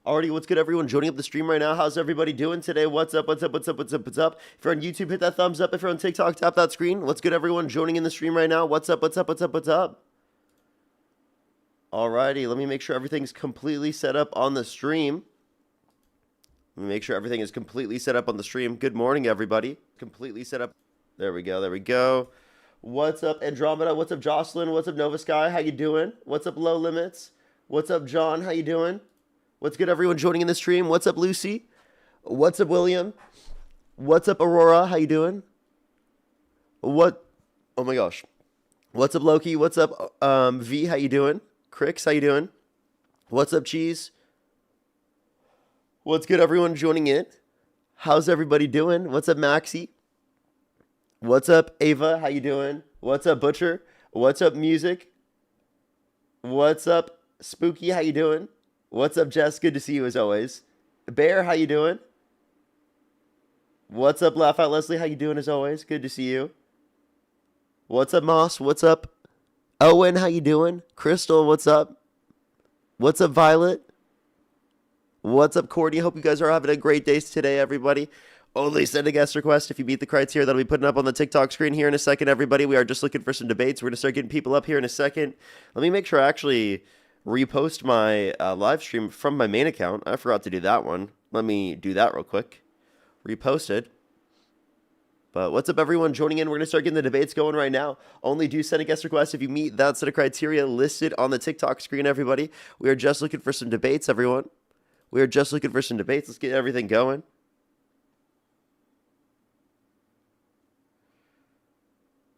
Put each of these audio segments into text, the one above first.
Alrighty, what's good, everyone? Joining up the stream right now. How's everybody doing today? What's up? What's up? What's up? What's up? What's up? If you're on YouTube, hit that thumbs up. If you're on TikTok, tap that screen. What's good, everyone? Joining in the stream right now. What's up? What's up? What's up? What's up? Alrighty, let me make sure everything's completely set up on the stream. Let me make sure everything is completely set up on the stream. Good morning, everybody. Completely set up. There we go. There we go. What's up, Andromeda? What's up, Jocelyn? What's up, Nova Sky? How you doing? What's up, Low Limits? What's up, John? How you doing? What's good, everyone joining in the stream? What's up, Lucy? What's up, William? What's up, Aurora? How you doing? What? Oh my gosh. What's up, Loki? What's up, V? How you doing? Crix, how you doing? What's up, Cheese? What's good, everyone joining in? How's everybody doing? What's up, Maxie? What's up, Ava? How you doing? What's up, Butcher? What's up, Music? What's up, Spooky? How you doing? What's up, Jess? Good to see you as always. Bear, how you doing? What's up, Laugh Out Leslie? How you doing as always? Good to see you. What's up, Moss? What's up, Owen? How you doing? Crystal, what's up? What's up, Violet? What's up, Courtney? Hope you guys are having a great day today, everybody. Only send a guest request if you meet the criteria that'll be putting up on the TikTok screen here in a second, everybody. We are just looking for some debates. We're going to start getting people up here in a second. Let me make sure I actually repost my live stream from my main account. I forgot to do that one. Let me do that real quick. Repost it. But what's up, everyone joining in? We're going to start getting the debates going right now. Only do send a guest request if you meet that set of criteria listed on the TikTok screen, everybody. We are just looking for some debates, everyone. We are just looking for some debates. Let's get everything going.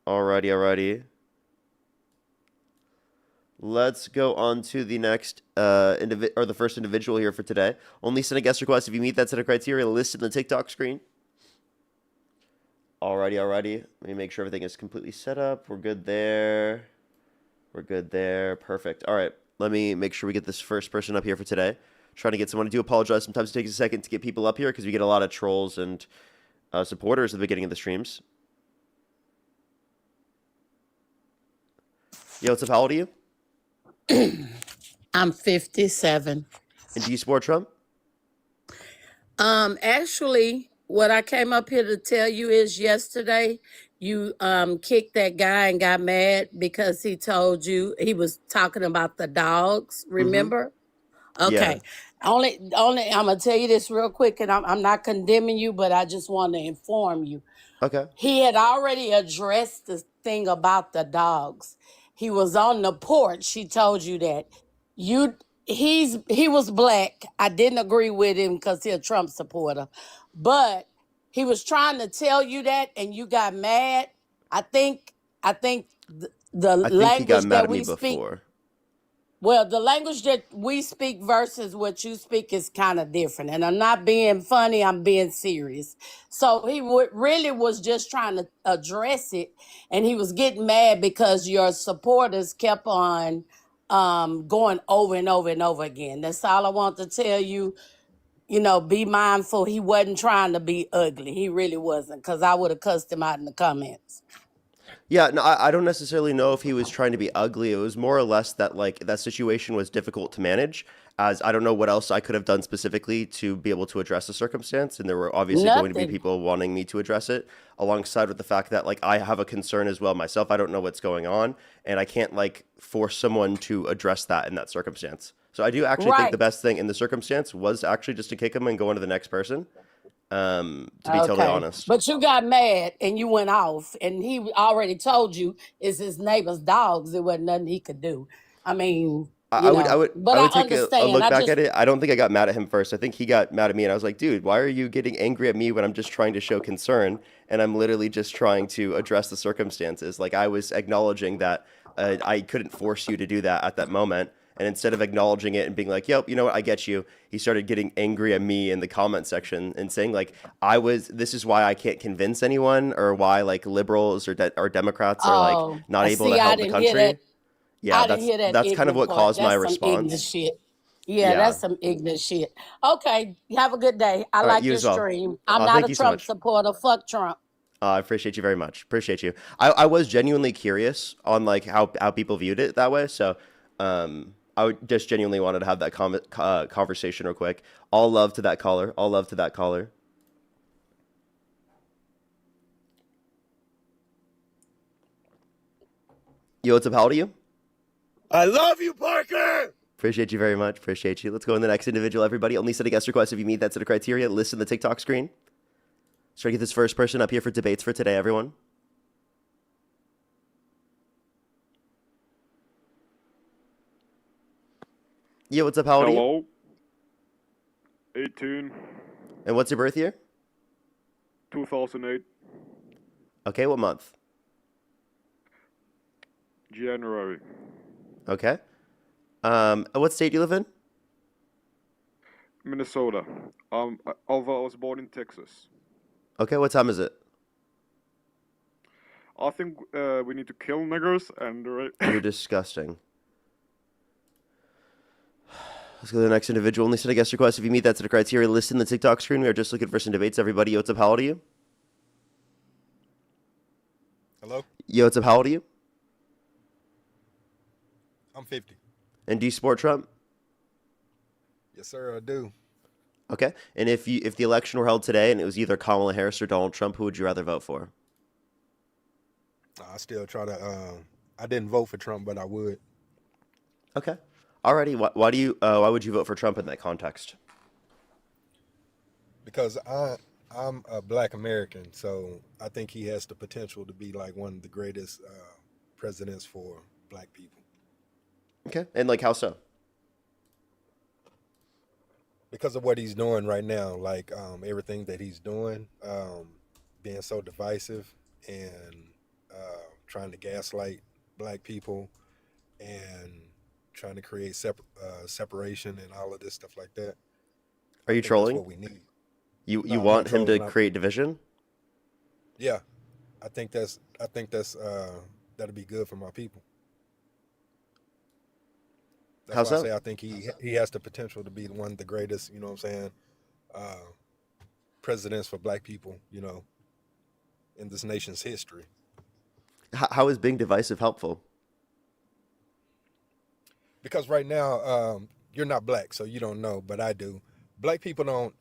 Alrighty. Let's go on to the next the first individual here for today. Only send a guest request if you meet that set of criteria listed on the TikTok screen. Alrighty. Let me make sure everything is completely set up. We're good there. Perfect. All right. Let me make sure we get this first person up here for today. Trying to get someone. I do apologize. Sometimes it takes a second to get people up here because we get a lot of trolls and supporters at the beginning of the streams. Yo, what's up? How old are you? I'm 57. And do you support Trump? Actually, what I came up here to tell you is yesterday you kicked that guy and got mad because he told you he was talking about the dogs. Remember? Yeah. Okay. Only I'm gonna tell you this real quick, and I'm not condemning you, but I just want to inform you. Okay. He had already addressed the thing about the dogs. He was on the porch. He told you that. He was black. I didn't agree with him because he's a Trump supporter. But he was trying to tell you that and you got mad. I think the I think he got language mad that at me we speak, before. well, the language that we speak versus what you speak is kind of different. And I'm not being funny, I'm being serious. So he really was just trying to address it. And he was getting mad because your supporters kept on going over and over and over again. That's all I want to tell you. You know, be mindful. He wasn't trying to be ugly. He really wasn't, because I would have cussed him out in the comments. Yeah, no, I don't necessarily know if he was trying to be ugly. It was more or less that like that situation was difficult to manage, as I don't know what else I could have done specifically to be able to address the circumstance, and there were obviously going to be Nothing. people wanting me to address it, alongside with the fact that like I have a concern as well myself. I don't know what's going on, and I can't like force someone to address that in that circumstance. So I do actually think the Right. best thing in the circumstance was actually just to kick him and go on to the next person. To be totally Okay. honest. But you got mad and you went off, and he already told you it's his neighbor's dogs. There wasn't nothing he could do. I mean, I would, I would, but I I would take a understand. look I back just, at it. I don't think I got mad at him first. I think he got mad at me, and I was like, dude, why are you getting angry at me when I'm just trying to show concern and I'm literally just trying to address the circumstances? Like I was acknowledging that I couldn't force you to do that at that moment. And instead of acknowledging it and being like, yep, you know what, I get you, he started getting angry at me in the comment section and saying like, this is why I can't convince anyone, or why like liberals or Democrats are like oh, not able to see, I help the didn't hear country. that. Yeah, I didn't hear that that's kind of ignorant what part. caused my That's some ignorant response. shit. Yeah, Yeah. that's some ignorant shit. Okay, have a good day. I All right, like you your as well. stream. I'm not Thank a you so Trump much. supporter. Fuck Trump. I appreciate you very much. Appreciate you. I was genuinely curious on like how people viewed it that way. So I would just genuinely wanted to have that conversation real quick. All love to that caller. All love to that caller. Yo, what's up? How old are you? I love you, Parker! Appreciate you very much. Appreciate you. Let's go in the next individual, everybody. Only send a guest request if you meet that set of criteria. Listen to the TikTok screen. Let's try to get this first person up here for debates for today, everyone. Yo, what's up? How old are you? Hello? 18, And what's your birth year? 2008, Okay, what month? January. Okay. What state do you live in? Minnesota. Although I was born in Texas. Okay, what time is it? I think we need to kill niggers and You're disgusting. Let's go to the next individual. Only send a guest request if you meet that set of criteria. List in the TikTok screen. We are just looking for some debates, everybody. Yo, what's up? How old are you? Hello? Yo, what's up? How old are you? I'm 50. And do you support Trump? Yes, sir, I do. Okay. And if the election were held today and it was either Kamala Harris or Donald Trump, who would you rather vote for? I still try to, I didn't vote for Trump, but I would. Okay. Alrighty. Why would you vote for Trump in that context? Because I'm a black American, so I think he has the potential to be like one of the greatest presidents for black people. Okay. And like how so? Because of what he's doing right now, like everything that he's doing, being so divisive and trying to gaslight black people and trying to create separation and all of this stuff like that. Are you I think that's trolling? what we need. You No, I'm want not him to trolling. create division? Yeah, I think that's that'll be good for my people. That's How why I so? say I think he has the potential to be one of the greatest, you know what I'm saying, presidents for black people, you know, in this nation's history. How is being divisive helpful? Because right now, you're not black, so you don't know, but I do. Black people don't.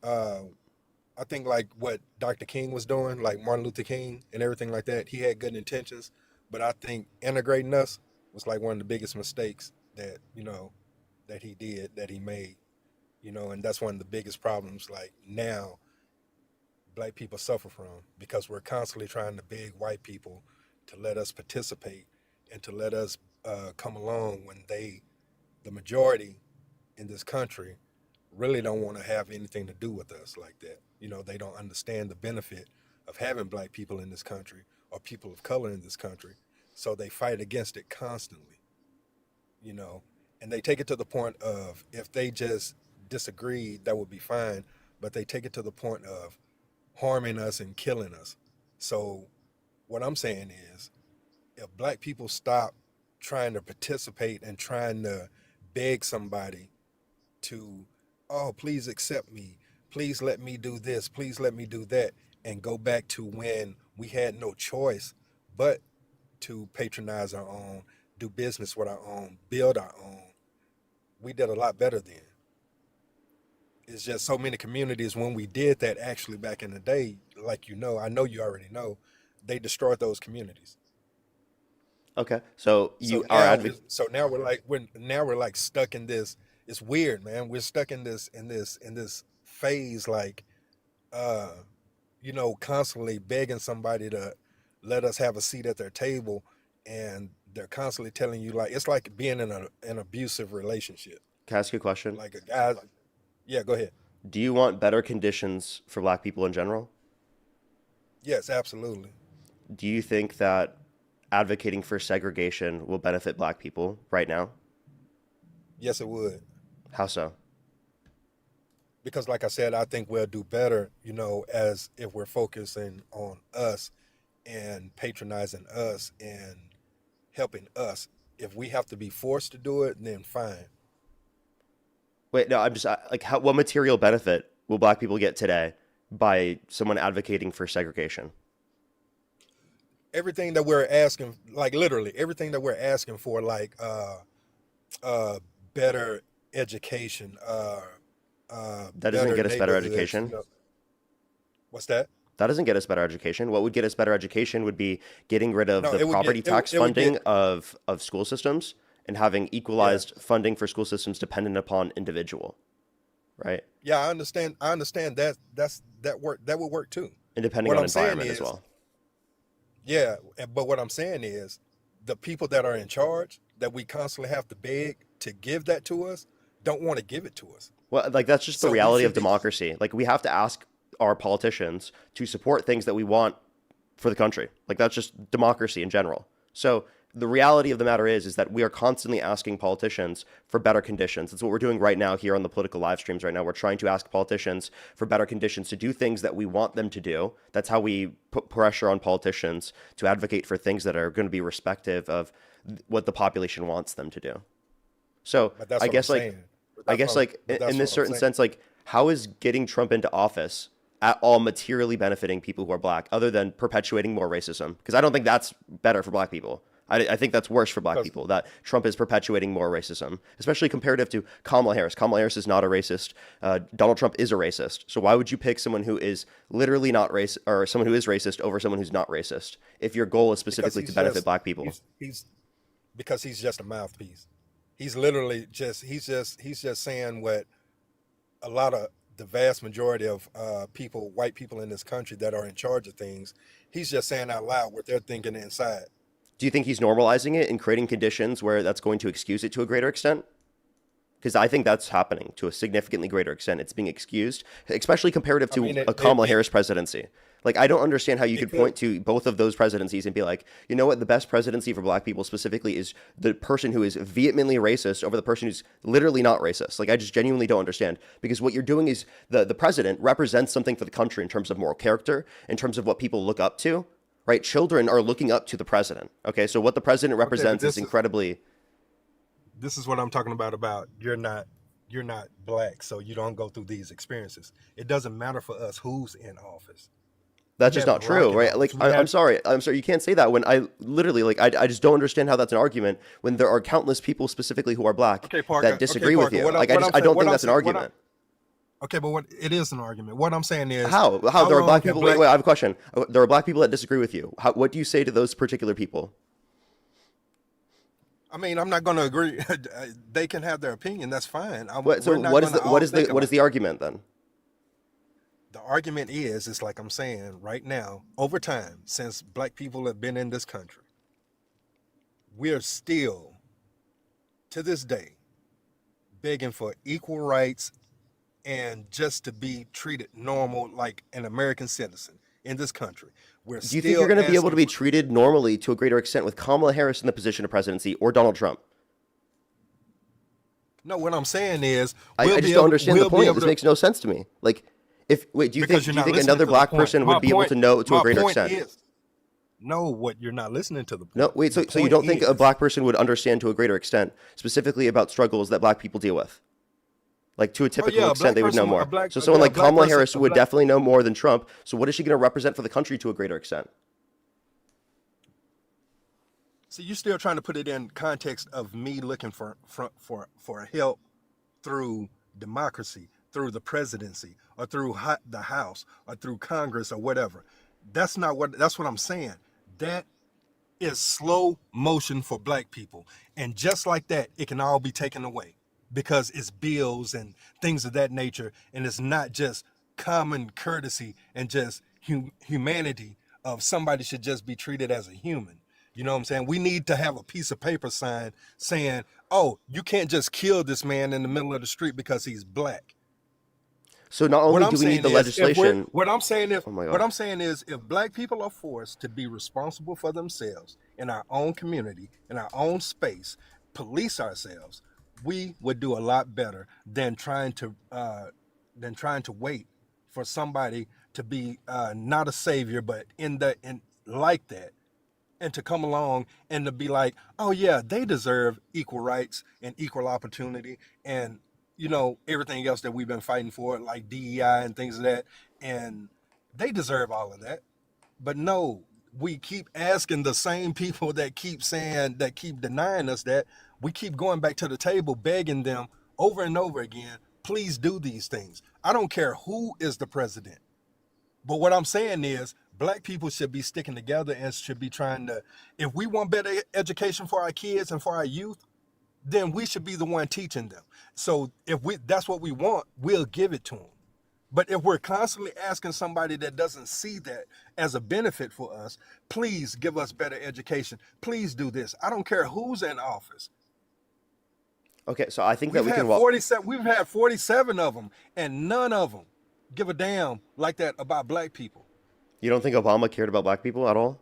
I think like what Dr. King was doing, like Martin Luther King and everything like that. He had good intentions, but I think integrating us was like one of the biggest mistakes that that he did, that he made. And that's one of the biggest problems. Like now, black people suffer from because we're constantly trying to beg white people to let us participate and to let us come along when the majority in this country really don't want to have anything to do with us like that. They don't understand the benefit of having black people in this country or people of color in this country. So they fight against it constantly, and they take it to the point of if they just disagreed, that would be fine. But they take it to the point of harming us and killing us. So what I'm saying is if black people stop trying to participate and trying to beg somebody to, oh, please accept me, please let me do this, please let me do that, and go back to when we had no choice but to patronize our own, do business with our own, build our own, we did a lot better then. It's just so many communities when we did that actually back in the day, like I know you already know, they destroyed those communities. Okay. So So you are now, advocating. so now we're like stuck in this. It's weird, man. We're stuck in this phase, like, uh, constantly begging somebody to let us have a seat at their table, and they're constantly telling you like it's like being in an abusive relationship. Can I ask you a question? Like a guy, yeah, go ahead. Do you want better conditions for black people in general? Yes, absolutely. Do you think that advocating for segregation will benefit black people right now? Yes, it would. How so? Because like I said, I think we'll do better, as if we're focusing on us and patronizing us and helping us. If we have to be forced to do it, then fine. Wait, no, I'm just like, what material benefit will black people get today by someone advocating for segregation? Everything that we're asking, like literally everything that we're asking for, like better education, That doesn't better get us better neighborhoods. education. What's that? That doesn't get us better education. What would get us better education would be getting rid of No, the it would property get it, tax it would funding get of school systems and having yeah. equalized funding for school systems dependent upon individual, right? Yeah, I understand. I understand that that would work too. And depending What on I'm saying environment as is, well. yeah, but what I'm saying is the people that are in charge that we constantly have to beg to give that to us don't want to give it to us. Well, like that's just the So we reality of should be democracy. Like we have to ask our politicians to support things that we want for the country. Like that's just democracy in general. So the reality of the matter is that we are constantly asking politicians for better conditions. That's what we're doing right now here on the political live streams right now. We're trying to ask politicians for better conditions to do things that we want them to do. That's how we put pressure on politicians to advocate for things that are going to be respective of what the population wants them to do. So but that's I what I'm guess like saying. But I that's guess what I'm, like but in that's this what I'm certain saying. sense, like how is getting Trump into office at all materially benefiting people who are black, other than perpetuating more racism? Because I don't think that's better for black people. I think that's worse for black Because people, that Trump is perpetuating more racism, especially comparative to Kamala Harris. Kamala Harris is not a racist. Donald Trump is a racist. So why would you pick someone who is literally not racist, or someone who is racist, over someone who's not racist, if your goal is because specifically to he's benefit just black people? he's because he's just a mouthpiece. He's literally just he's just saying what a lot of the vast majority of people, white people in this country that are in charge of things, he's just saying out loud what they're thinking inside. Do you think he's normalizing it and creating conditions where that's going to excuse it to a greater extent? Because I think that's happening to a significantly greater extent. It's being excused, especially comparative I to mean, a Kamala Harris presidency. Like, I don't understand how you it could could. point to both of those presidencies and be like, you know what, the best presidency for black people specifically is the person who is vehemently racist over the person who's literally not racist. Like, I just genuinely don't understand. Because what you're doing is the president represents something for the country in terms of moral character, in terms of what people look up to, right? Children are looking up to the president. Okay, so what the president Okay, but represents is incredibly. this is what I'm talking about. You're not black, so you don't go through these experiences. It doesn't matter for us who's in office. That's We just had not Barack true, in right? Like, office. We I'm had sorry. I'm sorry. You can't say that when I literally, like, I just don't understand how that's an argument when there are countless people specifically who are black okay, that Parker. Okay, disagree with Parker. you. What Like, what I'm I saying, don't what think I'm that's an saying, what I argument. okay, but what it is an argument. What I'm saying is, How? how There are black long have people. Wait, black? wait, I have a question. There are black people that disagree with you. What do you say to those particular people? I mean, I'm not going to agree. They can have their opinion. That's fine. So We're not going to all think what is alike. the argument then? The argument is, it's like I'm saying right now, over time, since black people have been in this country, we're still, to this day, begging for equal rights and just to be treated normal like an American citizen in this country. We're Do you think you're still going to be able to asking be for, treated normally to a greater extent with Kamala Harris in the position of presidency or Donald Trump? no, what I'm saying is, I just don't understand the we'll be point. able This to, makes no sense to me. Like, if wait, because do you're you not think listening another to the black point. person would be able to know to a My greater point extent? is, no, what you're not listening to the No, point. wait. The So you point don't think a is, black person would understand to a greater extent, specifically about struggles that black people deal with? Like to a oh typical yeah, extent, they would know a more. black, So someone yeah, a like black Kamala person, Harris a would black. definitely know more than Trump. So what is she going to represent for the country to a greater extent? See, you're still trying to put it in context of me looking for help through democracy, through the presidency, or through the House, or through Congress, or whatever. That's not what. That's what I'm saying. That is slow motion for black people, and just like that, it can all be taken away because it's bills and things of that nature, and it's not just common courtesy and just humanity of somebody should just be treated as a human. You know what I'm saying? We need to have a piece of paper signed saying, "Oh, you can't just kill this man in the middle of the street because he's black." So not What only I'm do we need saying the is, if we're, legislation. what I'm saying is, Oh my what God. I'm saying is, if black people are forced to be responsible for themselves in our own community, in our own space, police ourselves, we would do a lot better than trying to wait for somebody to be not a savior, but in like that, and to come along and to be like, oh yeah, they deserve equal rights and equal opportunity and everything else that we've been fighting for, like DEI and things of that, and they deserve all of that. But no, we keep asking the same people that keep denying us that. We keep going back to the table, begging them over and over again, please do these things. I don't care who is the president. But what I'm saying is black people should be sticking together and should be trying to, if we want better education for our kids and for our youth, then we should be the one teaching them. So if that's what we want, we'll give it to them. But if we're constantly asking somebody that doesn't see that as a benefit for us, please give us better education. Please do this. I don't care who's in office. Okay, so I think that We've we had can 47. We've had 47 of them, and none of them give a damn like that about black people. You don't think Obama cared about black people at all?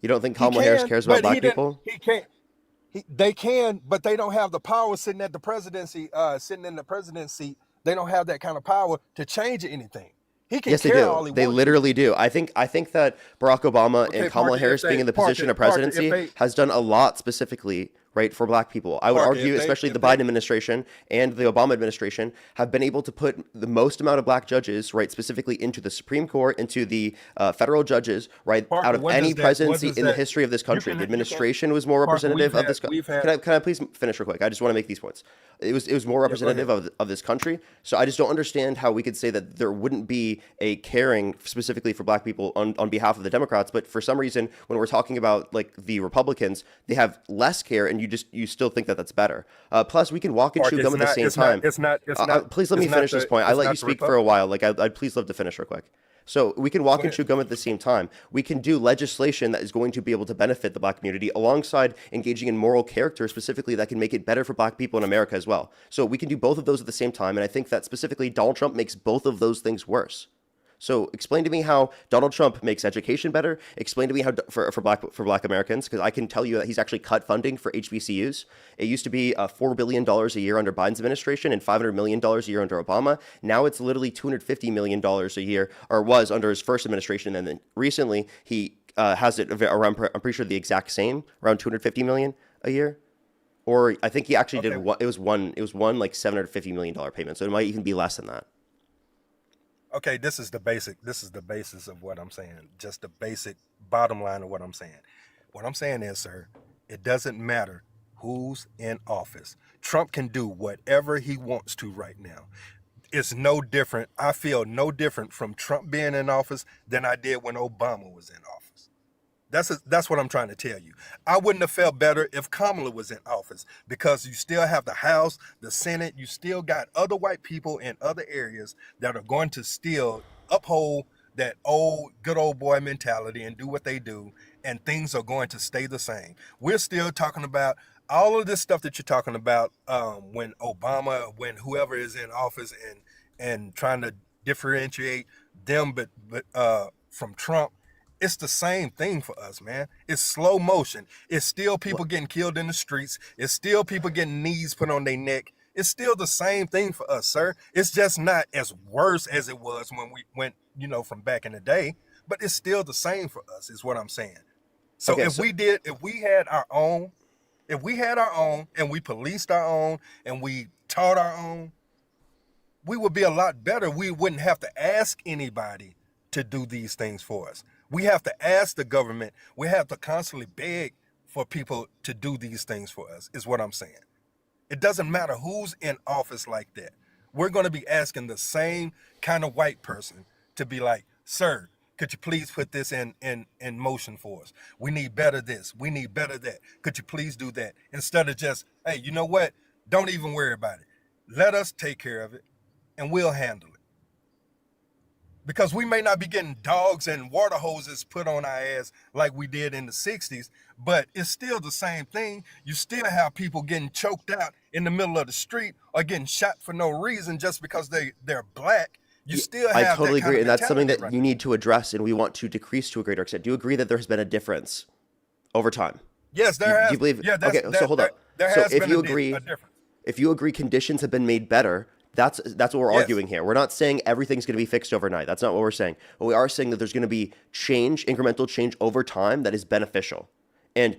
You don't think He Kamala Harris can, cares about but black he didn't. people? He can't. They can, but they don't have the power sitting at the presidency, sitting in the presidency seat. They don't have that kind of power to change anything. He can Yes, they care do. all he They wants. literally do. I think that Barack Obama Okay, and Kamala Parker, Harris being in the position of presidency has done a lot specifically, right, for black people. I would Parker, argue, especially the Biden administration and the Obama administration, have been able to put the most amount of black judges, right, specifically into the Supreme Court, into the federal judges, right, Parker, out of what any does that- presidency what does in the that- history of this country. can- The you can- administration was more Parker, representative we've of this. had- we've had- Can I please finish real quick? I just want to make these points. It was more representative of this country. So I just don't understand how we could say that there wouldn't be a caring specifically for black people on behalf of the Democrats, but for some reason when we're talking about like the Republicans, they have less care, and you still think that that's better. Plus, we can walk and Parker, chew gum at the same time. It's not. Please let me finish this point. I let you speak for a while. Like I'd please love to finish real quick. So we can walk and chew gum at the same time. We can do legislation that is going to be able to benefit the black community alongside engaging in moral character specifically that can make it better for black people in America as well. So we can do both of those at the same time. And I think that specifically Donald Trump makes both of those things worse. So explain to me how Donald Trump makes education better. Explain to me how for black Americans, because I can tell you that he's actually cut funding for HBCUs. It used to be $4 billion a year under Biden's administration and $500 million a year under Obama. Now it's literally $250 million a year, or was under his first administration. And then recently he has it around, I'm pretty sure the exact same, around $250 million a year. Or I think he actually did one, it was one like $750 million payment. So it might even be less than that. Okay, this is the basis of what I'm saying. Just the basic bottom line of what I'm saying. What I'm saying is, sir, it doesn't matter who's in office. Trump can do whatever he wants to right now. It's no different. I feel no different from Trump being in office than I did when Obama was in office. That's what I'm trying to tell you. I wouldn't have felt better if Kamala was in office because you still have the House, the Senate, you still got other white people in other areas that are going to still uphold that good old boy mentality and do what they do, and things are going to stay the same. We're still talking about all of this stuff that you're talking about when whoever is in office and trying to differentiate them but from Trump. It's the same thing for us, man. It's slow motion. It's still people getting killed in the streets. It's still people getting knees put on their neck. It's still the same thing for us, sir. It's just not as worse as it was when we went, from back in the day, but it's still the same for us, is what I'm saying. So Okay, if we had our own and we policed our own and we taught our own, we would be a lot better. We wouldn't have to ask anybody to do these things for us. We have to ask the government. We have to constantly beg for people to do these things for us, is what I'm saying. It doesn't matter who's in office like that. We're going to be asking the same kind of white person to be like, sir, could you please put this in motion for us? We need better this. We need better that. Could you please do that? Instead of just, hey, you know what? Don't even worry about it. Let us take care of it and we'll handle it. Because we may not be getting dogs and water hoses put on our ass like we did in the 60s, but it's still the same thing. You still have people getting choked out in the middle of the street or getting shot for no reason just because they're black. You still have I totally that kind agree, of and that's something that mentality you need to address, and we want to decrease to a greater extent. Do you agree that there has been a difference over time? Yes, there has. Do you believe? Yeah, okay, so hold up. There So has if been you a agree, difference. if you agree, conditions have been made better. That's what we're arguing here. We're not saying everything's going to be fixed overnight. That's not what we're saying. But we are saying that there's going to be change, incremental change over time that is beneficial. And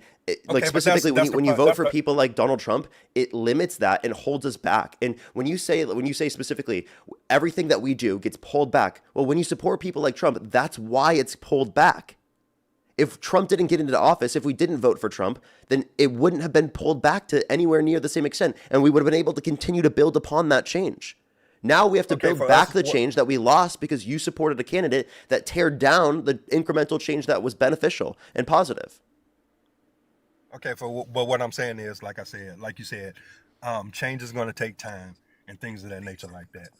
specifically, when you vote for people like Donald Trump, it limits that and holds us back. And when you say specifically everything that we do gets pulled back, well, when you support people like Trump, that's why it's pulled back. if Trump didn't get into office, if we didn't vote for Trump, then it wouldn't have been pulled back to anywhere near the same extent. And we would have been able to continue to build upon that change. Now we have to build back the change that we lost because you supported a candidate that teared down the incremental change that was beneficial and positive. Okay, but what I'm saying is, like you said, change is going to take time and things of that nature like that.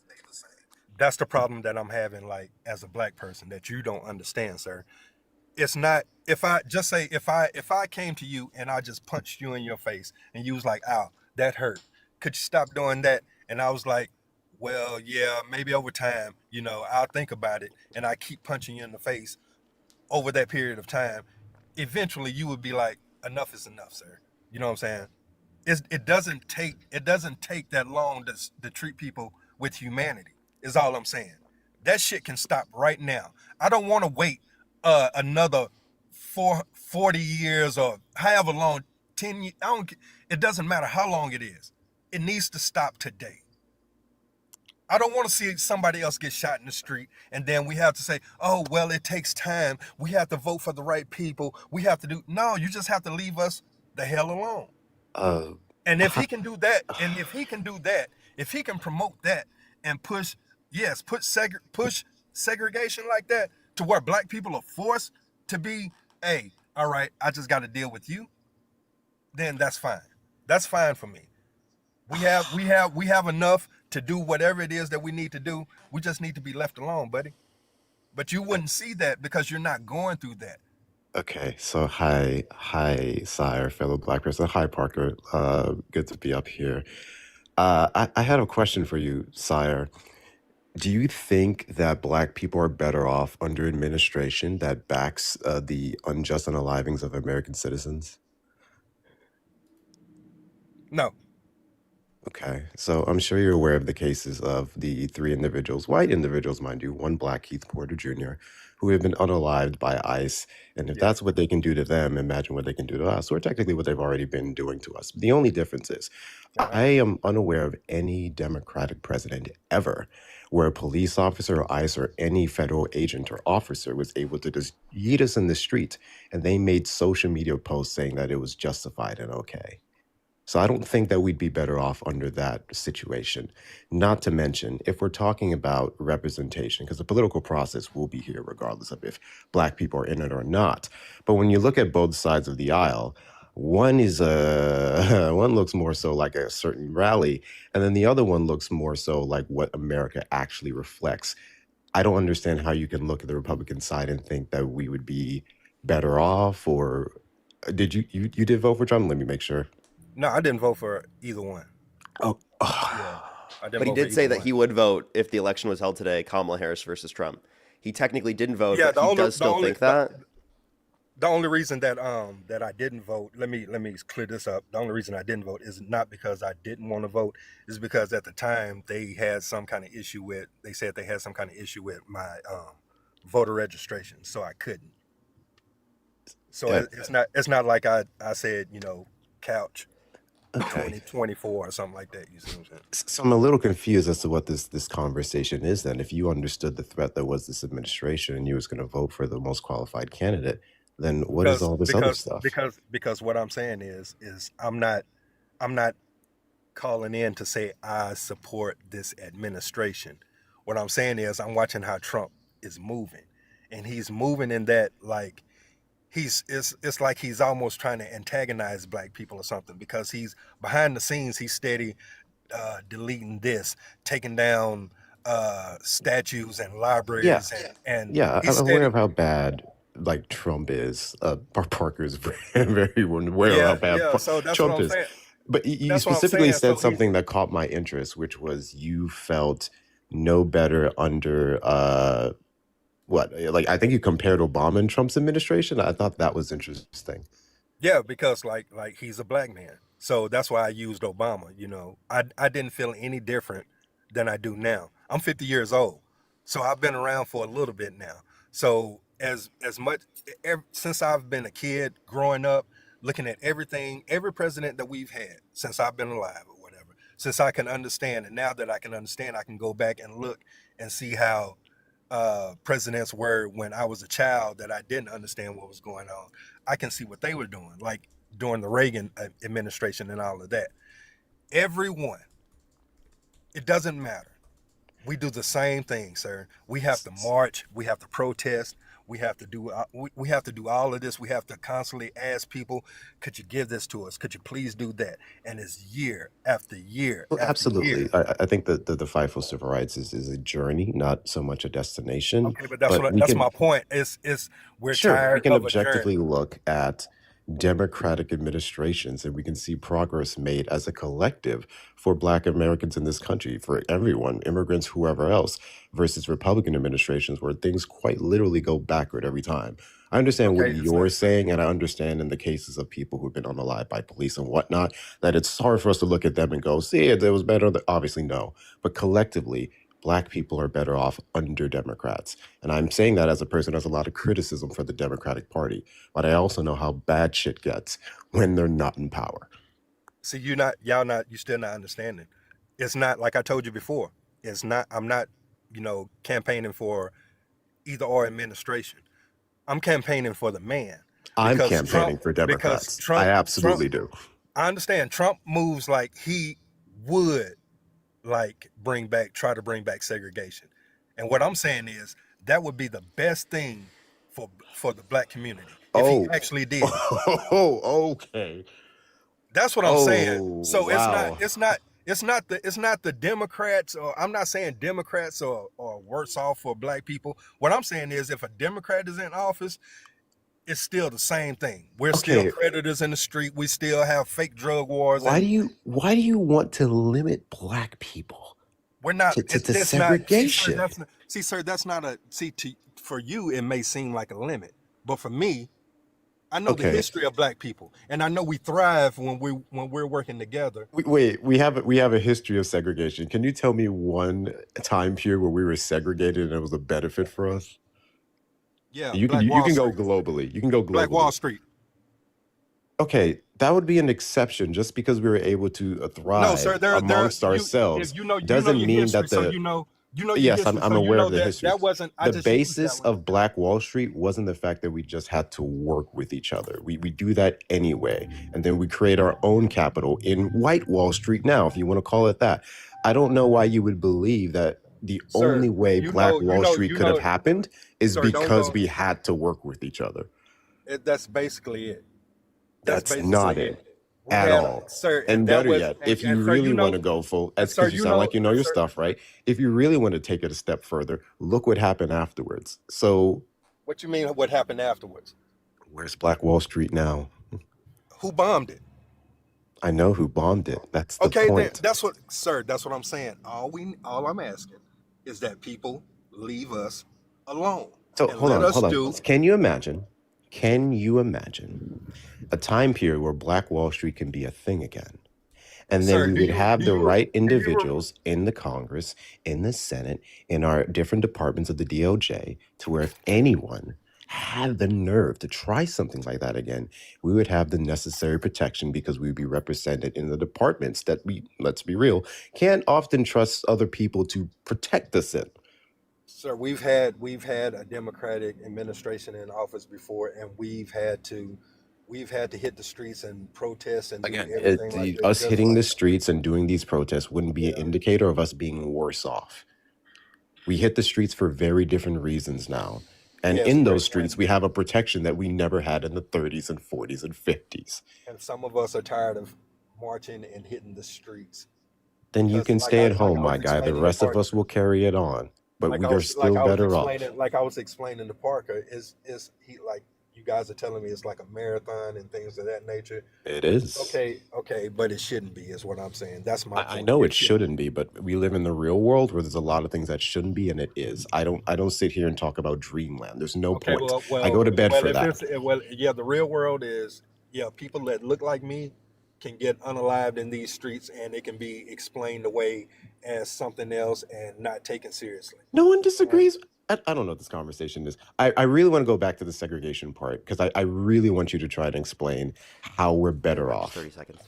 That's the problem that I'm having, like, as a black person, that you don't understand, sir. It's not, if I came to you and I just punched you in your face and you was like, ow, that hurt. Could you stop doing that? And I was like, well, yeah, maybe over time, I'll think about it. And I keep punching you in the face over that period of time. Eventually you would be like, enough is enough, sir. You know what I'm saying? It doesn't take that long to treat people with humanity, is all I'm saying. That shit can stop right now. I don't want to wait another 40 years or however long, 10 years. It doesn't matter how long it is. It needs to stop today. I don't want to see somebody else get shot in the street and then we have to say, oh, well, it takes time. We have to vote for the right people. We have to do. No, you just have to leave us the hell alone. And if he can do that, if he can promote that and push segregation like that to where black people are forced to be, hey, all right, I just got to deal with you, then that's fine. That's fine for me. We have enough to do whatever it is that we need to do. We just need to be left alone, buddy. But you wouldn't see that because you're not going through that. Okay, so hi, Sire, fellow black person. Hi, Parker. Good to be up here. I had a question for you, Sire. Do you think that black people are better off under administration that backs the unjust unalivings of American citizens? No. Okay, so I'm sure you're aware of the cases of the three individuals, white individuals, mind you, one black, Keith Porter Jr., who have been unalived by ICE. And if Yeah. that's what they can do to them, imagine what they can do to us, or technically what they've already been doing to us. The only difference is I am unaware of any Democratic president ever where a police officer or ICE or any federal agent or officer was able to just yeet us in the street and they made social media posts saying that it was justified and okay. So I don't think that we'd be better off under that situation. Not to mention, if we're talking about representation, because the political process will be here regardless of if black people are in it or not. But when you look at both sides of the aisle, one is one looks more so like a certain rally, and then the other one looks more so like what America actually reflects. I don't understand how you can look at the Republican side and think that we would be better off. Or did you did vote for Trump? Let me make sure. No, I didn't vote for either one. Oh, Yeah, I didn't But he vote for did say either that one. he would vote if the election was held today, Kamala Harris versus Trump. He technically didn't vote, Yeah, but he does still think that. The only reason that I didn't vote, let me clear this up. The only reason I didn't vote is not because I didn't want to vote, is because at the time they had some kind of issue with. They said they had some kind of issue with my voter registration, so I couldn't. So Yeah. it's not like I said, couch Okay. 2024 or something like that. You see what I'm saying? So I'm a little confused as to what this conversation is then. If you understood the threat that was this administration and you was going to vote for the most qualified candidate, then what is all this other stuff? Because what I'm saying is I'm not calling in to say I support this administration. What I'm saying is I'm watching how Trump is moving, and he's moving in that, like, it's like he's almost trying to antagonize black people or something, because he's behind the scenes, he's steady deleting this, taking down statues and Yeah. libraries, and Yeah, he's I'm aware steady. of how bad like Trump is. Parker's very aware of how bad So that's what Trump I'm is. saying. But you That's what I'm specifically saying. So said he's something that caught my interest, which was you felt no better under what? Like I think you compared Obama and Trump's administration. I thought that was interesting. yeah, because like he's a black man, so that's why I used Obama. I didn't feel any different than I do now. I'm 50 years old, so I've been around for a little bit now. So as much since I've been a kid growing up, looking at everything, every president that we've had since I've been alive or whatever, since I can understand, and now that I can understand, I can go back and look and see how presidents were when I was a child that I didn't understand what was going on. I can see what they were doing, like during the Reagan administration and all of that. Everyone, it doesn't matter. We do the same thing, sir. We have to march. We have to protest. We have to do. We have to do all of this. We have to constantly ask people, "Could you give this to us? Could you please do that?" And it's year after year Well, after absolutely. year. I think that the fight for civil rights is a journey, not so much a destination. Okay, but that's But what we that's can, my point. It's we're sure, we tired can of a journey. objectively look at democratic administrations and we can see progress made as a collective for Black Americans in this country, for everyone, immigrants, whoever else, versus Republican administrations where things quite literally go backward every time. I understand what Okay, so you're saying, and I understand in the cases of people who've been unalived by police and whatnot, that it's hard for us to look at them and go, see, it was better. Obviously, no. But collectively, Black people are better off under Democrats. And I'm saying that as a person who has a lot of criticism for the Democratic Party. But I also know how bad shit gets when they're not in power. see, you still not understanding. It's not like I told you before. It's not. I'm not, campaigning for either or administration. I'm campaigning for the man I'm because campaigning for because Democrats. I Trump. absolutely do. I understand Trump moves like he would try to bring back segregation, and what I'm saying is that would be the best thing for the Black community if he Oh, actually did. oh, okay. That's what I'm saying. Oh, So wow. it's not the Democrats, or I'm not saying Democrats are worse off for Black people. What I'm saying is if a Democrat is in office, it's still the same thing. We're still Okay. predators in the street. We still have fake drug wars. Why And do you want to limit Black people we're not. to That's not. segregation? Sir, that's not a. For you, it may seem like a limit, but for me, I know the Okay. history of Black people, and I know we thrive when we're working together. Wait, we have a history of segregation. Can you tell me one time period where we were segregated and it was a benefit for us? Yeah, You can Black you Wall can go Street. globally. You can go Black Wall globally. Street. Okay, that would be an exception. Just because we were able to No, thrive sir. amongst If ourselves you know doesn't your mean history, that so the you know your Yes, history, I'm so you aware know of the history. that wasn't. I The just used that basis one. of Black Wall Street wasn't the fact that we just had to work with each other. We do that anyway. And then we create our own capital in White Wall Street now, if you want to call it that. I don't know why you would believe that the Sir, only way Black Wall Street could have happened is Sir, don't because go. we had to work with each other. That's basically it. That's not it We at had, all. sir, And that better was, yet, if you and sir, really want to go full, that's sir, because you sound like you know your sir, stuff, right? If you really want to take it a step further, look what happened afterwards. So what you mean? What happened afterwards? where's Black Wall Street now? Who bombed it? I know who bombed it. That's the Okay, then point. that's what, sir. That's what I'm saying. All I'm asking is that people leave us alone So and hold let on, us hold on. do. Can you imagine a time period where Black Wall Street can be a thing again? And then Sir, we do would you have do the you right do you individuals in the Congress, in the Senate, in our different departments of the DOJ, to where if anyone had the nerve to try something like that again, we would have the necessary protection because we would be represented in the departments that we, let's be real, can't often trust other people to protect us in. Sir, we've had a Democratic administration in office before, and we've had to hit the streets and protest and do Again, everything like this. us just hitting like the streets and doing these protests wouldn't be an indicator of us being worse off. We hit the streets for very different reasons now. And Yes, in but those streets, we have a protection that we never had in the 30s and 40s and 50s. and some of us are tired of marching and hitting the streets. Then you Because can like stay at I home, my was guy. The explaining to rest of Parker, us will carry it on. But like we I are was like still I was better off. explaining like I was explaining to Parker, is he like you guys are telling me it's like a marathon and things of that nature. It is. Okay, but it shouldn't be, is what I'm saying. That's my I point. know it shouldn't be, but we live in the real world where there's a lot of things that shouldn't be, and it is. I don't sit here and talk about dreamland. There's no Okay, point. well, I go to bed for if that. it's yeah, the real world is people that look like me can get unalived in these streets, and it can be explained away as something else and not taken seriously. No one disagrees. I don't know what this conversation is. I really want to go back to the segregation part because I really want you to try to explain how we're better off. 30 seconds.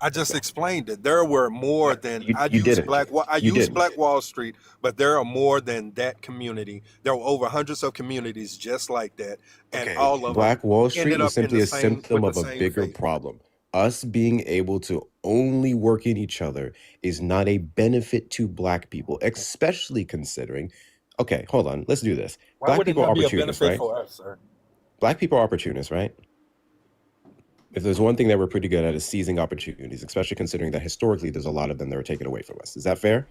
I just Okay. explained it. There were more than I You use didn't. I You use didn't. Black Wall Street, but there are more than that community. There were over hundreds of communities just like that, and Okay. all of them Black Wall Street ended was up in simply the a same symptom with the of a same bigger fate. problem. Us being able to only work in each other is not a benefit to black people, especially considering. Okay, hold on. Let's do this. Why Black would it people are not be a opportunists, benefit right? for us, sir? Black people are opportunists, right? If there's one thing that we're pretty good at is seizing opportunities, especially considering that historically there's a lot of them that are taken away from us. Is that fair?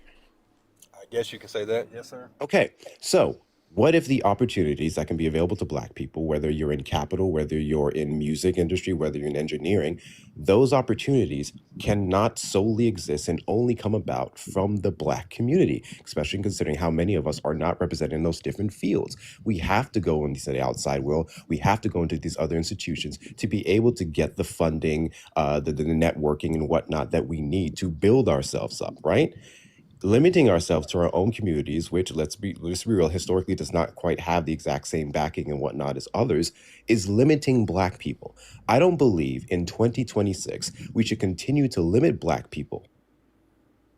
I guess you can say that. Yes, sir. Okay, so what if the opportunities that can be available to black people, whether you're in capital, whether you're in music industry, whether you're in engineering, those opportunities cannot solely exist and only come about from the black community, especially considering how many of us are not represented in those different fields. We have to go into the outside world. We have to go into these other institutions to be able to get the funding, the networking and whatnot that we need to build ourselves up, right? Limiting ourselves to our own communities, which let's be real, historically does not quite have the exact same backing and whatnot as others, is limiting black people. I don't believe in 2026 we should continue to limit black people.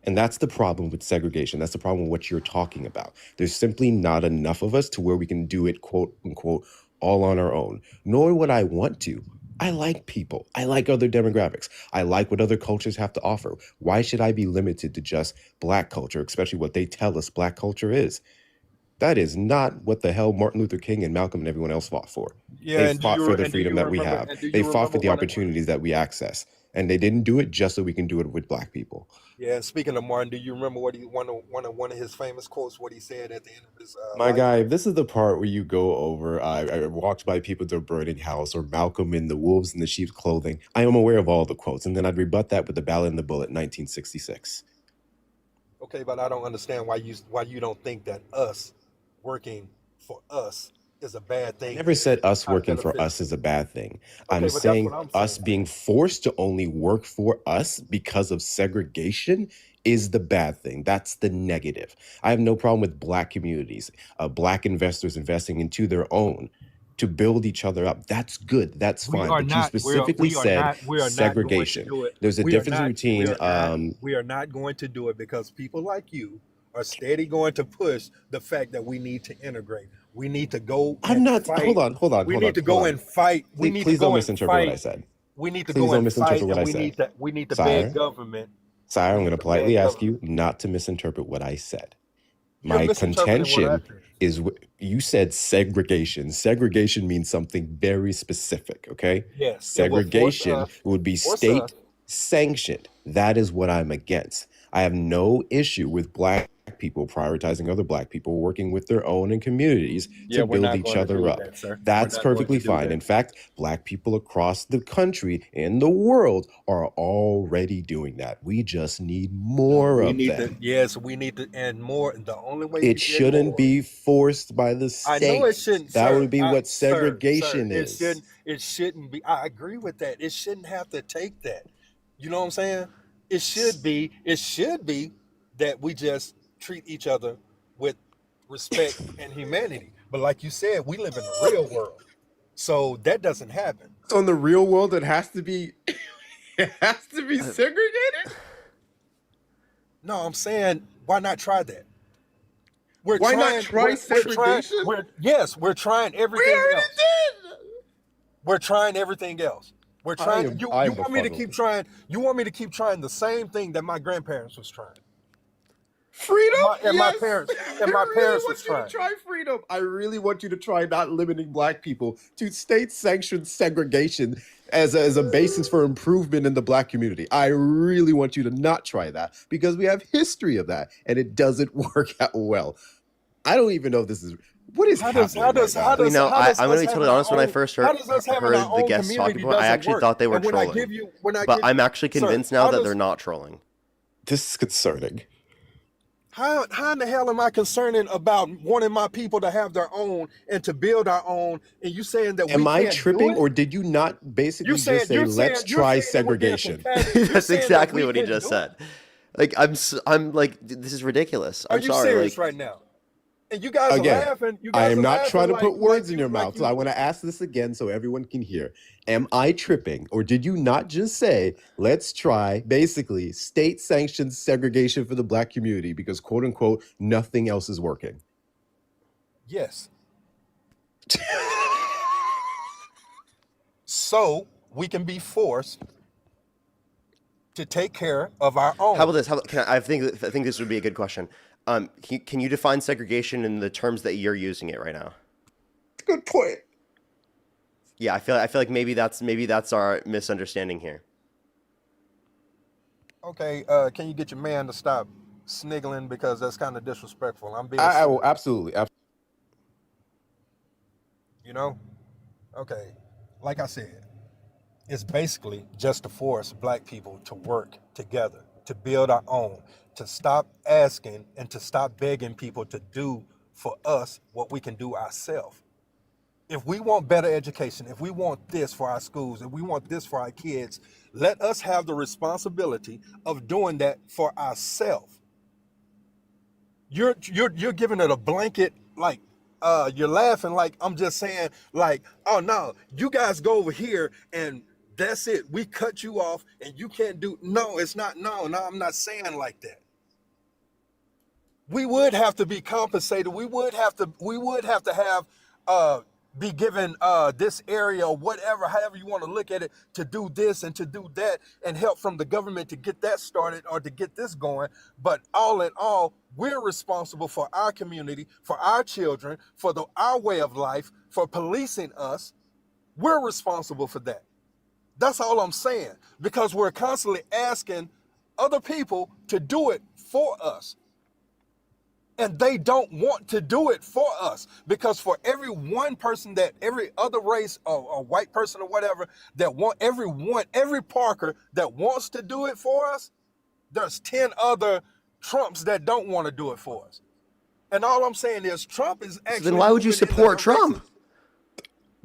And that's the problem with segregation. That's the problem with what you're talking about. There's simply not enough of us to where we can do it, quote unquote, all on our own. Nor would I want to. I like people. I like other demographics. I like what other cultures have to offer. Why should I be limited to just black culture, especially what they tell us black culture is? That is not what the hell Martin Luther King and Malcolm and everyone else fought for. Yeah, They and fought for the freedom that we have. They fought for the one? opportunities that we access. And they didn't do it just so we can do it with black people. Yeah, and speaking of Martin, do you remember what he one of his famous quotes? What he said at the end of his My life? guy, this is the part where you go over, I walked by people to a burning house, or Malcolm in the wolves in the sheep's clothing. I am aware of all the quotes, and then I'd rebut that with the Ballad and the Bullet, 1966. Okay, but I don't understand why you don't think that us working for us is a bad I thing. never said us How working for benefit- us is a bad thing. Okay, I'm but that's saying what I'm us saying. being forced to only work for us because of segregation is the bad thing. That's the negative. I have no problem with black communities, black investors investing into their own to build each other up. That's good. That's We fine. are But you not. specifically said We are not going to segregation. do it. There's a We are difference not. We between are not. We are not going to do it because people like you are steady going to push the fact that we need to integrate. We need to go I'm and not fight. hold on. We need to go and fight. We need to Please go don't and misinterpret what I fight. said. We need to Please go don't and misinterpret fight, what and I said. we need to Sire. beg government. Sire, I'm We going to need to politely beg ask you government. not to misinterpret what I said. You're My misinterpreting what I contention said. is you said segregation. Segregation means something very specific, okay? Yes, it will force Segregation us. would be Force state us. sanctioned. That is what I'm against. I have no issue with black people prioritizing other black people, working with their own and communities Yeah, to we're build not each going to other do up. that, sir. We're That's not going to perfectly do fine. that. In fact, black people across the country and the world are already doing that. We just need more We of need them. to. Yes, we need to, and more. The only way It you get shouldn't more. be forced by the I know it state. shouldn't, That sir. would be what Sir, segregation it is. shouldn't. It shouldn't be. I agree with that. It shouldn't have to take that. You know what I'm saying? It should be. It should be that we just treat each other with respect and humanity. But like you said, we live in the real world, so that doesn't happen. So in the real world, it has to be segregated? No, I'm saying, why not try that? We're Why not trying, try we're trying, segregation? we're trying everything else. We're trying everything else. We're trying. You want me to keep trying? You want me to keep trying the same thing that my grandparents was trying? Freedom? And my Yes. parents I really was want you trying. to try freedom. I really want you to try not limiting black people to state-sanctioned segregation as a basis for improvement in the black community. I really want you to not try that because we have history of that and it doesn't work out well. I don't even know if this is what is happening right now. You know, I'm going to be totally honest. When I first heard having our the own guests talking community about it, I doesn't actually work. thought they were And when I trolling. give you- when I But give- I'm actually Sir, convinced how now that does- they're not trolling. This is concerning. How in the hell am I concerning about wanting my people to have their own and to build our own? And you saying that Am we I can't tripping, do it? or did you not basically You're saying- just say, you're let's saying- you're try saying that we're being segregation? competitive. You're That's saying that exactly we what he can just do said. it? Like, I'm like, this is ridiculous. Are I'm you sorry. serious Like, right now? And you guys are Again, laughing. You I guys am are not laughing trying to like put words like in you your like mouth. So I you. want to ask this again so everyone can hear. Am I tripping, or did you not just say, let's try basically state-sanctioned segregation for the black community because, quote unquote, nothing else is working? Yes. So we can be forced to take care of our How about own. this? I think this would be a good question. Can you define segregation in the terms that you're using it right now? Good point. Yeah, I feel like maybe that's our misunderstanding here. Okay, can you get your man to stop sniggling because that's kind of disrespectful. I'm being I will serious, absolutely. you know? Okay, like I said, it's basically just to force black people to work together, to build our own, to stop asking and to stop begging people to do for us what we can do ourselves. If we want better education, if we want this for our schools, if we want this for our kids, let us have the responsibility of doing that for ourselves. You're giving it a blanket, like you're laughing like I'm just saying like, oh no, you guys go over here and that's it. We cut you off and you can't do. No, it's not. No, I'm not saying like that. We would have to be compensated. We would have to have be given this area or whatever, however you want to look at it, to do this and to do that and help from the government to get that started or to get this going. But all in all, we're responsible for our community, for our children, for our way of life, for policing us. We're responsible for that. That's all I'm saying, because we're constantly asking other people to do it for us. And they don't want to do it for us, because for every one person that every other race or white person or whatever that every Parker that wants to do it for us, there's 10 other Trumps that don't want to do it for us. And all I'm saying is Trump is So then actually why would you moving in the support direction, Trump?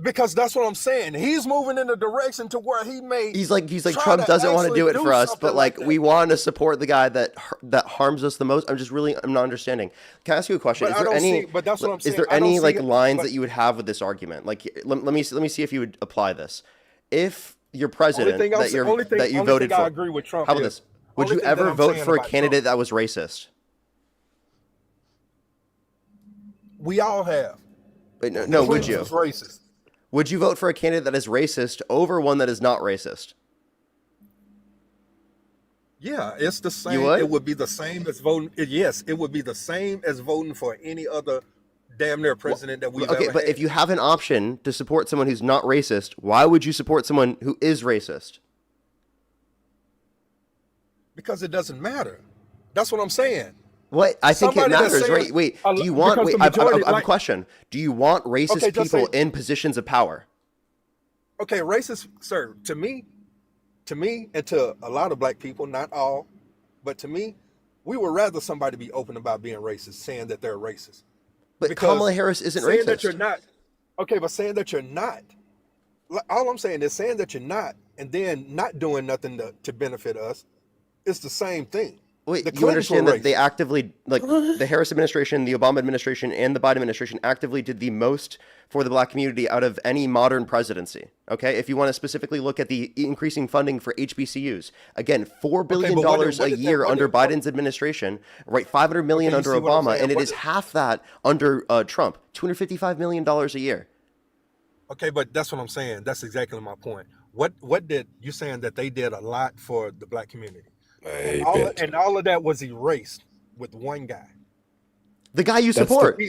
because that's what I'm saying. He's moving in the direction to where he may He's like try Trump to doesn't want to actually do it do for us, something but like like we that. want to support the guy that harms us the most. I'm not understanding. Can I ask you a question? But I don't see, but that's what I'm Is saying. there I don't any see like lines but that you would have with this argument? Like let me see if you would apply this. If your only president thing I'm only thing that you only thing voted I for, agree with Trump how about is this? Would only you thing that ever I'm vote saying for a about Trump. candidate that was racist? We all have. Wait, no, Bill would Clinton you? was racist. Would you vote for a candidate that is racist over one that is not racist? Yeah, it's the You same. It would? would be the same as voting. Yes, it would be the same as voting for any other damn near president that we've Okay, ever but had. if you have an option to support someone who's not racist, why would you support someone who is racist? Because it doesn't matter. That's what I'm saying. What? I think it Somebody that's matters, saying right? Wait, do you want? because Wait, the majority, I have a like, question. Do you want okay, racist just say, people in positions of power? okay, racist, sir. To me, and to a lot of black people, not all, but to me, we would rather somebody be open about being racist, saying that they're racist, But Kamala because Harris isn't saying that you're racist. not, okay, but saying that you're not, all I'm saying is saying that you're not, and then not doing nothing to benefit us, it's the same thing. Wait, The you Clintons were understand that they racist. actively, like the Harris administration, the Obama administration, and the Biden administration actively did the most for the black community out of any modern presidency. Okay, if you want to specifically look at the increasing funding for HBCUs, again, $4 Okay, billion but a year under Biden's administration, right? $500 million okay, you under see what I'm Obama, saying? and it is half that under Trump. $255 million a year. Okay, but that's what I'm saying. That's exactly my point. What did you saying that they did a lot for the black community? And A all bit. of that was erased with one guy. The guy you That's support.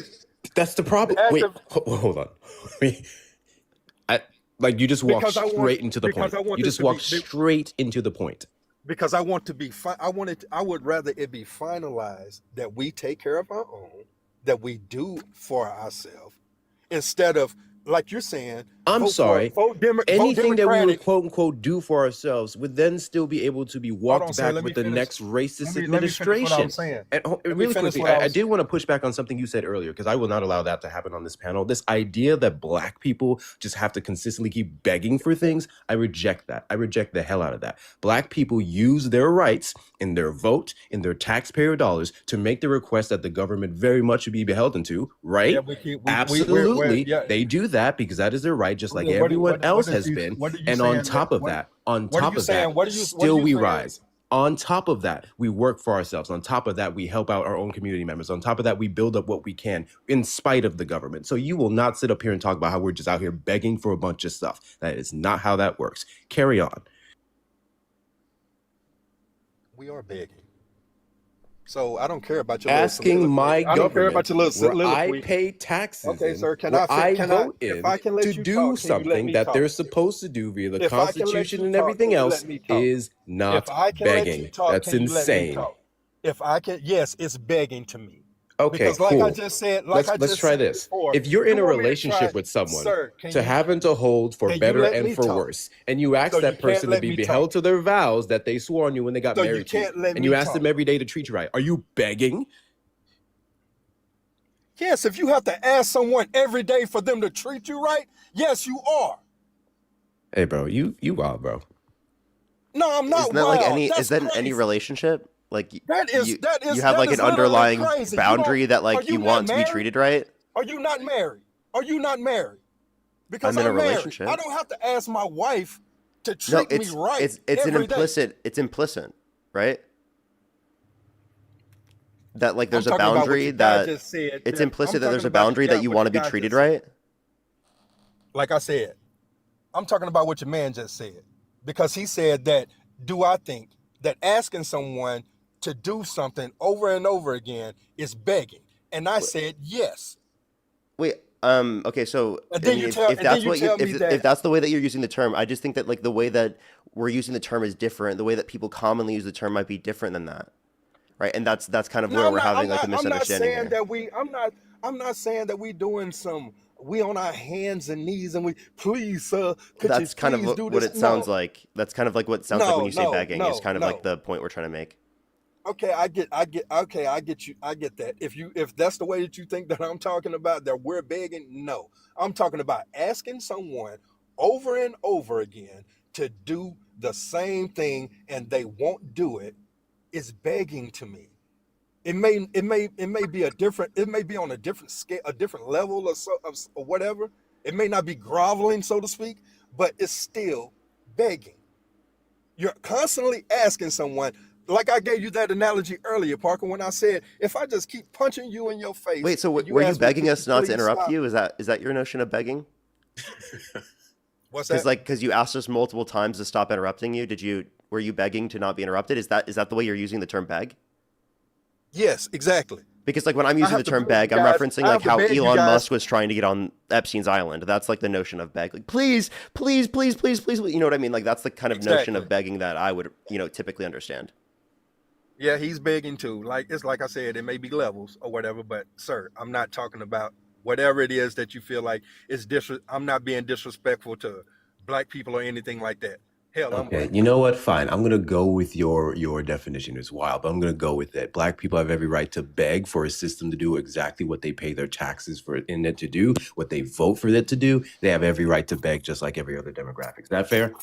That's the problem. The Wait, active, hold on. Wait, like you just walk because I want straight into the because point. I want You this just to walk be straight into the point. because I want to be I would rather it be finalized that we take care of our own, that we do for ourselves, instead of, like you're saying, I'm sorry. vote Anything that we would Democratic. quote unquote do for ourselves would then still be able to be Hold walked on, sir. back Let me with the finish. next racist Let me finish what I administration. was saying. And Let me really finish quickly, what I I was. did want to push back on something you said earlier, because I will not allow that to happen on this panel. This idea that black people just have to consistently keep begging for things, I reject that. I reject the hell out of that. Black people use their rights in their vote, in their taxpayer dollars, to make the request that the government very much should be beholden to, right? Yeah, we keep Absolutely. yeah. They do that because that is their right, just like What everyone else is has you been. what are you And on saying top of what that, on what are top you of saying? that, What are you still we saying? rise. On top of that, we work for ourselves. On top of that, we help out our own community members. On top of that, we build up what we can in spite of the government. So you will not sit up here and talk about how we're just out here begging for a bunch of stuff. That is not how that works. Carry on. We are begging. So I don't care about your little Asking my soliloquy. I don't care about government, your little where I soliloquy. pay taxes Okay, in, sir. Can where I can vote if in, I can let to you do talk, can you let something me that talk? they're supposed to do via the If I can let Constitution you and talk, everything can you else let me talk? is If not I can let you begging. talk, That's can you let me insane. talk? If I can, yes, it's begging to me. Okay, Because like I cool. just said, Let's try this. before, If you're in you a want me to try, relationship with someone, sir, to have and to hold for can you better let and me for talk? worse, and you ask So you that can't person to let be me beheld talk. to their vows that they swore on you when they got So you married to you, can't let and you me ask talk. them every day to treat you right, are you begging? Yes, if you have to ask someone every day for them to treat you right, yes, you are. Hey, bro, you wild, bro. No, I'm not Isn't that like wild. any? That's Is that in any crazy. relationship? Like That is you have like an literally underlying crazy. boundary that Are like you you not want to be married? treated right. Are you not married? Are you not married? Because I'm in a I'm married. I relationship. don't have to ask my wife to No, treat me right it's an every day. implicit. It's implicit, right? That like I'm there's a talking about what boundary your guy that just said. it's I'm implicit that talking there's a about boundary that you what want your to be guy treated just said. right. Like I said, I'm talking about what your man just said. Because he said that, do I think that asking someone to do something over and over again is begging? And I said yes. Wait, okay, so And I then mean, you tell if and then that's you what you tell me if that that's the way that you're using the term, I just think that like the way that we're using the term is different. The way that people commonly use the term might be different than that, right? And that's kind of no, where I'm we're not having like a I'm not misunderstanding saying here. that I'm not saying that we doing some we on our hands and knees and we please sir could you That's kind of please do what this? it sounds like. That's kind of like what it sounds like when you say begging. Is kind of like No. the point we're trying to make. Okay, okay, I get you. I get that. If that's the way that you think that I'm talking about that we're begging, no. I'm talking about asking someone over and over again to do the same thing and they won't do it is begging to me. It may be a different it may be on a different scale, a different level or whatever. It may not be groveling, so to speak, but it's still begging. You're constantly asking someone, like I gave you that analogy earlier, Parker, when I said, if I just keep punching you in your face Wait, so and you were you ask me, begging could us you not to please interrupt stop? you? Is that your notion of begging? What's that? Because you asked us multiple times to stop interrupting you. Were you begging to not be interrupted? Is that the way you're using the term beg? Yes, exactly. Because like when I'm I using have the to term beg beg, you I'm guys. referencing I like have to how beg you Elon guys. Musk was trying to get on Epstein's island. That's like the notion of beg. Like please, please, please, please, please. You know what I mean? Like that's the kind of notion of Exactly. begging that I would typically understand. Yeah, he's begging too. Like it's like I said, it may be levels or whatever, but sir, I'm not talking about whatever it is that you feel like is I'm not being disrespectful to black people or anything like that. Hell, I'm Okay, black. you know what? Fine. I'm gonna go with your definition as wild, but I'm gonna go with it. Black people have every right to beg for a system to do exactly what they pay their taxes for in it to do, what they vote for it to do. They have every right to beg just like every other demographic. Is that fair?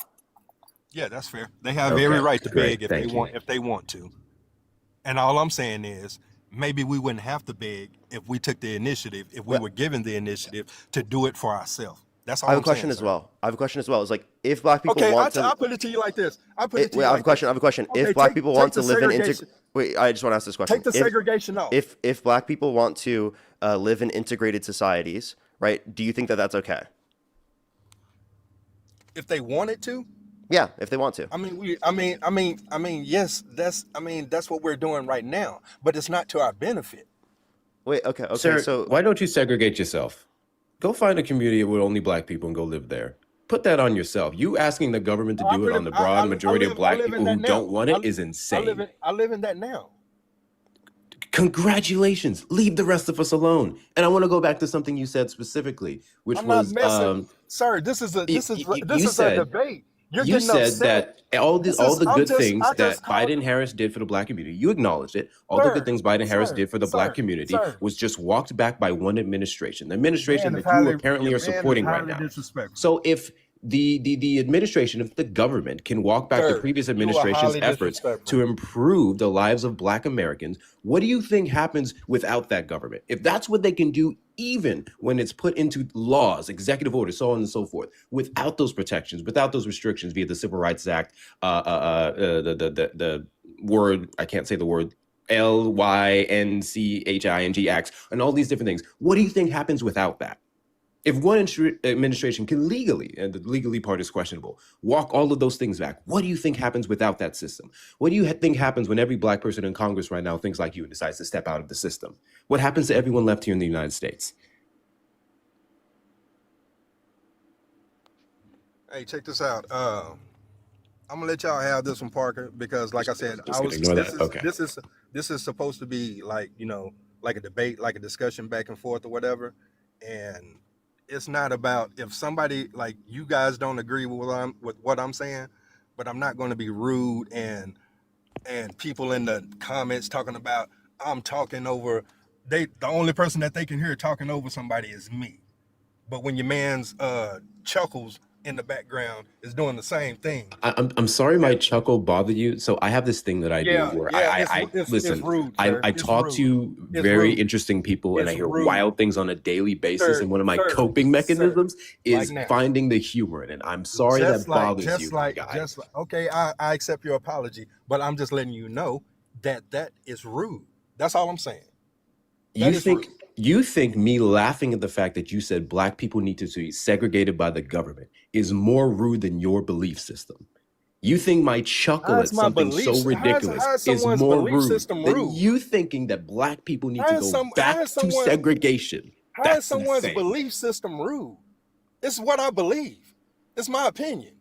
Yeah, that's fair. They have every Okay, right to great. beg Thank you. if they want to. And all I'm saying is maybe we wouldn't have to beg if we took the initiative, if we Well, were given the initiative to do it for ourselves. That's I all have a I'm question saying, as sir. well. I have a question as well. It's like if black people Okay, want to. I'll put it to you like this. I'll put it to Wait, you I have a like question. this. I have a question. Okay, If black people want take to the live in segregation. wait, I just want to ask this question. Take the segregation off. If black people want to live in integrated societies, right? Do you think that that's okay? If they wanted to, Yeah, if they want to. yes, that's what we're doing right now, but it's not to our benefit. Wait, okay. Sir, So why don't you segregate yourself? Go find a community with only black people and go live there. Put that on yourself. You asking the government to do it on the broad majority of I black live people in that who now. don't want it is insane. I live in that now. Congratulations. Leave the rest of us alone. And I want to go back to something you said specifically, which I'm not was messing, sir. This is a you said debate. You're you getting said upset. that all the I'm good just things I just that called, Biden and Harris did for the black community, you acknowledged it. All the good sir, things Biden and Harris sir, did for the black sir, community sir. was just walked back by one administration, the administration Man is that you highly apparently your are man is supporting right highly now. disrespectful. So if the administration, if the government can walk back the Sir, previous you are administration's highly efforts disrespectful. to improve the lives of black Americans, what do you think happens without that government? If that's what they can do, even when it's put into laws, executive orders, so on and so forth, without those protections, without those restrictions via the Civil Rights Act, the word, I can't say the word, LYNCHING acts, and all these different things, what do you think happens without that? If one administration can legally, and the legally part is questionable, walk all of those things back, what do you think happens without that system? What do you think happens when every black person in Congress right now thinks like you and decides to step out of the system? What happens to everyone left here in the United States? Hey, check this out. I'm gonna let y'all have this one, Parker, because like I said, Just gonna ignore that? Okay. this is supposed to be like, like a debate, like a discussion back and forth or whatever. And it's not about, if somebody like you guys don't agree with what I'm saying, but I'm not going to be rude and people in the comments talking about I'm talking over, the only person that they can hear talking over somebody is me. But when your man's chuckles in the background is doing the same thing. I'm sorry my chuckle bothered you. So I have this thing that I do where listen, it's rude, I it's talk rude. to It's very rude. interesting people and I It's hear rude. wild things on a daily basis. Sir, And one of my sir, coping mechanisms is like now. finding the humor in it. I'm sorry that bothers you, my guy. Okay, I accept your apology, but I'm just letting you know that is rude. That's all I'm saying. You think me laughing at the fact that you said black people need to be segregated by the government is more rude than your belief system? You think my chuckle at something so ridiculous is more rude than you thinking that black people need to go back to segregation? How is someone's belief system rude? It's what I believe. It's my opinion.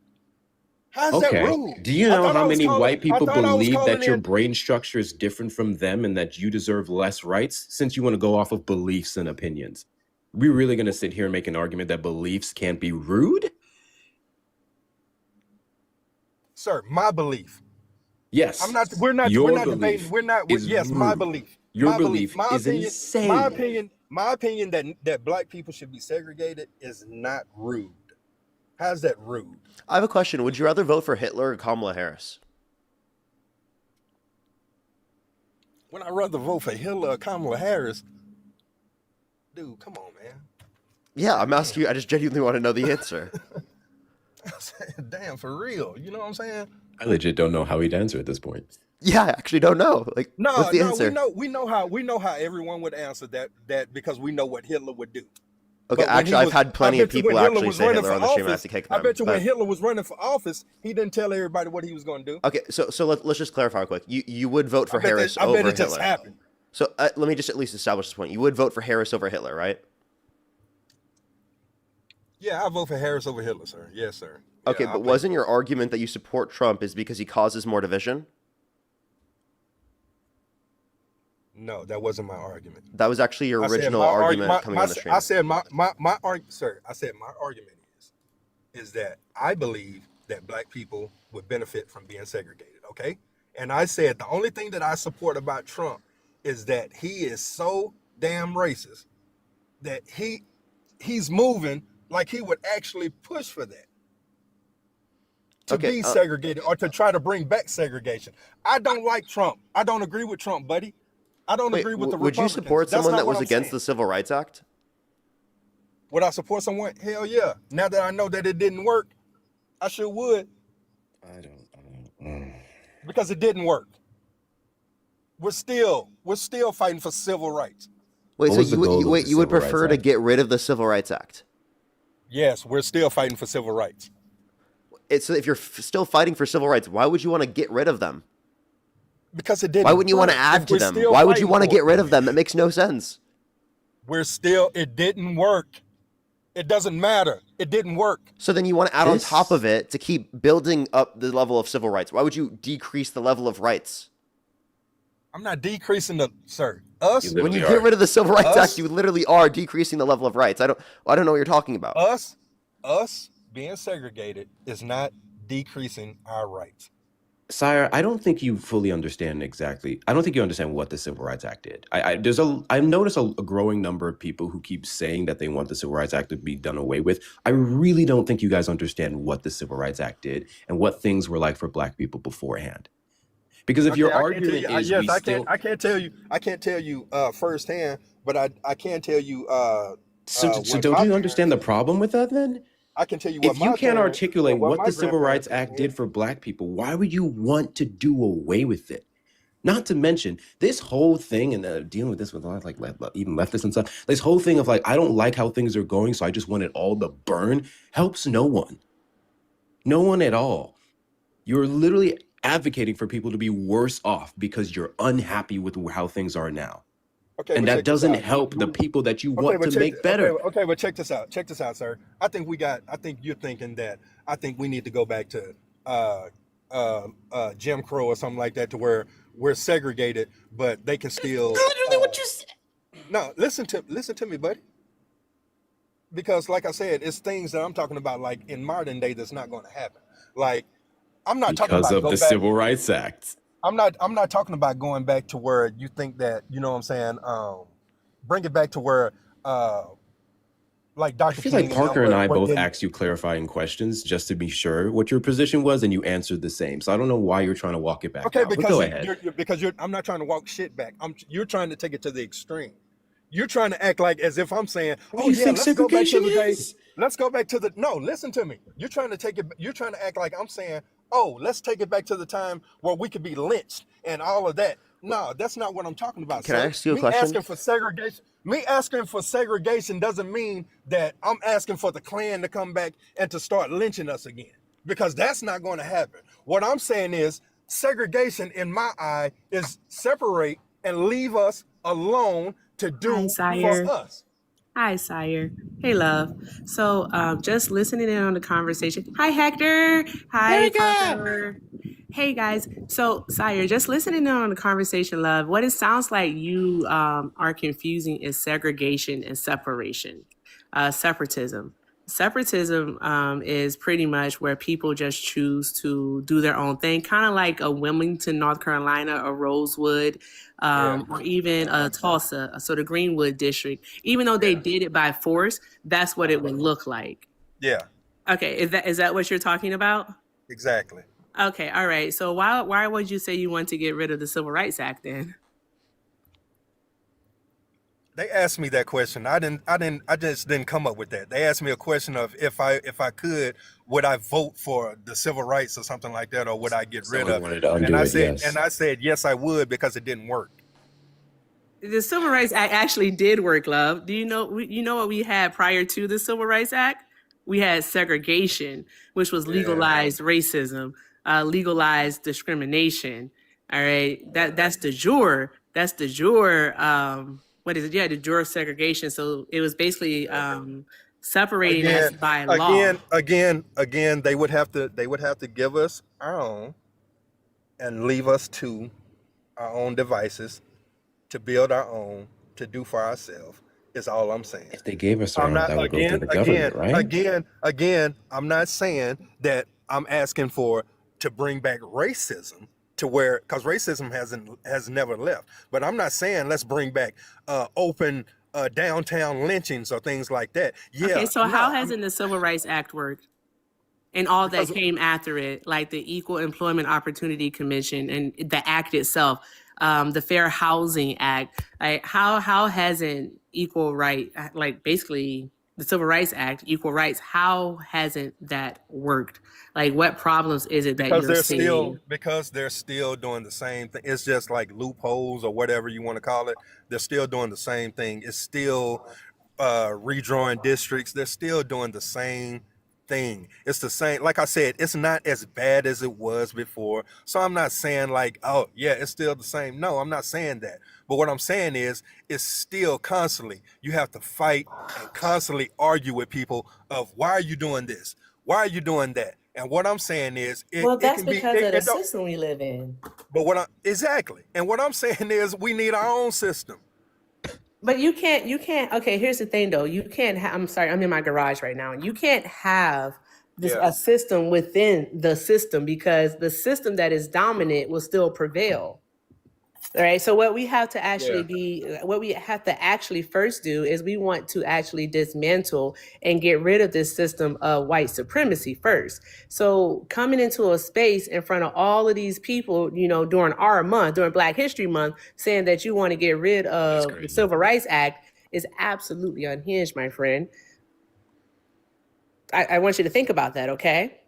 How's that rude? Do you know how many white people believe that your brain structure is different from them and that you deserve less rights, since you want to go off of beliefs and opinions? We're really going to sit here and make an argument that beliefs can't be rude? Sir, my belief. Yes. We're not debating. My belief. Your belief is insane. My opinion that black people should be segregated is not rude. How's that rude? I have a question. Would you rather vote for Hitler or Kamala Harris? Would I rather vote for Hitler or Kamala Harris? Dude, come on, man. Yeah, I'm asking you. I just genuinely want to know the answer. Damn, for real. You know what I'm saying? I legit don't know how he'd answer at this point. Yeah, I actually don't know. Like, what's the answer? We know how everyone would answer that because we know what Hitler would do. Okay, actually, I've had plenty of people actually say Hitler on the stream. I have to kick them. I bet you when Hitler was running for office, he didn't tell everybody what he was going to do. Okay, so let's just clarify quick. You would vote for Harris over Hitler. I bet it just happened. So let me just at least establish this point. You would vote for Harris over Hitler, right? Yeah, I vote for Harris over Hitler, sir. Yes, sir. Yeah, okay, but wasn't your argument that you support Trump is because he causes more division? No, that wasn't my argument. That was actually your original argument coming on the stream. I said my argument, sir. I said my argument is that I believe that black people would benefit from being segregated. Okay, and I said the only thing that I support about Trump is that he is so damn racist that he's moving like he would actually push for that to be segregated or to try to bring back segregation. I don't like Trump. I don't agree with Trump, buddy. I don't agree with the Republicans. Would you support someone that was against the Civil Rights Act? Would I support someone? Hell yeah. Now that I know that it didn't work, I sure would. I don't. Because it didn't work. We're still fighting for civil rights. Wait, so you would prefer to get rid of the Civil Rights Act? Yes, we're still fighting for civil rights. So if you're still fighting for civil rights, why would you want to get rid of them? Because it didn't. Why wouldn't you want to add to them? Why would you want to get rid of them? That makes no sense. It didn't work. It doesn't matter. It didn't work. So then you want to add on top of it to keep building up the level of civil rights. Why would you decrease the level of rights? I'm not decreasing the sir. Us, You When you literally get are. rid of the Civil Rights Act, us, you literally are decreasing the level of rights. I don't know what you're talking about. us being segregated is not decreasing our rights. Sire, I don't think you fully understand exactly. I don't think you understand what the Civil Rights Act did. I've noticed a growing number of people who keep saying that they want the Civil Rights Act to be done away with. I really don't think you guys understand what the Civil Rights Act did and what things were like for Black people beforehand. Because if Okay, your I can't tell you. argument is Yes, we still I can't tell you. I can't tell you firsthand, but I can tell you so what don't my you understand parents. the problem with that then? I can tell you what If you my can't parents and articulate what what my the Civil grandparents Rights Act did experienced. for Black people, why would you want to do away with it? Not to mention this whole thing and dealing with this with a lot of like even leftists and stuff. This whole thing of like, I don't like how things are going, so I just want it all to burn helps no one. No one at all. You're literally advocating for people to be worse off because you're unhappy with how things are now. Okay, And but that check this doesn't out. help the people that you Okay, want but to make better. but check this out. Check this out, sir. I think you're thinking that I think we need to go back to Jim Crow or something like that, to where we're segregated, but they can still. Literally what you said. No, listen to me, buddy. Because, like I said, it's things that I'm talking about, like in modern day, that's not going to happen. Like, I'm not talking Because about of go the back. Civil Rights Act. I'm not talking about going back to where you think that, you know what I'm saying, bring it back to where like I Dr. feel like King and them Parker and I were both getting. asked you clarifying questions just to be sure what your position was, and you answered the same. So I don't know why you're trying to walk it back Okay, now. But because go ahead. I'm not trying to walk shit back. You're trying to take it to the extreme. You're trying to act like as if I'm saying, What oh do you yeah, think let's go back to segregation the day. is? Let's go back to the. No, listen to me. You're trying to act like I'm saying, oh, let's take it back to the time where we could be lynched and all of that. No, that's not what I'm talking about, Can I sir. ask you a question? Me asking for segregation doesn't mean that I'm asking for the Klan to come back and to start lynching us again, because that's not going to happen. What I'm saying is segregation, in my eye, is separate and leave us alone to Hi, do Sire. for us. Hi, Sire. Hey, love. So, just listening in on the conversation. Hi, Hector. Hi, Parker. Hey, guys. So, Sire, just listening in on the conversation, love. What it sounds like you are confusing is segregation and separation, separatism. Separatism is pretty much where people just choose to do their own thing, kind of like a Wilmington, North Carolina, a Rosewood, or even a Tulsa, so the Greenwood district. Even though they did it by force, that's what it would look like. Yeah, Okay, is that what you're talking about? exactly. Okay, all right. So why would you say you want to get rid of the Civil Rights Act then? They asked me that question. I just didn't come up with that. They asked me a question of if I could, would I vote for the civil rights or something like that, or would I get rid Someone of wanted it? to undo it, yes. And I said yes, I would, because it didn't work. The Civil Rights Act actually did work, love. Do you know what we had prior to the Civil Rights Act? We had segregation, which was legalized racism, legalized discrimination. All right, that's de jure. That's de jure. What is it? Yeah, de jure segregation. So it was basically separating us by law. Again, they would have to give us our own and leave us to our own devices to build our own, to do for ourselves, is all I'm saying. If they gave us our I'm own, not that would go through the government, right? again, I'm not saying that I'm asking for to bring back racism to where, because racism has never left. But I'm not saying let's bring back open downtown lynchings or things like that. Yeah. Okay, so no, how hasn't the Civil Rights Act worked? And all that Because- came after it, like the Equal Employment Opportunity Commission and the act itself, the Fair Housing Act. Like, how hasn't equal right, like basically the Civil Rights Act, equal rights, how hasn't that worked? Like, what problems is it that you're seeing? Because they're still doing the same thing. It's just like loopholes or whatever you want to call it. They're still doing the same thing. It's still redrawing districts. They're still doing the same thing. It's the same. Like I said, it's not as bad as it was before. So I'm not saying like, oh yeah, it's still the same. No, I'm not saying that. But what I'm saying is, it's still constantly, you have to fight and constantly argue with people of, why are you doing this? Why are you doing that? And what I'm saying is, Well, it that's can be, because of the it don't, system we live in. but exactly. And what I'm saying is, we need our own system. But you can't, okay, here's the thing though. You can't I'm sorry, I'm in my garage right now. You can't have this Yeah. a system within the system, because the system that is dominant will still prevail. All right. So what we have to actually first do is we want to actually dismantle and get rid of this system of white supremacy first. So coming into a space in front of all of these people, during our month, during Black History Month, saying that you want to get rid of the Civil Rights Act is absolutely unhinged, my friend. I want you to think about that, okay?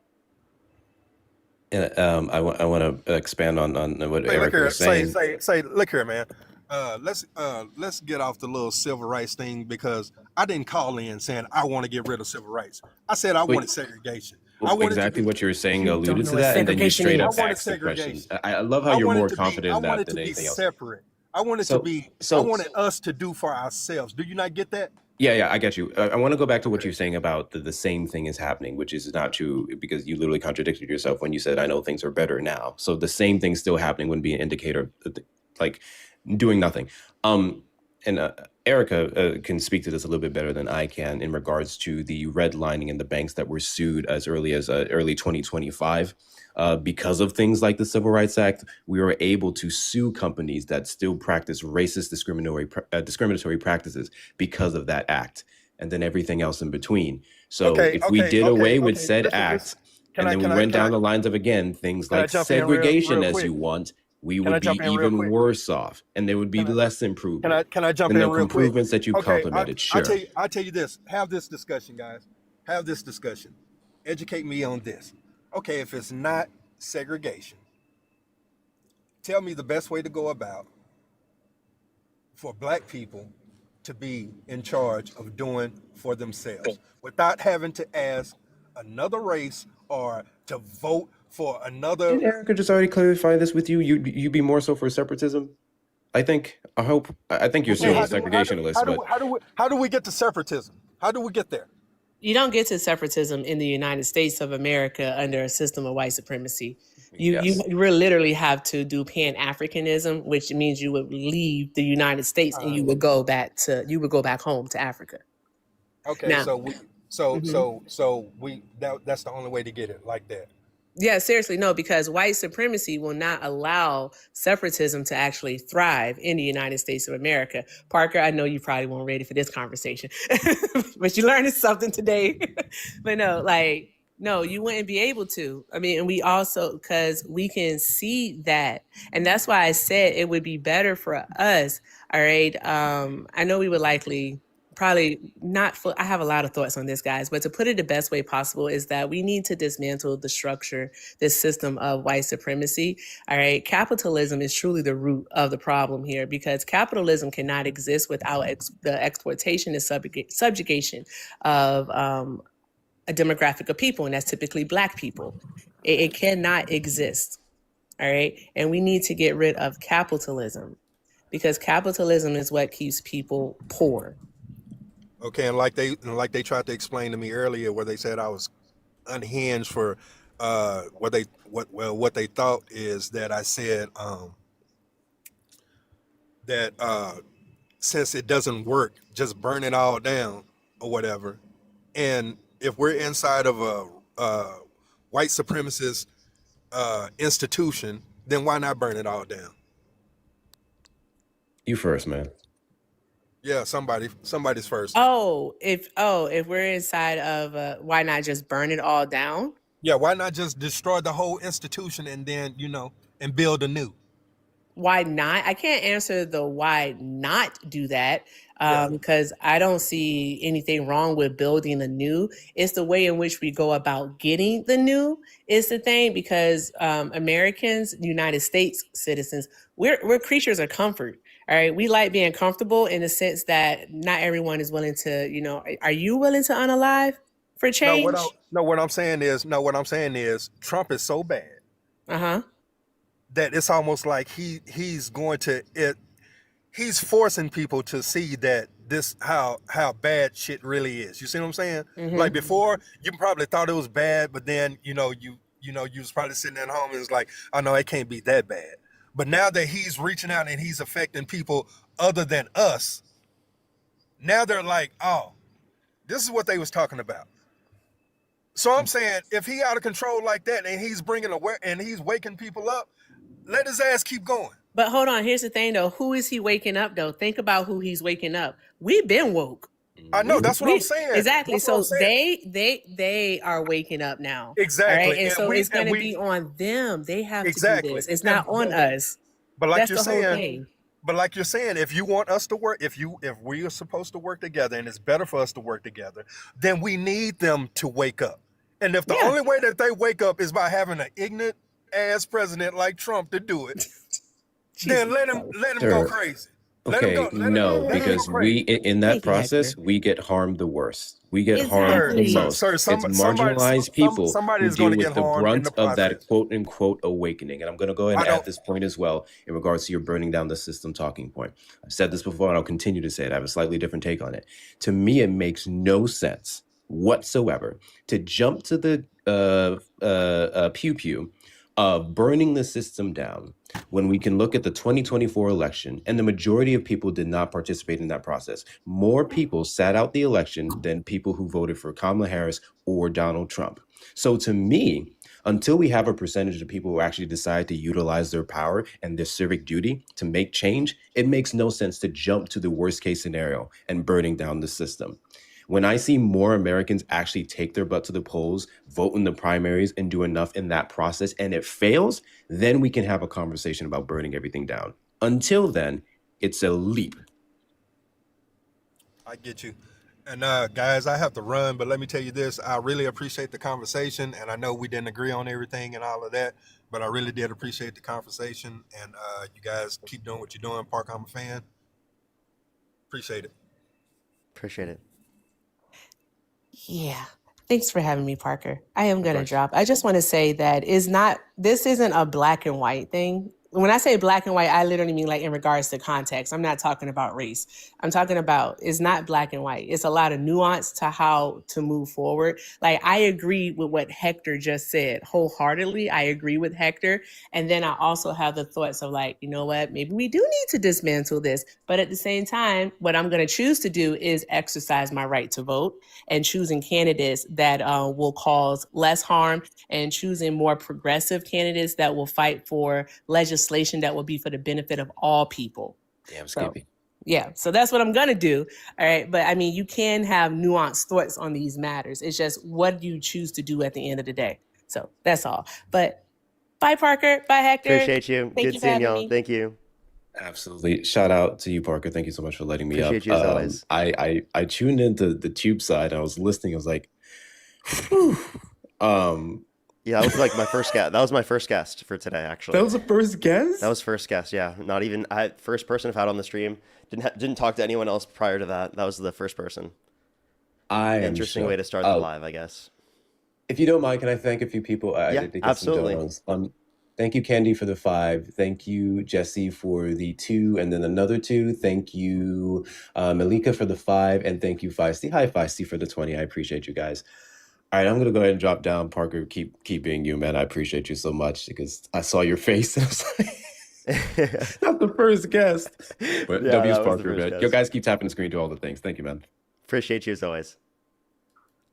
I want to expand on what Erica was saying. Look here, man. Let's get off the little civil rights thing, because I didn't call in saying I want to get rid of civil rights. I said I wanted segregation. I wanted exactly what you were saying You alluded don't to know what that, and then you segregation straight is. up I wanted asked the question. segregation. I love how I you're wanted more to be, confident I in that wanted than to be anything else. separate. I wanted to be. I wanted us to do for ourselves. Do you not get that? Yeah, I get you. I want to go back to what you're saying about the same thing is happening, which is not true, because you literally contradicted yourself when you said, I know things are better now. So the same thing's still happening wouldn't be an indicator of like doing nothing. And Erica can speak to this a little bit better than I can in regards to the redlining and the banks that were sued as early as early 2025. Because of things like the Civil Rights Act, we were able to sue companies that still practice racist discriminatory practices because of that act, and then everything else in between. So if we did away with said act, and then we went down the lines of, again, things like segregation as you want, we would be even worse off, and there would be less improvement. Can I jump than in the real quick? improvements that you complimented. Sure. I tell you this. Have this discussion, guys. Have this discussion. Educate me on this. Okay, if it's not segregation, tell me the best way to go about for Black people to be in charge of doing for themselves without having to ask another race or to vote for another. Did Erica just already clarify this with you? You'd be more so for separatism? I think you're still a segregationalist. How do we get to separatism? How do we get there? You don't get to separatism in the United States of America under a system of white supremacy. You really literally have to do Pan-Africanism, which means you would leave the United States and you would go back home to Africa. Okay, now, that's the only way to get it, like that. Yeah, seriously, no, because white supremacy will not allow separatism to actually thrive in the United States of America. Parker, I know you probably weren't ready for this conversation, but you learned something today. But no, you wouldn't be able to. I mean, and we also, because we can see that. And that's why I said it would be better for us. All right. I know we would probably not full. I have a lot of thoughts on this, guys, but to put it the best way possible is that we need to dismantle the structure, this system of white supremacy. All right. Capitalism is truly the root of the problem here, because capitalism cannot exist without the exploitation and subjugation of a demographic of people, and that's typically Black people. It cannot exist. All right. And we need to get rid of capitalism, because capitalism is what keeps people poor. Okay, and like they tried to explain to me earlier, where they said I was unhinged for what they thought is that I said that since it doesn't work, just burn it all down or whatever. And if we're inside of a white supremacist institution, then why not burn it all down? You first, man. Yeah, somebody's first. If we're inside of why not just burn it all down? Yeah, why not just destroy the whole institution and then, and build anew? Why not? I can't answer the why not do that, because I don't see anything wrong with building anew. It's the way in which we go about getting the new is the thing, because Americans, United States citizens, we're creatures of comfort. All right. We like being comfortable in the sense that not everyone is willing to, are you willing to unalive for change? What I'm saying is Trump is so bad. That it's almost like he's forcing people to see that this how bad shit really is. You see what I'm saying? Mm-hmm. Like before, you probably thought it was bad, but then you was probably sitting at home and it's like, oh no, it can't be that bad. But now that he's reaching out and he's affecting people other than us, now they're like, oh, this is what they was talking about. So I'm saying, if he out of control like that and he's bringing aware and he's waking people up, let his ass keep going. But hold on, here's the thing though. Who is he waking up though? Think about who he's waking up. We've been woke. I know, that's what I'm saying. Exactly. That's what I'm So saying. they are waking up now. Exactly. All right? And so it's and gonna be on them. They have to Exactly. do this. It's not on us. But like That's you're the whole saying, thing. but like you're saying, if you want us to work, if we are supposed to work together and it's better for us to work together, then we need them to wake up. And if the Yeah. only way that they wake up is by having an ignorant ass president like Trump to do it, then let him go crazy. Okay, no, because we in that Thank you, process Hector. we get harmed the worst. We get harmed the Exactly. most. Sir, It's somebody- marginalized people somebody who is gonna deal with get the harmed in brunt the of that process. quote unquote awakening. And I'm going to go ahead and I add don't- this point as well in regards to your burning down the system talking point. I've said this before and I'll continue to say it. I have a slightly different take on it. To me, it makes no sense whatsoever to jump to the pew pew of burning the system down when we can look at the 2024 election and the majority of people did not participate in that process. More people sat out the election than people who voted for Kamala Harris or Donald Trump. So to me, until we have a percentage of people who actually decide to utilize their power and their civic duty to make change, it makes no sense to jump to the worst case scenario and burning down the system. When I see more Americans actually take their butt to the polls, vote in the primaries, and do enough in that process, and it fails, then we can have a conversation about burning everything down. Until then, it's a leap. I get you. And guys, I have to run, but let me tell you this. I really appreciate the conversation, and I know we didn't agree on everything and all of that, but I really did appreciate the conversation, and you guys keep doing what you're doing. Park, I'm a fan. Appreciate it. Appreciate it. Yeah. Thanks for having me, Parker. I am going to course. drop. I just want to say that this isn't a black and white thing. When I say black and white, I literally mean like in regards to context. I'm not talking about race. I'm talking about it's not black and white. It's a lot of nuance to how to move forward. Like I agree with what Hector just said wholeheartedly. I agree with Hector. And then I also have the thoughts of like, you know what, maybe we do need to dismantle this. But at the same time, what I'm going to choose to do is exercise my right to vote and choosing candidates that will cause less harm and choosing more progressive candidates that will fight for legislation that will be for the benefit of all people. Damn, So, Skippy. yeah, so that's what I'm going to do. All right. But I mean, you can have nuanced thoughts on these matters. It's just what do you choose to do at the end of the day? So that's all. But bye, Parker. Bye, Hector. Appreciate you. Thank Good you for seeing having y'all. me. Thank you. Absolutely. Shout out to you, Parker. Thank you so much for letting me Appreciate up. you as always. I tuned into the tube side. I was listening. I was like, whew. Yeah, that was like my first guest. That was my first guest for today, actually. That was the first guest? That was first guest, yeah. Not even first person I've had on the stream. Didn't talk to anyone else prior to that. That was the first person. Interesting way to start the live, I guess. If you don't mind, can I thank a few people? I did get absolutely. some donos. Thank you, Candy, for the 5. Thank you, Jesse, for the 2, and then another 2. Thank you, Malika, for the 5, and thank you, Feisty. Hi, Feisty, for the 20. I appreciate you guys. All right, I'm gonna go ahead and drop down. Parker, keep being you, man. I appreciate you so much because I saw your face and I was like, not the first guest. But Yeah, W's that was the Parker, first man. guest. You guys keep tapping the screen, do all the things. Thank you, man. Appreciate you as always.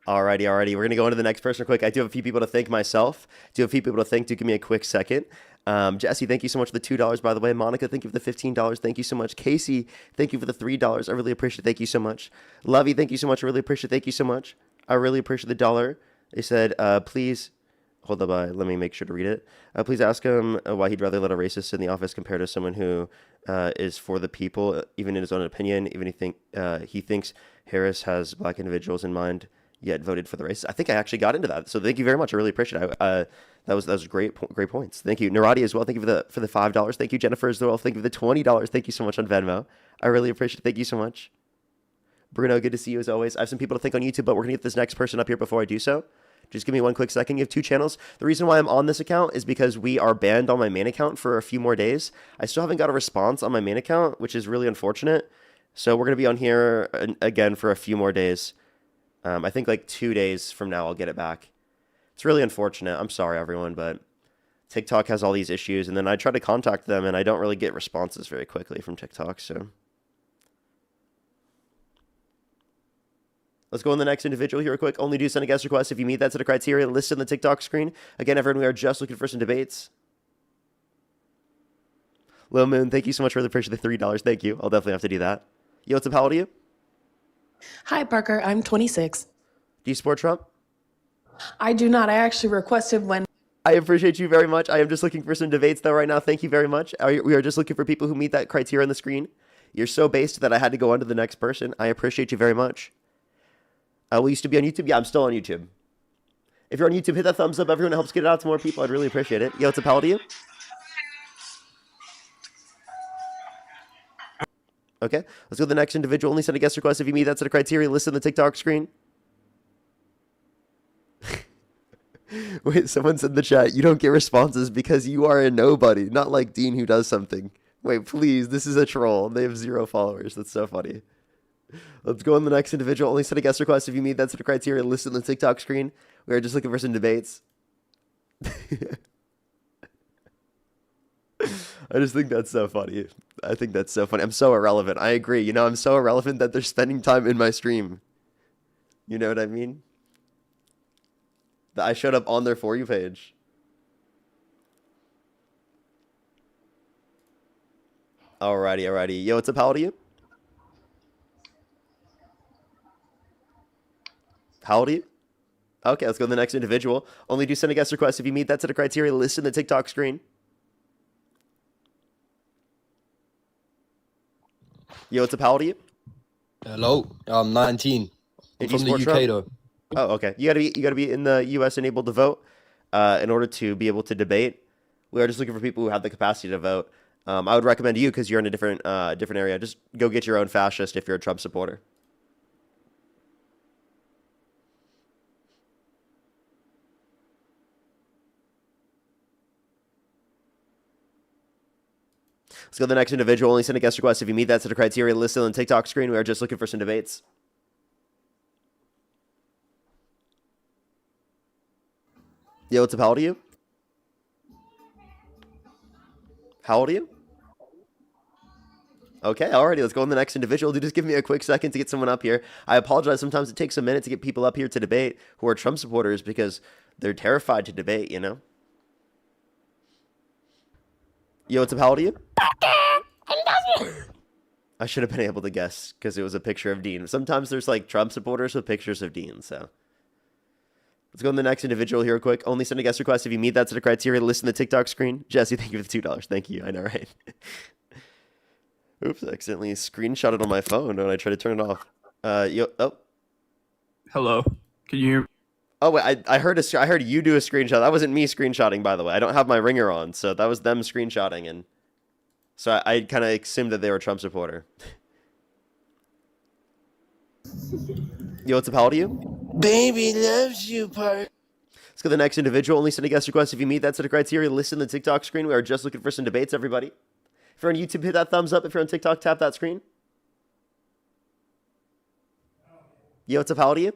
Alrighty. We're going to go into the next person quick. I do have a few people to thank myself. Do have a few people to thank. Do give me a quick second. Jesse, thank you so much for the $2, by the way. Monica, thank you for the $15. Thank you so much. Casey, thank you for the $3. I really appreciate it. Thank you so much. Lovey, thank you so much. I really appreciate it. Thank you so much. I really appreciate the $1. They said, please, hold up, let me make sure to read it. Please ask him why he'd rather let a racist in the office compared to someone who is for the people, even in his own opinion, even he thinks Harris has black individuals in mind, yet voted for the racist. I think I actually got into that. So thank you very much. I really appreciate it. That was great points. Thank you. Narati as well. Thank you for the $5. Thank you, Jennifer, as well. Thank you for the $20. Thank you so much on Venmo. I really appreciate it. Thank you so much. Bruno, good to see you as always. I have some people to thank on YouTube, but we're going to get this next person up here before I do so. Just give me one quick second. You have 2 channels. The reason why I'm on this account is because we are banned on my main account for a few more days. I still haven't got a response on my main account, which is really unfortunate. So we're going to be on here again for a few more days. I think like 2 days from now I'll get it back. It's really unfortunate. I'm sorry, everyone, but TikTok has all these issues, and then I try to contact them, and I don't really get responses very quickly from TikTok, so. Let's go on the next individual here real quick. Only do send a guest request if you meet that set of criteria listed on the TikTok screen. Again, everyone, we are just looking for some debates. Lil Moon, thank you so much for the appreciate the $3. Thank you. I'll definitely have to do that. Yo, what's up? How old are you? Hi, Parker. I'm 26. Do you support Trump? I do not. I actually requested when. I appreciate you very much. I am just looking for some debates, though, right now. Thank you very much. We are just looking for people who meet that criteria on the screen. You're so based that I had to go on to the next person. I appreciate you very much. We used to be on YouTube. Yeah, I'm still on YouTube. If you're on YouTube, hit that thumbs up. Everyone helps get it out to more people. I'd really appreciate it. Yo, what's up? How old are you? Okay, let's go to the next individual. Only send a guest request if you meet that set of criteria listed on the TikTok screen. Wait, someone said in the chat, you don't get responses because you are a nobody, not like Dean who does something. Wait, please, this is a troll. They have 0 followers. That's so funny. Let's go on the next individual. Only send a guest request if you meet that set of criteria listed on the TikTok screen. We are just looking for some debates. I just think that's so funny. I think that's so funny. I'm so irrelevant. I agree. You know, I'm so irrelevant that they're spending time in my stream. You know what I mean? That I showed up on their For You page. Alrighty. Yo, what's up? How old are you? How old are you? Okay, let's go to the next individual. Only do send a guest request if you meet that set of criteria listed in the TikTok screen. Yo, what's up? How old are you? Hello, I'm 19. I'm Did you from the support UK Trump? though. Oh, okay. You gotta be in the U.S. and able to vote in order to be able to debate. We are just looking for people who have the capacity to vote. I would recommend you because you're in a different area. Just go get your own fascist if you're a Trump supporter. Let's go to the next individual. Only send a guest request if you meet that set of criteria listed on the TikTok screen. We are just looking for some debates. Yo, what's up? How old are you? How old are you? Okay, alrighty, let's go on the next individual. Just give me a quick second to get someone up here. I apologize. Sometimes it takes a minute to get people up here to debate who are Trump supporters because they're terrified to debate, you know? Yo, what's up? How old are you? I should have been able to guess because it was a picture of Dean. Sometimes there's like Trump supporters with pictures of Dean, so. Let's go on the next individual here quick. Only send a guest request if you meet that set of criteria listed in the TikTok screen. Jesse, thank you for the $2. Thank you. I know, right? Oops, I accidentally screenshotted on my phone when I tried to turn it off. Hello. Can you hear me? Oh, wait, I heard you do a screenshot. That wasn't me screenshotting, by the way. I don't have my ringer on, so that was them screenshotting, and so I kind of assumed that they were a Trump supporter. Yo, what's up? How old are you? Baby loves you, part. Let's go to the next individual. Only send a guest request if you meet that set of criteria listed in the TikTok screen. We are just looking for some debates, everybody. If you're on YouTube, hit that thumbs up. If you're on TikTok, tap that screen. Yo, what's up? How old are you?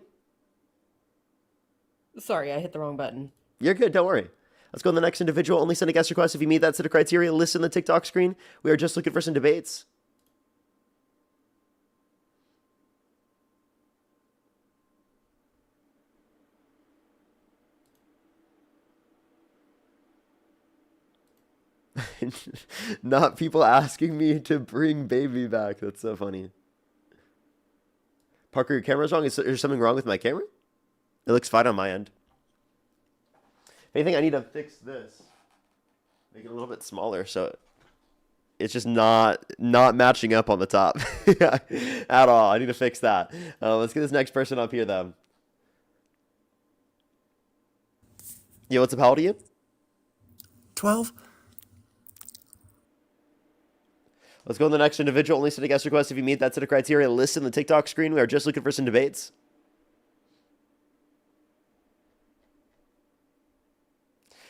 Sorry, I hit the wrong button. You're good. Don't worry. Let's go to the next individual. Only send a guest request if you meet that set of criteria listed in the TikTok screen. We are just looking for some debates. Not people asking me to bring baby back. That's so funny. Parker, your camera's wrong. Is there something wrong with my camera? It looks fine on my end. If anything, I need to fix this. Make it a little bit smaller so it's just not matching up on the top at all. I need to fix that. Let's get this next person up here, though. Yo, what's up? How old are you? 12. Let's go to the next individual. Only send a guest request if you meet that set of criteria listed in the TikTok screen. We are just looking for some debates.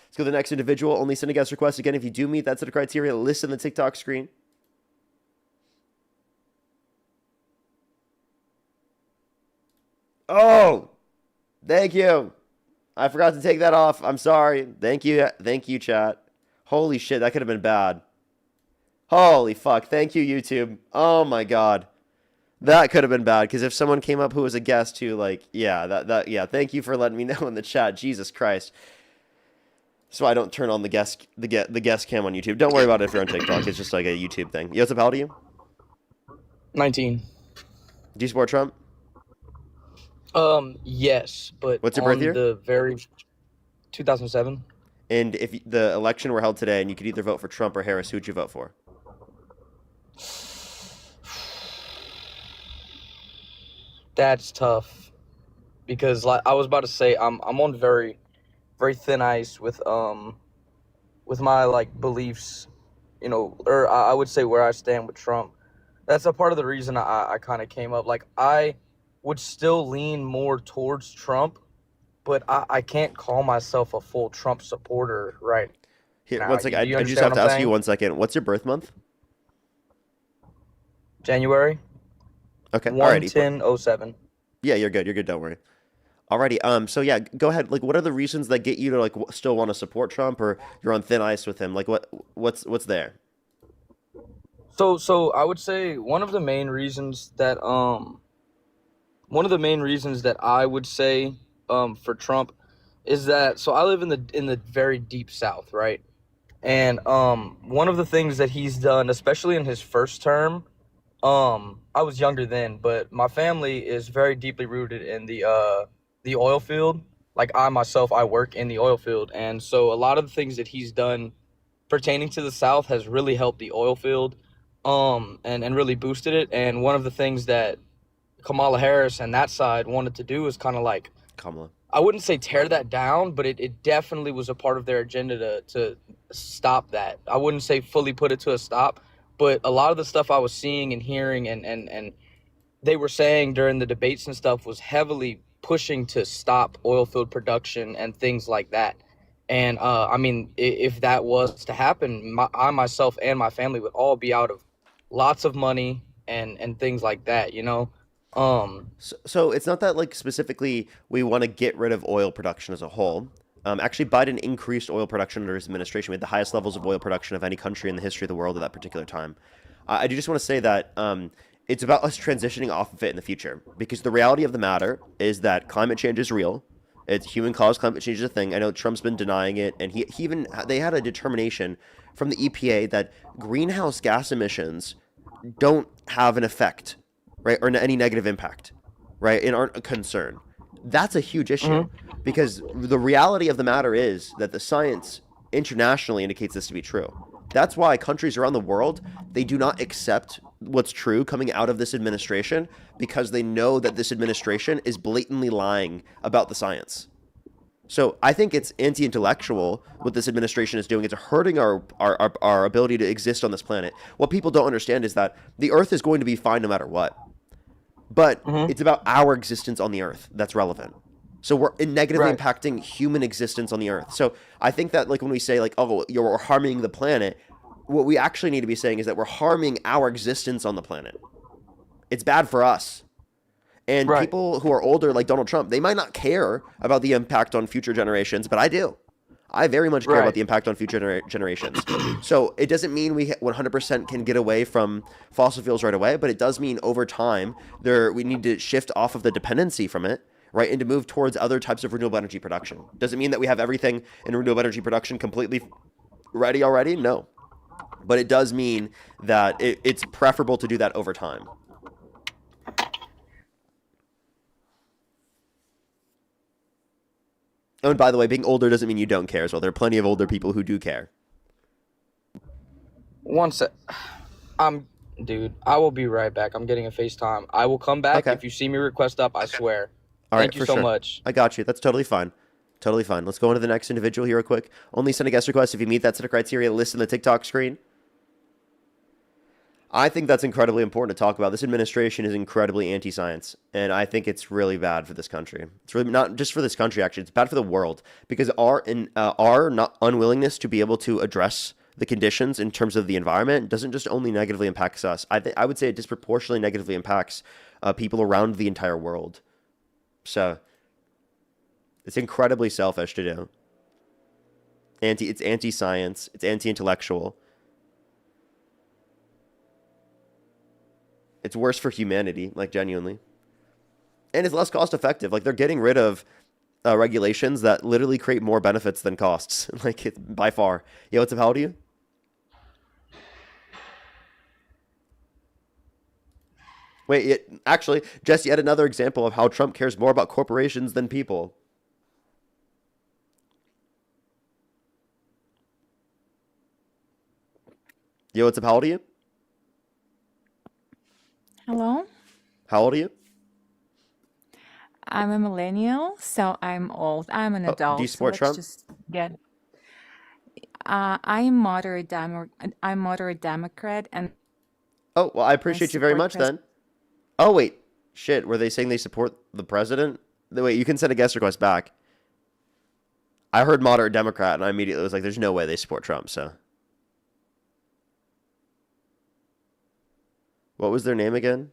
Let's go to the next individual. Only send a guest request again if you do meet that set of criteria listed in the TikTok screen. Thank you. I forgot to take that off. I'm sorry. Thank you. Thank you, chat. Holy shit, that could have been bad. Holy fuck. Thank you, YouTube. Oh my god. That could have been bad, because if someone came up who was a guest who, like, yeah, thank you for letting me know in the chat. Jesus Christ. So I don't turn on the guest cam on YouTube. Don't worry about it if you're on TikTok. It's just like a YouTube thing. Yosef, how old are you? 19. Do you support Trump? Yes, but What's your birth year? the very 2007. And if the election were held today and you could either vote for Trump or Harris, who would you vote for? That's tough because, like I was about to say, I'm on very, very thin ice with my like beliefs, or I would say where I stand with Trump. That's a part of the reason I kind of came up. Like I would still lean more towards Trump, but I can't call myself a full Trump supporter right Here, now. one second. Do you I just understand have what to I'm ask you saying? 1 second. What's your birth month? January Okay. Alrighty. 1/10/07. Yeah, you're good. You're good. Don't worry. Alrighty. So yeah, go ahead. Like, what are the reasons that get you to like still want to support Trump, or you're on thin ice with him? Like, what's there? So I would say one of the main reasons that I would say for Trump is that, so I live in the very deep South, right? And one of the things that he's done, especially in his first term, I was younger then, but my family is very deeply rooted in the oil field. Like I myself, I work in the oil field, and so a lot of the things that he's done pertaining to the South has really helped the oil field, and really boosted it. And one of the things that Kamala Harris and that side wanted to do is kind of like, Kamala. I wouldn't say tear that down, but it definitely was a part of their agenda to stop that. I wouldn't say fully put it to a stop, but a lot of the stuff I was seeing and hearing and they were saying during the debates and stuff was heavily pushing to stop oil field production and things like that. And I mean, if that was to happen, I myself and my family would all be out of lots of money and things like that, So it's not that like specifically we want to get rid of oil production as a whole. Actually, Biden increased oil production under his administration. We had the highest levels of oil production of any country in the history of the world at that particular time. I do just want to say that it's about us transitioning off of it in the future, because the reality of the matter is that climate change is real. It's human-caused climate change is a thing. I know Trump's been denying it, and they had a determination from the EPA that greenhouse gas emissions don't have an effect, right, or any negative impact, right, and aren't a concern. That's a huge issue, because the reality of the matter is that the science internationally indicates this to be true. That's why countries around the world, they do not accept what's true coming out of this administration, because they know that this administration is blatantly lying about the science. So I think it's anti-intellectual what this administration is doing. It's hurting our ability to exist on this planet. What people don't understand is that the Earth is going to be fine no matter what. But it's about our existence on the Earth that's relevant. So we're negatively impacting human existence on the Earth. So I think that like when we say like, oh, you're harming the planet, what we actually need to be saying is that we're harming our existence on the planet. It's bad for us. And people who are older, like Donald Trump, they might not care about the impact on future generations, but I do. I very much care about the impact on future generations. So it doesn't mean we 100% can get away from fossil fuels right away, but it does mean over time we need to shift off of the dependency from it, right, and to move towards other types of renewable energy production. Does it mean that we have everything in renewable energy production completely ready already? No. But it does mean that it's preferable to do that over time. Oh, and by the way, being older doesn't mean you don't care as well. There are plenty of older people who do care. One sec. Dude, I will be right back. I'm getting a FaceTime. I will come back if you see me request up, I swear. All right, Thank you so much. I got you. That's totally fine. Totally fine. Let's go on to the next individual here real quick. Only send a guest request if you meet that set of criteria listed on the TikTok screen. I think that's incredibly important to talk about. This administration is incredibly anti-science, and I think it's really bad for this country. It's really not just for this country, actually. It's bad for the world, because our not unwillingness to be able to address the conditions in terms of the environment doesn't just only negatively impacts us. I would say it disproportionately negatively impacts people around the entire world. So It's incredibly selfish to do. It's anti-science. It's anti-intellectual. It's worse for humanity, like genuinely. And it's less cost effective. Like they're getting rid of regulations that literally create more benefits than costs. Like by far. Yo, what's up? How old are you? Wait, actually, just yet another example of how Trump cares more about corporations than people. Yo, what's up? How old are you? Hello, How old are you? I'm a millennial, so I'm old. I'm an Oh, do you adult, so support let's Trump? just get. I'm moderate. I'm moderate Democrat, and Oh, well, I I appreciate you very support much President. then. Oh, wait. Shit, were they saying they support the president? Wait, you can send a guest request back. I heard moderate Democrat, and I immediately was like, there's no way they support Trump, so. What was their name again?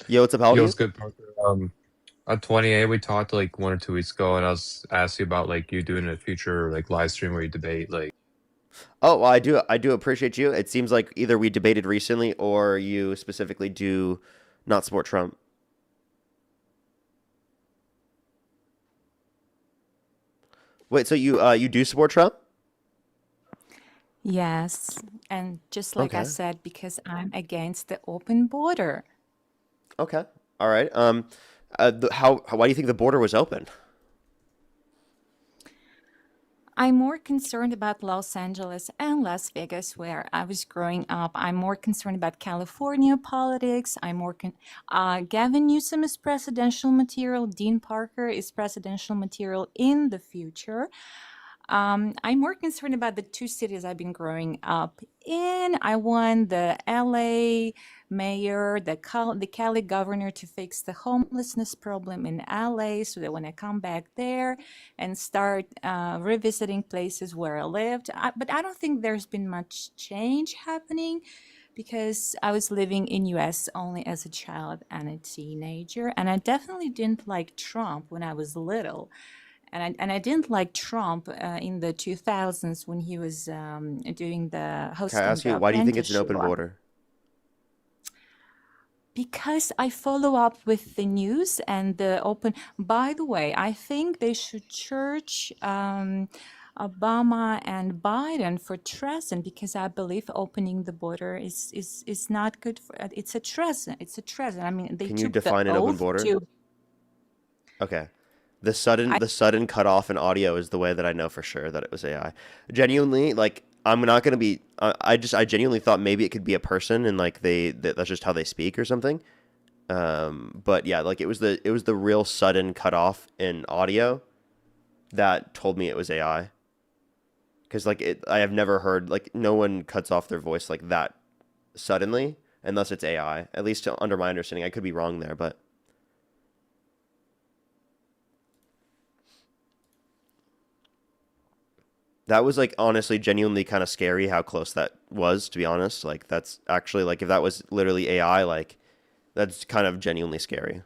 Yo, what's up? How old are Yo, you? it's good, Parker. At 28, we talked like 1 or 2 weeks ago, and I was asking about like you doing a future like live stream where you debate like. Oh, well, I do appreciate you. It seems like either we debated recently or you specifically do not support Trump. Wait, so you do support Trump? Yes, and just like I Okay. said, because I'm against the open border. Okay. All right. Why do you think the border was open? I'm more concerned about Los Angeles and Las Vegas, where I was growing up. I'm more concerned about California politics. Gavin Newsom is presidential material. Dean Parker is presidential material in the future. I'm more concerned about the two cities I've been growing up in. I want the LA mayor, the Cali governor to fix the homelessness problem in LA so that when I come back there and start revisiting places where I lived. But I don't think there's been much change happening because I was living in US only as a child and a teenager. And I definitely didn't like Trump when I was little. And I didn't like Trump in the 2000s when he was doing the Can I hosting ask you, the why do you think Apprentice it's an open show. border? Because I follow up with the news and the open. By the way, I think they should charge Obama and Biden for treason because I believe opening the border is not good for. It's a treason. It's a treason. I mean, they Can you took the define an open oath border? to. Okay. The sudden cut off in audio is the way that I know for sure that it was AI. Genuinely, like I'm not gonna be. I genuinely thought maybe it could be a person and like that's just how they speak or something. But yeah, like it was the real sudden cut off in audio that told me it was AI. Because I have never heard like no one cuts off their voice like that suddenly unless it's AI. At least under my understanding, I could be wrong there, but. That was like honestly genuinely kind of scary how close that was, to be honest. Like that's actually like if that was literally AI, like that's kind of genuinely scary.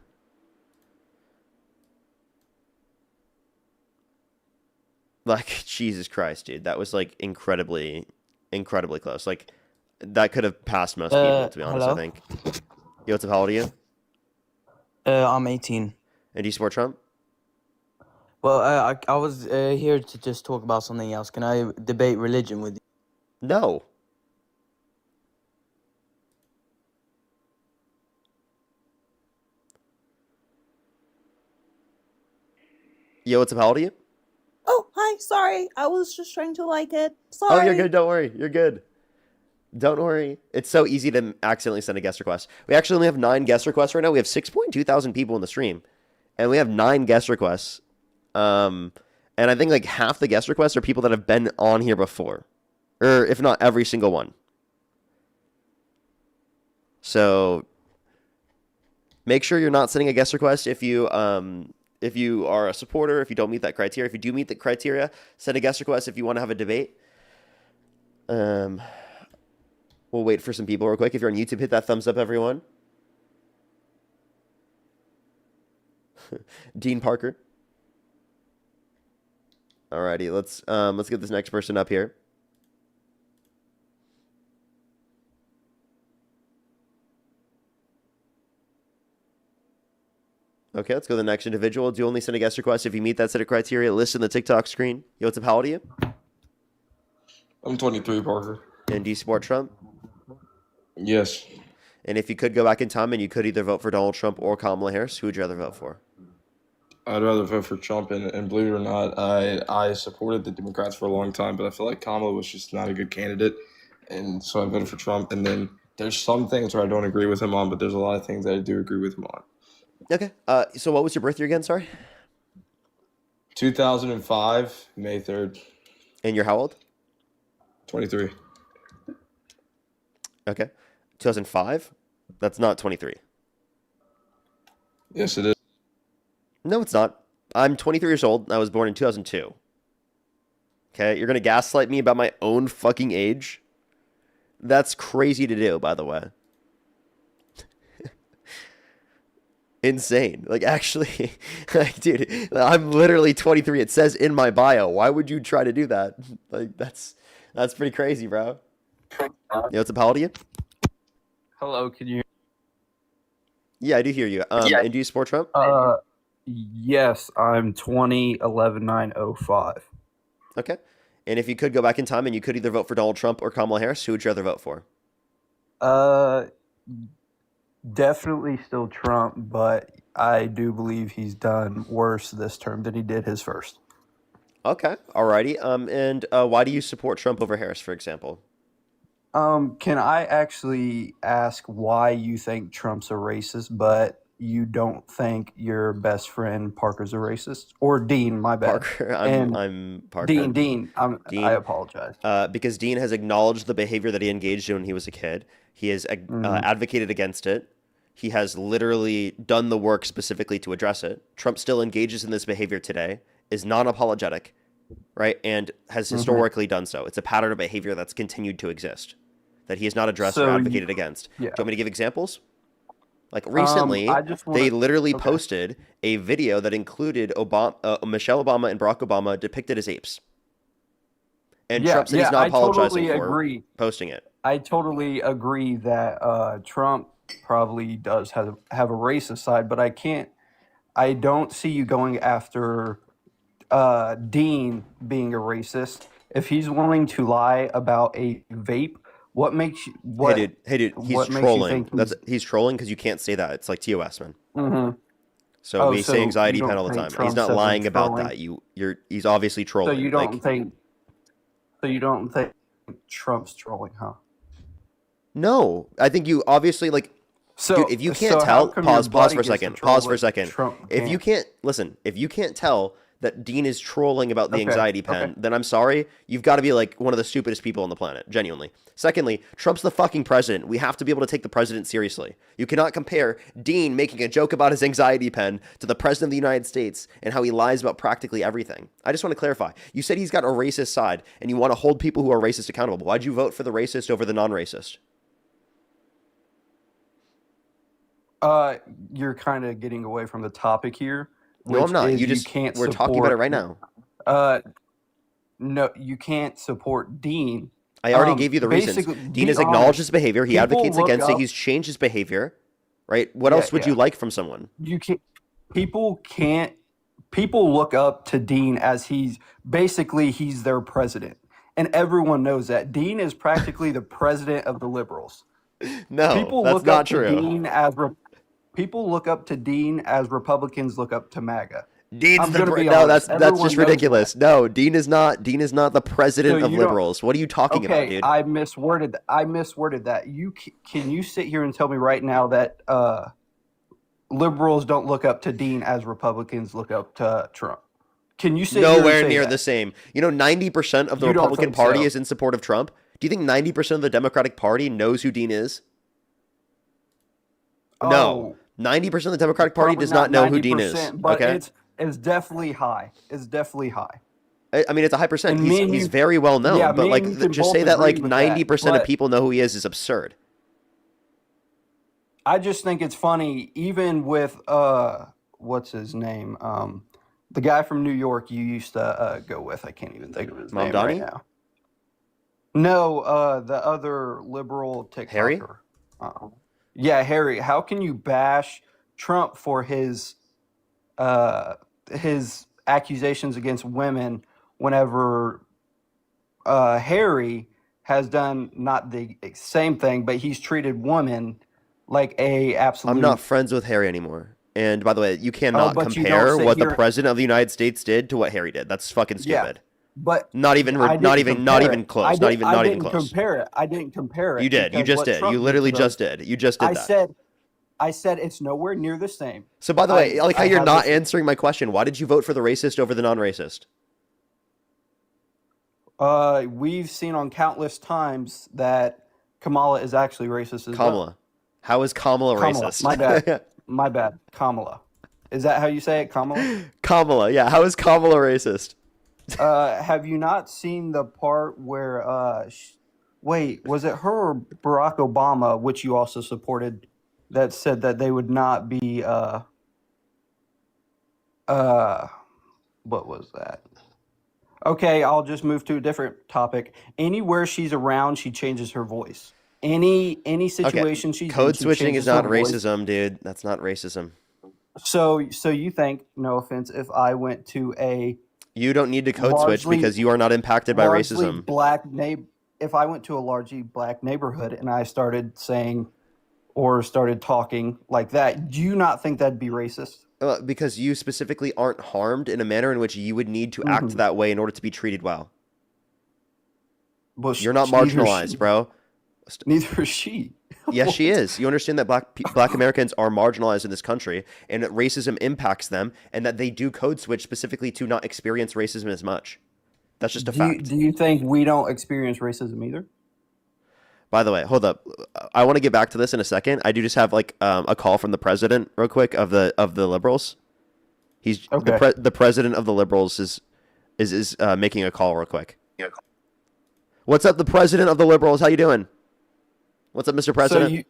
Like Jesus Christ, dude. That was like incredibly close. Like that could have passed most people, to be honest, I Hello. think. Yo, what's up, how old are you? I'm 18. And do you support Trump? Well, I was here to just talk about something else. Can I debate religion with you? No. Yo, what's up, how old are you? Oh, hi. Sorry. I was just trying to like it. Oh, you're Sorry. good, don't worry. You're good. Don't worry. It's so easy to accidentally send a guest request. We actually only have 9 guest requests right now. We have 6.2 thousand people in the stream. And we have 9 guest requests. And I think like half the guest requests are people that have been on here before. Or if not every single one. So make sure you're not sending a guest request if you are a supporter, if you don't meet that criteria. If you do meet the criteria, send a guest request if you want to have a debate. We'll wait for some people real quick. If you're on YouTube, hit that thumbs up, everyone. Dean Parker. Alrighty, let's get this next person up here. Okay, let's go to the next individual. Do only send a guest request if you meet that set of criteria listed in the TikTok screen. Yo, what's up? How old are you? I'm 23, Parker. And do you support Trump? Yes. And if you could go back in time and you could either vote for Donald Trump or Kamala Harris, who would you rather vote for? I'd rather vote for Trump, and believe it or not, I supported the Democrats for a long time, but I feel like Kamala was just not a good candidate, and so I voted for Trump. And then there's some things where I don't agree with him on, but there's a lot of things that I do agree with him on. Okay. So what was your birth year again? Sorry. 2005, May 3rd. And you're how old? 23. Okay. 2005? That's not 23. Yes, it is. No, it's not. I'm 23 years old. And I was born in 2002. Okay. You're going to gaslight me about my own fucking age? That's crazy to do, by the way. Insane. Like, actually, like, dude, I'm literally 23. It says in my bio. Why would you try to do that? Like, that's pretty crazy, bro. Yo, what's up? How old are you? Hello, can you? Yeah, I do hear you. Yeah. And do you support Trump? Yes, I'm 2011-905. Okay. And if you could go back in time and you could either vote for Donald Trump or Kamala Harris, who would you rather vote for? Definitely still Trump, but I do believe he's done worse this term than he did his first. Okay. Alrighty. And why do you support Trump over Harris, for example? Can I actually ask why you think Trump's a racist, but you don't think your best friend Parker's a racist? Or Dean, my bad. Parker. I'm Parker. Dean. Dean. I apologize. Because Dean has acknowledged the behavior that he engaged in when he was a kid. He has advocated against it. He has literally done the work specifically to address it. Trump still engages in this behavior today, is non-apologetic, right? And has historically done so. It's a pattern of behavior that's continued to exist, that he has not addressed or advocated against. Yeah. Do you want me to give examples? Like recently, they literally posted a video that included Michelle Obama and Barack Obama depicted as apes. And Trump said he's not apologizing for posting it. I totally agree that Trump probably does have a racist side, but I don't see you going after Dean being a racist. If he's willing to lie about a vape, what makes you? Hey dude, he's trolling. He's trolling because you can't say that. It's like TOS, man. Mm-hmm. So we say anxiety pen all the time. He's not lying about that. He's obviously trolling. So you don't think? So you don't think Trump's trolling, huh? No, I think you obviously like. Dude, if you can't tell, pause for a second. Pause for a second. If you can't listen, if you can't tell that Dean is trolling about the anxiety pen, then I'm sorry, you've got to be like one of the stupidest people on the planet, genuinely. Secondly, Trump's the fucking president. We have to be able to take the president seriously. You cannot compare Dean making a joke about his anxiety pen to the president of the United States and how he lies about practically everything. I just want to clarify. You said he's got a racist side and you want to hold people who are racist accountable. Why'd you vote for the racist over the non-racist? You're kind of getting away from the topic here. No, I'm not. We're talking about it right now. No, you can't support Dean. I already gave you the reasons. Dean has acknowledged his behavior. He advocates against it. He's changed his behavior. Right? What else would you like from someone? People look up to Dean as he's their president. And everyone knows that. Dean is practically the president of the liberals. No, that's not true. People look up to Dean as Republicans look up to MAGA. Dean's that's just ridiculous. No, Dean is not the president of liberals. What are you talking about, dude? I misworded that. Can you sit here and tell me right now that liberals don't look up to Dean as Republicans look up to Trump? Can you sit nowhere near the same? 90% of the Republican Party is in support of Trump. Do you think 90% of the Democratic Party knows who Dean is? No. 90% of the Democratic Party does not know who Dean is. But it's definitely high. It's definitely high. I mean, it's a high percent. And me and He's you, very well known, yeah, but me like and you can just both say that agree like with that. 90% of But people know who he is absurd. I just think it's funny, even with what's his name? The guy from New York you used to go with. I can't even think of his name right Mamdani? now. No, the other liberal TikToker. Harry? Yeah, Harry. How can you bash Trump for his accusations against women whenever Harry has done not the same thing, but he's treated women like a I'm not absolute. friends with Harry anymore. And by the way, you Oh, cannot but you don't compare sit what the here. president of the United States did to what Harry did. That's fucking Yeah, stupid. but Not even I not didn't even not compare even it. close. Not even I not even didn't close. compare it. I didn't compare You it did. You because just what did. Trump You did to literally those. just did. You just did I that. said it's nowhere near the same. So by the way, I like how I you're have not this. answering my question. Why did you vote for the racist over the non-racist? We've seen on countless times that Kamala is actually racist as well. Kamala. How is Kamala Kamala, racist? my bad. My bad. Kamala. Is that how you say it? Kamala? Kamala, yeah. How is Kamala racist? Have you not seen the part where wait, was it her or Barack Obama, which you also supported, that said that they would not be what was that? Okay, I'll just move to a different topic. Anywhere she's around, she changes her voice. Any Okay. situation she's in, Code she switching is changes her not voice. racism, dude. That's not racism. So you think, no offense, if I went to a You don't need to code switch largely because you are not impacted by largely racism. black if I went to a largely black neighborhood and I started saying or started talking like that, do you not think that'd be racist? Because you specifically aren't harmed in a manner in which you would need to act Mhm. that way in order to be treated well. Well, You're not neither is marginalized, she. bro. Neither is she. Yes, she What? is. You understand that black Americans are marginalized in this country, and that racism impacts them, and that they do code switch specifically to not experience racism as much. That's just a fact. Do you think we don't experience racism either? By the way, hold up. I want to get back to this in a second. I do just have like a call from the president, real quick, of the liberals. He's Okay. the president of the liberals is making a call real quick. What's up, the president of the liberals? How you doing? What's up, Mr. President?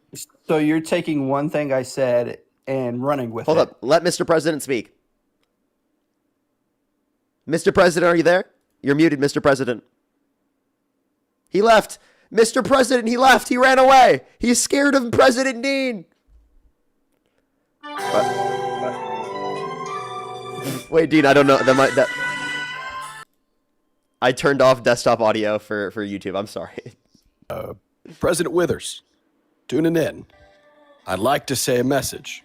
So you're taking one thing I said and running with Hold it. up. Let Mr. President speak. Mr. President, are you there? You're muted, Mr. President. He left. Mr. President, he left. He ran away. He's scared of President Dean. Wait, Dean, I don't know. I turned off desktop audio for YouTube. I'm sorry. President Withers, tuning in. I'd like to say a message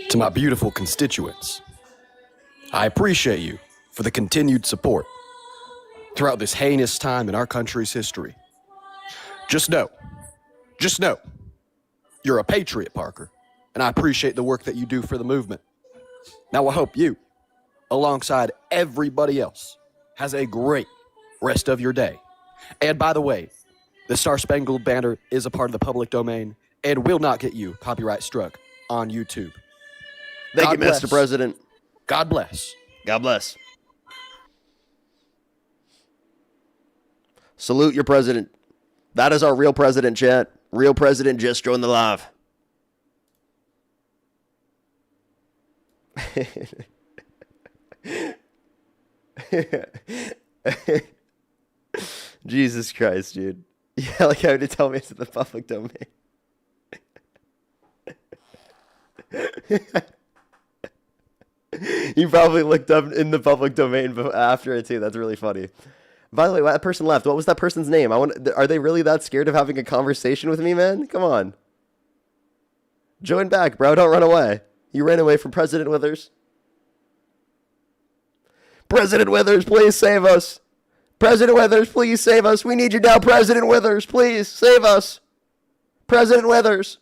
to my beautiful constituents. I appreciate you for the continued support throughout this heinous time in our country's history. Just know, you're a patriot, Parker, and I appreciate the work that you do for the movement. Now I hope you, alongside everybody else, has a great rest of your day. And by the way, the Star-Spangled Banner is a part of the public domain and will not get you copyright struck on YouTube. Thank you, Mr. President. God bless. God bless. Salute your president. That is our real president, chat. Real president just joined the live. Jesus Christ, dude. Yeah, like how to tell me it's in the public domain. You probably looked up in the public domain after it too. That's really funny. By the way, that person left. What was that person's name? Are they really that scared of having a conversation with me, man? Come on. Join back, bro. Don't run away. You ran away from President Withers. President Withers, please save us. President Withers, please save us. We need you now, President Withers. Please save us. President Withers.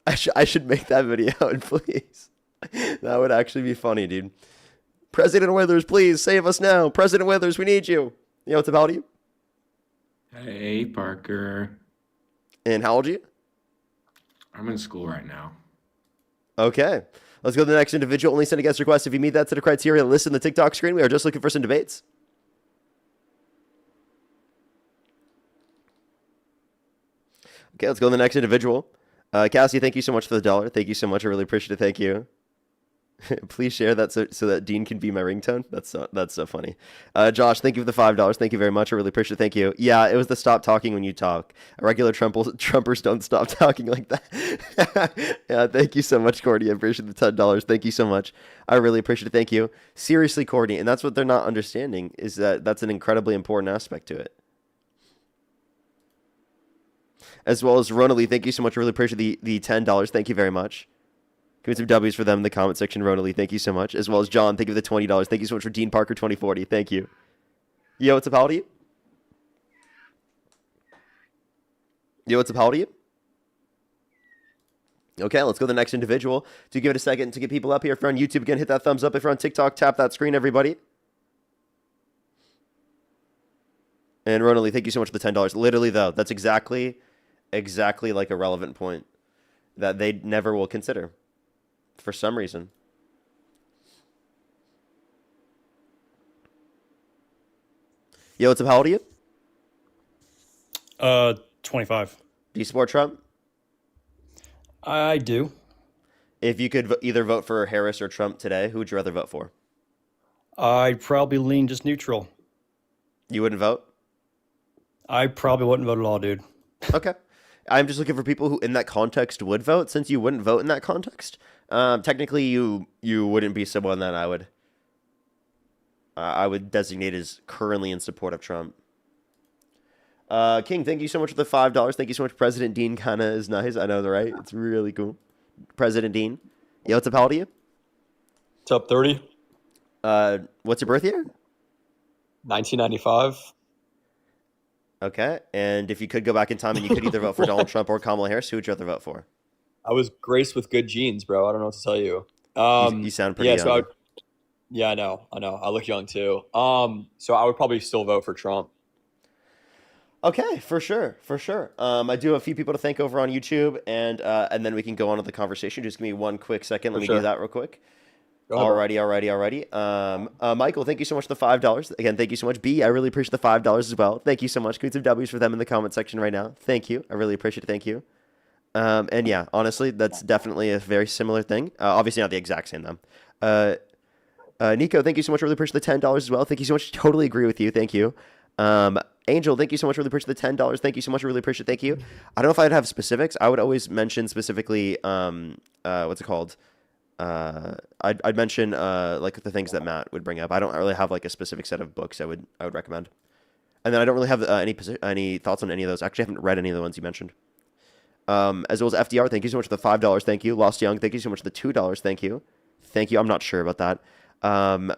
I should make that video, please. That would actually be funny, dude. President Withers, please save us now. President Withers, we need you. You know what's about you? Hey, Parker. And how old are you? I'm in school right now. Okay. Let's go to the next individual. Only send a guest request if you meet that set of criteria. Listen to the TikTok screen. We are just looking for some debates. Okay, let's go to the next individual. Cassie, thank you so much for the $1. Thank you so much. I really appreciate it. Thank you. Please share that so that Dean can be my ringtone. That's so funny. Josh, thank you for the $5. Thank you very much. I really appreciate it. Thank you. Yeah, it was the stop talking when you talk. Regular Trumpers don't stop talking like that. Yeah, thank you so much, Courtney. I appreciate the $10. Thank you so much. I really appreciate it. Thank you. Seriously, Courtney, and that's what they're not understanding is that that's an incredibly important aspect to it. As well as Ronali, thank you so much. I really appreciate the $10. Thank you very much. Give me some W's for them in the comment section, Ronali. Thank you so much. As well as John, thank you for the $20. Thank you so much for Dean Parker 2040. Thank you. Yo, what's up? How old are you? Yo, what's up? How old are you? Okay, let's go to the next individual. Do give it a second to get people up here. If you're on YouTube, again, hit that thumbs up. If you're on TikTok, tap that screen, everybody. And Ronali, thank you so much for the $10. Literally, though, that's exactly like a relevant point that they never will consider. For some reason. Yo, what's up? How old are you? 25. Do you support Trump? I do. If you could either vote for Harris or Trump today, who would you rather vote for? I'd probably lean just neutral. You wouldn't vote? I probably wouldn't vote at all, dude. Okay. I'm just looking for people who in that context would vote. Since you wouldn't vote in that context, technically you wouldn't be someone that I would designate as currently in support of Trump. King, thank you so much for the $5. Thank you so much. President Dean kind of is nice. I know, right? It's really cool. President Dean. Yo, what's up? How old are you? What's up, 30? What's your birth year? 1995. Okay. And if you could go back in time and you could either vote for Donald Trump or Kamala Harris, who would you rather vote for? I was graced with good genes, bro. I don't know what to tell you. You sound pretty yeah, young. so yeah, I know. I look young too. So I would probably still vote for Trump. Okay, for sure. I do have a few people to thank over on YouTube, and then we can go on to the conversation. Just give me one quick second. Let me do that real quick. Alrighty. Michael, thank you so much for the $5. Again, thank you so much. B, I really appreciate the $5 as well. Thank you so much. Give me some W's for them in the comment section right now. Thank you. I really appreciate it. Thank you. And yeah, honestly, that's definitely a very similar thing. Obviously not the exact same though. Nico, thank you so much. Really appreciate the $10 as well. Thank you so much. Totally agree with you. Thank you. Angel, thank you so much. Really appreciate the $10. Thank you so much. Really appreciate it. Thank you. I don't know if I'd have specifics. I would always mention specifically, what's it called? I'd mention like the things that Matt would bring up. I don't really have like a specific set of books I would recommend. And then I don't really have any thoughts on any of those. Actually, I haven't read any of the ones you mentioned. As well as FDR, thank you so much for the $5. Thank you. Lost Young, thank you so much for the $2. Thank you. I'm not sure about that.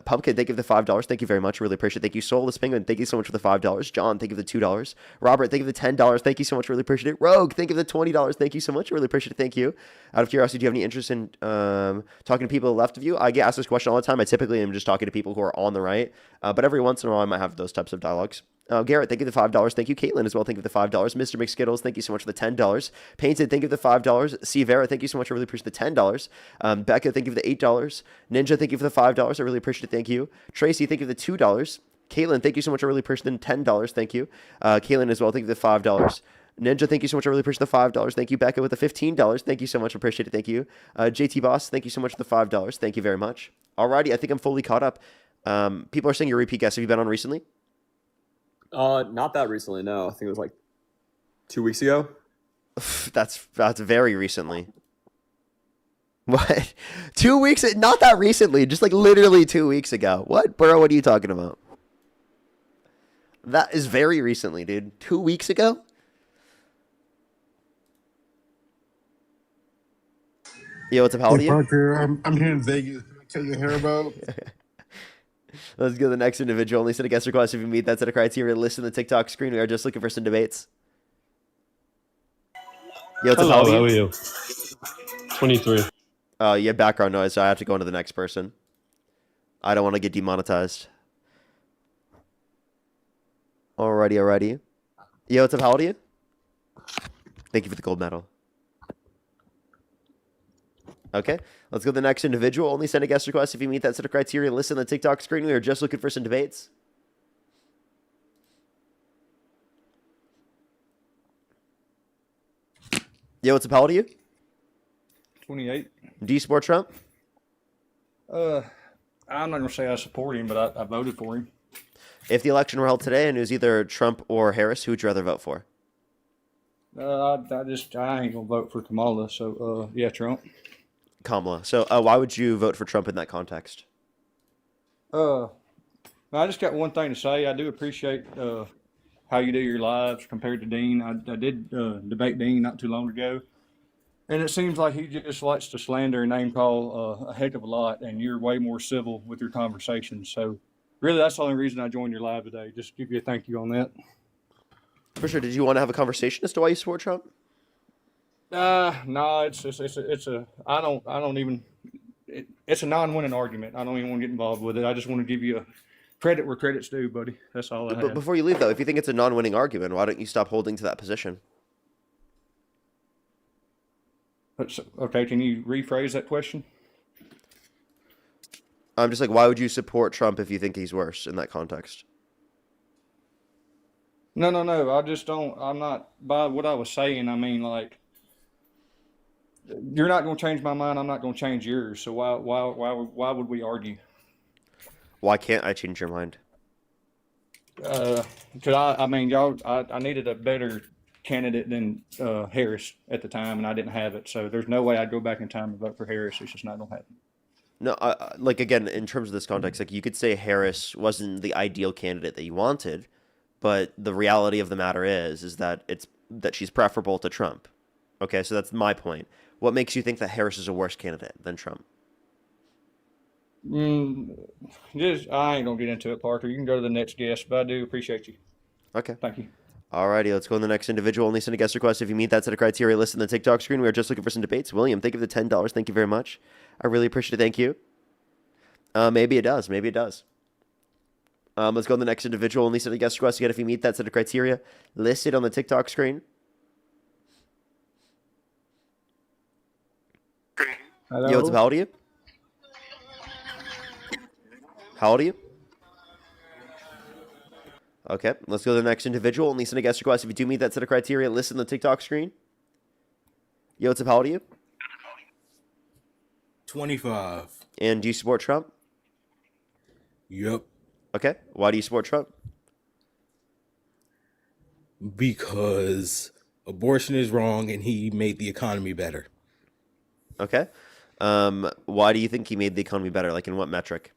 Pumpkin, thank you for the $5. Thank you very much. Really appreciate it. Thank you. Soulless Penguin, thank you so much for the $5. John, thank you for the $2. Robert, thank you for the $10. Thank you so much. Really appreciate it. Rogue, thank you for the $20. Thank you so much. Really appreciate it. Thank you. Out of curiosity, do you have any interest in talking to people left of you? I get asked this question all the time. I typically am just talking to people who are on the right, but every once in a while I might have those types of dialogues. Garrett, thank you for the $5. Thank you. Caitlin as well. Thank you for the $5. Mr. McSkittles, thank you so much for the $10. Painted, thank you for the $5. C. Vera, thank you so much. I really appreciate the $10. Becca, thank you for the $8. Ninja, thank you for the $5. I really appreciate it. Thank you. Tracy, thank you for the $2. Caitlin, thank you so much. I really appreciate the $10. Thank you. Caitlin as well. Thank you for the $5. Ninja, thank you so much. I really appreciate the $5. Thank you. Becca with the $15. Thank you so much. Appreciate it. Thank you. JT Boss, thank you so much for the $5. Thank you very much. Alrighty, I think I'm fully caught up. People are saying you're a repeat guest. Have you been on recently? Not that recently, no. I think it was like 2 weeks ago. That's very recently. What? 2 weeks? Not that recently. Just like literally 2 weeks ago. What? Bro, what are you talking about? That is very recently, dude. 2 weeks ago? Yo, what's up? How old are you? Parker, I'm here in Vegas. Can I tell you here about? Let's go to the next individual. Only send a guest request if you meet that set of criteria. Listen to the TikTok screen. We are just looking for some debates. Yo, what's up? Hello, how are you? 23. Oh, you have background noise, so I have to go into the next person. I don't want to get demonetized. Alrighty. Yo, what's up? How old are you? Thank you for the gold medal. Okay, let's go to the next individual. Only send a guest request if you meet that set of criteria listed on the TikTok screen. We are just looking for some debates. Yo, what's up? How old are you? 28. Do you support Trump? I'm not gonna say I support him, but I voted for him. If the election were held today and it was either Trump or Harris, who would you rather vote for? I ain't gonna vote for Kamala. So yeah, Trump. Kamala. So why would you vote for Trump in that context? I just got one thing to say. I do appreciate how you do your lives compared to Dean. I did debate Dean not too long ago, and it seems like he just likes to slander and name call a heck of a lot, and you're way more civil with your conversations. So really, that's the only reason I joined your live today. Just give you a thank you on that. For sure. Did you want to have a conversation as to why you support Trump? No, it's a non-winning argument. I don't even want to get involved with it. I just want to give you a credit where credit's due, buddy. That's all I But have. before you leave, though, if you think it's a non-winning argument, why don't you stop holding to that position? Okay, can you rephrase that question? I'm just like, why would you support Trump if you think he's worse in that context? No. I just don't. I'm not by what I was saying. I mean, like, you're not going to change my mind. I'm not going to change yours. So why would we argue? Why can't I change your mind? Because I mean, I needed a better candidate than Harris at the time, and I didn't have it. So there's no way I'd go back in time and vote for Harris. It's just not going to happen. No, like, again, in terms of this context, like, you could say Harris wasn't the ideal candidate that you wanted, but the reality of the matter is that she's preferable to Trump. Okay, so that's my point. What makes you think that Harris is a worse candidate than Trump? I ain't gonna get into it, Parker. You can go to the next guest, but I do appreciate you. Okay. Thank you. Alrighty, let's go to the next individual. Only send a guest request if you meet that set of criteria listed on the TikTok screen. We are just looking for some debates. William, thank you for the $10. Thank you very much. I really appreciate it. Thank you. Maybe it does. Maybe it does. Let's go to the next individual. Only send a guest request again if you meet that set of criteria listed on the TikTok screen. Hello? Yo, what's up? How old are you? How old are you? Okay, let's go to the next individual. Only send a guest request if you do meet that set of criteria listed on the TikTok screen. Yo, what's up? How old are you? 25. And do you support Trump? Yep. Okay, why do you support Trump? Because abortion is wrong and he made the economy better. Okay. Why do you think he made the economy better? Like, in what metric?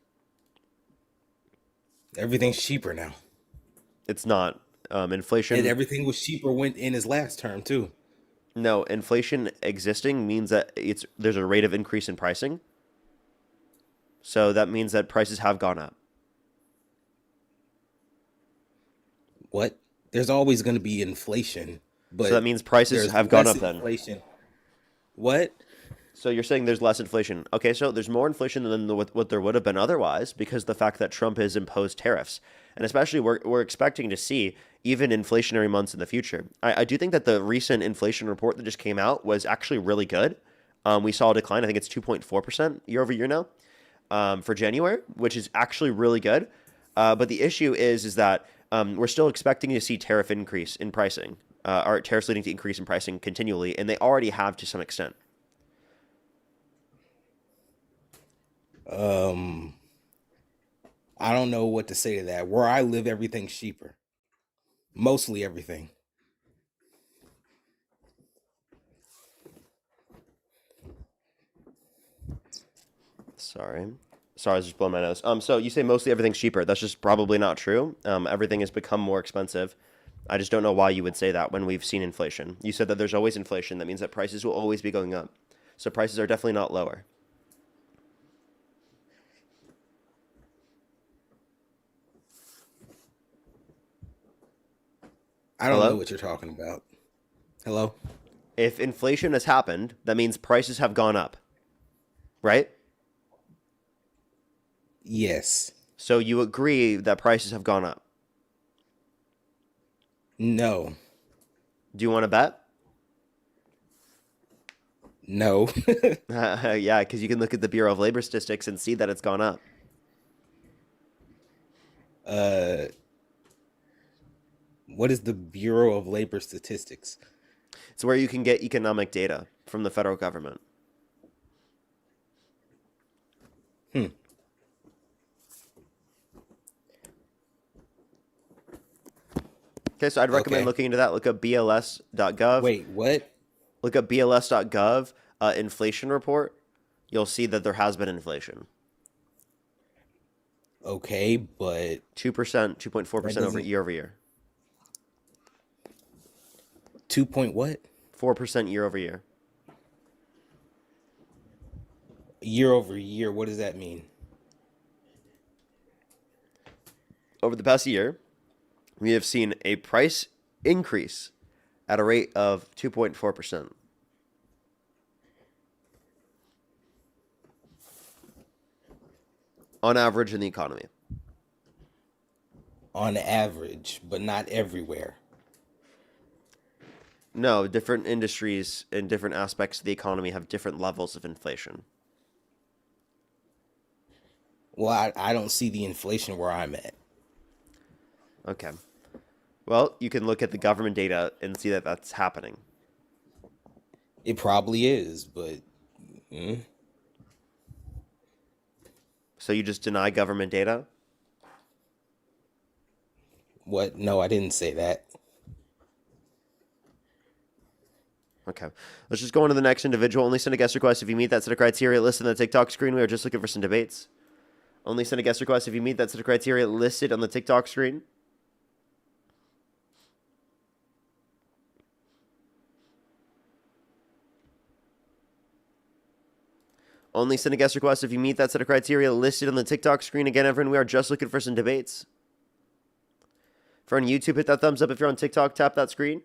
Everything's cheaper now. It's not. Inflation. And everything was cheaper when in his last term too. No, inflation existing means that there's a rate of increase in pricing. So that means that prices have gone up. What? There's always going to be inflation, but so that means prices there's have gone less up then. Inflation. What? So you're saying there's less inflation. Okay, so there's more inflation than what there would have been otherwise because the fact that Trump has imposed tariffs. And especially we're expecting to see even inflationary months in the future. I do think that the recent inflation report that just came out was actually really good. We saw a decline. I think it's 2.4% year over year now for January, which is actually really good. But the issue is that we're still expecting to see tariff increase in pricing, or tariffs leading to increase in pricing continually, and they already have to some extent. I don't know what to say to that. Where I live, everything's cheaper. Mostly everything. Sorry, I was just blowing my nose. So you say mostly everything's cheaper. That's just probably not true. Everything has become more expensive. I just don't know why you would say that when we've seen inflation. You said that there's always inflation. That means that prices will always be going up. So prices are definitely not lower. I don't know what you're talking about. Hello? If inflation has happened, that means prices have gone up. Right? Yes. So you agree that prices have gone up? No. Do you want to bet? No. Yeah, because you can look at the Bureau of Labor Statistics and see that it's gone up. What is the Bureau of Labor Statistics? It's where you can get economic data from the federal government. Okay, so I'd recommend Okay. looking into that. Look up bls.gov. Wait, what? Look up bls.gov inflation report. You'll see that there has been inflation. Okay, but 2%, 2.4% over doesn't- year over year. 2 point what? 4% year over year. Year over year, what does that mean? Over the past year, we have seen a price increase at a rate of 2.4%. On average in the economy. On average, but not everywhere. No, different industries and different aspects of the economy have different levels of inflation. Well, I don't see the inflation where I'm at. Okay. Well, you can look at the government data and see that that's happening. It probably is, but So you just deny government data? what? No, I didn't say that. Okay. Let's just go on to the next individual. Only send a guest request if you meet that set of criteria listed on the TikTok screen. We are just looking for some debates. Only send a guest request if you meet that set of criteria listed on the TikTok screen. Only send a guest request if you meet that set of criteria listed on the TikTok screen. Again, everyone, we are just looking for some debates. If you're on YouTube, hit that thumbs up. If you're on TikTok, tap that screen.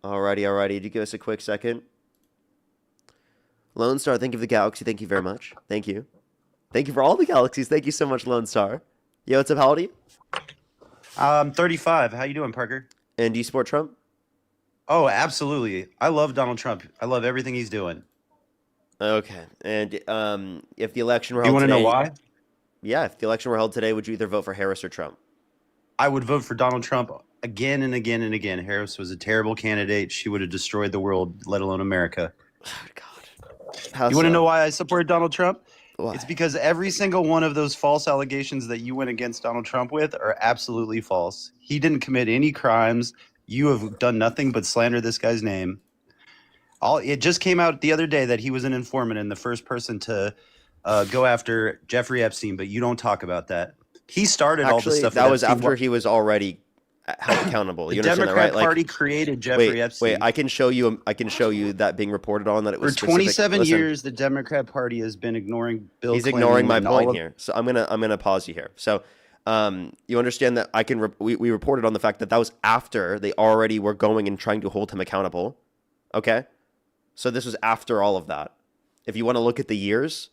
Alrighty. Do give us a quick second. Lone Star, thank you for the galaxy. Thank you very much. Thank you. Thank you for all the galaxies. Thank you so much, Lone Star. Yo, what's up? How old are you? 35. How you doing, Parker? And do you support Trump? Oh, absolutely. I love Donald Trump. I love everything he's doing. Okay. And if the election were You held want to know today, why? yeah, if the election were held today, would you either vote for Harris or Trump? I would vote for Donald Trump again and again and again. Harris was a terrible candidate. She would have destroyed the world, let alone America. How You want to so? know why I supported Donald Trump? Why? It's because every single one of those false allegations that you went against Donald Trump with are absolutely false. He didn't commit any crimes. You have done nothing but slander this guy's name. It just came out the other day that he was an informant and the first person to go after Jeffrey Epstein, but you don't talk about that. He started all this Actually, stuff. that with was Epstein. after he was already held accountable. The You understand that, Democrat right? Party created Jeffrey wait, Epstein. I can show you. I can show you that being reported on that it For was 27 Listen, years, the Democrat Party has been ignoring Bill He's Clinton ignoring my and all point of- here. So I'm gonna pause you here. So you understand that I can. We reported on the fact that that was after they already were going and trying to hold him accountable. Okay, so this was after all of that. If you want to look at the years,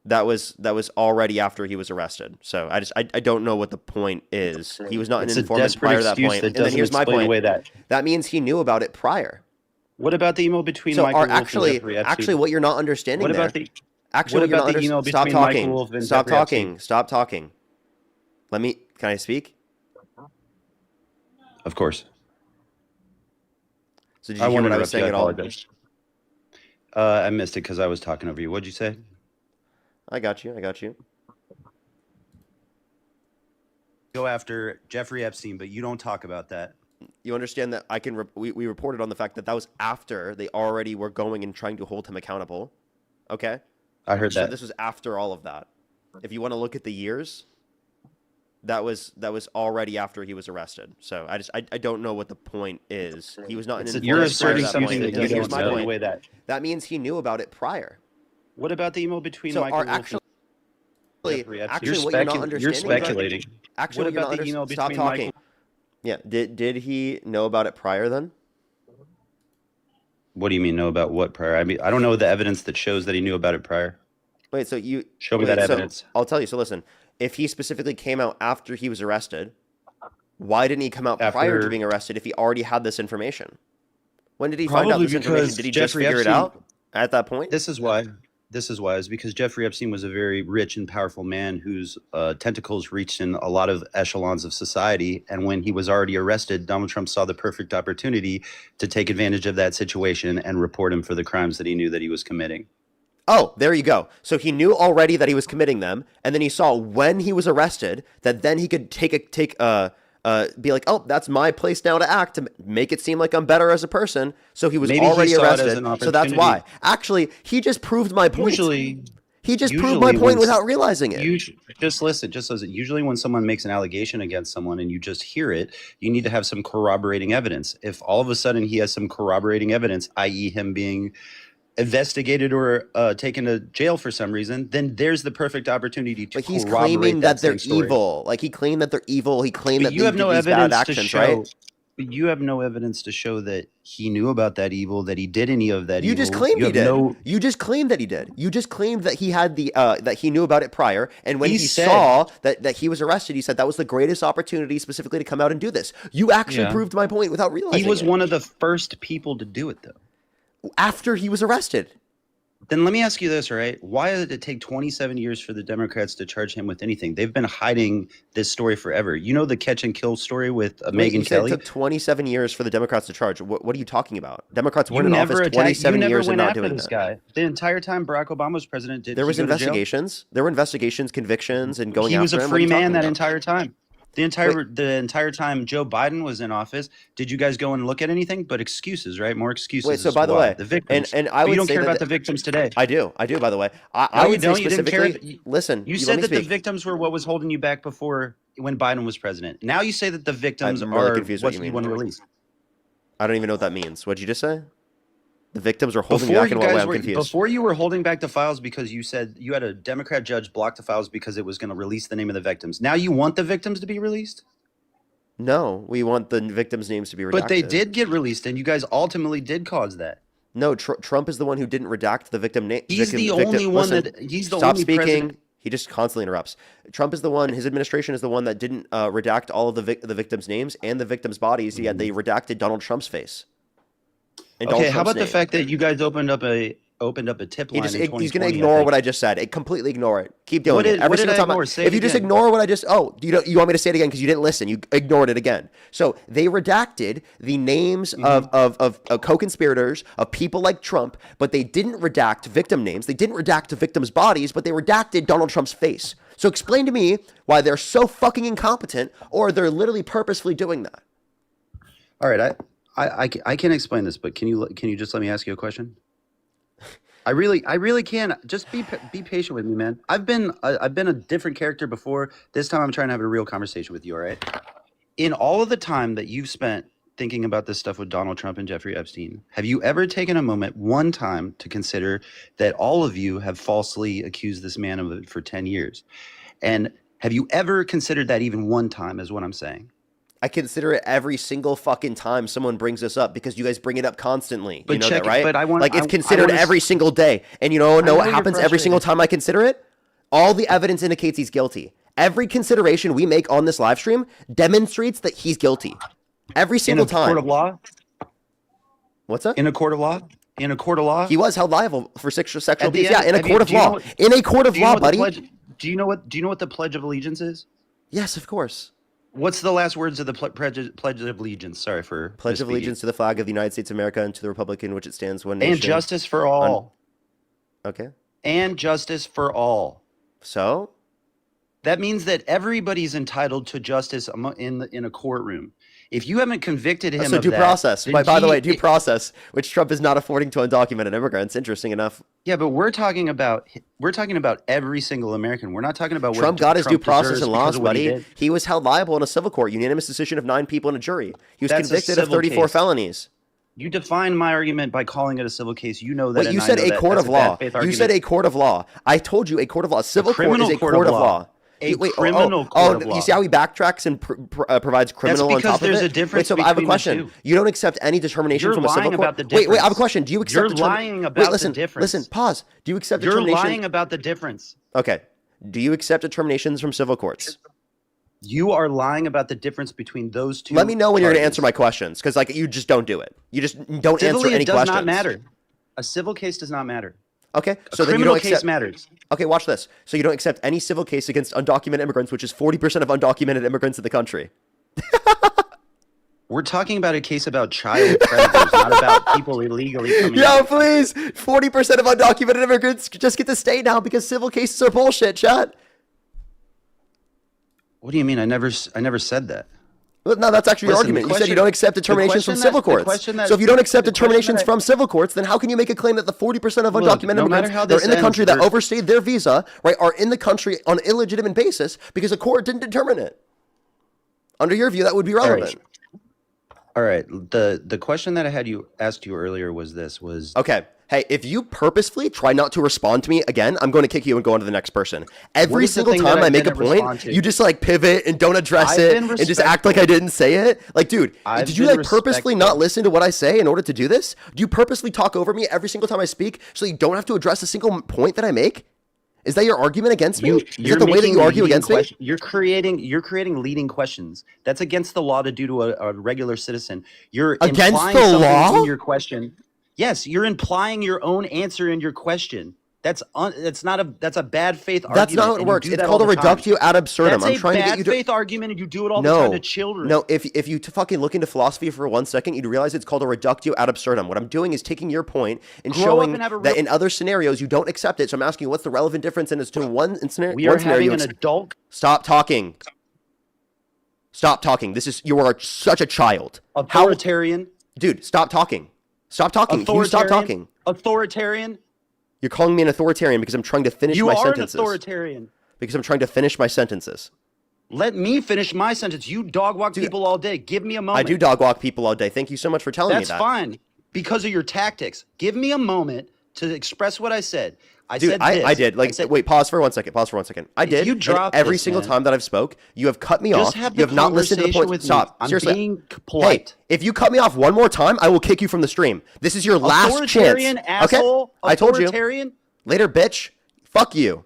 that was already after he was arrested. So I don't know what the point is. He was not It's an a informant desperate prior to that excuse point. that And then doesn't here's my explain point. away that. That means he knew about it prior. What about the email between So Michael are Wolff actually and Jeffrey Epstein? actually what you're not understanding What there. about the Actually, what what you're about not the email under- stop between Michael talking. Wolff and Stop Jeffrey Epstein? talking. Stop talking. Can I speak? Of course. So did you hear what I was saying at all? I missed it because I was talking over you. What'd you say? I got you. Go after Jeffrey Epstein, but you don't talk about that. You understand that I can. We reported on the fact that that was after they already were going and trying to hold him accountable. Okay. I heard So that. this was after all of that. If you want to look at the years, that was already after he was arrested. So I don't know what the point is. He was not an informant You're prior to asserting that something point. that And you then here's don't my know. point. Way that. That means he knew about it prior. What about the email between So Michael are Wolff actually, and Jeffrey Epstein? actually what you're not You're understanding. speculating. Actually, What you're about not the email Stop between talking. Michael? Yeah. Did he know about it prior then? What do you mean know about what prior? I mean, I don't know the evidence that shows that he knew about it prior. Wait, so you Show me wait, that so evidence. I'll tell you. So listen, if he specifically came out after he was arrested, Why didn't he come out prior to After being arrested if he already had this information? When did he find out probably this information? because Did he just Jeffrey figure it Epstein. out at that point? This is why. This is why. Is because Jeffrey Epstein was a very rich and powerful man whose tentacles reached in a lot of echelons of society. And when he was already arrested, Donald Trump saw the perfect opportunity to take advantage of that situation and report him for the crimes that he knew that he was committing. Oh, there you go. So he knew already that he was committing them, and then he saw when he was arrested that then he could be like, oh, that's my place now to act to make it seem like I'm better as a person. So he was Maybe he already saw it as arrested. an So that's why. opportunity. Actually, he just proved my point. Usually, He just proved my point without realizing it. Just listen. Usually when someone makes an allegation against someone and you just hear it, you need to have some corroborating evidence. If all of a sudden he has some corroborating evidence, i.e. him being investigated or taken to jail for some reason, then there's the perfect opportunity to But he's corroborate claiming that they're same story. evil. Like he claimed that they're evil. He claimed But that you they have did no these bad evidence to actions, show. right? But you have no evidence to show that he knew about that evil, that he did any of that You evil. just claimed You he have did. You just claimed that he did. You just claimed that he had the that he knew about it prior. And when He he said- saw that he was arrested, he said that was the greatest opportunity specifically to come out and do this. You actually Yeah. proved my point without realizing He was it. one of the first people to do it, though. After he was arrested. Then let me ask you this, all right? Why did it take 27 years for the Democrats to charge him with anything? They've been hiding this story forever. You know the catch and kill story with Wait, Megyn you said Kelly? it took 27 years for the Democrats to charge. What are you talking about? Democrats You weren't in never office attacked. 27 You never years and went not after doing this that. guy. The entire time Barack Obama was president, did There was he go to jail? investigations. There were investigations, convictions, and going He after was a him. What are free you man talking that about? entire time. The entire time Joe Biden was in office, did you guys go and look at anything but excuses, right? More excuses. Wait, so as by to the why. way, the victims. and I But would you don't say care that about the victims today. I do, by the way. I No, you would say don't. You didn't care. specifically. Listen, You let said me that the speak. victims were what was holding you back before when Biden was president. Now you say that the victims I'm really are confused what what you you mean. want to release. I don't even know what that means. What'd you just say? The victims are holding Before back you in what way? guys I'm were, confused. before you were holding back the files because you said you had a Democrat judge block the files because it was going to release the name of the victims. Now you want the victims to be released? No, we want the victims' names to be redacted. But they did get released, and you guys ultimately did cause that. No, Trump is the one who didn't redact the victim name. He's the only one that. He's the Stop only speaking. president. He just constantly interrupts. Trump is the one. His administration is the one that didn't redact all of the victims' names and the victims' bodies. Yet they redacted Donald Trump's face. And Donald Okay, how Trump's about the name. fact that you guys opened up a tip line in 2020? He's going to I ignore think. what I just said. Completely ignore it. Keep doing What it. did- Every what did single I time. ignore? Say If it you just again. ignore what I just, you want me to say it again because you didn't listen. You ignored it again. So they redacted the names of co-conspirators, of people like Trump, but they didn't redact victim names. They didn't redact the victims' bodies, but they redacted Donald Trump's face. So explain to me why they're so fucking incompetent, or they're literally purposefully doing that. All right, I can explain this, but can you just let me ask you a question? I really can. Just be patient with me, man. I've been a different character before. This time I'm trying to have a real conversation with you, all right? In all of the time that you've spent thinking about this stuff with Donald Trump and Jeffrey Epstein, have you ever taken a moment one time to consider that all of you have falsely accused this man of it for 10 years? And have you ever considered that even one time is what I'm saying? I consider it every single fucking time someone brings this up because you guys bring it up constantly. But You know check that, it- right? but I want- like it's I considered wanna- every single day. And you know know what you're happens every single frustrated. time I consider it? All the evidence indicates he's guilty. Every consideration we make on this live stream demonstrates that he's guilty. Every single time. In a court of law? What's that? In a court of law? In a court of law? He was held liable for sexual At the abuse. Yeah, end- in a have you- court of do you know law. what- In a court of do you know law, what the buddy. Do you know what the Pledge of Allegiance is? Yes, of course. What's the last words of the Pledge of Allegiance? Sorry for Pledge of misspeaking. allegiance to the flag of the United States of America and to the republic in which it stands, one nation. And justice for all. Okay. And justice for all. So? That means that everybody's entitled to justice in a courtroom. If you haven't convicted him So of due that, process. then By the way, due process, which Trump is not affording to undocumented immigrants. Interesting enough. Yeah, but we're talking about every single American. We're not talking about what Trump got his due Trump process deserves and because lost, of what he buddy. did. He was held liable in a civil court, unanimous decision of 9 people and a jury. He was That's a convicted of civil 34 case. felonies. You define my argument by calling it a civil case. You know that. Wait, and you I said know a that. court That's of a bad law. faith You argument. said a court of law. I told you a court of law. Civil court is a court of law. A Wait, criminal court of law. You see how he backtracks and provides criminal on because top of it? there's a difference Wait, so I have a between the question. two. You don't accept any determination You're from a civil lying court? about the Wait, I have a difference. question. Do you accept You're determin- lying about Wait, the listen, difference. Listen, pause. Do you accept You're determination? lying about the difference. Okay. Do you accept determinations from civil courts? You are lying about the difference between those two. Let me know when you're going to parties. answer my questions, because like you just don't do it. You just don't answer Civilly, any it does questions. not matter. A civil case does not matter. Okay, A so then you criminal don't case accept. matters. Okay, watch this. So you don't accept any civil case against undocumented immigrants, which is 40% of undocumented immigrants in the country. We're talking about a case about child predators, not about people illegally coming Yo, in. please! 40% of undocumented immigrants just get to stay now because civil cases are bullshit, chat. What do you mean? I never said that. Well, no, that's actually your Listen, the argument. You said question- you don't accept the determinations from question civil that- the courts. question that- So if you don't accept the question determinations that I- from civil courts, then how can you make a claim that the 40% of Look, undocumented no matter immigrants how that are this in the ends, country that we're- overstayed their visa, right, are in the country on an illegitimate basis because a court didn't determine it? Under your view, that would be relevant. All right. The question that I had asked you earlier was this: Okay. Hey, if you purposefully try not to respond to me again, I'm going to kick you and go on to the next person. Every is the single thing that time I I make a didn't respond point, to? you just like pivot and don't address I've it been and just act like I didn't say it. Like, dude, I've did you been like purposely not respectful. listen to what I say in order to do this? Do you purposely talk over me every single time I speak so you don't have to address a single point that I make? Is that your argument against me? Is that the way that you argue against me? You're creating leading questions. That's against the law to do to a regular citizen. You're Against implying the something law? in your question. Yes, you're implying your own answer in your question. That's a bad faith argument. That's not how it and you works. do It's that called a all the time. reductio ad absurdum. That's I'm a trying to get you bad to faith argument, and you do it all the time to children. No, if you fucking look into philosophy for 1 second, you'd realize it's called a reductio ad absurdum. What I'm doing is taking your point and Grow up showing and have a that real- in other scenarios you don't accept it. So I'm asking you, what's the relevant difference in this to one scenario? We are having an adult. Stop talking. Stop talking. You are such a child. Authoritarian. Dude, stop talking. Stop talking. Can you stop talking? Authoritarian. You're calling me an authoritarian because I'm trying to finish You my are sentences. an authoritarian. Because I'm trying to finish my sentences. Let me finish my sentence. You dog walk people all day. Give me a moment. I do dog walk people all day. Thank you so much for telling me that. That's fine because of your tactics. Give me a moment to express what I said. I Dude, said this. I did. Like, wait, pause for 1 second. I did. you and drop every this, single man. time that I've spoke, you have cut me Just off. have You have the not listened to the conversation point. with me. Stop. I'm Seriously. being polite. Hey, if you cut me off one more time, I will kick you from the stream. This is your last chance. Authoritarian asshole. Okay? I told you. Authoritarian. Later, bitch. Fuck you.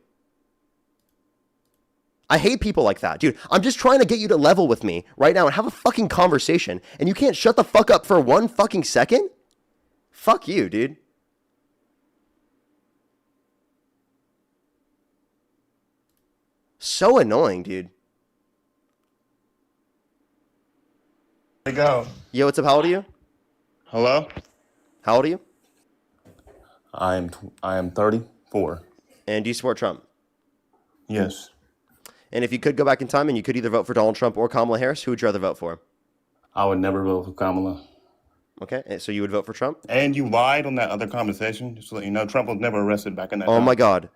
I hate people like that. Dude, I'm just trying to get you to level with me right now and have a fucking conversation, and you can't shut the fuck up for 1 fucking second? Fuck you, dude. So annoying, dude. There you go. Yo, what's up? How old are you? Hello? How old are you? I am 34. And do you support Trump? Yes. And if you could go back in time and you could either vote for Donald Trump or Kamala Harris, who would you rather vote for? I would never vote for Kamala. Okay, so you would vote for Trump? And you lied on that other conversation, just to let you know. Trump was never arrested back in that Oh time. my God.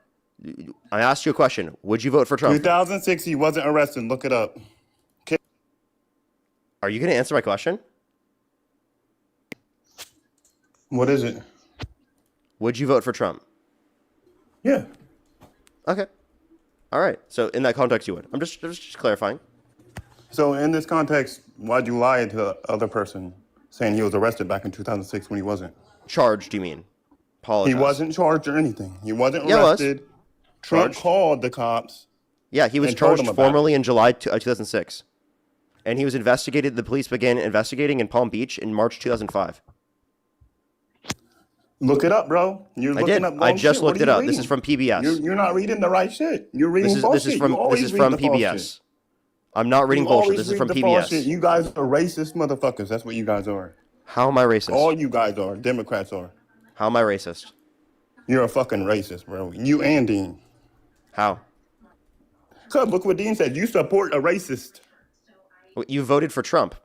I asked you a question. Would you vote for Trump? 2006, he wasn't arrested. Look it up. Are you going to answer my question? What is it? Would you vote for Trump? Yeah. Okay. All right. So in that context, you would. I'm just clarifying. So in this context, why'd you lie to the other person saying he was arrested back in 2006 when he wasn't? Charged, you mean? Apologize. He wasn't charged or anything. He wasn't Yeah, he was. arrested. Trump Charged. called the cops. Yeah, he was and told charged them about formally in July 2006. And he was investigated. The police began investigating in Palm Beach in March 2005. Look it up, bro. You're I looking did. up I wrong just shit. What looked are it you up. This reading? is from PBS. You're not reading the right shit. You're reading This bullshit. is You from always read the false PBS. shit. I'm not reading You bullshit. always This is read from the false shit. PBS. You guys are racist motherfuckers. That's what you guys are. How am I racist? All you guys are. Democrats are. How am I racist? You're a fucking racist, bro. You and Dean. How? Cause look what Dean said. You support a racist. You voted for Trump.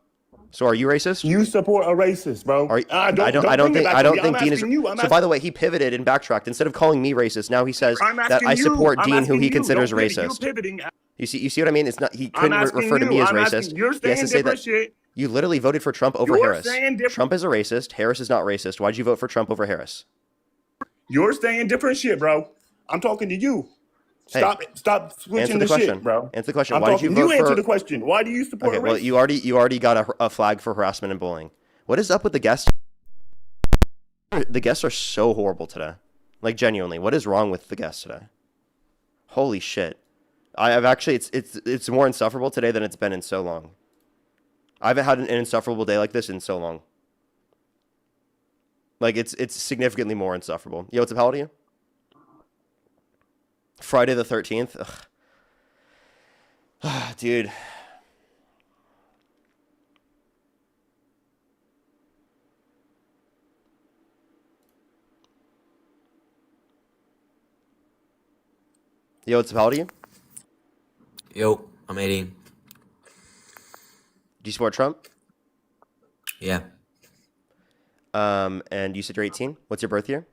So are you racist? You support a racist, bro. I don't think Dean is. I'm So by the way, he pivoted and backtracked. Instead of calling me racist, now he says I'm that asking I you. support I'm Dean, who asking he you. considers Don't pivot. You're racist. pivoting. You see what I mean? It's not. He I'm couldn't asking refer to me you. as I'm racist. asking- You're He has saying to say different that shit. you literally voted for Trump over You're Harris. saying different- Trump is a racist. Harris is not racist. Why'd you vote for Trump over Harris? You're saying different shit, bro. I'm talking to you. Hey, Stop switching answer the the question, shit, bro. Answer the question. I'm Why did you talking- vote answer for? the question. Why do you support Okay, a well, racist? you already got a flag for harassment and bullying. What is up with the guests? The guests are so horrible today. Like genuinely, what is wrong with the guests today? Holy shit. I've actually it's more insufferable today than it's been in so long. I haven't had an insufferable day like this in so long. Like it's significantly more insufferable. Yo, what's up, how old are you? Friday the 13th. Ugh. Dude. Yo, what's up, how old are you? Yo, I'm 18. Do you support Trump? Yeah. And you said you're 18. What's your birth year?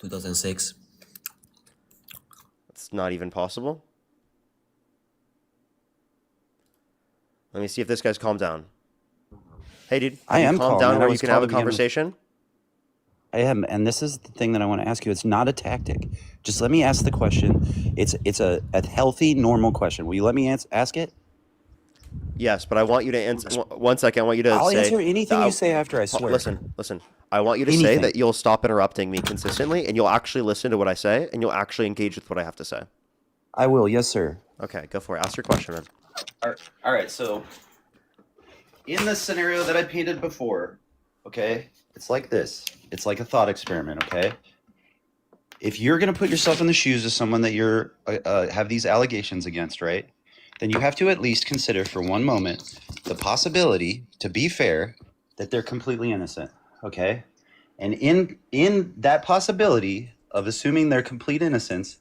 2006. It's not even possible. Let me see if this guy's calmed down. Hey, dude. I am calm calm, down man. I where you was can have a calm to begin with. conversation. I am, and this is the thing that I want to ask you. It's not a tactic. Just let me ask the question. It's a healthy, normal question. Will you let me ask it? Yes, but I want you to answer. One second. I want you to I'll say. answer anything that you say after, I swear. Listen. I want you to say Anything. that you'll stop interrupting me consistently and you'll actually listen to what I say and you'll actually engage with what I have to say. I will, yes, sir. Okay, go for it. Ask your question, man. All right, so in the scenario that I painted before, okay, it's like this. It's like a thought experiment, okay? If you're going to put yourself in the shoes of someone that you're have these allegations against, right? Then you have to at least consider for one moment the possibility, to be fair, that they're completely innocent, okay? And in that possibility of assuming their complete innocence,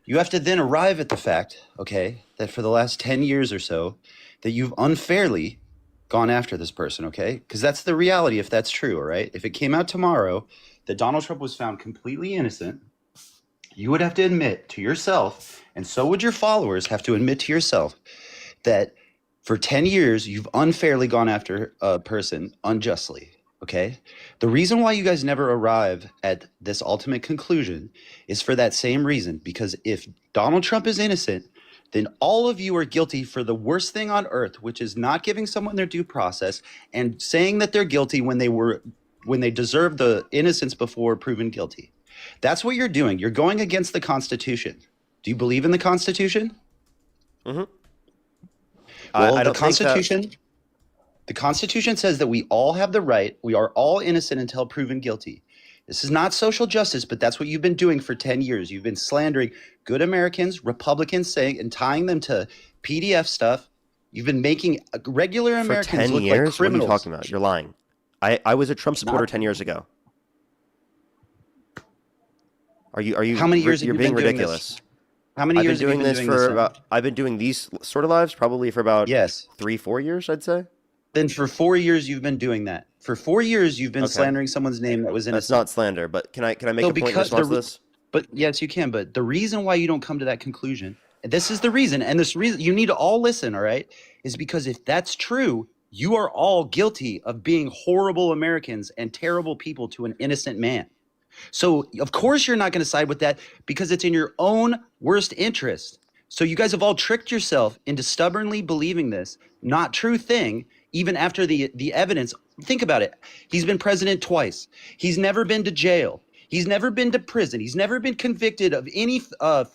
you have to then arrive at the fact, okay, that for the last 10 years or so, that you've unfairly gone after this person, okay? Because that's the reality if that's true, all right? If it came out tomorrow that Donald Trump was found completely innocent, you would have to admit to yourself, and so would your followers have to admit to yourself, that for 10 years you've unfairly gone after a person unjustly, okay? The reason why you guys never arrive at this ultimate conclusion is for that same reason, because if Donald Trump is innocent, then all of you are guilty for the worst thing on earth, which is not giving someone their due process and saying that they're guilty when they deserve the innocence before proven guilty. That's what you're doing. You're going against the Constitution. Do you believe in the Constitution? Mm-hmm. Well, I the don't think that- Constitution, the Constitution says that we all have the right, we are all innocent until proven guilty. This is not social justice, but that's what you've been doing for 10 years. You've been slandering good Americans, Republicans, saying and tying them to PDF stuff. You've been making regular For Americans 10 look years? like What are criminals. you talking about? You're lying. I was a Trump supporter 10 years ago. Are you How many years have you're you being been doing ridiculous. this? How many years I've been doing have you been doing this for this about I've been doing these sort of lives probably for about Yes. 3-4 years, I'd say. Then for 4 years you've been doing that. For 4 years you've been Okay. slandering someone's name that was innocent. That's not slander, but can I make So a point in because response to the- this? But yes, you can. But the reason why you don't come to that conclusion, and this is the reason, and this reason you need to all listen, all right, is because if that's true, you are all guilty of being horrible Americans and terrible people to an innocent man. So of course you're not going to side with that because it's in your own worst interest. So you guys have all tricked yourself into stubbornly believing this not true thing, even after the evidence. Think about it. He's been president twice. He's never been to jail. He's never been to prison. He's never been convicted of any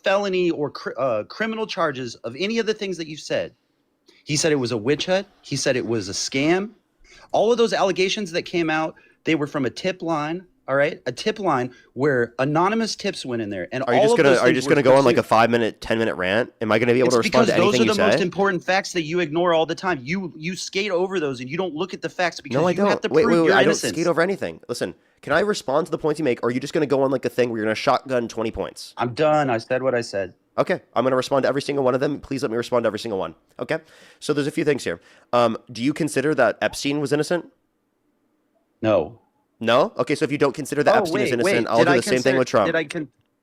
felony or criminal charges of any of the things that you've said. He said it was a witch hunt. He said it was a scam. All of those allegations that came out, they were from a tip line. All right, a tip line where anonymous tips went in there, and Are you just gonna go on like a 5-minute, 10-minute rant? Am I gonna be able to respond to anything you say? Those are the most important facts that you ignore all the time. You skate over those and you don't look at the facts because No, I you don't. have to Wait, prove your I don't innocence. skate over anything. Listen, can I respond to the points you make, or are you just gonna go on like a thing where you're gonna shotgun 20 points? I'm done. I said what I said. Okay, I'm gonna respond to every single one of them. Please let me respond to every single one. Okay, so there's a few things here. Do you consider that Epstein was innocent? No. No? Okay, so if you don't consider that Epstein is innocent, I'll do the same thing with Trump.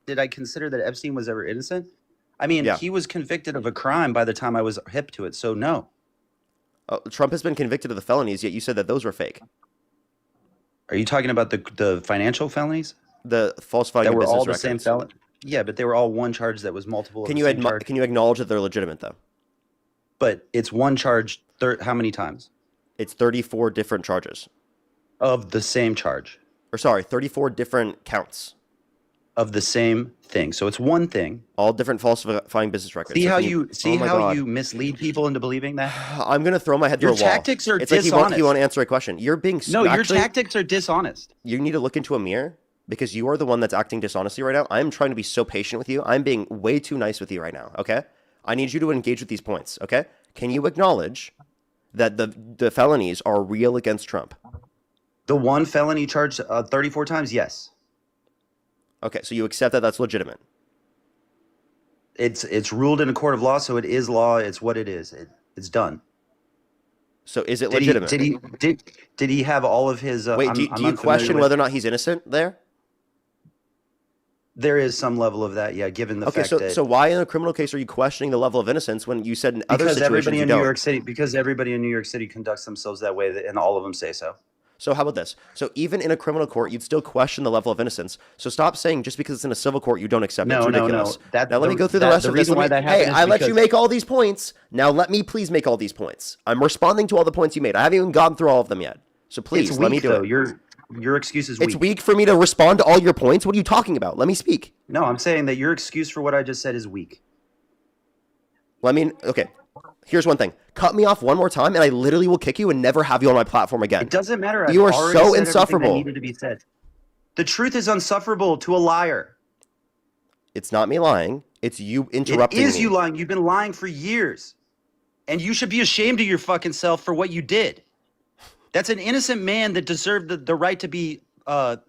Did I consider that Epstein was ever innocent? I mean, Yeah. he was convicted of a crime by the time I was hip to it, so no. Trump has been convicted of the felonies, yet you said that those were fake. Are you talking about the financial felonies? The falsifying That of were business all the records. same felon? Yeah, but they were all one charge that was multiple. of Can the you same charge. can you acknowledge that they're legitimate though? But it's one charge. How many times? It's 34 different charges. Of the same charge. Or sorry, 34 different counts. of the same thing. So it's one thing. All different falsifying business records. See So how can you see oh my how God. you mislead people into believing that? I'm gonna throw my head through Your a wall. tactics are It's like dishonest. he won't answer a question. You're being No, your actually, tactics are dishonest. you need to look into a mirror because you are the one that's acting dishonestly right now. I'm trying to be so patient with you. I'm being way too nice with you right now. Okay, I need you to engage with these points. Okay, can you acknowledge that the felonies are real against Trump? The one felony charged 34 times, yes. Okay, so you accept that that's legitimate. It's ruled in a court of law, so it is law. It's what it is. It's done. So is it Did legitimate? did he have all of his? Wait, do you question whether or not he's innocent there? There is some level of that, yeah. Given the fact that so why in a criminal case are you questioning the level of innocence when you said in other because situations everybody you in don't? New York City, because everybody in New York City conducts themselves that way, and all of them say so. So how about this? So even in a criminal court, you'd still question the level of innocence. So stop saying just because it's in a civil court you don't accept it. It's ridiculous. Now let me go through the rest of this. Hey, I let you make all these points. Now let me please make all these points. I'm responding to all the points you made. I haven't even gone through all of them yet. So please let me do it. Your excuse is weak. It's weak for me to respond to all your points. What are you talking about? Let me speak. No, I'm saying that your excuse for what I just said is weak. Well, I mean, okay. Here's one thing. Cut me off one more time, and I literally will kick you and never have you on my platform again. It doesn't matter. You are I've already so said everything that insufferable. needed to be said. The truth is unsufferable to a liar. It's not me lying. It's you interrupting me. It is you lying. You've been lying for years. And you should be ashamed of your fucking self for what you did. That's an innocent man that deserved the right to be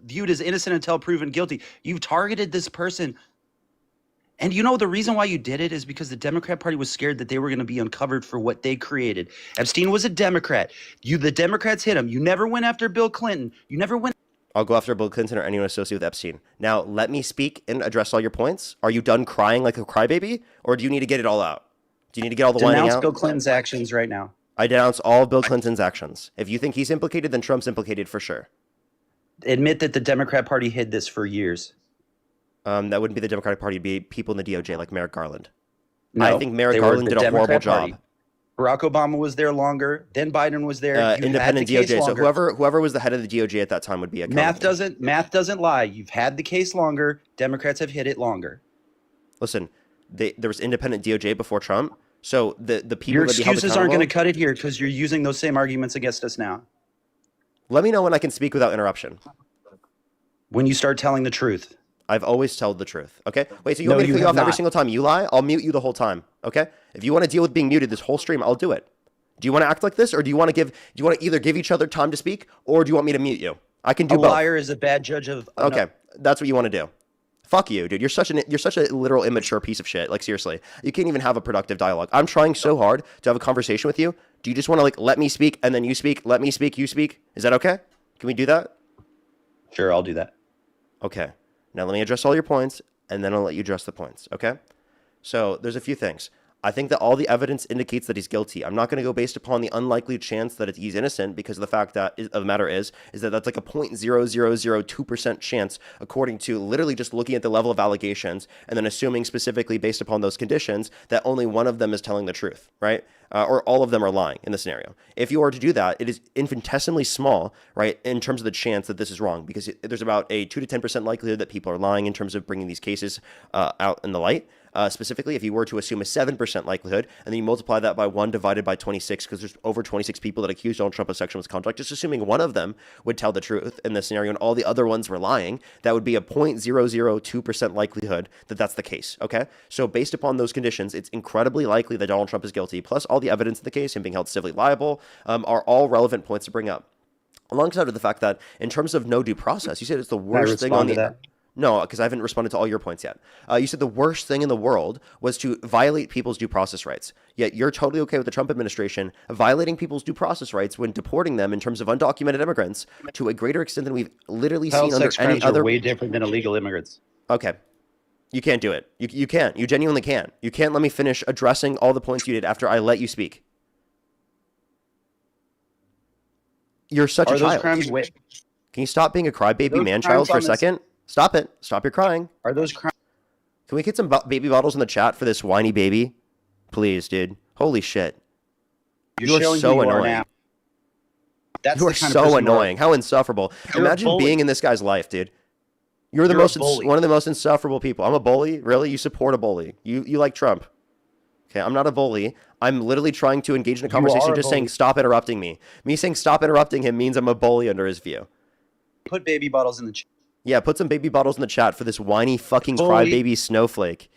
viewed as innocent until proven guilty. You've targeted this person. And you know the reason why you did it is because the Democrat Party was scared that they were going to be uncovered for what they created. Epstein was a Democrat. The Democrats hit him. You never went after Bill Clinton. You never went. I'll go after Bill Clinton or anyone associated with Epstein. Now, let me speak and address all your points. Are you done crying like a crybaby, or do you need to get it all out? Do you need to get all the whining out? Denounce Bill Clinton's actions right now. I denounce all of Bill Clinton's actions. If you think he's implicated, then Trump's implicated for sure. Admit that the Democrat Party hid this for years. That wouldn't be the Democratic Party. It'd be people in the DOJ like Merrick Garland. No, I think Merrick Garland did a horrible job. Barack Obama was there longer. Then Biden was there. Independent DOJ. So whoever was the head of the DOJ at that time would be accountable. Math doesn't lie. You've had the case longer. Democrats have hit it longer. Listen, there was independent DOJ before Trump. So the people Your that be held excuses aren't going to accountable- cut it here because you're using those same arguments against us now. Let me know when I can speak without interruption. When you start telling the truth. I've always told the truth. Okay. Wait. So you want me to cut you off every single time you lie? I'll mute you the whole time. Okay. If you want to deal with being muted this whole stream, I'll do it. Do you want to act like this, or do you want to either give each other time to speak, or do you want me to mute you? I can do both. A liar is a bad judge of. Okay, that's what you want to do. Fuck you, dude. You're such a literal immature piece of shit. Like seriously, you can't even have a productive dialogue. I'm trying so hard to have a conversation with you. Do you just want to let me speak and then you speak? Let me speak, you speak. Is that okay? Can we do that? Sure, I'll do that. Okay. Now let me address all your points, and then I'll let you address the points, okay? So there's a few things. I think that all the evidence indicates that he's guilty. I'm not going to go based upon the unlikely chance that he's innocent, because the fact of the matter is that that's like a 0.0002% chance, according to literally just looking at the level of allegations and then assuming specifically based upon those conditions that only one of them is telling the truth, right? Or all of them are lying in the scenario. If you are to do that, it is infinitesimally small, right, in terms of the chance that this is wrong, because there's about a 2 to 10% likelihood that people are lying in terms of bringing these cases out in the light. Specifically, if you were to assume a 7% likelihood, and then you multiply that by 1 divided by 26, because there's over 26 people that accused Donald Trump of sexual misconduct, just assuming one of them would tell the truth in this scenario and all the other ones were lying, that would be a 0.002% likelihood that that's the case, okay? So based upon those conditions, it's incredibly likely that Donald Trump is guilty, plus all the evidence in the case, him being held civilly liable, are all relevant points to bring up. Alongside with the fact that, in terms of no due process, you said it's the worst thing on the... No, because I haven't responded to all your points yet. You said the worst thing in the world was to violate people's due process rights. Yet you're totally okay with the Trump administration violating people's due process rights when deporting them in terms of undocumented immigrants to a greater extent than we've literally seen under any other. Are way different than illegal immigrants. Okay. You can't do it. You can't. You genuinely can't. You can't let me finish addressing all the points you did after I let you speak. You're such a child. Can you stop being a crybaby man-child for a second? Stop it. Stop your crying. Are those crimes? Can we get some baby bottles in the chat for this whiny baby? Please, dude. Holy shit. You are so annoying. You are so annoying. How insufferable. Imagine being in this guy's life, dude. You're the You're a most bully. one of the most insufferable people. I'm a bully? Really? You support a bully? You like Trump? Okay, I'm not a bully. I'm literally trying to engage in a You conversation, are a just saying bully. stop interrupting me. Me saying stop interrupting him means I'm a bully under his view. Put baby bottles in the chat. Yeah, put some baby bottles in the chat for this whiny fucking Bully. crybaby snowflake.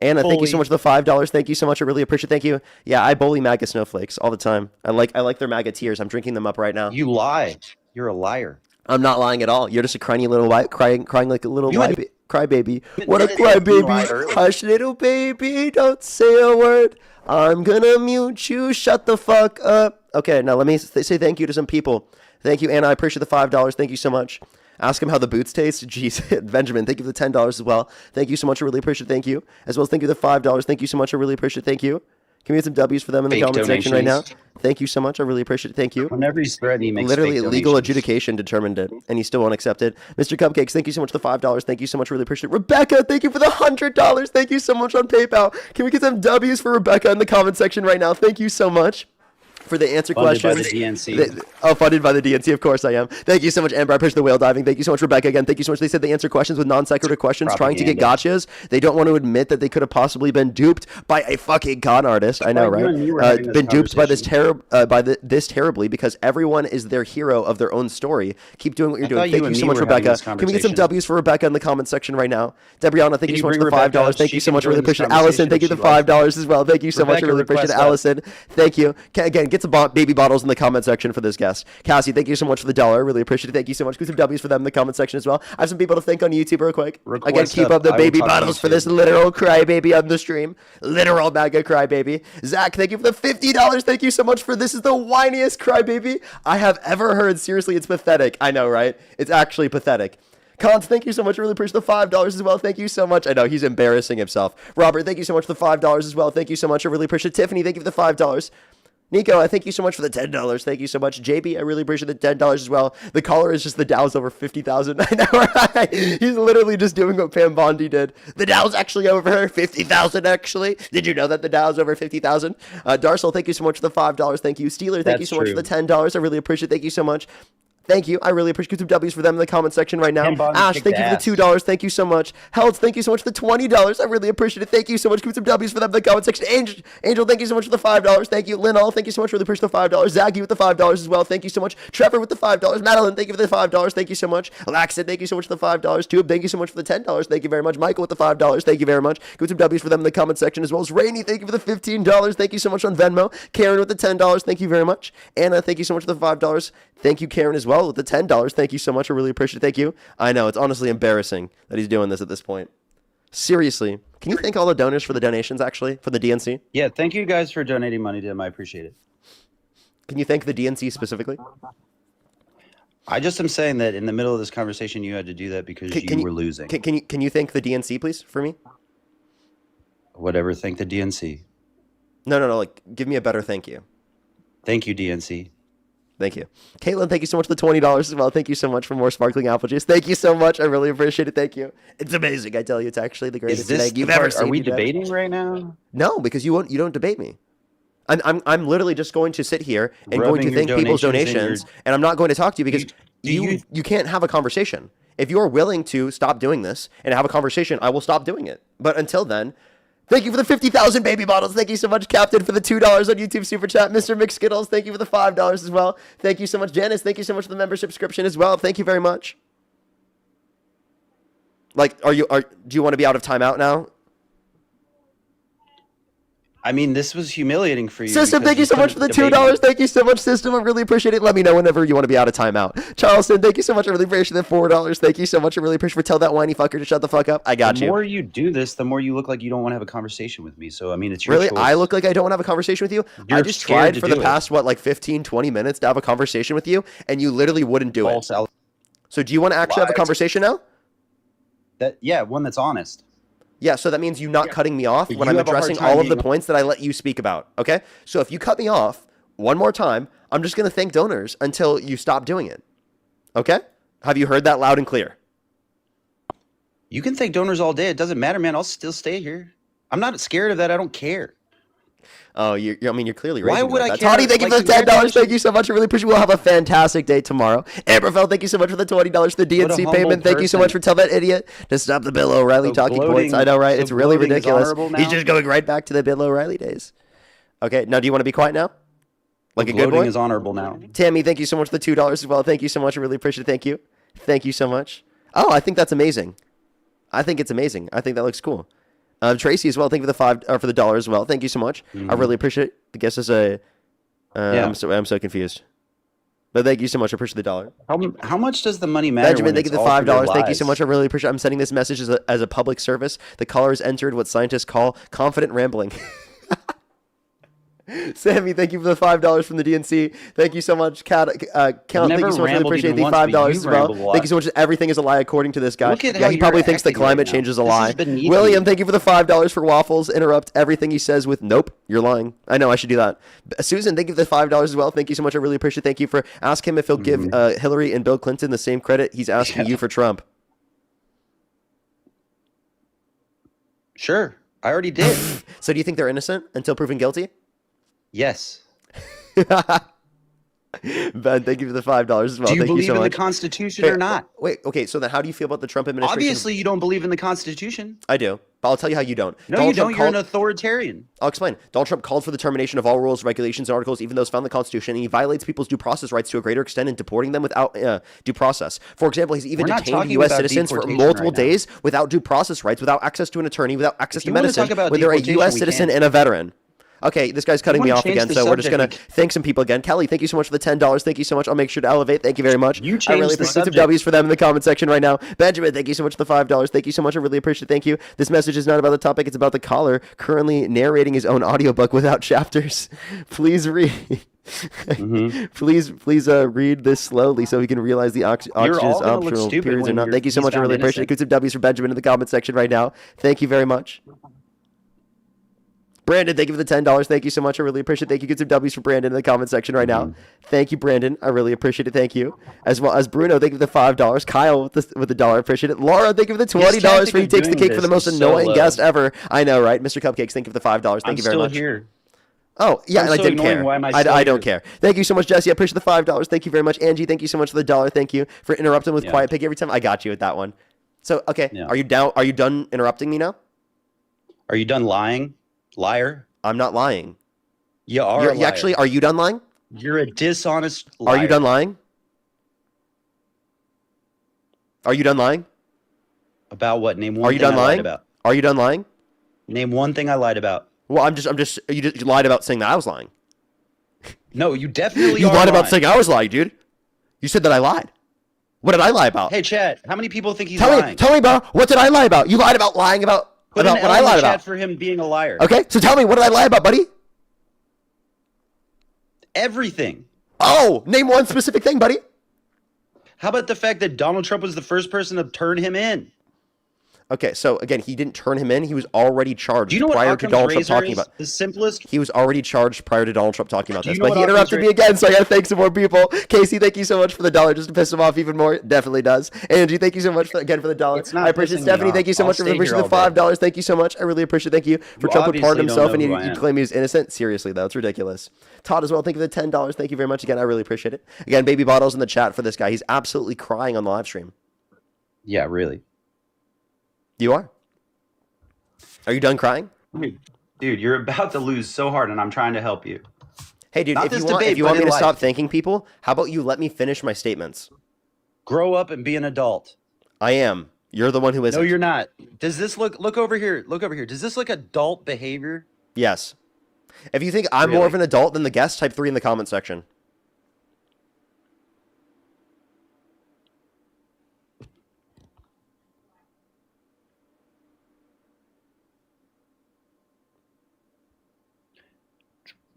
Anna, thank you so Bully. much for the $5. Thank you so much. I really appreciate it. Thank you. Yeah, I bully MAGA snowflakes all the time. I like their MAGA tears. I'm drinking them up right now. You lie. You're a liar. I'm not lying at all. You're just a crying little white, crying like a little You white crybaby. What a admitted you lied crybaby! earlier. Hush, little baby, don't say a word. I'm gonna mute you. Shut the fuck up. Okay, now let me say thank you to some people. Thank you, Anna. I appreciate the $5. Thank you so much. Ask him how the boots taste. Jeez, Benjamin, thank you for the $10 as well. Thank you so much. I really appreciate it. Thank you. As well as thank you for the $5. Thank you so much. I really appreciate it. Thank you. Can we get some W's for them in the Fake comment section right now? donations. Thank you so much. I really appreciate it. Thank you. Whenever he's threatened, he makes Literally, fake legal donations. adjudication determined it, and you still won't accept it. Mr. Cupcakes, thank you so much for the $5. Thank you so much. Really appreciate it. Rebecca, thank you for the $100. Thank you so much on PayPal. Can we get some W's for Rebecca in the comment section right now? Thank you so much for the answer Funded by questions. the DNC. Funded by the DNC, of course I am. Thank you so much, Amber. I appreciate the whale diving. Thank you so much, Rebecca. Again, thank you so much. They said they answer questions with non sequitur questions, trying to get gotchas. They don't want to admit that they could have possibly been duped by a fucking con artist. I know, Like you and me were right? having this Been duped by this conversation. this terribly because everyone is their hero of their own story. Keep doing what you're I doing. thought you Thank you and so me much, were having Rebecca. this Can we get some conversation. W's for Rebecca in the comment section right now? Debrianna, thank Can you you so much bring for the Rebecca $5. up? Thank She you so can much. I really join this appreciate it. Allison, conversation thank you if for she the likes $5 as well. Thank you so much. I Rebecca, really appreciate it. request up. Allison, thank you. Again, get some baby bottles in the comment section for this guest. Cassie, thank you so much for the $1. Really appreciate it. Thank you so much. Get some W's for them in the comment section as well. I have some people to thank on YouTube real quick. Again, Request keep up the I will baby talk to bottles for YouTube. this literal crybaby on the stream. Literal MAGA crybaby. Zach, thank you for the $50. Thank you so much for this is the whiniest crybaby I have ever heard. Seriously, it's pathetic. I know, right? It's actually pathetic. Cons, thank you so much. I really appreciate the $5 as well. Thank you so much. I know he's embarrassing himself. Robert, thank you so much for the $5 as well. Thank you so much. I really appreciate it. Tiffany, thank you for the $5. Nico, I thank you so much for the $10. Thank you so much. JB, I really appreciate the $10 as well. The caller is just the Dow's over 50,000. I know, right? He's literally just doing what Pam Bondi did. The Dow's actually over 50,000, actually. Did you know that the Dow's over 50,000? Darcel, thank you so much for the $5. Thank you. Steeler, thank you That's so much for true. the $10. I really appreciate it. Thank you so much. Thank you. I really appreciate some W's for them in the comment section right now. Pam Bondi Ash, kicked thank you for ass. the $2. Thank you so much. Helds, thank you so much for the $20. I really appreciate it. Thank you so much. Give me some W's for them in the comment section. Angel, thank you so much for the $5. Thank you. Linall, thank you so much. Really appreciate the $5. Zaggy with the $5 as well. Thank you so much. Trevor with the $5. Madeline, thank you for the $5. Thank you so much. Laxon, thank you so much for the $5. Tube, thank you so much for the $10. Thank you very much. Michael with the $5. Thank you very much. Give me some W's for them in the comment section as well as Rainy. Thank you for the $15. Thank you so much on Venmo. Karen with the $10. Thank you very much. Anna, thank you so much for the $5. Thank you, Karen, as well with the $10. Thank you so much. I really appreciate it. Thank you. I know, it's honestly embarrassing that he's doing this at this point. Seriously. Can you thank all the donors for the donations, actually, for the DNC? Yeah, thank you guys for donating money to him. I appreciate it. Can you thank the DNC specifically? I just am saying that in the middle of this conversation, you had to do that because you were losing. Can you thank the DNC, please, for me? Whatever, thank the DNC. No, like, give me a better thank you. Thank you, DNC. Thank you. Caitlin, thank you so much for the $20 as well. Thank you so much for more sparkling apple juice. Thank you so much. I really appreciate it. Thank you. It's amazing. I tell you, it's actually the greatest thing you've ever seen. Are we you guys. debating right now? No, because you don't debate me. I'm literally just going to sit here and Rubbing going to thank your people's donations in donations, your- and I'm not going to talk to you because you can't have a conversation. If you're willing to stop doing this and have a conversation, I will stop doing it. But until then, thank you for the 50,000 baby bottles. Thank you so much, Captain, for the $2 on YouTube Super Chat. Mr. McSkittles, thank you for the $5 as well. Thank you so much, Janice. Thank you so much for the membership subscription as well. Thank you very much. Like, do you want to be out of timeout now? I mean, this was humiliating for you. System, because thank you so much for the couldn't debate $2. me. Thank you so much, System. I really appreciate it. Let me know whenever you want to be out of timeout. Charleston, thank you so much. I really appreciate the $4. Thank you so much. I really appreciate tell that whiny fucker to shut the fuck up. I got The you. more you do this, the more you look like you don't want to have a conversation with me. So, I mean, it's your Really? choice. I look like I don't want to have a conversation with you? I You're just scared tried to for the do it. past, 15, 20 minutes to have a conversation with you, and you literally wouldn't do it. So do you want to actually have a Lies. conversation now? Yeah, one that's honest. Yeah, so that means you not cutting me off But when you I'm have a hard addressing time all of the being- points that I let you speak about, okay? So if you cut me off one more time, I'm just going to thank donors until you stop doing it, okay? Have you heard that loud and clear? You can thank donors all day. It doesn't matter, man. I'll still stay here. I'm not scared of that. I don't care. Oh, I mean, you're clearly Why raging would about I that. care? Toddy, thank you Like, for the $10. Thank you congratulations. so much. I really appreciate it. We'll have a fantastic day tomorrow. Amberfell, thank you so much for the $20 for the What a DNC humble payment. Thank you so much person. for telling that idiot to stop the Bill O'Reilly So talking points. I gloating- know, right? so It's really gloating is ridiculous. honorable He's now? just going right back to the Bill O'Reilly days. Okay, now do you want to be quiet now? Like a good Gloating boy? is honorable now. Tammy, thank you so much for the $2 as well. Thank you so much. I really appreciate it. Thank you. Thank you so much. Oh, I think that's amazing. I think it's amazing. I think that looks cool. Tracy as well. Thank you for the $1 as well. Thank you so much. I really appreciate it. I guess it's a. Yeah. I'm so confused. But thank you so much. I appreciate the dollar. How much does the money matter? Benjamin, when thank you it's for the all your $5. Thank you so lies? much. I really appreciate it. I'm sending this message as a public service. The caller has entered what scientists call confident rambling. Sammy, thank you for the $5 from the DNC. Thank you so much. Count, thank you so much. Really rambled appreciate even the once, but $5 you as well. ramble a lot. Thank you so much. Everything is a lie according to this guy. Look at Yeah, how he probably you're thinks the acting right climate now. change is a This lie. is beneath William, you. thank you for the $5 for waffles. Interrupt everything he says with nope, you're lying. I know I should do that. Susan, thank you for the $5 as well. Thank you so much. I really appreciate it. Thank you for ask him if he'll give Hillary and Bill Clinton the same credit he's asking you for Trump. Sure, I already did. So do you think they're innocent until proven guilty? Yes. Ben, thank you for the $5 as well. Do you Thank believe so in the much. Constitution Hey, or not? Wait, okay, so then how do you feel about the Trump administration? Obviously, you don't believe in the Constitution. I do, but I'll tell you how you don't. No, Donald you Trump don't. You're an called- authoritarian. I'll explain. Donald Trump called for the termination of all rules, regulations, and articles, even those found in the Constitution, and he violates people's due process rights to a greater extent in deporting them without due process. For example, he's even We're not detained talking U.S. about citizens for deportation multiple right now. days without due process rights, without access to an attorney, without access to you wanna medicine, talk about when they're a deportation, U.S. we citizen can. and a veteran. Okay, this guy's cutting me wanna off change again, the so we're just subject, going to thank some people again. Kelly, thank you so much for the $10. Thank you so much. I'll make sure to elevate. Thank you very much. You I changed really the appreciate some subject. W's for them in the comment section right now. Benjamin, thank you so much for the $5. Thank you so much. I really appreciate it. Thank you. This message is not about the topic. It's about the caller currently narrating his own audiobook without chapters. Please read. Please read this slowly so we can realize the oxygen is all gonna look optional stupid periods or when not. Thank you so he's much. I found really appreciate it. innocent. Give some W's for Benjamin in the comment section right now. Thank you very much. Brandon, thank you for the $10. Thank you so much. I really appreciate it. Thank you. Get some W's for Brandon in the comment section right now. Thank you, Brandon. I really appreciate it. Thank you. As well as Bruno, thank you for the $5. Kyle with the $1. Appreciate it. Laura, thank you for the $20 for he takes the cake for the most annoying guest ever. I know, right? Mr. Cupcakes, thank you for the $5. Thank you very much. Here. Oh, yeah, I'm and I so didn't annoying. care. Why am I still I don't here? care. Thank you so much, Jesse. I appreciate the $5. Thank you very much. Angie, thank you so much for the $1. Thank you for interrupting with Quiet Pig every time. I got you with that one. So, okay, Yeah. are you done interrupting me now? Are you done lying? Liar? I'm not lying. You are. You actually, are you done lying? You're a dishonest liar. Are you done lying? Are you done lying? About what? Name one Are you thing done I lied lying? about. Are you done lying? Name one thing I lied about. Well, you lied about saying that I was lying. No, you definitely You are lied about lying. saying I was lying, dude. You said that I lied. What did I lie about? Hey, Chad, how many people think he's tell lying? me, bro. What did I lie about? You lied about lying about Put an what L I in the lied chat about. for him being a liar. Okay, so tell me, what did I lie about, buddy? Everything. Oh, name one specific thing, buddy. How about the fact that Donald Trump was the first person to turn him in? Okay, so again, he didn't turn him in. He was already charged Do you know what prior to Occam's Donald Trump razor talking is? about. The simplest. He was already charged prior to Donald Trump talking about Do you this. know But what he Occam's interrupted me again, so I gotta thank some more people. Casey, thank you so much for the $1 just to piss him off even more. It definitely does. Angie, thank you so much for the $1. It's not I appreciate pissing me Stephanie. off. Thank you so I'll much for stay the here all day. $5. Thank you so much. I really appreciate it. Thank you for You Trump would pardon obviously himself don't and know who I you am. claim he was innocent. Seriously, though, it's ridiculous. Todd as well, thank you for the $10. Thank you very much again. I really appreciate it. Again, baby bottles in the chat for this guy. He's absolutely crying on the live stream. Yeah, really. You are? Are you done crying? Dude, you're about to lose so hard, and I'm trying to help you. Hey, dude, Not if you this want, debate, if you but want me in to life. stop thanking people, how about you let me finish my statements? Grow up and be an adult. I am. You're the one who isn't. No, you're not. Does this look over here? Look over here. Does this look adult behavior? Yes. If you think I'm more of an adult than the guest, type 3 in the comment section.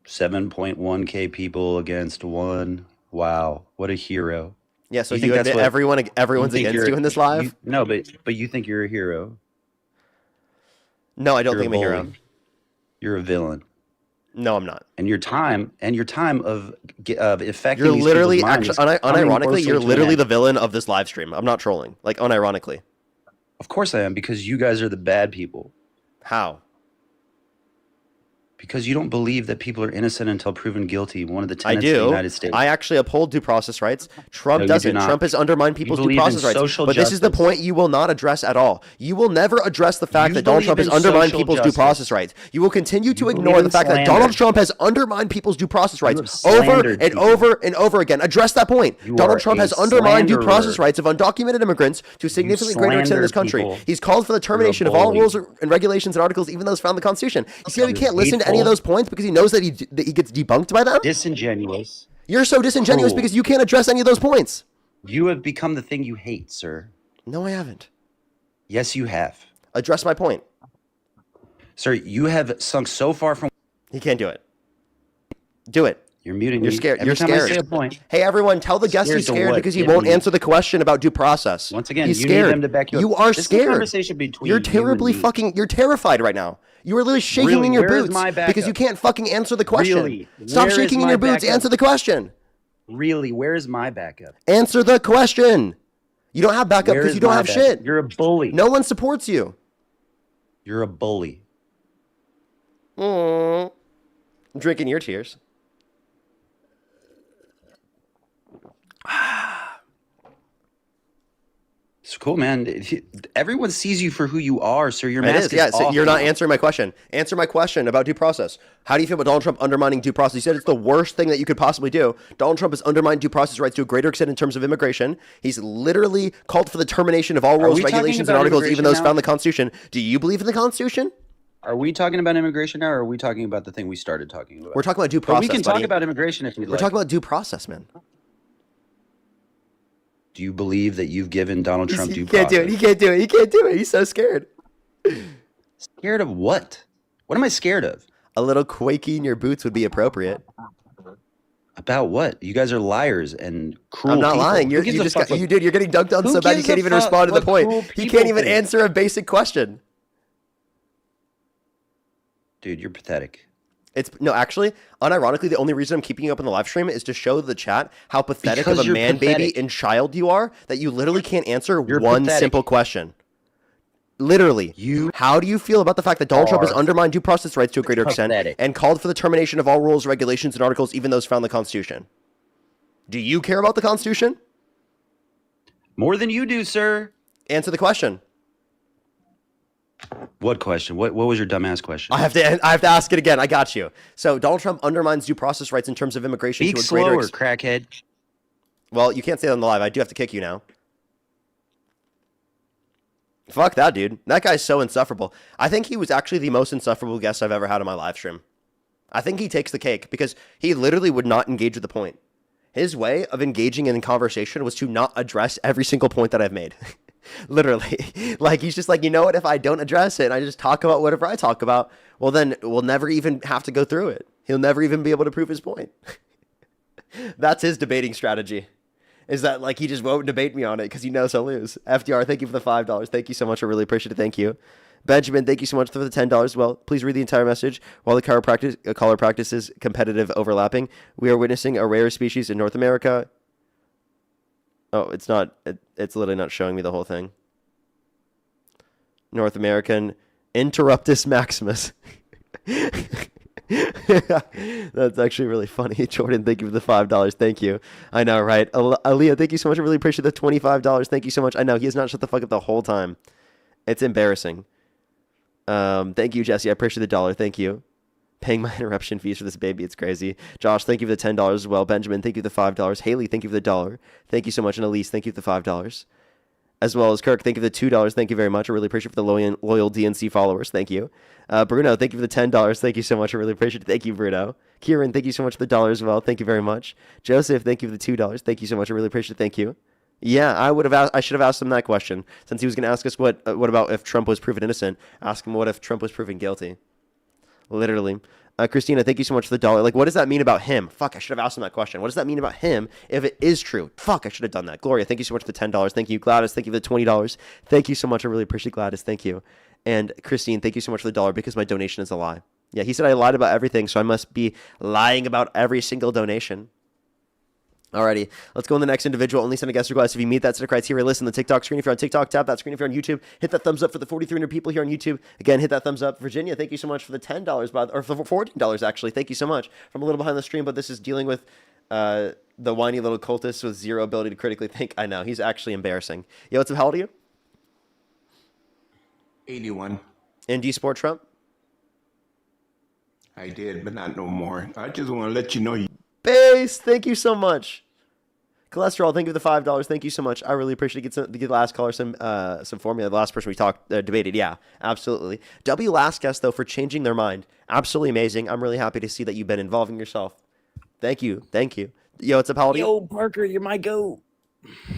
$7.1K people against one. Wow, what a hero. Yeah, so You you think that's admit what- everyone's think against you're- you in this live? No, but you think you're a hero. No, I don't You're think I'm a hero. bully. You're a villain. No, I'm not. And your time of affecting You're these literally, people's minds actually, is coming unironically, closer you're to an literally end. the villain of this live stream. I'm not trolling. Like, unironically. Of course I am, because you guys are the bad people. How? Because you don't believe that people are innocent until proven guilty. One of the I tenets of the do. United States. I actually uphold due process rights. Trump No, you do doesn't. not. Trump has undermined people's due believe in process rights. social But this is the justice. point you will not address at all. You will never address the fact You that Donald Trump has believe in undermined social people's due justice. process rights. You will continue to You ignore believe the in fact that slander. Donald Trump has undermined people's due process rights have over slandered and people. over and over again. Address that point. You Donald are Trump a has undermined due process slanderer. rights of undocumented immigrants to a significantly greater extent in this slander country. people. He's called for the termination of all bully. rules and regulations and articles, even those found in the Constitution. You see how he You're can't listen to any of hateful. those points because he knows that he gets debunked by them? Disingenuous. You're so disingenuous Cruel. because you can't address any of those points. You have become the thing you hate, sir. No, I haven't. Yes, you have. Address my point. Sir, you have sunk so far from... He can't do it. Do it. You're muting You're me. scared. Every You're time scared. I say a point. Hey, everyone, tell the guest Scared he's to scared what? because he Get won't me. answer the question about due process. Once again, he's you scared. need them to back you up. You are This is a scared. conversation between You're you terribly and me. fucking. You're terrified right now. You are literally shaking Really? in your Where is boots my because you backup? can't fucking answer the question. Really? Stop Where is shaking in my your boots. backup? Answer the question. Really? Where is my backup? Answer the question. You don't have backup Where because is you don't my have backup? shit. You're a bully. No one supports you. You're a bully. I'm drinking your tears. It's cool, man. Everyone sees you for who you are, sir. Your It mask is, is yeah. So off you're not now. answering my question. Answer my question about due process. How do you feel about Donald Trump undermining due process? You said it's the worst thing that you could possibly do. Donald Trump has undermined due process rights to a greater extent in terms of immigration. He's literally called for the termination of all rules, we talking regulations, and about articles, even immigration those now? found in the Constitution. Do you believe in the Constitution? Are we talking about immigration now, or are we talking about the thing we started talking about? We're talking about due But process, we can talk buddy. about immigration if you'd We're like. talking about due process, man. Do you believe that you've given Donald Trump due He can't process? do it. He can't do it. He can't do it. He's so scared. Scared of what? What am I scared of? A little quaky in your boots would be appropriate. About what? You guys are liars and cruel. I'm not people. lying. Who You're gives you a just fuck got, what- you dude. You're getting dunked on Who so bad you gives can't a even fuck respond to the what point. cruel He people can't even think? answer a basic question. Dude, you're pathetic. It's no, actually, unironically, the only reason I'm keeping you up in the live stream is to show the chat how pathetic Because of a you're man, baby, pathetic. and child you are that you literally can't answer You're one pathetic. simple question. Literally, how do you feel about the fact that Donald Trump has are undermined due process rights to a greater extent pathetic. and called for the termination of all rules, regulations, and articles, even those found in the Constitution? Do you care about the Constitution? More than you do, sir. Answer the question. What question? What was your dumbass question? I have to ask it again. I got you. So Donald Trump undermines due process rights in terms of immigration Speak to a greater slower, crackhead. Well, you can't say that on the live. I do have to kick you now. Fuck that, dude. That guy's so insufferable. I think he was actually the most insufferable guest I've ever had on my live stream. I think he takes the cake because he literally would not engage with the point. His way of engaging in conversation was to not address every single point that I've made. Literally. Like, he's just like, you know what? If I don't address it and I just talk about whatever I talk about, well, then we'll never even have to go through it. He'll never even be able to prove his point. That's his debating strategy. Is that, like, he just won't debate me on it because he knows he'll lose. FDR, thank you for the $5. Thank you so much. I really appreciate it. Thank you. Benjamin, thank you so much for the $10. Well, please read the entire message. While the caller practices competitive overlapping, we are witnessing a rare species in North America. Oh, it's not. It's literally not showing me the whole thing. North American Interruptus maximus. That's actually really funny. Jordan, thank you for the $5. Thank you. I know, right? Aaliyah, thank you so much. I really appreciate the $25. Thank you so much. I know he has not shut the fuck up the whole time. It's embarrassing. Thank you, Jesse. I appreciate the $1. Thank you. Paying my interruption fees for this baby. It's crazy. Josh, thank you for the $10 as well. Benjamin, thank you for the $5. Haley, thank you for the $1. Thank you so much. And Elise, thank you for the $5. As well as Kirk, thank you for the $2. Thank you very much. I really appreciate it for the loyal DNC followers. Thank you. Bruno, thank you for the $10. Thank you so much. I really appreciate it. Thank you, Bruno. Kieran, thank you so much for the $1 as well. Thank you very much. Joseph, thank you for the $2. Thank you so much. I really appreciate it. Thank you. Yeah, I should have asked him that question since he was going to ask us what about if Trump was proven innocent. Ask him what if Trump was proven guilty. Literally. Christina, thank you so much for the $1. Like, what does that mean about him? Fuck, I should have asked him that question. What does that mean about him if it is true? Fuck, I should have done that. Gloria, thank you so much for the $10. Thank you. Gladys, thank you for the $20. Thank you so much. I really appreciate Gladys. Thank you. And Christine, thank you so much for the $1 because my donation is a lie. Yeah, he said I lied about everything, so I must be lying about every single donation. Alrighty, let's go on the next individual. Only send a guest request if you meet that set of criteria. List on the TikTok screen. If you're on TikTok, tap that screen. If you're on YouTube, hit that thumbs up for the 4,300 people here on YouTube. Again, hit that thumbs up. Virginia, thank you so much for the $10, or for $14 actually. Thank you so much. From a little behind the stream, but this is dealing with the whiny little cultist with zero ability to critically think. I know, he's actually embarrassing. Yo, what's up? How old are you? 81. And do you support Trump? I did, but not no more. I just want to let you know you. Base, thank you so much. Cholesterol, thank you for the $5. Thank you so much. I really appreciate it. Get the last caller some formula. The last person we debated. Yeah, absolutely. W last guest though for changing their mind. Absolutely amazing. I'm really happy to see that you've been involving yourself. Thank you. Yo, what's up? How old are you? Yo, Parker, you're my goat.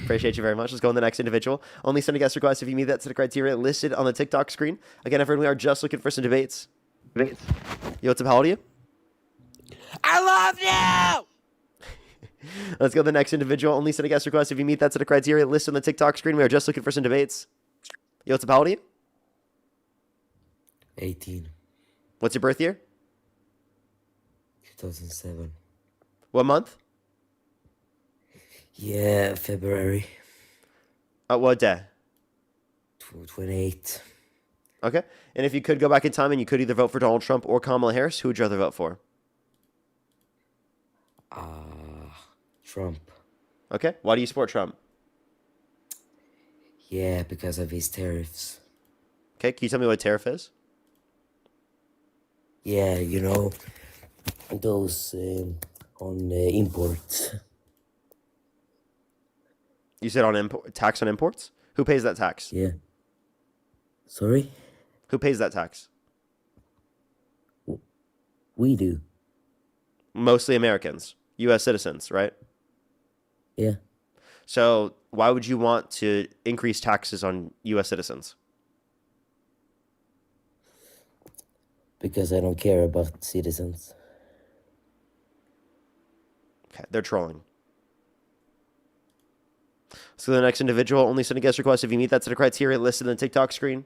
Appreciate you very much. Let's go on the next individual. Only send a guest request if you meet that set of criteria listed on the TikTok screen. Again, everyone, we are just looking for some debates. Yo, what's up? How old are you? I love you. Let's go to the next individual. Only send a guest request if you meet that set of criteria listed on the TikTok screen. We are just looking for some debates. Yo, what's up? How old are you? 18. What's your birth year? 2007. What month? Yeah, February. What day? 28. Okay. And if you could go back in time and you could either vote for Donald Trump or Kamala Harris, who would you rather vote for? Trump. Okay. Why do you support Trump? Yeah, because of his tariffs. Okay. Can you tell me what a tariff is? Yeah, you know, those on imports. You said on tax on imports? Who pays that tax? Yeah. Sorry? Who pays that tax? We do. Mostly Americans. U.S. citizens, right? Yeah. So why would you want to increase taxes on U.S. citizens? Because I don't care about citizens. Okay, they're trolling. So the next individual, only send a guest request if you meet that set of criteria listed on the TikTok screen.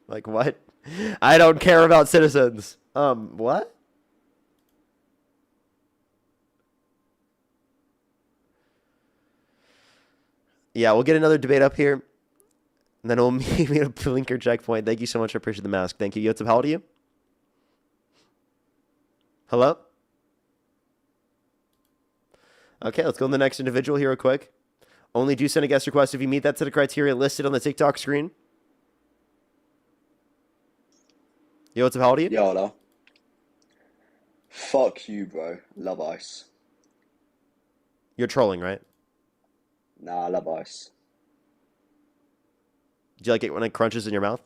Like what? I don't care about citizens. What? Yeah, we'll get another debate up here. And then we'll meet at a blinker checkpoint. Thank you so much. I appreciate the mask. Thank you. Yotsub, how old are you? Hello? Okay, let's go to the next individual here real quick. Only do send a guest request if you meet that set of criteria listed on the TikTok screen. Yo, what's up? How old are you? Yada. Fuck you, bro. Love Ice. You're trolling, right? Nah, I love Ice. Do you like it when it crunches in your mouth?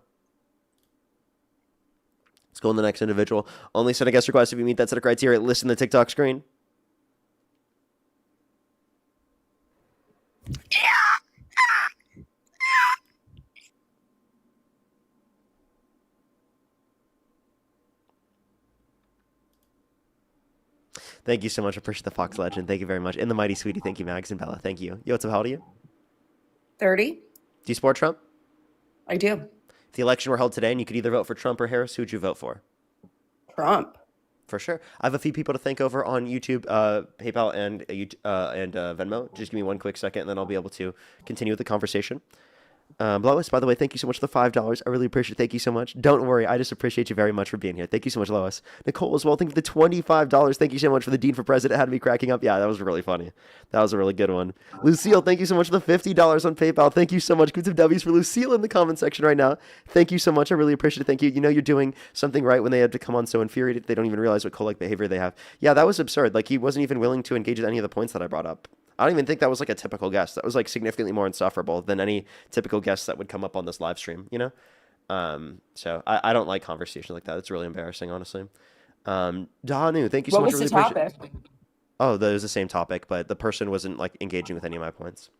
Let's go on the next individual. Only send a guest request if you meet that set of criteria listed on the TikTok screen. Thank you so much. I appreciate the Fox Legend. Thank you very much. And the Mighty Sweetie. Thank you, Mags and Bella. Thank you. Yo, what's up? How old are you? 30. Do you support Trump? I do. If the election were held today and you could either vote for Trump or Harris, who would you vote for? Trump. For sure. I have a few people to thank over on YouTube, PayPal, and Venmo. Just give me one quick second, and then I'll be able to continue with the conversation. Lois, by the way, thank you so much for the $5. I really appreciate it. Thank you so much. Don't worry. I just appreciate you very much for being here. Thank you so much, Lois. Nicole as well. Thank you for the $25. Thank you so much for the Dean for President. Had me cracking up. Yeah, that was really funny. That was a really good one. Lucille, thank you so much for the $50 on PayPal. Thank you so much. Good some W's for Lucille in the comment section right now. Thank you so much. I really appreciate it. Thank you. You know you're doing something right when they have to come on so infuriated. They don't even realize what cult-like behavior they have. Yeah, that was absurd. Like, he wasn't even willing to engage with any of the points that I brought up. I don't even think that was like a typical guest. That was like significantly more insufferable than any typical guest that would come up on this live stream, you know? So I don't like conversations like that. It's really embarrassing, honestly. Danu, thank you so much. What was the topic? Oh, that was the same topic, but the person wasn't like engaging with any of my points.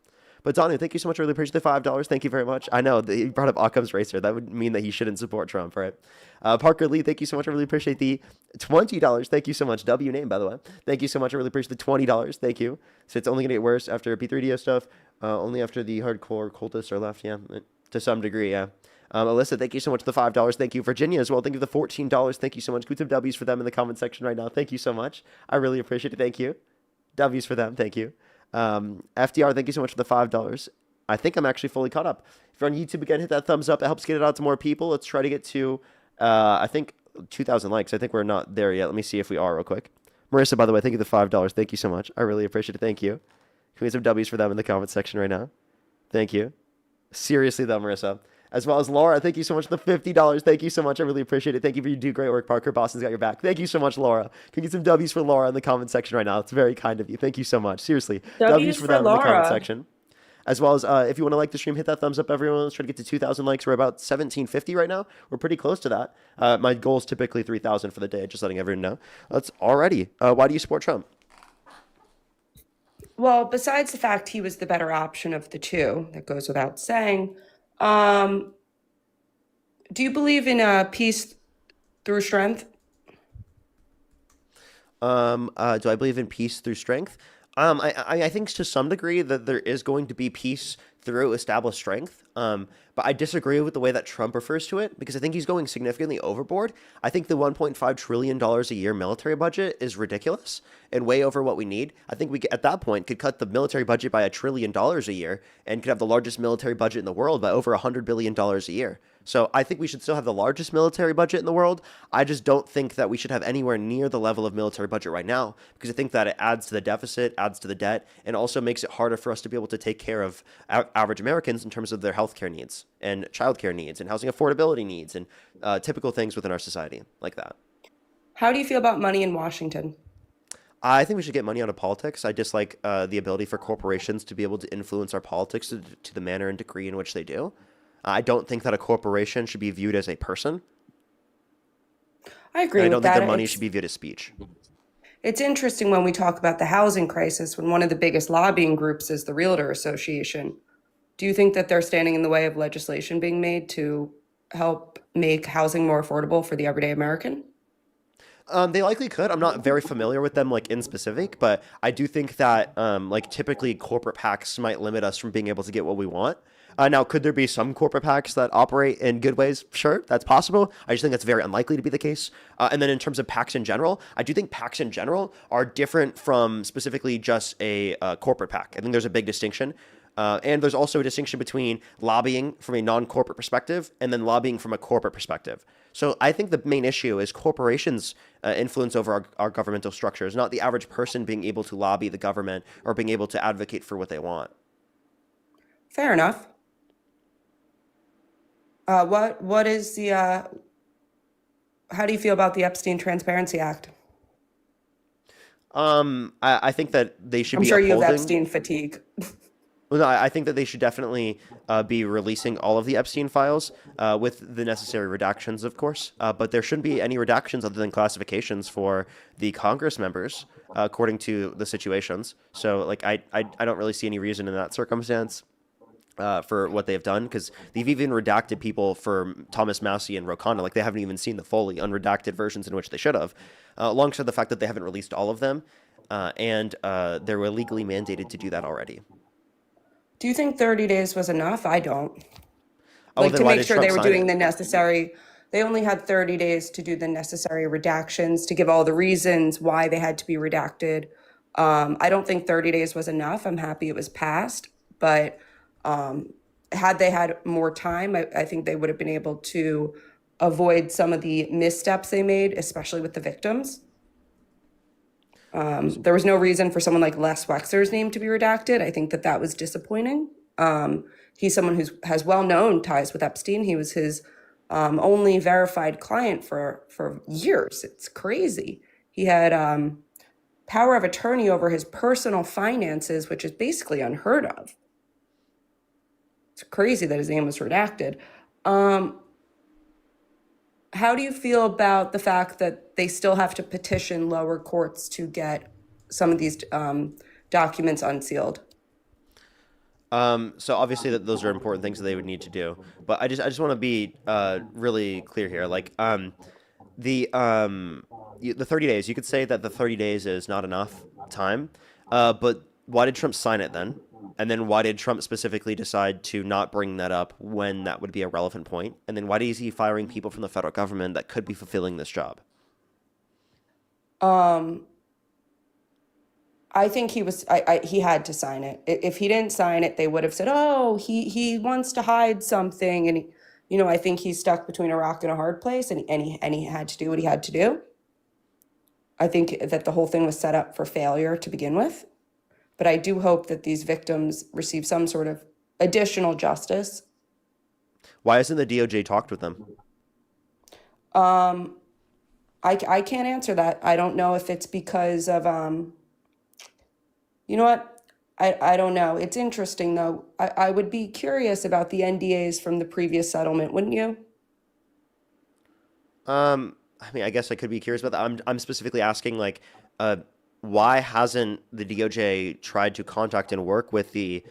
But Danu, thank you so much. I really appreciate the $5. Thank you very much. I know that he brought up Occam's Racer. That would mean that he shouldn't support Trump, right? Parker Lee, thank you so much. I really appreciate the $20. Thank you so much. W name, by the way. Thank you so much. I really appreciate the $20. Thank you. So it's only going to get worse after P3DO stuff. Only after the hardcore cultists are left. Yeah, to some degree, yeah. Alyssa, thank you so much for the $5. Thank you. Virginia as well. Thank you for the $14. Thank you so much. Good some W's for them in the comment section right now. Thank you so much. I really appreciate it. Thank you. W's for them. Thank you. FDR, thank you so much for the $5. I think I'm actually fully caught up. If you're on YouTube again, hit that thumbs up. It helps get it out to more people. Let's try to get to, I think, 2,000 likes. I think we're not there yet. Let me see if we are real quick. Marissa, by the way, thank you for the $5. Thank you so much. I really appreciate it. Thank you. Can we get some W's for them in the comment section right now? Thank you. Seriously, though, Marissa. As well as Laura, thank you so much for the $50. Thank you so much. I really appreciate it. Thank you for you do great work, Parker. Boston's got your back. Thank you so much, Laura. Can we get some W's for Laura in the comment section right now? It's very kind of you. Thank you so much. Seriously. W's for for them in the comment Laura. section. As well as if you want to like the stream, hit that thumbs up, everyone. Let's try to get to 2,000 likes. We're about 1,750 right now. We're pretty close to that. My goal is typically 3,000 for the day, just letting everyone know. That's already. Why do you support Trump? Well, besides the fact he was the better option of the two, that goes without saying. Do you believe in peace through strength? Do I believe in peace through strength? I think to some degree that there is going to be peace through established strength. But I disagree with the way that Trump refers to it because I think he's going significantly overboard. I think the $1.5 trillion a year military budget is ridiculous and way over what we need. I think we at that point could cut the military budget by $1 trillion a year and could have the largest military budget in the world by over $100 billion a year. So I think we should still have the largest military budget in the world. I just don't think that we should have anywhere near the level of military budget right now because I think that it adds to the deficit, adds to the debt, and also makes it harder for us to be able to take care of average Americans in terms of their healthcare needs and childcare needs and housing affordability needs and typical things within our society like that. How do you feel about money in Washington? I think we should get money out of politics. I dislike the ability for corporations to be able to influence our politics to the manner and degree in which they do. I don't think that a corporation should be viewed as a person. I agree And I don't with think that. their money should be viewed as speech. It's interesting when we talk about the housing crisis when one of the biggest lobbying groups is the Realtor Association. Do you think that they're standing in the way of legislation being made to help make housing more affordable for the everyday American? They likely could. I'm not very familiar with them like in specific, but I do think that like typically corporate PACs might limit us from being able to get what we want. Now, could there be some corporate PACs that operate in good ways? Sure, that's possible. I just think that's very unlikely to be the case. And then in terms of PACs in general, I do think PACs in general are different from specifically just a corporate PAC. I think there's a big distinction. And there's also a distinction between lobbying from a non-corporate perspective and then lobbying from a corporate perspective. So I think the main issue is corporations' influence over our governmental structures, not the average person being able to lobby the government or being able to advocate for what they want. Fair enough. What is the how do you feel about the Epstein Transparency Act? I think that they should I'm be sure you have upholding. Epstein fatigue. Well, no, I think that they should definitely be releasing all of the Epstein files with the necessary redactions, of course. But there shouldn't be any redactions other than classifications for the Congress members, according to the situations. So, like, I don't really see any reason in that circumstance for what they've done, because they've even redacted people for Thomas Massie and Rokanda. Like, they haven't even seen the fully unredacted versions in which they should have, alongside the fact that they haven't released all of them, and they were legally mandated to do that already. Do you think 30 days was enough? I don't. Oh, Like then to why make did sure Trump they were sign doing it? the necessary, they only had 30 days to do the necessary redactions, to give all the reasons why they had to be redacted. I don't think 30 days was enough. I'm happy it was passed, but had they had more time, I think they would have been able to avoid some of the missteps they made, especially with the victims. There was no reason for someone like Les Wexler's name to be redacted. I think that that was disappointing. He's someone who has well-known ties with Epstein. He was his only verified client for years. It's crazy. He had power of attorney over his personal finances, which is basically unheard of. It's crazy that his name was redacted. How do you feel about the fact that they still have to petition lower courts to get some of these documents unsealed? So obviously that those are important things that they would need to do, but I just want to be really clear here. Like the 30 days, you could say that the 30 days is not enough time, but why did Trump sign it then? And then why did Trump specifically decide to not bring that up when that would be a relevant point? And then why is he firing people from the federal government that could be fulfilling this job? I I think he was. He had to sign it. If he didn't sign it, they would have said, "Oh, he wants to hide something." And I think he's stuck between a rock and a hard place, and he had to do what he had to do. I think that the whole thing was set up for failure to begin with, but I do hope that these victims receive some sort of additional justice. Why hasn't the DOJ talked with them? I can't answer that. I don't know if it's because of you know what? I don't know. It's interesting though. I would be curious about the NDAs from the previous settlement, wouldn't you? I mean, I guess I could be curious about that. I'm specifically asking, like, why hasn't the DOJ tried to contact and work with the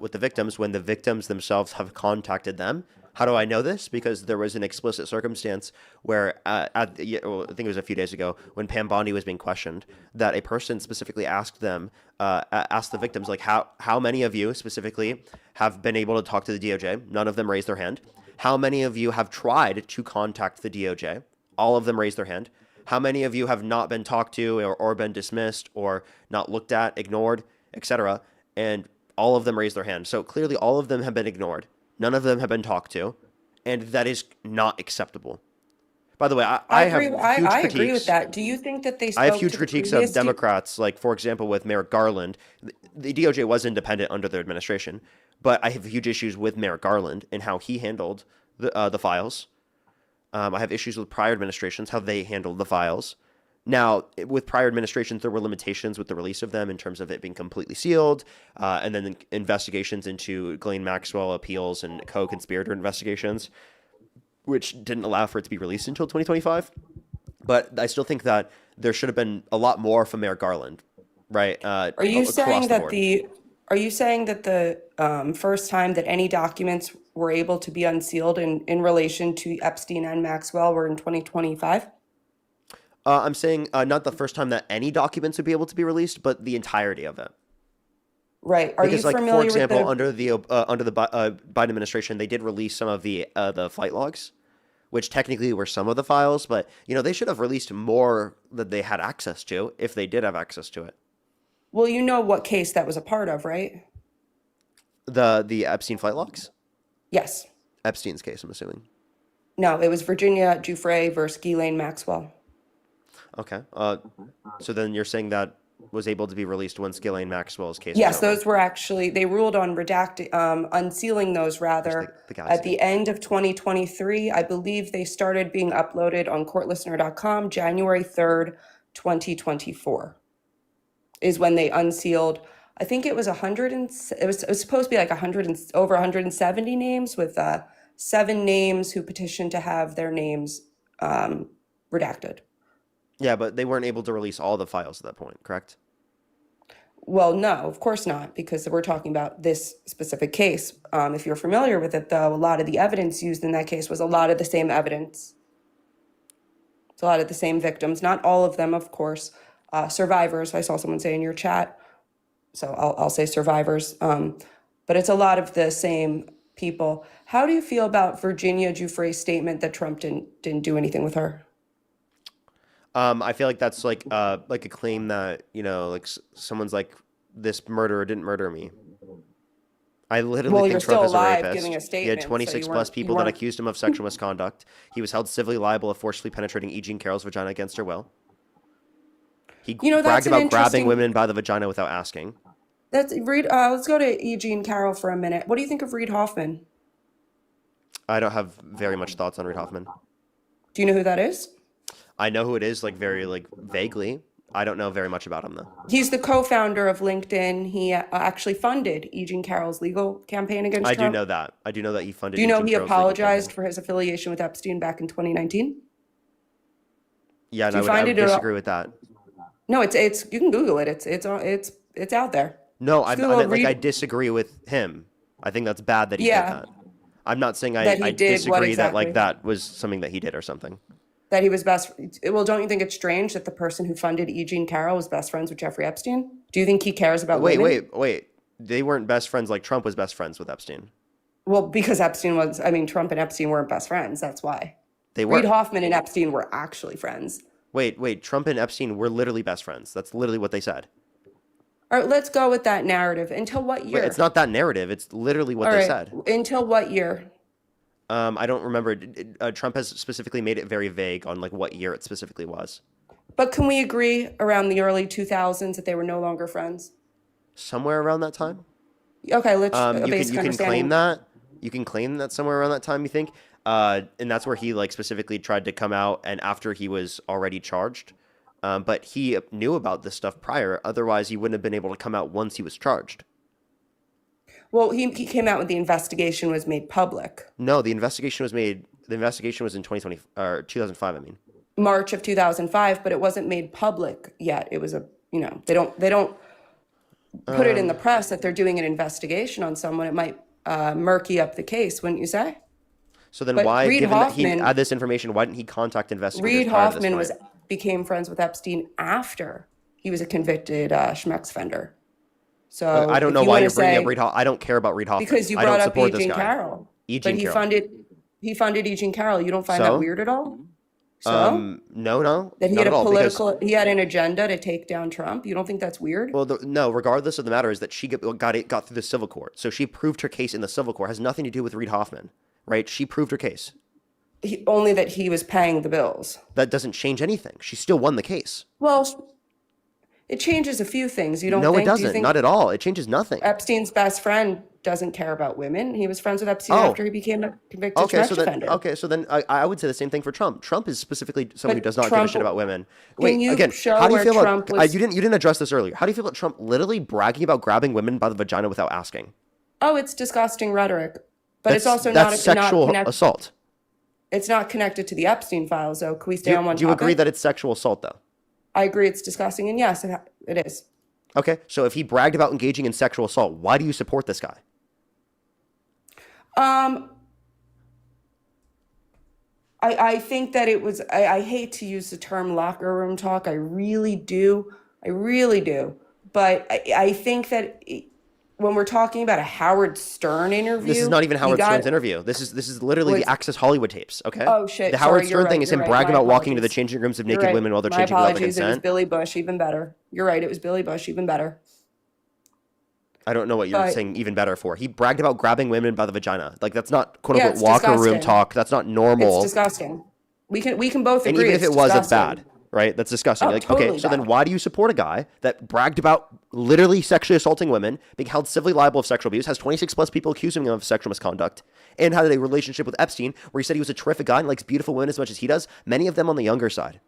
victims when the victims themselves have contacted them? How do I know this? Because there was an explicit circumstance where, I think it was a few days ago, when Pam Bondi was being questioned, that a person specifically asked them, asked the victims, like, how many of you specifically have been able to talk to the DOJ? None of them raised their hand. How many of you have tried to contact the DOJ? All of them raised their hand. How many of you have not been talked to or been dismissed or not looked at, ignored, etc.? And all of them raised their hand. So clearly all of them have been ignored. None of them have been talked to. And that is not acceptable. By the way, I have huge critiques. I agree with that. Do you think that they spoke I have huge to the critiques previous of Democrats, like, for example, with Merrick Garland. The DOJ was independent under their administration, but I have huge issues with Merrick Garland and how he handled the files. I have issues with prior administrations, how they handled the files. Now, with prior administrations, there were limitations with the release of them in terms of it being completely sealed, and then investigations into Ghislaine Maxwell appeals and co-conspirator investigations, which didn't allow for it to be released until 2025. But I still think that there should have been a lot more from Merrick Garland, right? Are you saying that the first time that any documents were able to be unsealed in relation to Epstein and Maxwell were in 2025? I'm saying not the first time that any documents would be able to be released, but the entirety of it. Right. Are Because, you like, familiar for example, with under the Biden administration, they did release some of the flight logs, which technically were some of the files, but they should have released more that they had access to if they did have access to it. Well, you know what case that was a part of, right? The Epstein flight logs? Yes. Epstein's case, I'm assuming. No, it was Virginia Giuffre versus Ghislaine Maxwell. Okay. So then you're saying that was able to be released once Ghislaine Maxwell's case Yes, was over. those were actually, they ruled on unsealing those rather at the end of 2023. I believe they started being uploaded on courtlistener.com January 3rd, 2024 is when they unsealed. I think it was it was supposed to be like over 170 names with 7 names who petitioned to have their names redacted. Yeah, but they weren't able to release all the files at that point, correct? Well, no, of course not, because we're talking about this specific case. If you're familiar with it, though, a lot of the evidence used in that case was a lot of the same evidence. It's a lot of the same victims, not all of them, of course. Survivors, I saw someone say in your chat, so I'll say survivors. But it's a lot of the same people. How do you feel about Virginia Giuffre's statement that Trump didn't do anything with her? I feel like that's like a claim that, like someone's like, this murderer didn't murder me. I literally think Trump is a rapist. Giving a He statement, had so 26 you plus weren't- people that accused him of sexual misconduct. He was held civilly liable of forcibly penetrating E. Jean Carroll's vagina against her will. He that's bragged an about grabbing interesting- women by the vagina without asking. Let's go to E. Jean Carroll for a minute. What do you think of Reid Hoffman? I don't have very much thoughts on Reid Hoffman. Do you know who that is? I know who it is, like, very, like, vaguely. I don't know very much about him, though. He's the co-founder of LinkedIn. He actually funded E. Jean Carroll's legal campaign against I Trump. do know that. I do know that he funded. Do you know Eugene he Carroll's legal apologized campaign. for his affiliation with Epstein back in 2019? Yeah, Do and you I find would it disagree with that. No, it's you can Google it. It's out there. No, Just I Google meant, like, Reid- I disagree with him. I think that's bad that he Yeah. did that. I'm not saying That he I did what disagree that, like, exactly? that was something that he did or something. That he was best. Well, don't you think it's strange that the person who funded E. Jean Carroll was best friends with Jeffrey Epstein? Do you think he cares about women? Wait. They weren't best friends like Trump was best friends with Epstein. Well, because Trump and Epstein weren't best friends. That's why. They were. Reid Hoffman and Epstein were actually friends. Wait. Trump and Epstein were literally best friends. That's literally what they said. All right, let's go with that narrative. Until what year? Wait, it's not that narrative. It's literally what All they right, said. until what year? I don't remember. Trump has specifically made it very vague on like what year it specifically was. But can we agree around the early 2000s that they were no longer friends? Somewhere around that time. Okay, let's You can claim that. You can claim that somewhere around that time. You think, and that's where he like specifically tried to come out, and after he was already charged. But he knew about this stuff prior. Otherwise, he wouldn't have been able to come out once he was charged. Well, he came out when the investigation was made public. No, the investigation was made. The investigation was in 2020 or 2005. I mean, March of 2005, but it wasn't made public yet. It was they don't put it in the press that they're doing an investigation on someone. It might murky up the case, wouldn't you say? So then But why, Reid given that he Hoffman- had this information, why didn't he contact investigators? Reid prior to this Hoffman point? became friends with Epstein after he was a convicted schmex offender. So I don't if know you why wanna you're bringing say- up Reid Hoffman. I don't care about Reid Hoffman. because you I don't brought up support E. this Jean guy. Carroll. E. But Jean he Carroll. funded E. Jean Carroll. You don't find So? that weird at all? So No, that he not had at a all, because- political, he had an agenda to take down Trump. You don't think that's weird? Well, no. Regardless of the matter, is that she got through the civil court, so she proved her case in the civil court. It has nothing to do with Reid Hoffman, right? She proved her case. Only that he was paying the bills. That doesn't change anything. She still won the case. Well, it changes a few things. You don't No, think? it Do you doesn't. think Not at all. It changes nothing. Epstein's best friend doesn't care about women. He was friends with Epstein Oh. after he became a convicted Okay, sex so then offender. I would say the same thing for Trump. Trump is specifically someone who But does not give a Trump- shit about women. Can Wait, you again, show how do you where feel about? Trump was- you didn't address this earlier. How do you feel about Trump literally bragging about grabbing women by the vagina without asking? Oh, it's disgusting rhetoric. But it's also that's sexual assault. It's not connected to the Epstein files, though. Can we stay on one Do you topic? agree that it's sexual assault, though? I agree it's disgusting, and yes, it is. Okay, so if he bragged about engaging in sexual assault, why do you support this guy? I think that it was, I hate to use the term locker room talk. I really do. But I think that when we're talking about a Howard Stern interview. This is not even Howard you got- Stern's interview. This is literally Was- the Access Hollywood tapes. Okay. Oh, shit, The Howard sorry, you're Stern thing right, is him you're right. bragging My about walking into the apologies. changing rooms of You're naked right. women while they're My changing without their apologies. It was consent. Billy Bush, even better. You're right. It was Billy Bush, even better. I don't know what you're But- saying even better for. He bragged about grabbing women by the vagina. Like that's not quote Yeah, unquote it's locker room disgusting. talk. That's not normal. It's disgusting. We can both And agree. even if it's it was, it's disgusting. bad, right? That's disgusting. Oh, Like, okay, totally so then bad. why do you support a guy that bragged about literally sexually assaulting women, being held civilly liable of sexual abuse, has 26 plus people accusing him of sexual misconduct, and had a relationship with Epstein where he said he was a terrific guy and likes beautiful women as much as he does, many of them on the younger side.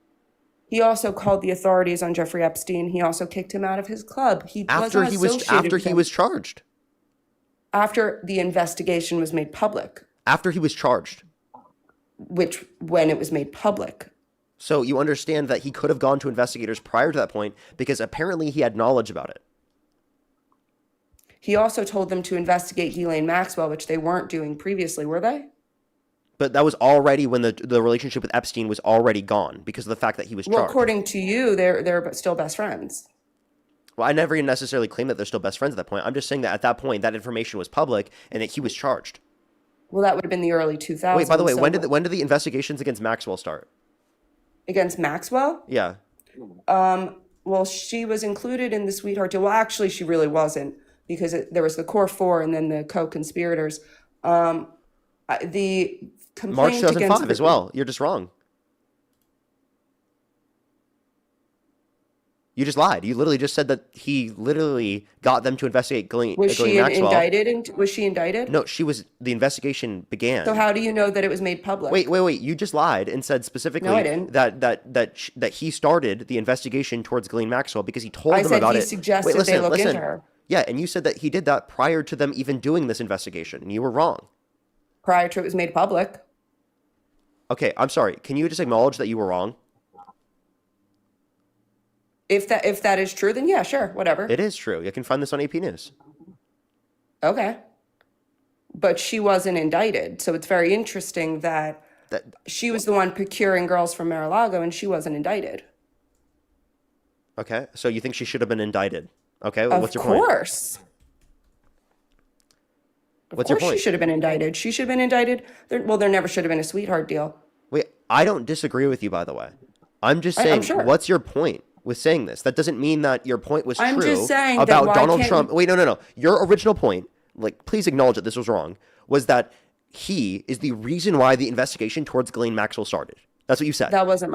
He also called the authorities on Jeffrey Epstein. He also kicked him out of his club. He After was he not was associated after with he him. was charged. After the investigation was made public, After he was charged. which when it was made public. So you understand that he could have gone to investigators prior to that point because apparently he had knowledge about it. He also told them to investigate Ghislaine Maxwell, which they weren't doing previously, were they? But that was already when the relationship with Epstein was already gone because of the fact that he was Well, charged. according to you, they're still best friends. Well, I never even necessarily claim that they're still best friends at that point. I'm just saying that at that point, that information was public and that he was charged. Well, that would have been the early 2000s. Wait, by the way, so- when did the investigations against Maxwell start? Against Maxwell? Yeah. Well, she was included in the sweetheart deal. Well, actually, she really wasn't because there was the core four and then the co-conspirators. The complaint March against 2005 as well. You're just wrong. You just lied. You literally just said that he literally got them to investigate Ghislaine Was she Maxwell. indicted? Was she indicted? No, she was. The investigation began. So how do you know that it was made public? Wait. You just lied and said specifically No, I didn't. that he started the investigation towards Ghislaine Maxwell because he told I them said about he it. suggested Wait, they look into her. Yeah, and you said that he did that prior to them even doing this investigation, and you were wrong. Prior to it was made public. Okay, I'm sorry. Can you just acknowledge that you were wrong? If that is true, then yeah, sure, whatever. It is true. You can find this on AP News. Okay. But she wasn't indicted. So it's very interesting that she was the one procuring girls from Mar-a-Lago and she wasn't indicted. Okay, so you think she should have been indicted? Okay, Of what's your point? course. What's Of your course point? she should have been indicted. She should have been indicted. There never should have been a sweetheart deal. Wait, I don't disagree with you, by the way. I'm just I'm saying, sure. what's your point? with saying this. That doesn't mean that your point was I'm true just saying that about why Donald can't Trump. you- Wait, no. Your original point, like, please acknowledge that this was wrong, was that he is the reason why the investigation towards Ghislaine Maxwell started. That's what you said. That was not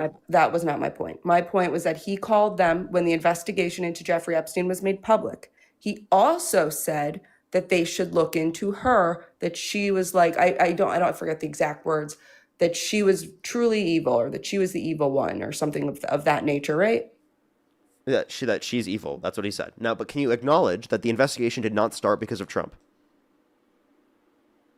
my point. My point was that he called them when the investigation into Jeffrey Epstein was made public. He also said that they should look into her, that she was like, I don't forget the exact words, that she was truly evil, or that she was the evil one, or something of that nature, right? That she's evil. That's what he said. Now, but can you acknowledge that the investigation did not start because of Trump?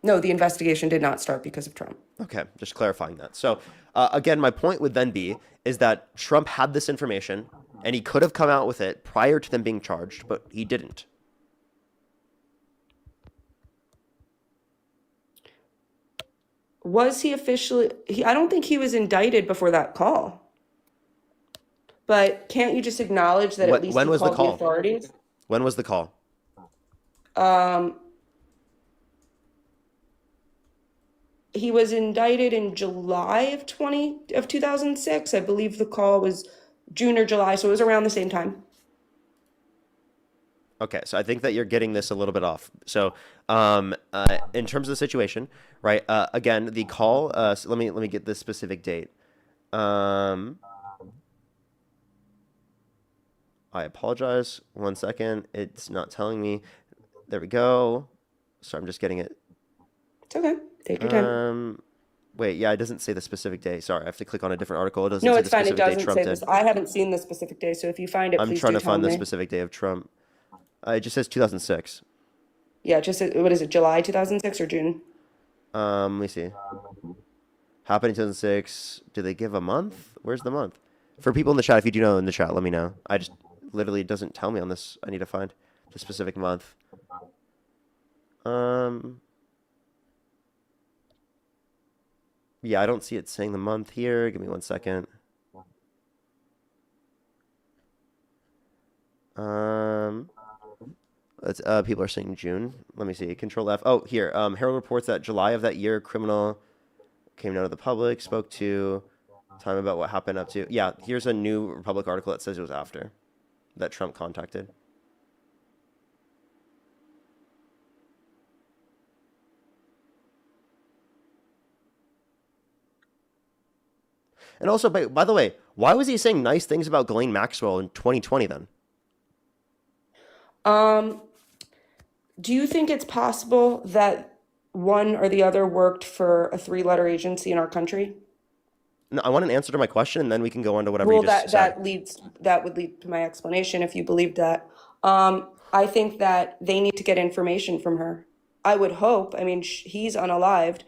No, the investigation did not start because of Trump. Okay, just clarifying that. So, again, my point would then be is that Trump had this information, and he could have come out with it prior to them being charged, but he didn't. Was he officially? I don't think he was indicted before that call. But can't you just acknowledge that at least When he was the called call? the authorities? When was the call? He was indicted in July of 2006. I believe the call was June or July, so it was around the same time. Okay, so I think that you're getting this a little bit off. So, in terms of the situation, right? Again, the call. So let me get this specific date. I apologize. 1 second. It's not telling me. There we go. So I'm just getting it. It's okay. Take your time. Wait, yeah, it doesn't say the specific day. Sorry, I have to click on a different article. It doesn't No, say it's the fine. It specific day doesn't Trump say did. this. I haven't seen the specific day, so if you find it, I'm please trying do to find tell the me. specific day of Trump. It just says 2006. Yeah, just what is it? July 2006 or June? Let me see. Happened in 2006. Do they give a month? Where's the month? For people in the chat, if you do know in the chat, let me know. I just literally it doesn't tell me on this. I need to find the specific month. Yeah, I don't see it saying the month here. Give me 1 second. People are saying June. Let me see. Control F. Oh, here. Herald reports that July of that year, criminal came down to the public, spoke to time about what happened up to. Yeah, here's a new Republic article that says it was after that Trump contacted. And also, by the way, why was he saying nice things about Ghislaine Maxwell in 2020 then? Do you think it's possible that one or the other worked for a three-letter agency in our country? No, I want an answer to my question, and then we can go on to whatever Well, you just said. that would lead to my explanation if you believe that. I think that they need to get information from her. I would hope. I mean, he's unalived,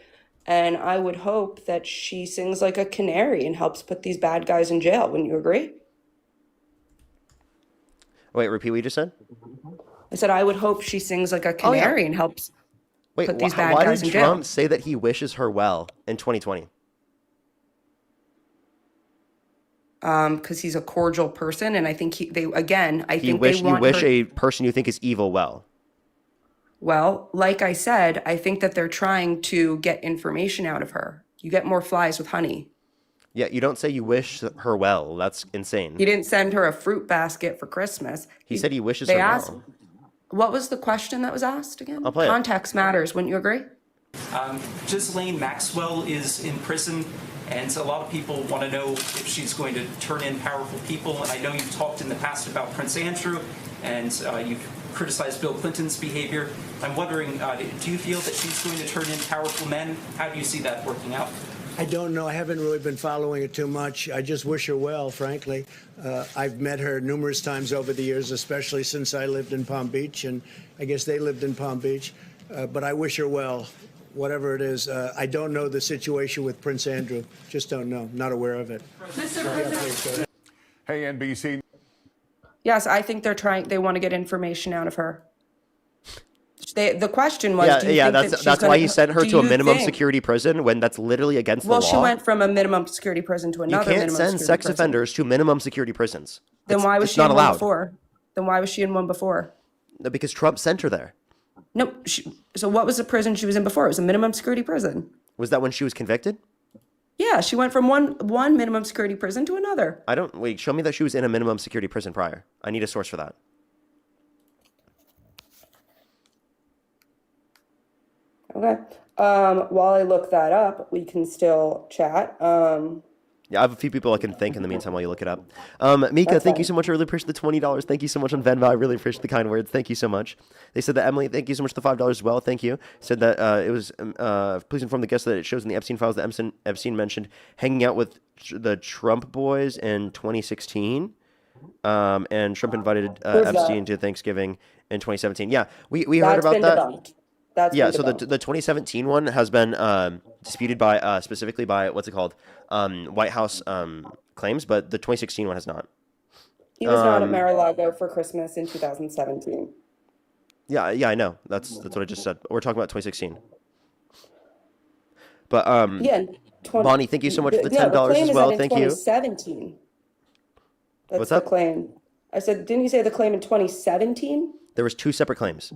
and I would hope that she sings like a canary and helps put these bad guys in jail. Wouldn't you agree? Wait, repeat what you just said? I said I would hope she sings like a canary and helps Wait, put these bad why guys did in jail. Trump say that he wishes her well in 2020? Because he's a cordial person, and I think You they want wish her. a person you think is evil well. Well, like I said, I think that they're trying to get information out of her. You get more flies with honey. Yeah, you don't say you wish her well. That's insane. He didn't send her a fruit basket for Christmas. He said he wishes They her asked, well. what was the question that was asked again? I'll play it. Context matters, wouldn't you agree? Ghislaine Maxwell is in prison, and a lot of people want to know if she's going to turn in powerful people. And I know you've talked in the past about Prince Andrew, and you've criticized Bill Clinton's behavior. I'm wondering, do you feel that she's going to turn in powerful men? How do you see that working out? I don't know. I haven't really been following it too much. I just wish her well, frankly. I've met her numerous times over the years, especially since I lived in Palm Beach, and I guess they lived in Palm Beach. But I wish her well, whatever it is. I don't know the situation with Prince Andrew. Just don't know. Not aware of it. Mr. President. Hey, NBC. Yes, I think they want to get information out of her. The question was, do you think that she's that's why he sent her do to a you minimum think- security prison when that's literally against the law. Well, she went from a minimum security prison to You another can't minimum send security sex prison. offenders to minimum security prisons. Then why was it's she not in one allowed? before? Then why was she in one before? No, because Trump sent her there. No. So what was the prison she was in before? It was a minimum security prison. Was that when she was convicted? Yeah, she went from one minimum security prison to another. Wait, show me that she was in a minimum security prison prior. I need a source for that. Okay. While I look that up, we can still chat. Yeah, I have a few people I can thank in the meantime while you look it up. Mika, That's thank you fine. so much. I really appreciate the $20. Thank you so much on Venmo. I really appreciate the kind words. Thank you so much. They said that Emily, thank you so much for the $5 as well. Thank you. Said that it was please inform the guests that it shows in the Epstein files that Epstein mentioned hanging out with the Trump boys in 2016. And Trump invited Where's Epstein that? to Thanksgiving in 2017. Yeah, we heard That's about been that. debunked. That's Yeah, been so debunked. the 2017 one has been disputed by specifically by what's it called, White House claims, but the 2016 one has not. He was not at Mar-a-Lago for Christmas in 2017. Yeah, I know. That's what I just said. We're talking about 2016. But Yeah, Bonnie, thank you so much for the no, the $10 claim as is well. that in Thank you. 2017. That's What's the up? claim. I said, didn't you say the claim in 2017? There was two separate claims.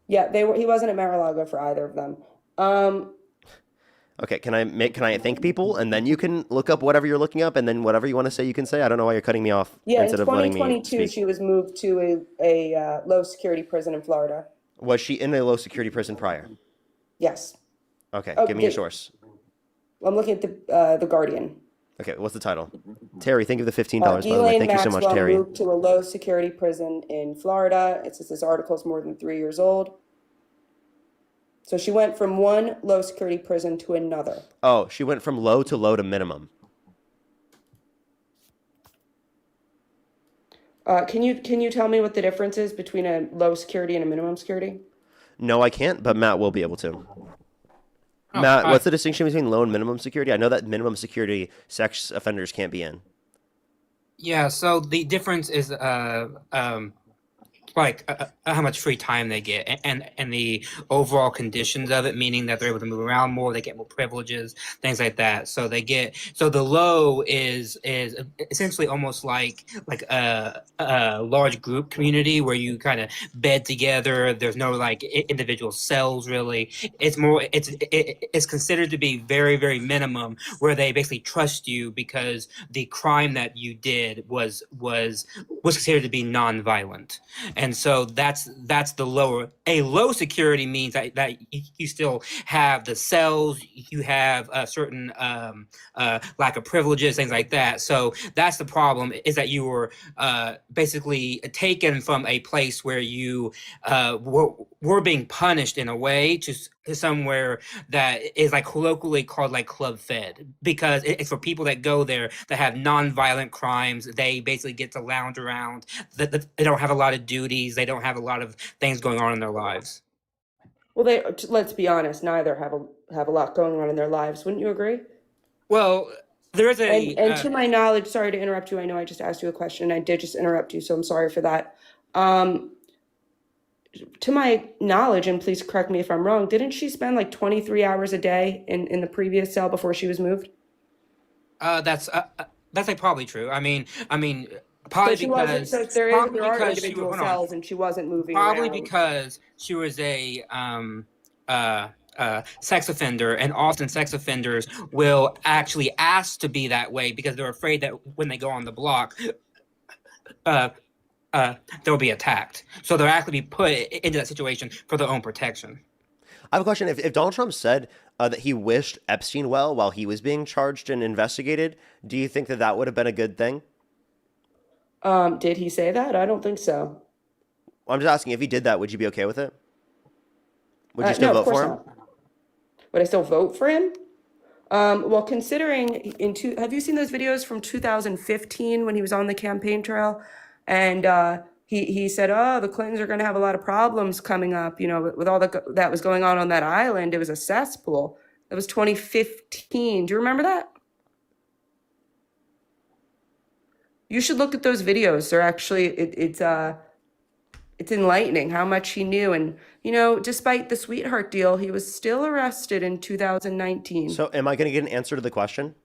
Yeah, he wasn't at Mar-a-Lago for either of them. Okay, can I thank people and then you can look up whatever you're looking up and then whatever you want to say you can say. I don't know why you're cutting me off Yeah, in instead of letting me 2022, speak. she was moved to a low security prison in Florida. Was she in a low security prison prior? Yes. Okay, Oh, give me a source. I'm looking at the Guardian. Okay, what's the title? Terry, thank you for the $15, by the way. Ghislaine Thank you so much, Maxwell Terry. moved to a low security prison in Florida. It says this article is more than 3 years old. So she went from one low security prison to another. Oh, she went from low to minimum. Can you tell me what the difference is between a low security and a minimum security? No, I can't, but Matt will be able to. Matt, what's the distinction between low and minimum security? I know that minimum security sex offenders can't be in. Yeah, so the difference is how much free time they get and the overall conditions of it, meaning that they're able to move around more, they get more privileges, things like that. So the low is essentially almost like a large group community where you kind of bed together. There's no like individual cells really. It's considered to be very, very minimum, where they basically trust you because the crime that you did was considered to be non-violent. And so that's the lower. A low security means that you still have the cells, you have a certain lack of privileges, things like that. So that's the problem, is that you were basically taken from a place where you were being punished in a way to somewhere that is like colloquially called like club fed, because it's for people that go there that have non-violent crimes. They basically get to lounge around. They don't have a lot of duties. They don't have a lot of things going on in their lives. Well, let's be honest, neither have a lot going on in their lives. Wouldn't you agree? Well, there is a and to my knowledge, sorry to interrupt you. I know I just asked you a question and I did just interrupt you, so I'm sorry for that. To my knowledge, and please correct me if I'm wrong, didn't she spend like 23 hours a day in the previous cell before she was moved? That's like probably true. I mean, probably So because there are individual cells, and she wasn't moving probably around. because she was a sex offender, and often sex offenders will actually ask to be that way because they're afraid that when they go on the block, they'll be attacked. So they'll actually be put into that situation for their own protection. I have a question. If Donald Trump said that he wished Epstein well while he was being charged and investigated, do you think that would have been a good thing? Did he say that? I don't think so. I'm just asking, if he did that, would you be okay with it? Would you still no, vote for him? Not. Would I still vote for him? Well, considering have you seen those videos from 2015 when he was on the campaign trail? And he said, oh, the Clintons are going to have a lot of problems coming up, with all that was going on that island. It was a cesspool. That was 2015. Do you remember that? You should look at those videos. They're actually, it's enlightening how much he knew. And, despite the sweetheart deal, he was still arrested in 2019. So am I going to get an answer to the question?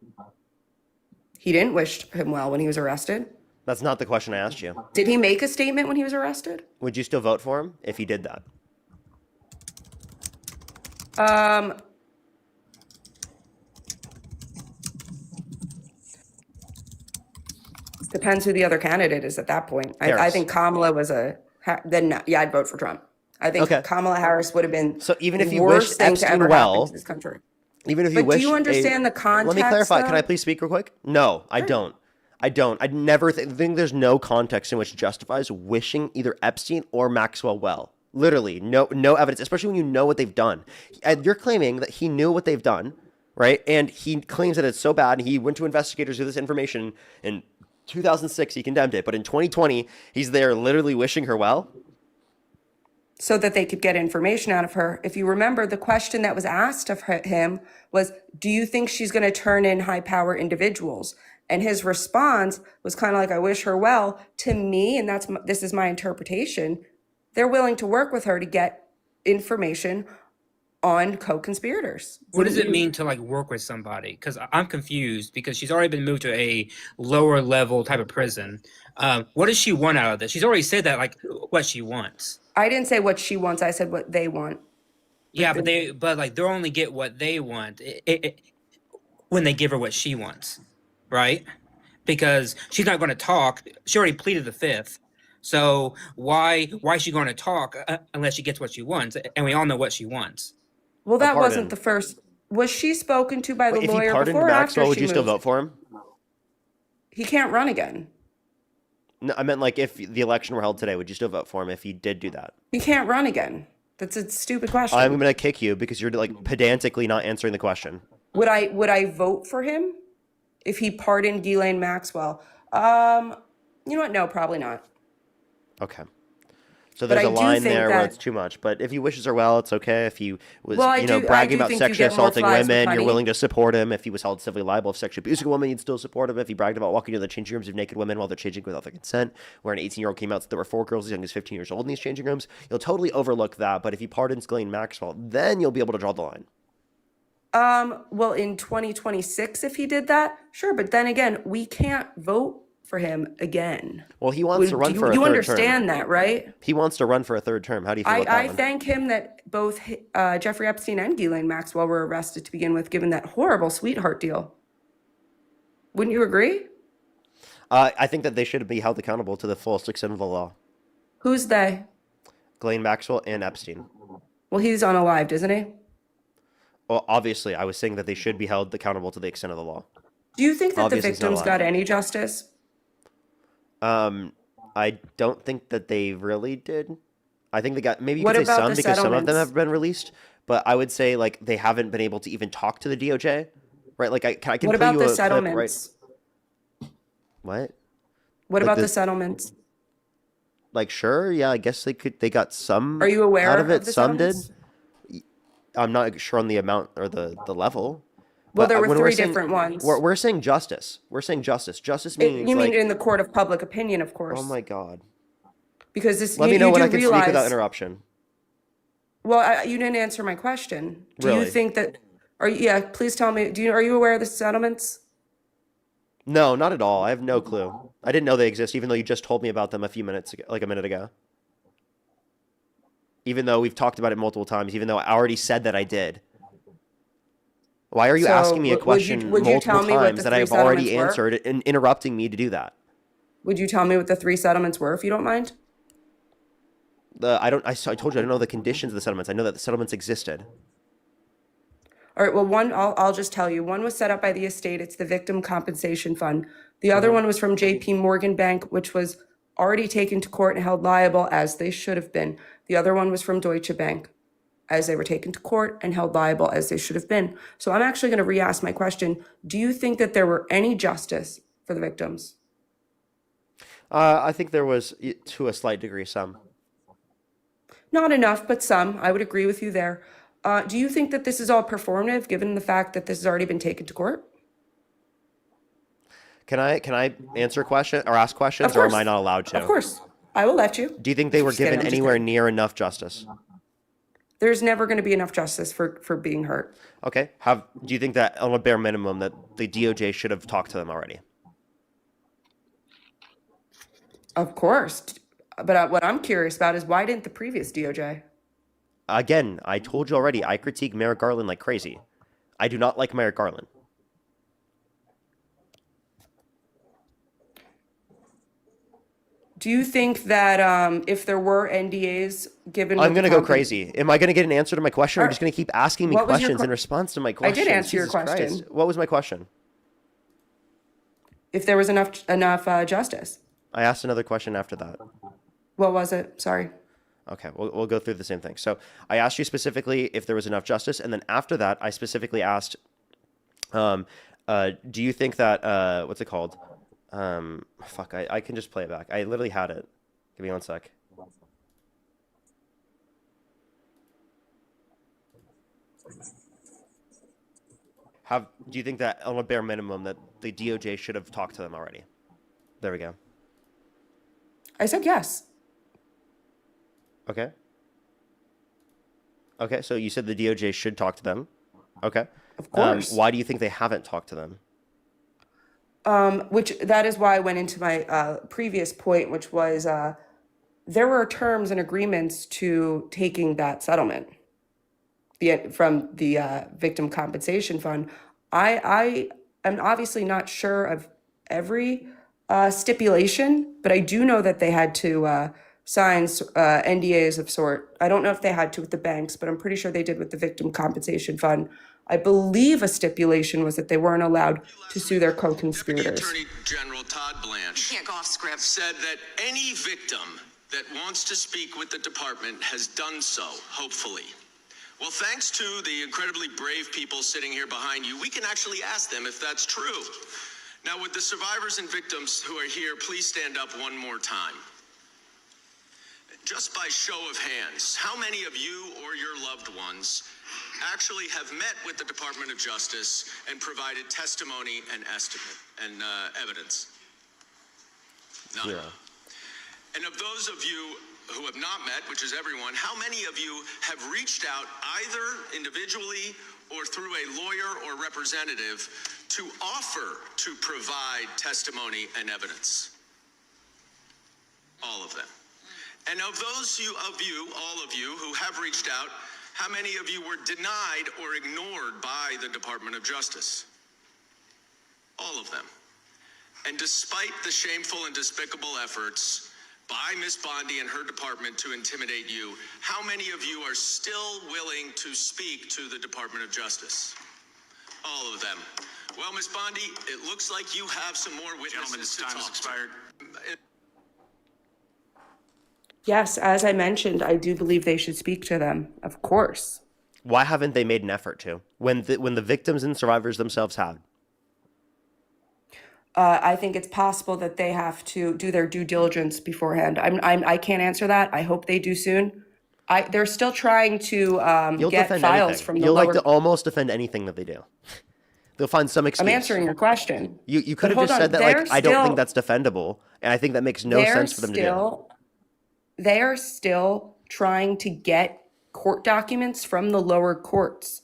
He didn't wish him well when he was arrested. That's not the question I asked you. Did he make a statement when he was arrested? Would you still vote for him if he did that? Depends who the other candidate is at that point. I Harris. think Kamala was then no, yeah, I'd vote for Trump. I think Okay. Kamala Harris would have been So even the if you wish worst thing to Epstein ever happen well, to this country. even if you But wish, do you understand the context? Let me clarify. Can though? I please speak real quick? No, I don't. I don't. I never think there's no context in which justifies wishing either Epstein or Maxwell well. Literally, no evidence, especially when you know what they've done. And you're claiming that he knew what they've done, right? And he claims that it's so bad, and he went to investigators with this information in 2006. He condemned it, but in 2020, he's there literally wishing her well. So that they could get information out of her. If you remember, the question that was asked of him was, do you think she's going to turn in high power individuals? And his response was kind of like, I wish her well. To me, and this is my interpretation, they're willing to work with her to get information on co-conspirators. What does it mean to like work with somebody? Because I'm confused because she's already been moved to a lower level type of prison. What does she want out of this? She's already said that like what she wants. I didn't say what she wants. I said what they want. Yeah, but they'll only get what they want when they give her what she wants, right? Because she's not going to talk. She already pleaded the fifth. So why is she going to talk unless she gets what she wants? And we all know what she wants. Well, that wasn't the first. Was she spoken to by the If lawyer he pardoned before or Maxwell, after would she you still moved? vote for him? He can't run again. No, I meant like if the election were held today, would you still vote for him if he did do that? He can't run again. That's a stupid question. I'm going to kick you because you're like pedantically not answering the question. Would I vote for him if he pardoned Ghislaine Maxwell? You know what? No, probably not. Okay. So But there's I a do line think there where that- it's too much. But if he wishes her well, it's okay. If he was, Well, I bragging do about think you sexually get more assaulting flies with women, honey. you're willing to support him. If he was held civilly liable of sexually abusing a woman, you'd still support him. If he bragged about walking into the changing rooms of naked women while they're changing without their consent, where an 18-year-old came out that there were 4 girls as young as 15 years old in these changing rooms, you'll totally overlook that. But if he pardons Ghislaine Maxwell, then you'll be able to draw the line. Well, in 2026, if he did that, sure. But then again, we can't vote for him again. Well, he wants to run for a third You term. understand that, right? He wants to run for a third term. How do you feel about that I one? thank him that both Jeffrey Epstein and Ghislaine Maxwell were arrested to begin with, given that horrible sweetheart deal. Wouldn't you agree? I think that they should be held accountable to the fullest extent of the law. Who's they? Ghislaine Maxwell and Epstein. Well, he's unalived, isn't he? Well, obviously, I was saying that they should be held accountable to the extent of the law. Do you think that Obviously, the it's not victims allowed. got any justice? I don't think that they really did. I think they got, maybe you What could say about some the because some of them settlements? have been released, but I would say like they haven't been able to even talk to the DOJ, right? Like I can What play about you the a clip, settlements? right? What? What Like about the this- settlements? Like sure, yeah, I guess they got some. Are you aware out of it? of the Some did. settlements? I'm not sure on the amount or the level. Well, But there were when we're 3 saying- different ones. We're saying justice. We're saying justice. Justice means You mean like, in the court of public opinion, of course. oh my god. Because this, Let you, me know you when do I can realize, speak without interruption. Well, you didn't answer my question. Do Really? you think that? Yeah, please tell me. Are you aware of the settlements? No, not at all. I have no clue. I didn't know they exist, even though you just told me about them a few minutes ago, like a minute ago. Even though we've talked about it multiple times, even though I already said that I did. Why are you So, asking me a would you- question would you multiple tell me what times the that 3 I have already settlements were? answered and interrupting me to do that? Would you tell me what the 3 settlements were, if you don't mind? I told you I don't know the conditions of the settlements. I know that the settlements existed. All right. Well, one, I'll just tell you. One was set up by the estate. It's the Victim Compensation Fund. The other one was from J.P. Morgan Bank, which was already taken to court and held liable as they should have been. The other one was from Deutsche Bank, as they were taken to court and held liable as they should have been. So I'm actually going to re-ask my question. Do you think that there were any justice for the victims? I think there was, to a slight degree, some. Not enough, but some. I would agree with you there. Do you think that this is all performative, given the fact that this has already been taken to court? Can I answer a question or ask questions, Of or am course. I not allowed to? Of course. I will let you. Do you think they were Just kidding, given I'm just anywhere kidding. near enough justice? There's never going to be enough justice for being hurt. Okay. Do you think that on a bare minimum that the DOJ should have talked to them already? Of course. But what I'm curious about is why didn't the previous DOJ? Again, I told you already, I critique Merrick Garland like crazy. I do not like Merrick Garland. Do you think that if there were NDAs given, I'm with gonna the go company, crazy. Am I gonna get an answer to my question, or are you just gonna keep asking me what was your questions in que- response to my I questions? did answer your Jesus Christ. question. What was my question? If there was enough justice? I asked another question after that. What was it? Sorry. Okay, we'll go through the same thing. So I asked you specifically if there was enough justice, and then after that, I specifically asked, do you think that what's it called? Fuck, I can just play it back. I literally had it. Give me one sec. Do you think that on a bare minimum that the DOJ should have talked to them already? There we go. I said yes. Okay. Okay, so you said the DOJ should talk to them. Okay. Of course. Why do you think they haven't talked to them? Which that is why I went into my previous point, which was there were terms and agreements to taking that settlement from the victim compensation fund. I am obviously not sure of every stipulation, but I do know that they had to sign NDAs of sort. I don't know if they had to with the banks, but I'm pretty sure they did with the victim compensation fund. I believe a stipulation was that they weren't allowed to sue their co-conspirators. Attorney General Todd Blanche You can't go off script. said that any victim that wants to speak with the department has done so, hopefully. Well, thanks to the incredibly brave people sitting here behind you, we can actually ask them if that's true. Now, with the survivors and victims who are here, please stand up one more time. Just by show of hands, how many of you or your loved ones actually have met with the Department of Justice and provided testimony and evidence? None. Zero. And of those of you who have not met, which is everyone, how many of you have reached out either individually or through a lawyer or representative to offer to provide testimony and evidence? All of them. And of those of you, all of you who have reached out, how many of you were denied or ignored by the Department of Justice? All of them. And despite the shameful and despicable efforts by Ms. Bondi and her department to intimidate you, how many of you are still willing to speak to the Department of Justice? All of them. Well, Ms. Bondi, it looks like you have some more witnesses to talk to. Expired. Yes, as I mentioned, I do believe they should speak to them, of course. Why haven't they made an effort to? When the victims and survivors themselves have? I think it's possible that they have to do their due diligence beforehand. I can't answer that. I hope they do soon. They're still trying to You'll get defend files anything. from the You'll lower. like to almost defend anything that they do. They'll find some excuse. I'm answering your question. You could But have just hold said on, that, like, they're I don't think still- that's defendable, and I think that makes no they're sense for them to do. They are still trying to get court documents from the lower courts.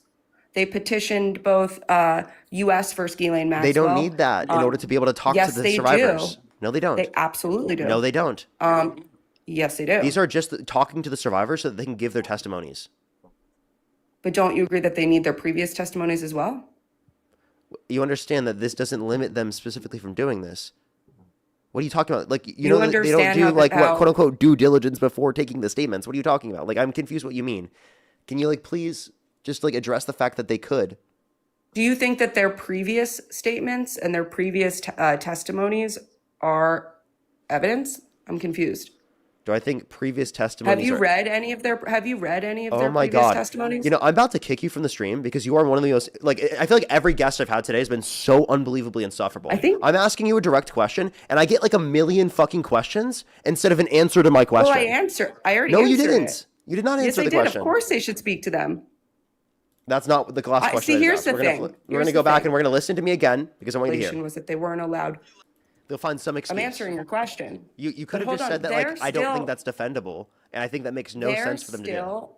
They petitioned both U.S. versus Ghislaine Maxwell. They don't need that in order to be able to talk yes, to the they survivors. do. No, they don't. They absolutely do. No, they don't. Yes, they do. These are just talking to the survivors so that they can give their testimonies. But don't you agree that they need their previous testimonies as well? You understand that this doesn't limit them specifically from doing this. What are you talking about? Like, you You know, that they don't understand do how like how- what quote unquote due diligence before taking the statements. What are you talking about? Like, I'm confused what you mean. Can you like please just like address the fact that they could? Do you think that their previous statements and their previous testimonies are evidence? I'm confused. Do I think previous testimonies? Have you are... read any of their Oh their my previous God. testimonies? You know, I'm about to kick you from the stream because you are one of the most, like, I feel like every guest I've had today has been so unbelievably insufferable. I'm asking you a direct question and I get like a million fucking questions instead of an answer to my question. Well, I already No, answered you didn't. it. You did not Yes, answer I the did. question. Of course they should speak to them. That's not the last question. See, I here's asked. the We're thing. We're Here's going to the go back thing. and we're going to listen to me again because I want you to hear. Was that they weren't allowed. They'll find some excuse. I'm answering your question. You could But have just hold said on, that, like, they're I don't still- think that's defendable. And I think that makes no sense for them to do.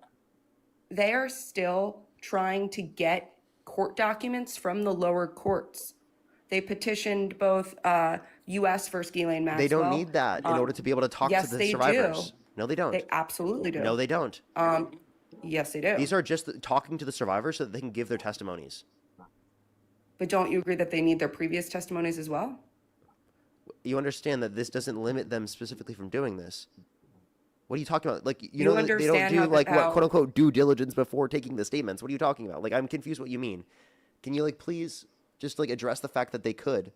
They are still trying to get court documents from the lower courts. They petitioned both U.S. versus Ghislaine Maxwell. They don't need that in order to be able to talk yes, to the they survivors. do. No, they don't. They absolutely do. No, they don't. Yes, they do. These are just talking to the survivors so that they can give their testimonies. But don't you agree that they need their previous testimonies as well? You understand that this doesn't limit them specifically from doing this. What are you talking about? Like, you You know, that they don't understand do how like what how- quote unquote due diligence before taking the statements. What are you talking about? Like, I'm confused what you mean. Can you like please just like address the fact that they could?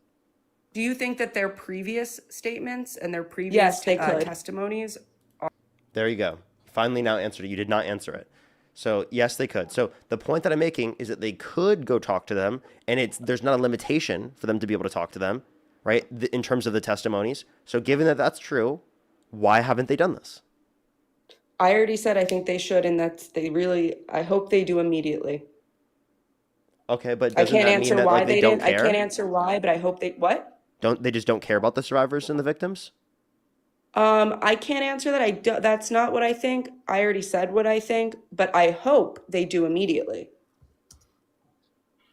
Do you think that their previous statements and their previous Yes, they could. testimonies? There you go. Finally now answered it. You did not answer it. So yes, they could. So the point that I'm making is that they could go talk to them, and there's not a limitation for them to be able to talk to them, right? In terms of the testimonies. So given that that's true, why haven't they done this? I already said I think they should, and I hope they do immediately. Okay, but I doesn't can't that answer mean that why like they they don't didn't. I care? can't answer why, but I hope what? They just don't care about the survivors and the victims? I can't answer that. That's not what I think. I already said what I think, but I hope they do immediately.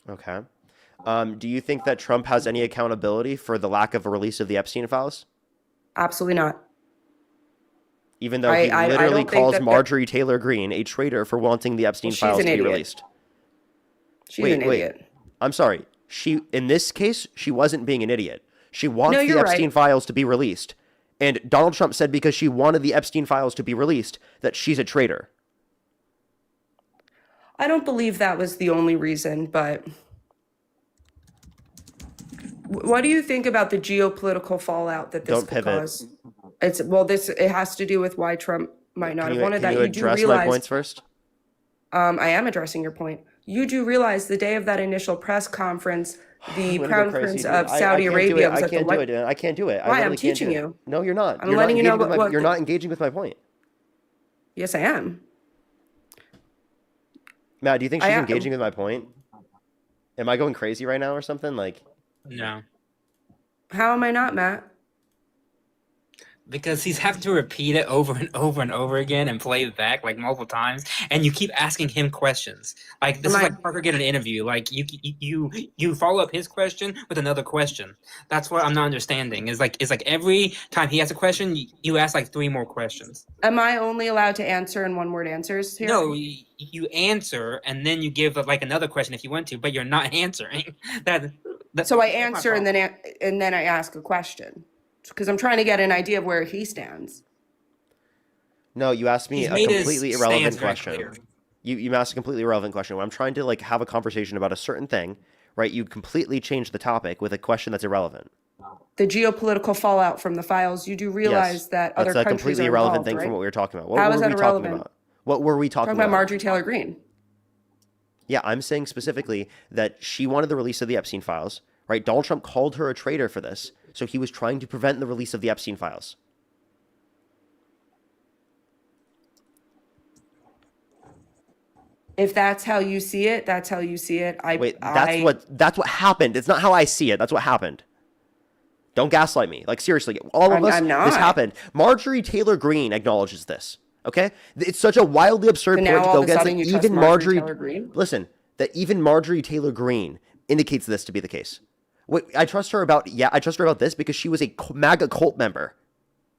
Okay. Do you think that Trump has any accountability for the lack of a release of the Epstein files? Absolutely not. Even though he I literally don't think calls that Marjorie Taylor Greene a traitor for wanting the Epstein Well, she's files an to be idiot. released. She's an idiot. I'm sorry. In this case, she wasn't being an idiot. She wants No, the you're Epstein right. files to be released. And Donald Trump said because she wanted the Epstein files to be released, that she's a traitor. I don't believe that was the only reason, but what do you think about the geopolitical fallout that this Don't could pivot. cause? It has to do with why Trump might not Can have you, wanted can that. you You do address my realize, points first? I am addressing your point. You do realize the day of that initial press conference, the I'm gonna Crown go crazy, Prince dude. of I Saudi can't do Arabia it. was I at the can't do White. it. I can't do it. I Why? I'm literally can't do teaching it. you. No, you're not. I'm You're not letting you know engaging with what you're not engaging with my point. Yes, I am. Matt, do you think I she's am. engaging with my point? Am I going crazy right now or something? Like, No. How am I not, Matt? Because he's having to repeat it over and over and over again and play it back like multiple times, and you keep asking him questions. Like this is like Parker get an interview. Like you follow up his question with another question. That's what I'm not understanding. It's like every time he has a question, you ask like 3 more questions. Am I only allowed to answer in one-word answers here? No, you answer and then you give like another question if you want to, but you're not answering. So I that's my answer and then I ask a question because I'm trying to get an idea of where he stands. no, you asked me He's a made his completely stance irrelevant very question. clear. You asked a completely irrelevant question. When I'm trying to like have a conversation about a certain thing, right? You completely change the topic with a question that's irrelevant. The geopolitical fallout from the files. You do realize that other That's a countries completely are irrelevant involved, thing right? from what we were talking about. What How were is we that talking irrelevant? about? What were we talking Talking about about? Marjorie Taylor Greene. Yeah, I'm saying specifically that she wanted the release of the Epstein files, right? Donald Trump called her a traitor for this, so he was trying to prevent the release of the Epstein files. If that's how you see it, that's how you see it. That's what happened. It's not how I see it. That's what happened. Don't gaslight me. Like seriously, all of us, I'm not. this happened. Marjorie Taylor Greene acknowledges this. Okay, it's such a wildly absurd So point now to all go of a against. sudden That you trust even Marjorie Taylor Greene? listen, that even Marjorie Taylor Greene indicates this to be the case. I trust her about this because she was a MAGA cult member.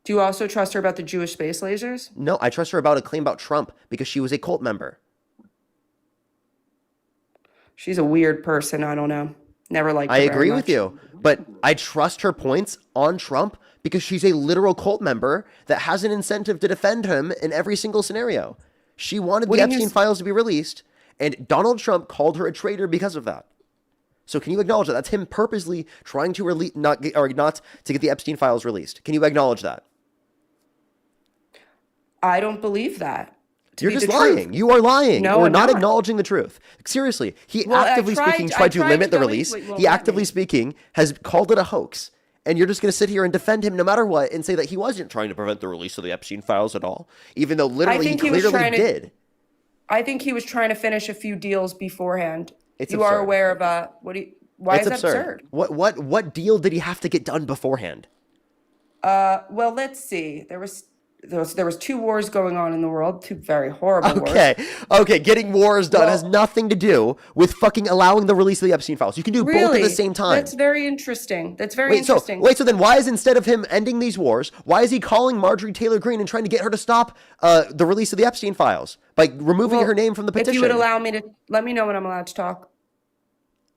Do you also trust her about the Jewish space lasers? No, I trust her about a claim about Trump because she was a cult member. She's a weird person. I don't know. Never liked her I very agree with much. you, but I trust her points on Trump because she's a literal cult member that has an incentive to defend him in every single scenario. She wanted the Epstein files to be released, and Donald Trump called her a traitor because of that. So can you acknowledge that? That's him purposely trying to not to get the Epstein files released. Can you acknowledge that? I don't believe that. You're just lying. You are lying. No, or I'm not not. acknowledging the truth. Seriously, he Well, I actively tried- speaking I tried to tried limit to the go release. into it. Well, He let actively me. speaking has called it a hoax. And you're just going to sit here and defend him no matter what and say that he wasn't trying to prevent the release of the Epstein files at all, even though literally he think he was clearly trying to- did. I think he was trying to finish a few deals beforehand. It's you are absurd. aware of why It's is that absurd? What deal did he have to get done beforehand? Well, let's see. There was 2 wars going on in the world, 2 very horrible wars. Okay, getting wars done has nothing to do with fucking allowing the release of the Epstein files. You can do both at the same time. That's very interesting. That's very interesting. So then why is, instead of him ending these wars, why is he calling Marjorie Taylor Greene and trying to get her to stop the release of the Epstein files by removing her name from the petition? If you would allow me to, let me know when I'm allowed to talk.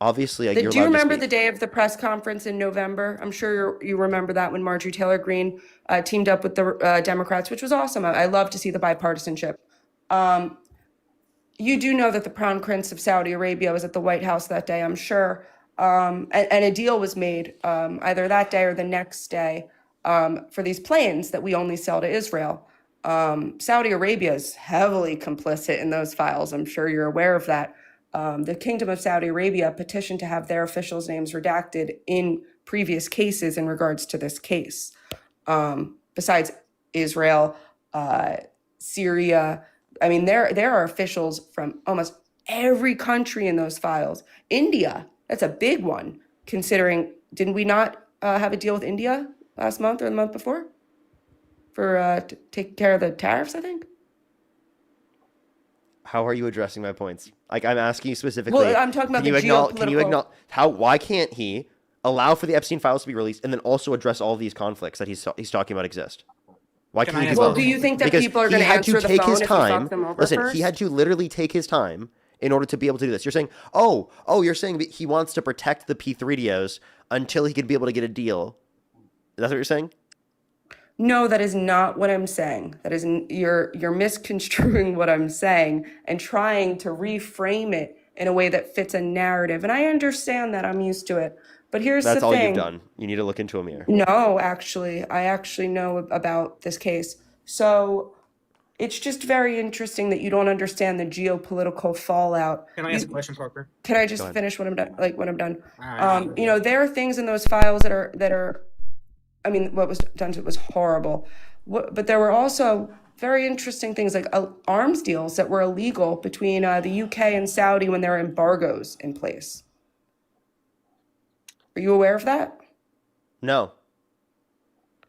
Obviously, like, you're Do you allowed to remember speak. the day of the press conference in November? I'm sure you remember that when Marjorie Taylor Greene teamed up with the Democrats, which was awesome. I love to see the bipartisanship. You do know that the Crown Prince of Saudi Arabia was at the White House that day, I'm sure. And a deal was made either that day or the next day for these planes that we only sell to Israel. Saudi Arabia is heavily complicit in those files. I'm sure you're aware of that. The Kingdom of Saudi Arabia petitioned to have their officials' names redacted in previous cases in regards to this case. Besides Israel, Syria, I mean, there are officials from almost every country in those files. India, that's a big one, considering, didn't we not have a deal with India last month or the month before for to take care of the tariffs, I think? How are you addressing my points? Like, I'm asking you specifically. Well, I'm talking about the Can you acknowledge why can't he allow for the Epstein files to be released and then also address all these conflicts that he's talking about exist? Why can't he do Well, both? do you think that Because people are he going to had answer to the take phone his if you time. talk them over Listen, first? he had to literally take his time in order to be able to do this. You're saying, oh, you're saying that he wants to protect the P3DOs until he could be able to get a deal. That's what you're saying? No, that is not what I'm saying. That is you're misconstruing what I'm saying and trying to reframe it in a way that fits a narrative. And I understand that. I'm used to it. But here's That's the all thing. you've done. You need to look into a mirror. No, actually, I actually know about this case. So it's just very interesting that you don't understand the geopolitical fallout. Can I ask a question, Parker? Can I just finish when I'm done? Like when I'm done. All right. There are things in those files that are. I mean, what was done to it was horrible. But there were also very interesting things like arms deals that were illegal between the UK and Saudi when there were embargoes in place. Are you aware of that? No.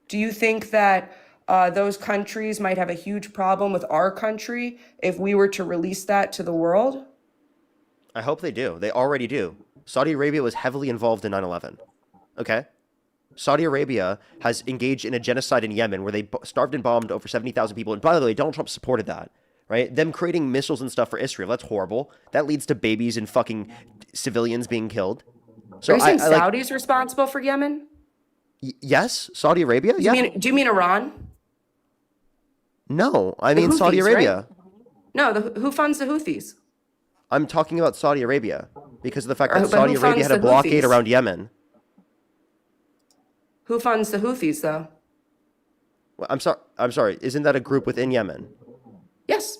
Do you think that those countries might have a huge problem with our country if we were to release that to the world? I hope they do. They already do. Saudi Arabia was heavily involved in 9/11. Okay? Saudi Arabia has engaged in a genocide in Yemen where they starved and bombed over 70,000 people. And by the way, Donald Trump supported that, right? Them creating missiles and stuff for Israel. That's horrible. That leads to babies and fucking civilians being killed. So are you saying Saudi's responsible for Yemen? Yes, Saudi Arabia. Do Yeah. you mean Iran? No, I mean Saudi Houthis, Arabia. right? No, who funds the Houthis? I'm talking about Saudi Arabia because of the fact that But Saudi who Arabia funds had a the blockade Houthis? around Yemen. Who funds the Houthis, though? Well, I'm sorry. Isn't that a group within Yemen? Yes.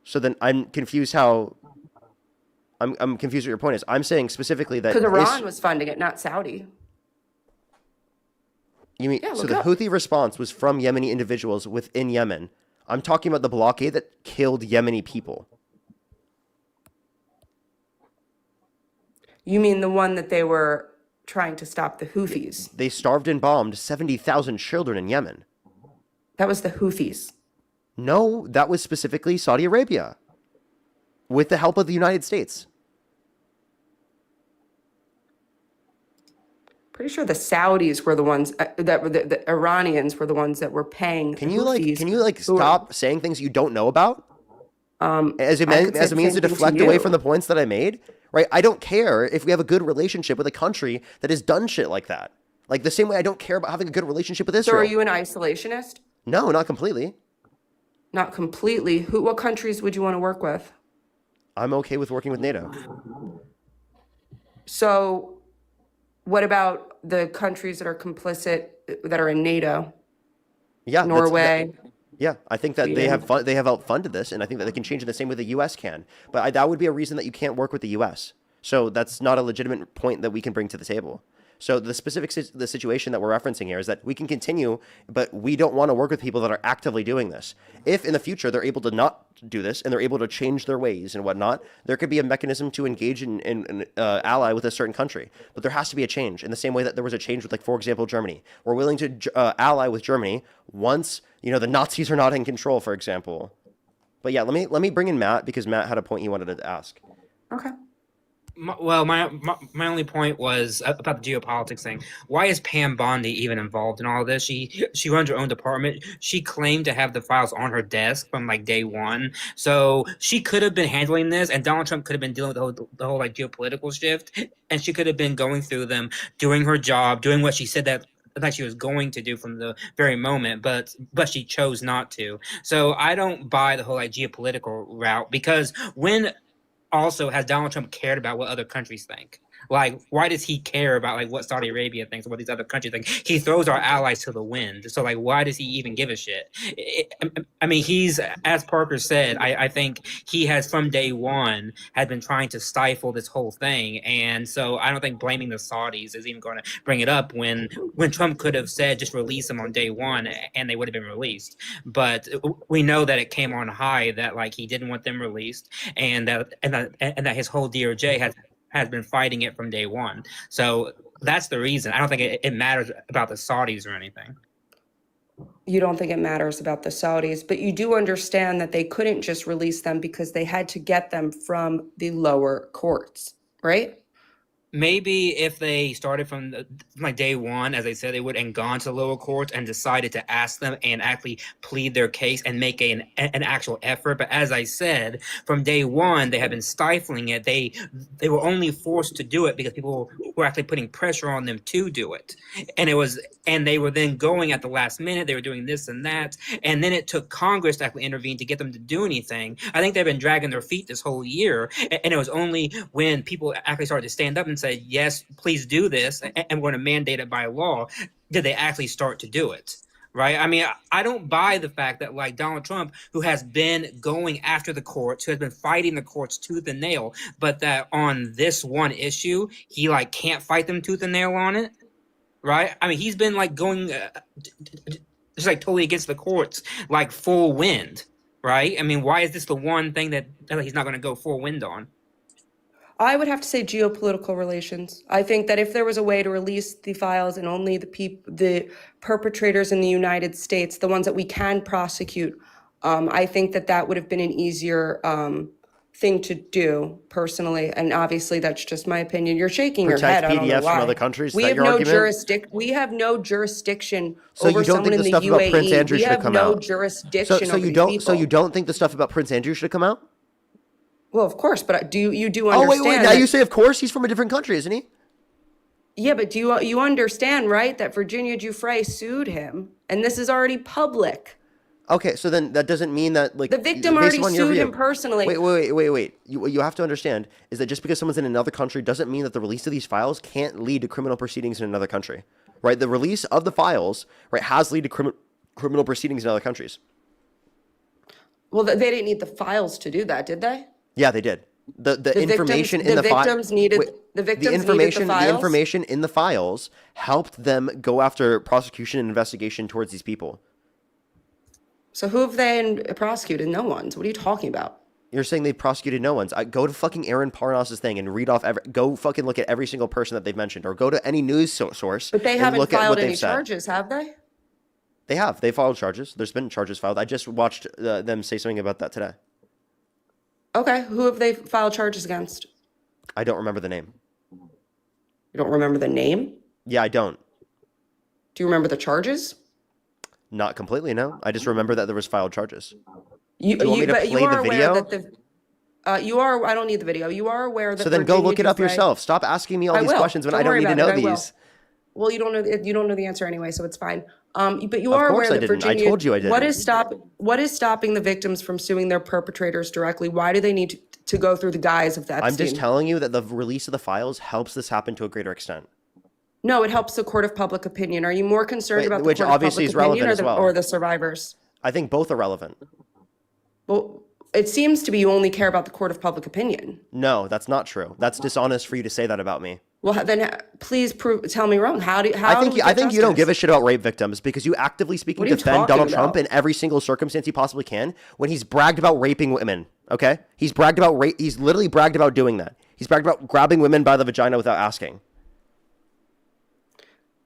So then I'm confused how. I'm confused what your point is. I'm saying specifically that Because Iran was funding it, not Saudi. You mean Yeah, so look the up. Houthi response was from Yemeni individuals within Yemen. I'm talking about the blockade that killed Yemeni people. You mean the one that they were trying to stop the Houthis? They starved and bombed 70,000 children in Yemen. That was the Houthis. No, that was specifically Saudi Arabia with the help of the United States. Pretty sure the Saudis were the ones that were the Iranians were the ones that were paying. Can you stop saying things you don't know about? As a I could say means the to same thing to deflect away you. from the points that I made, right? I don't care if we have a good relationship with a country that has done shit like that. Like the same way I don't care about having a good relationship with So Israel. are you an isolationist? No, not completely. Not completely. What countries would you want to work with? I'm okay with working with NATO. So what about the countries that are complicit that are in NATO? Yeah, Norway. Yeah, I think that they have outfunded this, and I think that they can change it the same way the U.S. can. But that would be a reason that you can't work with the U.S. So that's not a legitimate point that we can bring to the table. So the the situation that we're referencing here is that we can continue, but we don't want to work with people that are actively doing this. If in the future they're able to not do this and they're able to change their ways and whatnot, there could be a mechanism to engage in ally with a certain country. But there has to be a change in the same way that there was a change with, like, for example, Germany. We're willing to ally with Germany once, the Nazis are not in control, for example. But yeah, let me bring in Matt because Matt had a point he wanted to ask. Okay. My only point was about the geopolitics thing. Why is Pam Bondi even involved in all of this? She runs her own department. She claimed to have the files on her desk from like day one, so she could have been handling this, and Donald Trump could have been dealing with the whole like geopolitical shift, and she could have been going through them, doing her job, doing what she said that she was going to do from the very moment, but she chose not to. So I don't buy the whole like geopolitical route, because when also has Donald Trump cared about what other countries think? Like, why does he care about like what Saudi Arabia thinks or what these other countries think? He throws our allies to the wind. So like, why does he even give a shit? I mean, he's, as Parker said, I think he has from day one had been trying to stifle this whole thing, and so I don't think blaming the Saudis is even going to bring it up when Trump could have said just release them on day one and they would have been released. But we know that it came on high that like he didn't want them released, and that his whole DOJ has been fighting it from day one. So that's the reason. I don't think it matters about the Saudis or anything. You don't think it matters about the Saudis, but you do understand that they couldn't just release them because they had to get them from the lower courts, right? Maybe if they started from like day one, as they said they would, and gone to lower courts and decided to ask them and actually plead their case and make an actual effort. But as I said, from day one, they have been stifling it. They were only forced to do it because people were actually putting pressure on them to do it. And they were then going at the last minute. They were doing this and that. And then it took Congress to actually intervene to get them to do anything. I think they've been dragging their feet this whole year. And it was only when people actually started to stand up and say, yes, please do this, and we're going to mandate it by law, did they actually start to do it, right? I mean, I don't buy the fact that like Donald Trump, who has been going after the courts, who has been fighting the courts tooth and nail, but that on this one issue, he like can't fight them tooth and nail on it, right? I mean, he's been like going just like totally against the courts, like full wind, right? I mean, why is this the one thing that he's not going to go full wind on? I would have to say geopolitical relations. I think that if there was a way to release the files and only the perpetrators in the United States, the ones that we can prosecute, I think that would have been an easier thing to do personally. And obviously, that's just my opinion. You're shaking your head. Protect I don't know PDFs why. from other countries? Is We that have your no argument? We have no jurisdiction So over you don't someone think in the the stuff about Prince UAE. Andrew We should have have come no out? jurisdiction over these people. So you don't think the stuff about Prince Andrew should have come out? Well, of course, but you do Oh understand? wait, now that- you say of course he's from a different country, isn't he? Yeah, but do you understand, right, that Virginia Giuffre sued him, and this is already public. Okay, so then that doesn't mean that like The victim based already upon your sued view- him personally. Wait. What you have to understand is that just because someone's in another country doesn't mean that the release of these files can't lead to criminal proceedings in another country, right? The release of the files, right, has led to criminal proceedings in other countries. Well, they didn't need the files to do that, did they? Yeah, they did. The information in the victims needed the information files? the information in the files helped them go after prosecution and investigation towards these people. So who have they prosecuted? No one's. What are you talking about? You're saying they prosecuted no one's. Go to fucking Aaron Parnas's thing and read off go fucking look at every single person that they've mentioned, or go to any news source. But they and haven't look at what filed they've any said. charges, have they? They have. They filed charges. There's been charges filed. I just watched them say something about that today. Okay, who have they filed charges against? I don't remember the name. You don't remember the name? Yeah, I don't. Do you remember the charges? Not completely, no. I just remember that there was filed charges. You Do you want me to but play you are the aware video? that the you are. I don't need the video. You are aware that. So then go Virginia look it up Giuffre- yourself. Stop asking me all I these will. questions when Don't I don't worry need to about know it. I will. these. Well, you don't know the answer anyway, so it's fine. But you Of are course aware I that didn't. I Virginia. told you I What didn't. is stopping the victims from suing their perpetrators directly? Why do they need to go through the guise of the Epstein? I'm just telling you that the release of the files helps this happen to a greater extent. No, it helps the court of public opinion. Are you more concerned Wait, about the which court obviously of is public opinion relevant as well. or the survivors? I think both are relevant. Well, it seems to be you only care about the court of public opinion. No, that's not true. That's dishonest for you to say that about me. Well, then please tell me wrong. How do I think we I get think you don't justice? give a shit about rape victims because you actively speaking What are you defend talking Donald Trump about? in every single circumstance he possibly can when he's bragged about raping women. Okay, he's bragged about rape. He's literally bragged about doing that. He's bragged about grabbing women by the vagina without asking.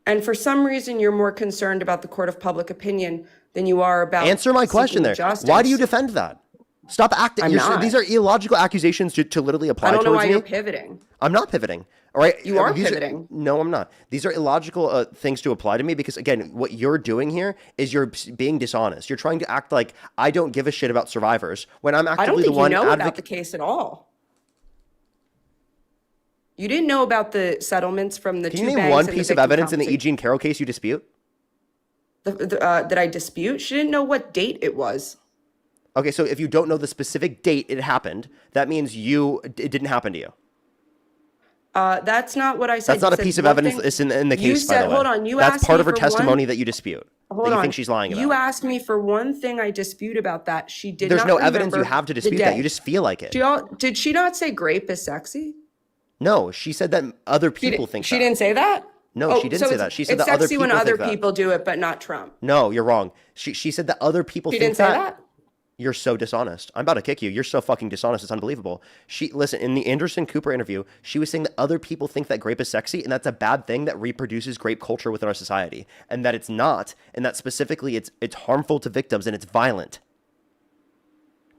And for some reason, you're more concerned about the court of public opinion than you are about Answer my question seeking there. justice. Why do you defend that? Stop acting. I'm not. These are illogical accusations to literally apply I don't know towards why me. you're pivoting. I'm not pivoting. All right. You are These pivoting. No, I'm not. These are illogical things to apply to me because, again, what you're doing here is you're being dishonest. You're trying to act like I don't give a shit about survivors when I'm I don't actively the think you one know about the case at all. You didn't know about the settlements from the Can two you name banks one and piece the of victim evidence in the E. compensation. Jean Carroll case you dispute? That I dispute? She didn't know what date it was. Okay, so if you don't know the specific date it happened, that means it didn't happen to you. That's not what I said. That's not You a said piece of one evidence thing- that's in the you case, by said, the way. hold on, you That's asked part me of her for testimony one- that you dispute. Hold that you on. think she's lying about. You asked me for one thing I dispute about that. She did There's not no evidence you remember have to the dispute that. day. You just feel like it. Did she not say grape is sexy? No, she said that other people think She that. didn't say that? No, Oh, she didn't so say it's- that. She said it's that other sexy people when other think that. people do it, but not Trump. No, you're wrong. She said that other people She think didn't say that? You're so dishonest. I'm about to kick you. You're so fucking dishonest. It's unbelievable. Listen, in the Anderson Cooper interview, she was saying that other people think that grape is sexy, and that's a bad thing that reproduces grape culture within our society, and that it's not, and that specifically it's harmful to victims and it's violent.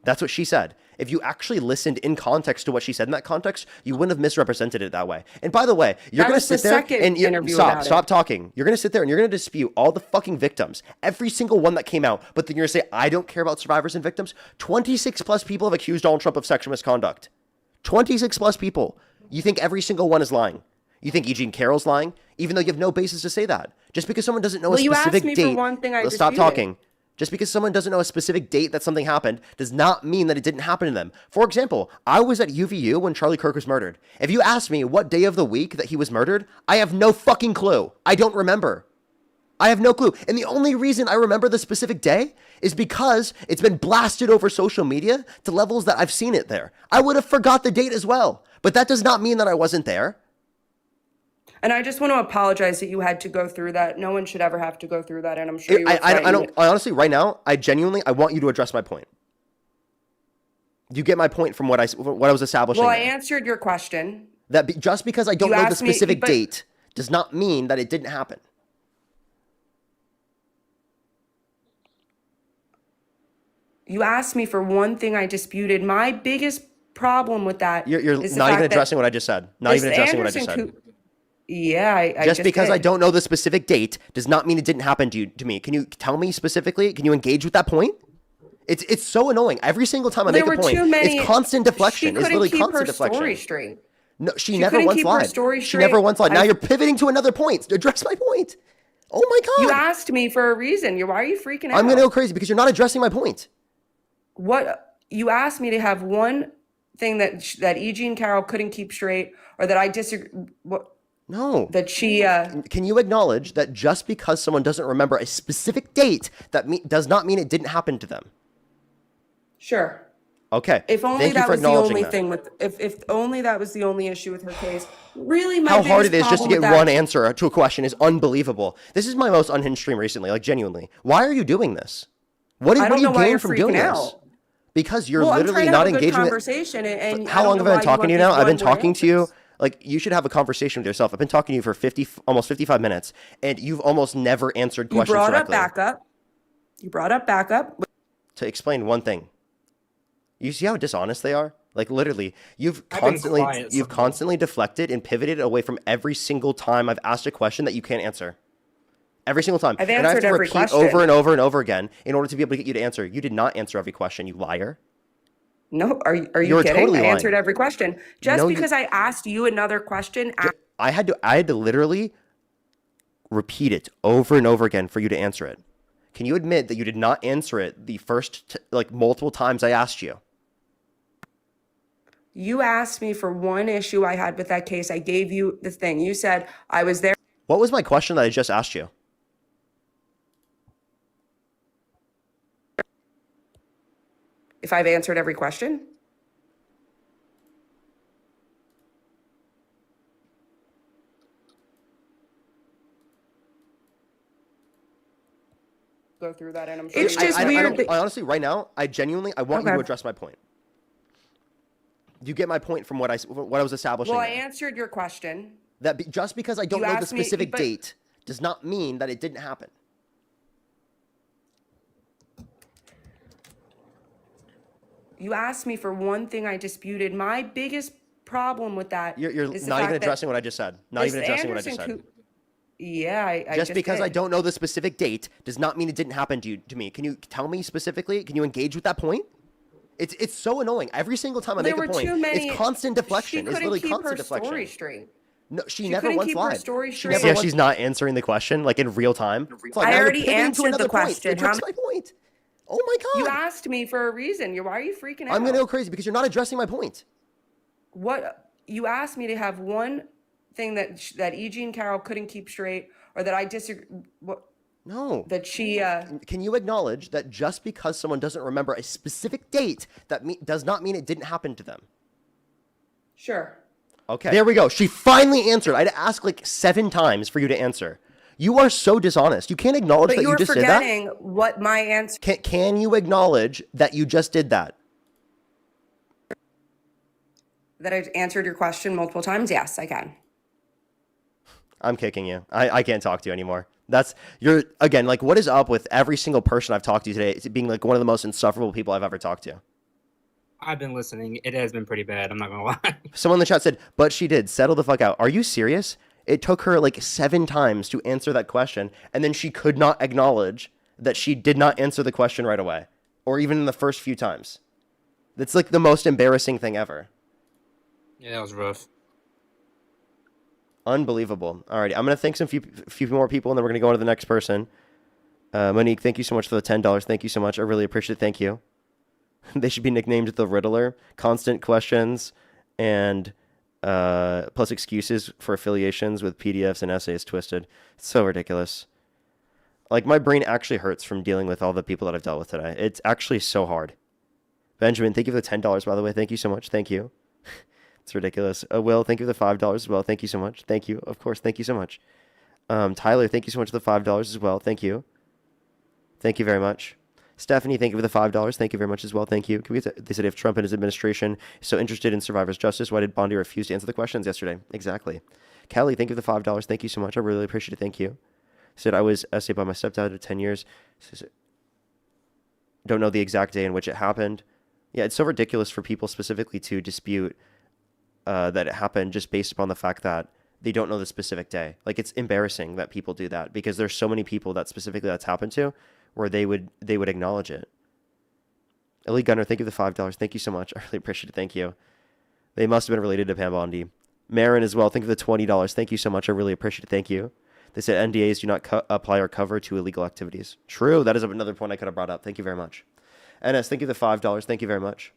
That's what she said. If you actually listened in context to what she said in that context, you wouldn't have misrepresented it that way. And by the way, you're That going to was the sit there second and interview about it. stop talking. You're going to sit there and you're going to dispute all the fucking victims, every single one that came out. But then you're going to say, I don't care about survivors and victims. 26 plus people have accused Donald Trump of sexual misconduct. 26 plus people. You think every single one is lying. You think E. Jean Carroll's lying, even though you have no basis to say that. Just because someone doesn't know Well, a you asked specific me for date. one thing I Let's stop disputed. talking. Just because someone doesn't know a specific date that something happened does not mean that it didn't happen to them. For example, I was at UVU when Charlie Kirk was murdered. If you ask me what day of the week that he was murdered, I have no fucking clue. I don't remember. I have no clue. And the only reason I remember the specific day is because it's been blasted over social media to levels that I've seen it there. I would have forgot the date as well. But that does not mean that I wasn't there. And I just want to apologize that you had to go through that. No one should ever have to go through that. And I'm sure you were I frightened. honestly, right now, I want you to address my point. Do you get my point from what I was establishing? Well, I there? answered your question. That just because I don't You know the asked me- specific but- date does not mean that it didn't happen. You asked me for one thing I disputed. My biggest problem with that You're is the not fact even that addressing what I just said. Not this even addressing what I just Anderson said. Yeah, I Just because I did. don't know the specific date does not mean it didn't happen to me. Can you tell me specifically? Can you engage with that point? It's so annoying. Every single time I There make a were point, too many. it's constant deflection. She It's couldn't literally keep constant her story deflection. straight. No, she She never couldn't once keep her lied. story She never straight. once lied. Now I- you're pivoting to another point. Address my point. Oh my god. You asked me for a reason. Why are you freaking out? I'm gonna go crazy because you're not addressing my point. What you asked me to have one thing that E. Jean Carroll couldn't keep straight, or that I disagree. What? No. That she. Can you acknowledge that just because someone doesn't remember a specific date, that does not mean it didn't happen to them? Sure. Okay. If only Thank you that for was the acknowledging only that. thing with. If only that was the only issue with her case. Really, my How hard biggest it is just to problem get with that- one answer to a question is unbelievable. This is my most unhinged stream recently, like genuinely. Why are you doing this? What I do don't you know why gain you're from doing freaking this? out. Because you're Well, I'm literally trying to not have a good engaging. conversation, and I How don't long know have I why been talking to you want now? these I've been one-word talking to you. Like, you should have a conversation with yourself. I've been talking to you for almost 55 minutes, and you've almost never answered You questions brought up directly. backup. You brought up backup. To explain one thing. You see how dishonest they are? Like, literally, you've I've been constantly quiet you've constantly deflected and pivoted away from every single time I've asked a question that you can't answer. Every single time. I've And I have answered to every repeat question. over and over and over again in order to be able to get you to answer. You did not answer every question, you liar. No, are you You're kidding? totally I lying. answered every question. Just No, you- because I asked you another question. I had to literally repeat it over and over again for you to answer it. Can you admit that you did not answer it the first multiple times I asked you? You asked me for one issue I had with that case. I gave you the thing. You said I was there. What was my question that I just asked you? If I've answered every question. Go through that, and I'm sure. It's just weird. I honestly, right now, I want you Okay. to address my point. Do you get my point from what I was establishing? Well, I there? answered your question. That just because I don't You know the asked me- specific but- date does not mean that it didn't happen. You asked me for one thing I disputed. My biggest problem with that You're is the not even fact that addressing what I just said. Not this even addressing what I Anderson just said. coup. Yeah, I Just just because I did. don't know the specific date does not mean it didn't happen to me. Can you tell me specifically? Can you engage with that point? It's so annoying. Every single time I There make a were point, too many. it's constant She deflection. It's couldn't literally keep her constant deflection. story straight. No, she She never couldn't once keep her lied. story She straight. never. Yeah, she's not answering the question like in real time. It's like, I now you're already pivoting to answered another the point. question. It proves my point. Oh my god! You asked me for a reason. Why are you freaking out? I'm gonna go crazy because you're not addressing my point. What you asked me to have one thing that E. Jean Carroll couldn't keep straight, or that I disagree. What? No. That she. Can you acknowledge that just because someone doesn't remember a specific date, that does not mean it didn't happen to them? Sure. Okay. There we go. She finally answered. I had to ask like 7 times for you to answer. You are so dishonest. You can't acknowledge But that you you were just did that. forgetting what my answer. Can you acknowledge that you just did that? That I've answered your question multiple times. Yes, I can. I'm kicking you. I can't talk to you anymore. You're again, like, what is up with every single person I've talked to today? It's being like one of the most insufferable people I've ever talked to. I've been listening. It has been pretty bad. I'm not gonna lie. Someone in the chat said, but she did. Settle the fuck out. Are you serious? It took her like 7 times to answer that question, and then she could not acknowledge that she did not answer the question right away, or even in the first few times. That's like the most embarrassing thing ever. Yeah, that was rough. Unbelievable. Alrighty, I'm gonna thank some few more people, and then we're gonna go on to the next person. Monique, thank you so much for the $10. Thank you so much. I really appreciate it. Thank you. They should be nicknamed the Riddler. Constant questions and plus excuses for affiliations with PDFs and essays twisted. It's so ridiculous. Like, my brain actually hurts from dealing with all the people that I've dealt with today. It's actually so hard. Benjamin, thank you for the $10, by the way. Thank you so much. Thank you. It's ridiculous. Will, thank you for the $5 as well. Thank you so much. Thank you. Of course, thank you so much. Tyler, thank you so much for the $5 as well. Thank you. Thank you very much. Stephanie, thank you for the $5. Thank you very much as well. Thank you. They said, if Trump and his administration is so interested in survivors' justice, why did Bondi refuse to answer the questions yesterday? Exactly. Kelly, thank you for the $5. Thank you so much. I really appreciate it. Thank you. Said, I was essayed by my stepdad at 10 years. Says, don't know the exact day in which it happened. Yeah, it's so ridiculous for people specifically to dispute that it happened just based upon the fact that they don't know the specific day. Like, it's embarrassing that people do that because there's so many people that specifically that's happened to where they would acknowledge it. Ellie Gunner, thank you for the $5. Thank you so much. I really appreciate it. Thank you. They must have been related to Pam Bondi. Marin as well, thank you for the $20. Thank you so much. I really appreciate it. Thank you. They said NDAs do not apply or cover to illegal activities. True. That is another point I could have brought up. Thank you very much. NS, thank you for the $5. Thank you very much.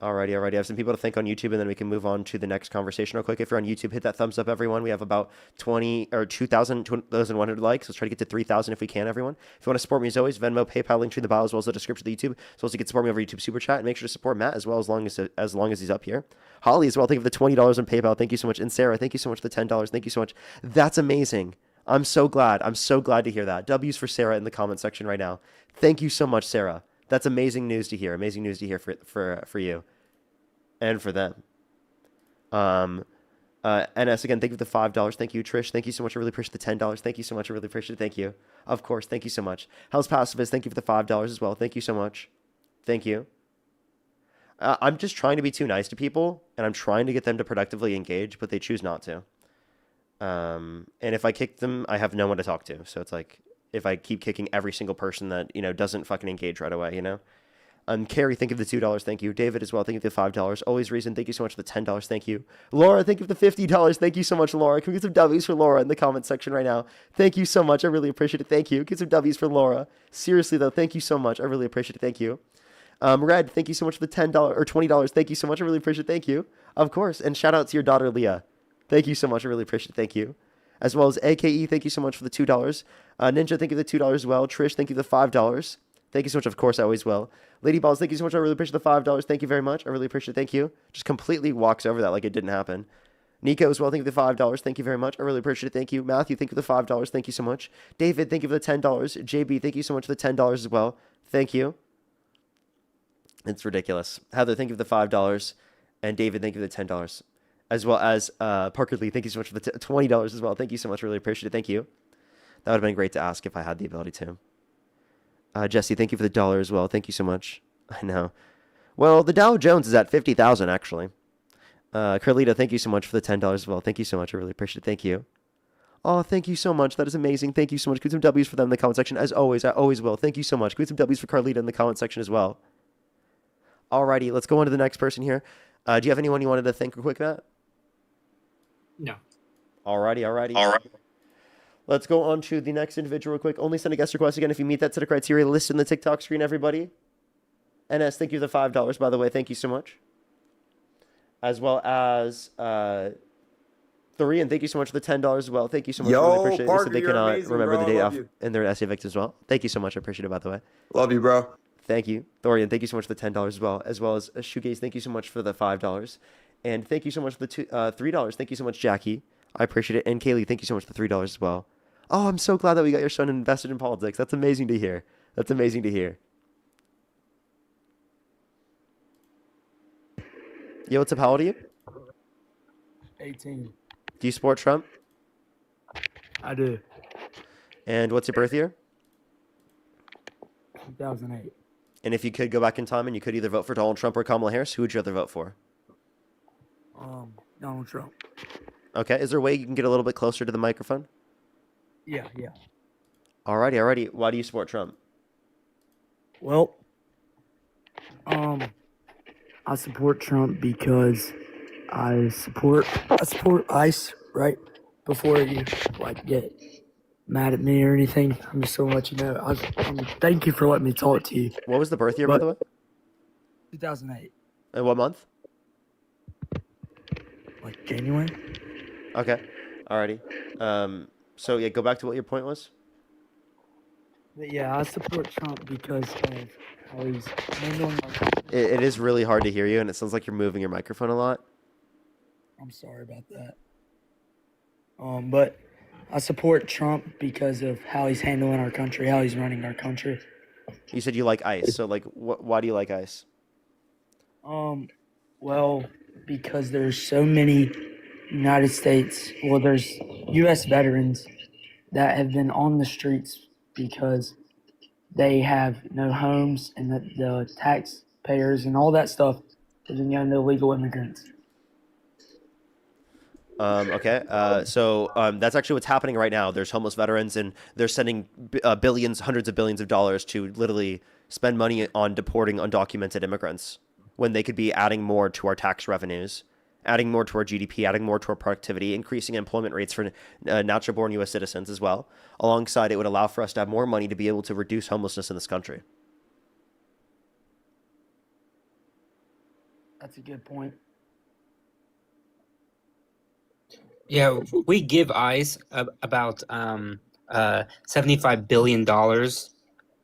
Alrighty. I have some people to thank on YouTube, and then we can move on to the next conversation real quick. If you're on YouTube, hit that thumbs up, everyone. We have about 2,100 likes. Let's try to get to 3,000 if we can, everyone. If you want to support me, as always, Venmo, PayPal, link to in the bio, as well as the description of the YouTube, as well as you can support me over YouTube Super Chat. And make sure to support Matt as well, as long as he's up here. Holly as well, thank you for the $20 on PayPal. Thank you so much. And Sarah, thank you so much for the $10. Thank you so much. That's amazing. I'm so glad. I'm so glad to hear that. W's for Sarah in the comment section right now. Thank you so much, Sarah. That's amazing news to hear. Amazing news to hear for you. And for them. NS, again, thank you for the $5. Thank you, Trish. Thank you so much. I really appreciate the $10. Thank you so much. I really appreciate it. Thank you. Of course. Thank you so much. Hell's Pacifist, thank you for the $5 as well. Thank you so much. Thank you. I'm just trying to be too nice to people, and I'm trying to get them to productively engage, but they choose not to. And if I kick them, I have no one to talk to. So it's like, if I keep kicking every single person that, doesn't fucking engage right away, Carrie, thank you for the $2. Thank you. David as well. Thank you for the $5. Always Reason. Thank you so much for the $10. Thank you. Laura, thank you for the $50. Thank you so much, Laura. Can we get some W's for Laura in the comment section right now? Thank you so much. I really appreciate it. Thank you. Get some W's for Laura. Seriously though, thank you so much. I really appreciate it. Thank you. Red, thank you so much for the $10 or $20. Thank you so much. I really appreciate it. Thank you. Of course. And shout out to your daughter, Leah. Thank you so much. I really appreciate it. Thank you. As well as AKE, thank you so much for the $2. Ninja, thank you for the $2 as well. Trish, thank you for the $5. Thank you so much. Of course, I always will. Lady Balls, thank you so much. I really appreciate the $5. Thank you very much. I really appreciate it. Thank you. Just completely walks over that like it didn't happen. Nico as well, thank you for the $5. Thank you very much. I really appreciate it. Thank you. Matthew, thank you for the $5. Thank you so much. David, thank you for the $10. JB, thank you so much for the $10 as well. Thank you. It's ridiculous. Heather, thank you for the $5. And David, thank you for the $10. As well as Parker Lee, thank you so much for the $20 as well. Thank you so much. Really appreciate it. Thank you. That would have been great to ask if I had the ability to. Jesse, thank you for the dollar as well. Thank you so much. I know. Well, the Dow Jones is at 50,000 actually. Carlita, thank you so much for the $10 as well. Thank you so much. I really appreciate it. Thank you. Oh, thank you so much. That is amazing. Thank you so much. Give some W's for them in the comment section. As always, I always will. Thank you so much. Give some W's for Carlita in the comment section as well. Alrighty, let's go on to the next person here. Do you have anyone you wanted to thank real quick, Matt? No. Alrighty. All right. Let's go on to the next individual real quick. Only send a guest request again if you meet that set of criteria listed in the TikTok screen, everybody. NS, thank you for the $5, by the way. Thank you so much. As well as Thorian, thank you so much for the $10 as well. Thank you so much. Really appreciate it. Parker, So they you're can amazing, remember bro. the date I love off you. in their essay Victor as well. Thank you so much. I appreciate it, by the way. Love you, bro. Thank you. Thorian, thank you so much for the $10 as well as Shoegaze, thank you so much for the $5. And thank you so much for the $3. Thank you so much, Jackie. I appreciate it. And Kaylee, thank you so much for the $3 as well. Oh, I'm so glad that we got your son invested in politics. That's amazing to hear. That's amazing to hear. Yo, what's up? How old are you? 18. Do you support Trump? I do. And what's your birth year? 2008. And if you could go back in time and you could either vote for Donald Trump or Kamala Harris, who would you rather vote for? Donald Trump. Okay. Is there a way you can get a little bit closer to the microphone? Yeah. Alrighty. Why do you support Trump? Well, I support Trump because I support ICE, right? Before you get mad at me or anything, I'm just gonna let you know. Thank you for letting me talk to you. What was the birth year, by the way? 2008, And what month? January. Okay. Alrighty. So yeah, go back to what your point was. But yeah, I support Trump because of how he's handling our country. It is really hard to hear you, and it sounds like you're moving your microphone a lot. I'm sorry about that. But I support Trump because of how he's handling our country, how he's running our country. You said you like ICE, so why do you like ICE? Well, because there's so many there's U.S. veterans that have been on the streets because they have no homes, and the taxpayers and all that stuff have been going to illegal immigrants. Okay. So that's actually what's happening right now. There's homeless veterans, and they're sending billions, hundreds of billions of dollars to literally spend money on deporting undocumented immigrants when they could be adding more to our tax revenues, adding more to our GDP, adding more to our productivity, increasing employment rates for natural-born U.S. citizens as well. Alongside, it would allow for us to have more money to be able to reduce homelessness in this country. That's a good point. Yeah, we give ICE about $75 billion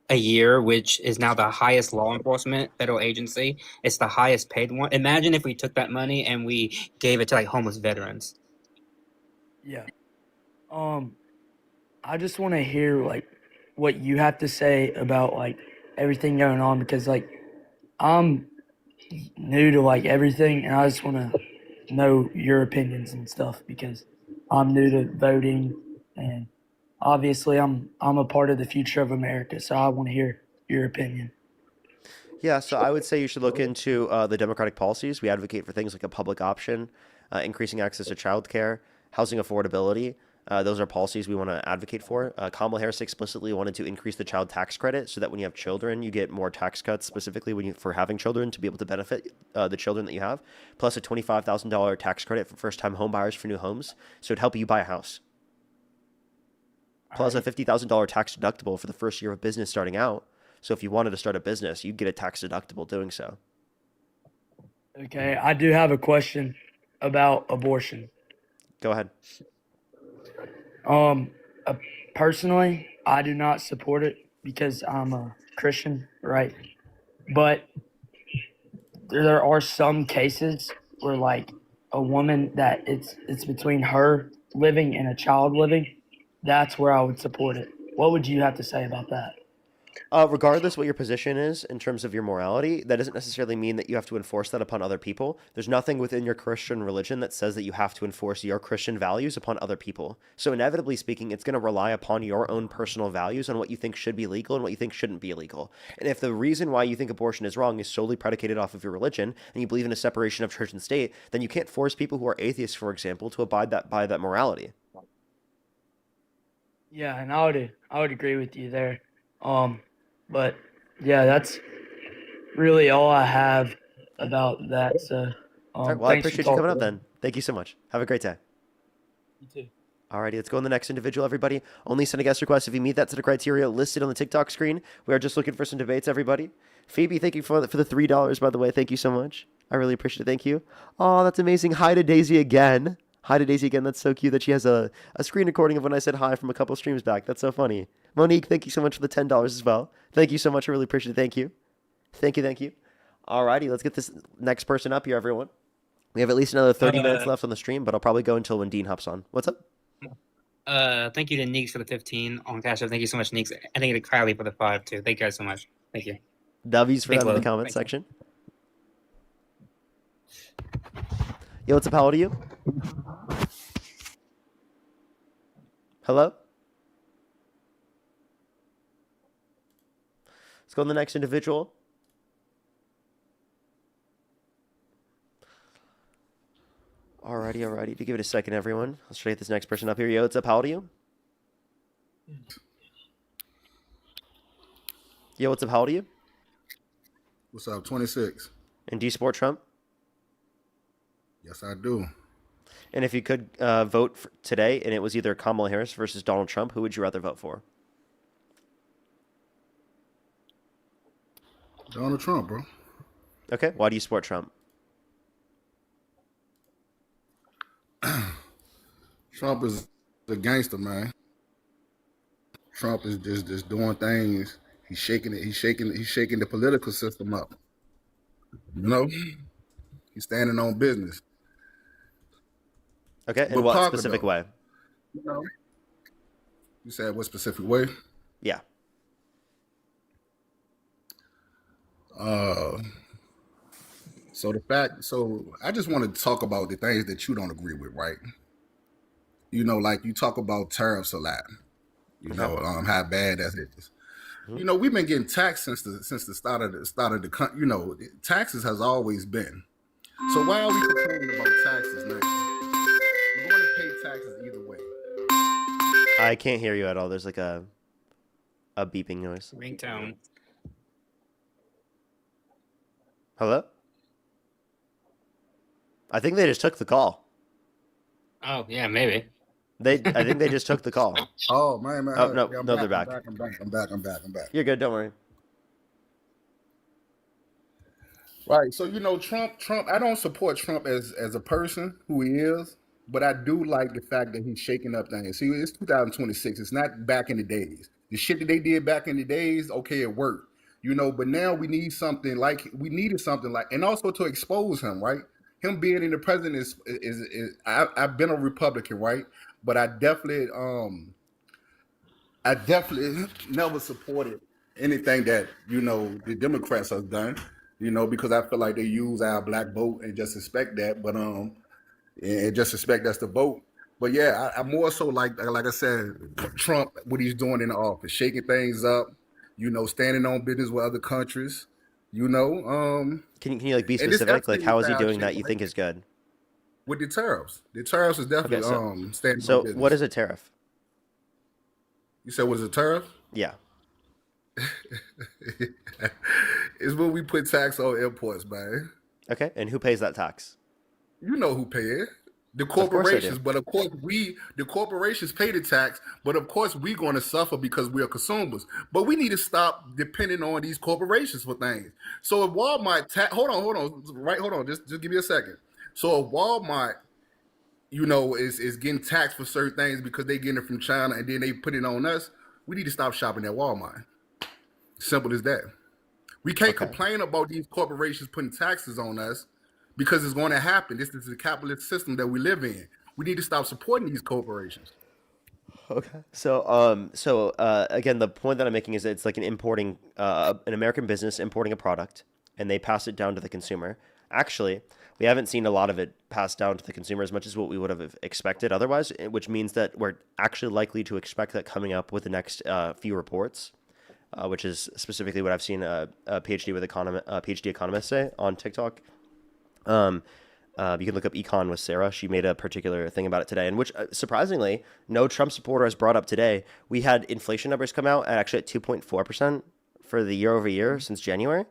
a year, which is now the highest law enforcement federal agency. It's the highest paid one. Imagine if we took that money and we gave it to homeless veterans. Yeah. I just want to hear what you have to say about everything going on, because I'm new to everything, and I just want to know your opinions and stuff because I'm new to voting, and obviously I'm a part of the future of America, so I want to hear your opinion. Yeah, so I would say you should look into the Democratic policies. We advocate for things like a public option, increasing access to childcare, housing affordability. Those are policies we want to advocate for. Kamala Harris explicitly wanted to increase the child tax credit so that when you have children, you get more tax cuts specifically for having children to be able to benefit the children that you have, plus a $25,000 tax credit for first-time home buyers for new homes. So it'd help you buy a house. Plus a $50,000 tax deductible for the first year of business starting out. So if you wanted to start a business, you'd get a tax deductible doing so. Okay, I do have a question about abortion. Go ahead. Personally, I do not support it because I'm a Christian, right? But there are some cases where a woman that it's between her living and a child living. That's where I would support it. What would you have to say about that? Regardless what your position is in terms of your morality, that doesn't necessarily mean that you have to enforce that upon other people. There's nothing within your Christian religion that says that you have to enforce your Christian values upon other people. So inevitably speaking, it's going to rely upon your own personal values on what you think should be legal and what you think shouldn't be illegal. And if the reason why you think abortion is wrong is solely predicated off of your religion and you believe in a separation of church and state, then you can't force people who are atheists, for example, to abide by that morality. Yeah, and I would agree with you there. But yeah, that's really all I have about that. So, All right, well, I thanks for appreciate you coming up talking. then. Thank you so much. Have a great day. You too. Alrighty, let's go on the next individual, everybody. Only send a guest request if you meet that set of criteria listed on the TikTok screen. We are just looking for some debates, everybody. Phoebe, thank you for the $3, by the way. Thank you so much. I really appreciate it. Thank you. Oh, that's amazing. Hi to Daisy again. Hi to Daisy again. That's so cute that she has a screen recording of when I said hi from a couple streams back. That's so funny. Monique, thank you so much for the $10 as well. Thank you so much. I really appreciate it. Thank you. Thank you. Thank you. Alrighty, let's get this next person up here, everyone. We have at least another 30 minutes left on the stream, but I'll probably go until when Dean hops on. What's up? Thank you to Neeks for the 15 on Cash App. Thank you so much, Neeks. And thank you to Kylie for the 5 too. Thank you guys so much. Thank you. W's for Big that in the love. comments Thank section. Yo, what's up? How old are you? Hello? Let's go on the next individual. Alrighty. If you give it a second, everyone. Let's try to get this next person up here. Yo, what's up? How old are you? Yo, what's up? How old are you? What's up? 26. And do you support Trump? Yes, I do. And if you could vote for today, and it was either Kamala Harris versus Donald Trump, who would you rather vote for? Donald Trump, bro. Okay. Why do you support Trump? Trump is a gangster, man. Trump is just doing things. He's shaking it. He's shaking the political system up. You know, he's standing on business. Okay. In But what Parker, specific though, way? You know, you said what specific way? Yeah. So I just want to talk about the things that you don't agree with, right? You know, like you talk about tariffs a lot. You know, how bad that is. You know, we've been getting taxed since the start of the country. You know, taxes has always been. So why are we complaining about taxes now? We're going to pay taxes either way. I can't hear you at all. There's like a beeping noise. Ringtone. Hello? I think they just took the call. Oh yeah, maybe. I think they just took the call. Oh man. Oh no, Yeah, they're back. I'm back. You're good. Don't worry. Right. So, you know, Trump, I don't support Trump as a person who he is, but I do like the fact that he's shaking up things. See, it's 2026. It's not back in the days. The shit that they did back in the days, okay, it worked. You know, but now we needed something like, and also to expose him, right? Him being in the president is I've been a Republican, right? But I definitely never supported anything that, you know, the Democrats have done, you know, because I feel like they use our black vote and just expect that, but and just expect us to vote. But yeah, I more so like I said, Trump, what he's doing in the office, shaking things up, you know, standing on business with other countries, you know. Can you like be and this specific? Like, Epstein how is he file doing shit, that you right? think is good? With the tariffs. The tariffs is definitely Okay, standing so on business. what is a tariff? You said what is a tariff? Yeah. It's when we put tax on imports, man. Okay, and who pays that tax? You know who pay it. The course I do. corporations, but of course the corporations pay the tax, but of course we're going to suffer because we are consumers. But we need to stop depending on these corporations for things. So if Walmart, hold on, just give me a second. So if Walmart, you know, is getting taxed for certain things because they getting it from China and then they put it on us, we need to stop shopping at Walmart. Simple as that. We can't complain about these corporations putting taxes on us because it's going to happen. This is the capitalist system that we live in. We need to stop supporting these corporations. Okay. So again, the point that I'm making is that it's like an American business importing a product, and they pass it down to the consumer. Actually, we haven't seen a lot of it passed down to the consumer as much as what we would have expected otherwise, which means that we're actually likely to expect that coming up with the next few reports, which is specifically what I've seen a PhD economist say on TikTok. You can look up Econ with Sarah. She made a particular thing about it today, and which surprisingly, no Trump supporter has brought up today. We had inflation numbers come out at 2.4% for the year over year since January.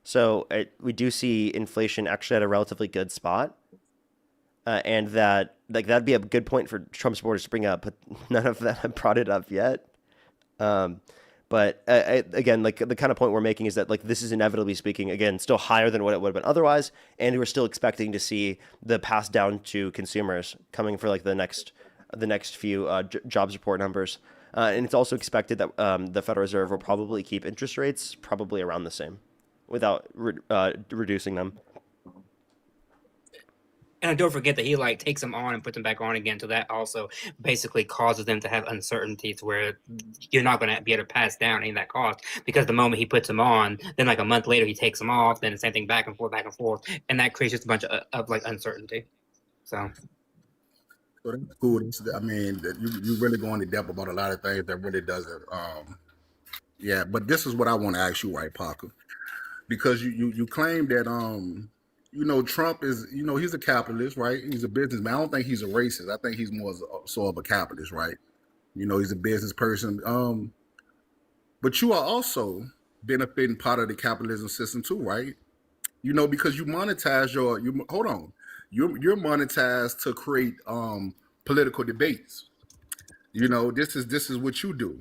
So we do see inflation actually at a relatively good spot, and that'd be a good point for Trump supporters to bring up, but none of them have brought it up yet. But again, like the kind of point we're making is that like this is inevitably speaking, again, still higher than what it would have been otherwise, and we're still expecting to see the pass down to consumers coming for like the next few jobs report numbers, and it's also expected that the Federal Reserve will probably keep interest rates probably around the same, without reducing them. And don't forget that he like takes them on and puts them back on again. So that also basically causes them to have uncertainties where you're not going to be able to pass down any of that cost, because the moment he puts them on, then like a month later he takes them off, then the same thing back and forth, and that creates just a bunch of like uncertainty. So that's cool. I mean, you really go into depth about a lot of things that really doesn't. Yeah, but this is what I want to ask you, right, Parker? Because you claim that Trump is, he's a capitalist, right? He's a businessman. I don't think he's a racist. I think he's more so of a capitalist, right? He's a business person. But you are also benefiting part of the capitalism system too, right? Because you monetize you're monetized to create political debates. This is what you do.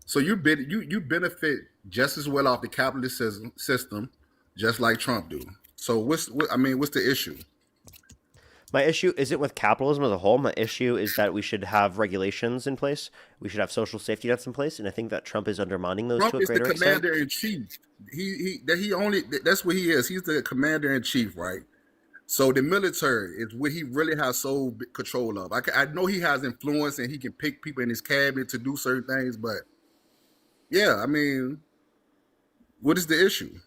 So you benefit just as well off the capitalist system, just like Trump do. So what's the issue? My issue isn't with capitalism as a whole. My issue is that we should have regulations in place. We should have social safety nets in place, and I think that Trump is undermining those to a greater extent. Trump is the commander in chief. That's what he is. He's the commander in chief, right? So the military is what he really has sole control of. I know he has influence and he can pick people in his cabinet to do certain things, but yeah, what is the issue?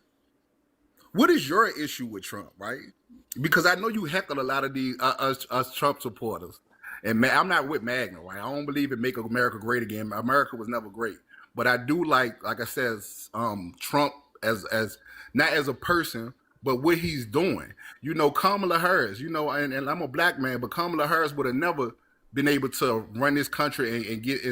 What is your issue with Trump, right? Because I know you heckle a lot of the us Trump supporters, and I'm not with MAGA, right? I don't believe in Make America Great Again. America was never great, but I do like I said, Trump as not as a person, but what he's doing. Kamala Harris. And I'm a black man, but Kamala Harris would have never been able to run this country and get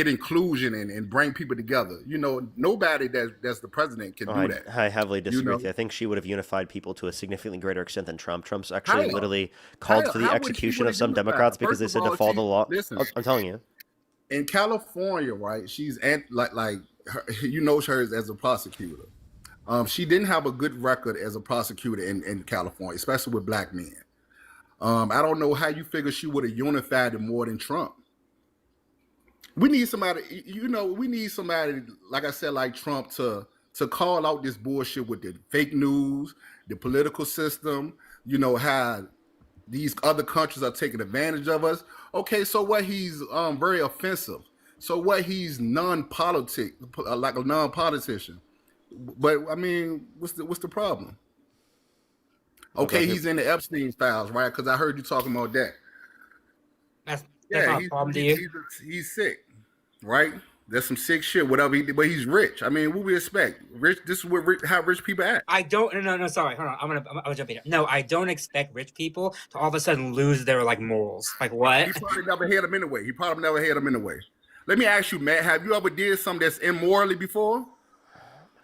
inclusion and bring people together. Nobody that's the president can do that. I heavily disagree with you. I think she would have unified people to a significantly greater extent than Trump. Trump's actually literally called for the execution of some Democrats because they said to follow the law. Listen, I'm telling you. In California, right? She's her as a prosecutor. She didn't have a good record as a prosecutor in California, especially with black men. I don't know how you figure she would have unified it more than Trump. We need somebody, like I said, like Trump to call out this bullshit with the fake news, the political system, how these other countries are taking advantage of us. Okay, so what? He's very offensive. So what? He's like a non-politician. But what's the problem? Okay, he's in the Epstein files, right? Because I heard you talking about that. That's not a problem to you. He's sick, right? There's some sick shit, whatever. But he's rich. What we expect? Rich. This is how rich people act. I don't. No. Sorry. Hold on. I'm gonna jump in here. No, I don't expect rich people to all of a sudden lose their morals. Like what? He probably never had them anyway. Let me ask you, Matt. Have you ever did something that's immorally before?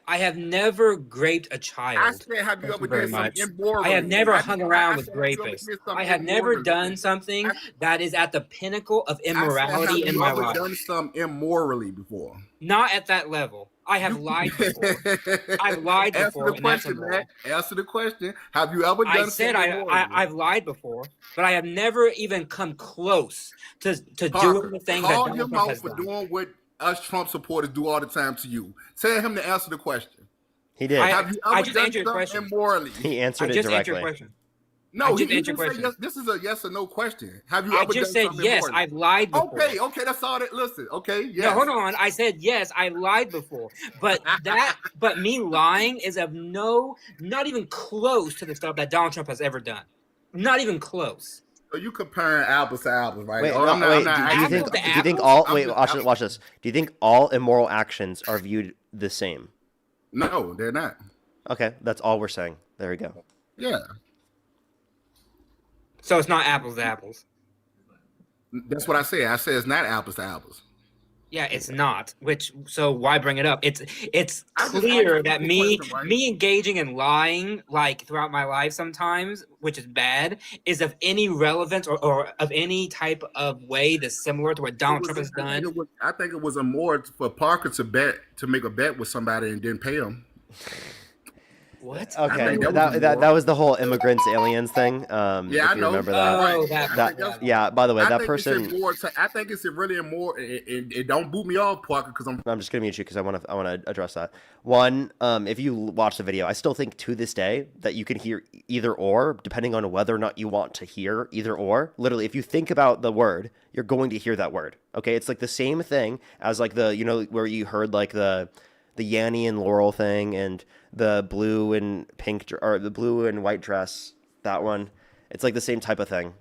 I have never raped a child. I said, have you ever done something immoral? I have never hung around with rapists. I have never done something that is at the pinnacle of immorality in my life. Have you ever done something immorally before? Not at that level. I have lied before. I've lied before. Answer the question. Have you ever done something immoral? I've lied before, but I have never even come close to doing the thing that Donald Trump has done. Doing what us Trump supporters do all the time to you. Tell him to answer the question. He did. Have you ever done something immorally? He answered it directly. Answered your question. No, just he answered your didn't say question. yes. This is a yes or no question. Have you I ever just done said something yes. important? I've lied before. Okay, that's all that. Listen, okay, yes. No, hold on. I said yes. I lied before, but me lying is of not even close to the stuff that Donald Trump has ever done. Not even close. So you comparing apples to apples, right? Wait, Oh, no, wait. Do you think? Apples to Do you think apples? all? Wait, watch this. Do you think all immoral actions are viewed the same? No, they're not. Okay, that's all we're saying. There we go. Yeah. So it's not apples to apples. That's what I say. I say it's not apples to apples. Yeah, it's not. So why bring it up? It's clear that me engaging in lying like throughout my life sometimes, which is bad, is of any relevance or of any type of way that's similar to what Donald Trump has done. I think it was more for Parker to make a bet with somebody and didn't pay him. What? Okay, that was the whole immigrants aliens thing. Yeah, if I you know. remember that. Yeah. By the way, that person. I think it's really more. It don't boot me off, Parker, because I'm just gonna mute you because I want to address that. One, if you watch the video, I still think to this day that you can hear either or, depending on whether or not you want to hear either or. Literally, if you think about the word, you're going to hear that word. Okay, it's like the same thing as like where you heard like the Yanny and Laurel thing and the blue and pink or the blue and white dress, that one. It's like the same type of thing.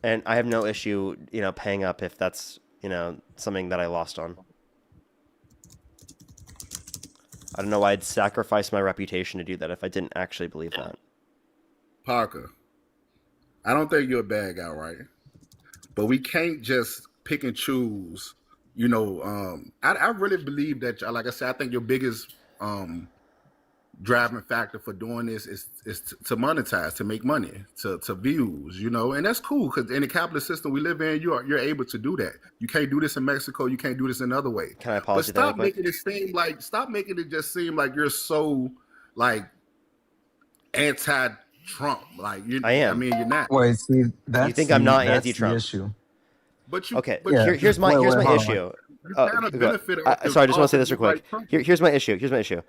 And I have no issue, paying up if that's, something that I lost on. I don't know why I'd sacrifice my reputation to do that if I didn't actually believe that. Parker, I don't think you're a bad guy, right? But we can't just pick and choose. I really believe that, like I said, I think your biggest driving factor for doing this is to monetize, to make money, to views, and that's cool because in the capitalist system we live in, you're able to do that. You can't do this in Mexico, you can't do this another way. Can I pause you there? But stop making it just seem like you're so like anti-Trump. Like I am. I mean, you're not. Wait, see, that's you think I'm not that's anti-Trump? the issue. But you, okay. But Here's my issue. Sorry, I just want to say this real quick. Here's my issue.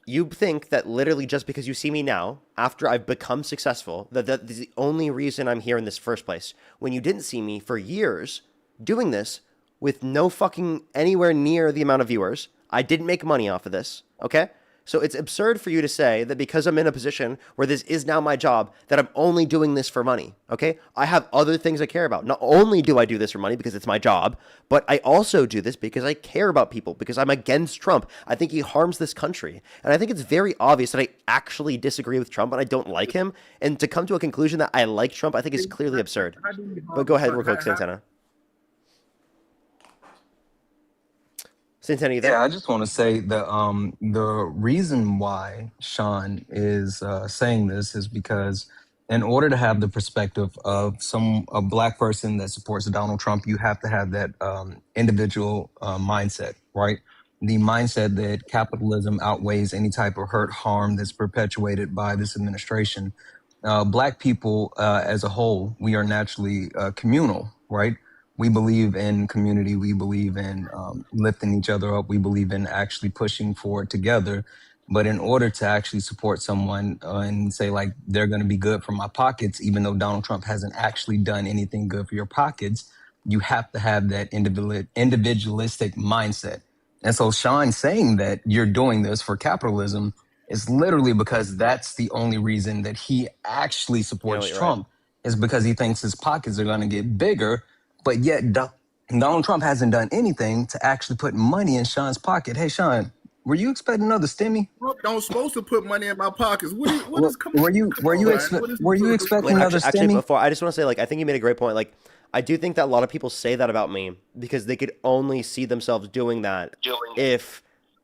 You think that literally just because you see me now, after I've become successful, that is the only reason I'm here in this first place. When you didn't see me for years doing this with no fucking anywhere near the amount of viewers, I didn't make money off of this, okay? So it's absurd for you to say that because I'm in a position where this is now my job, that I'm only doing this for money, okay? I have other things I care about. Not only do I do this for money because it's my job, but I also do this because I care about people, because I'm against Trump. I think he harms this country. And I think it's very obvious that I actually disagree with Trump and I don't like him. And to come to a conclusion that I like Trump, I think is clearly absurd. But go ahead real quick, Santana. Santana, you there? Yeah, I just want to say the reason why Sean is saying this is because in order to have the perspective of a black person that supports Donald Trump, you have to have that individual mindset, right? The mindset that capitalism outweighs any type of hurt, harm that's perpetuated by this administration. Black people as a whole, we are naturally communal, right? We believe in community. We believe in lifting each other up. We believe in actually pushing forward together. But in order to actually support someone and say like they're going to be good for my pockets, even though Donald Trump hasn't actually done anything good for your pockets, you have to have that individualistic mindset. And so Sean saying that you're doing this for capitalism is literally because that's the only reason that he actually supports Trump, is because he thinks his pockets are going to get bigger. But yet Donald Trump hasn't done anything to actually put money in Sean's pocket. Hey, Sean, were you expecting another stimmy? Trump don't supposed to put money in my pockets. Were you expecting another actually, stimmy? before, I just want to say, like, I think you made a great point. Like, I do think that a lot of people say that about me because they could only see themselves doing that if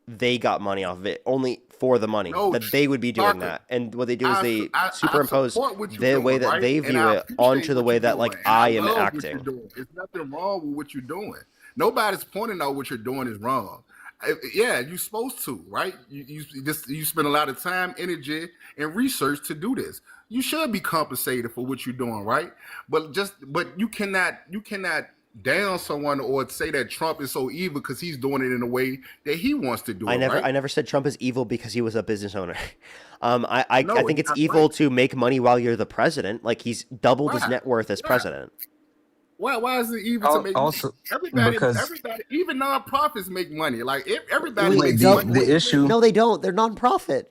they got money off of it, only for the money, that they would be doing that. And what they do is they superimpose the way that they view it onto the way that, like, I am acting. There's nothing wrong with what you're doing. Nobody's pointing out what you're doing is wrong. Yeah, you're supposed to, right? You spend a lot of time, energy, and research to do this. You should be compensated for what you're doing, right? But you cannot down someone or say that Trump is so evil because he's doing it in a way that he wants to do it. I never said Trump is evil because he was a business owner. I No, think it's it's not evil right. to make money while you're the president. Like he's doubled his Why? net worth as Why? president. Why is it evil to make money? Also, Everybody, because even nonprofits make money. Like everybody wait, makes No, money. the issue. no, they don't. They're nonprofit.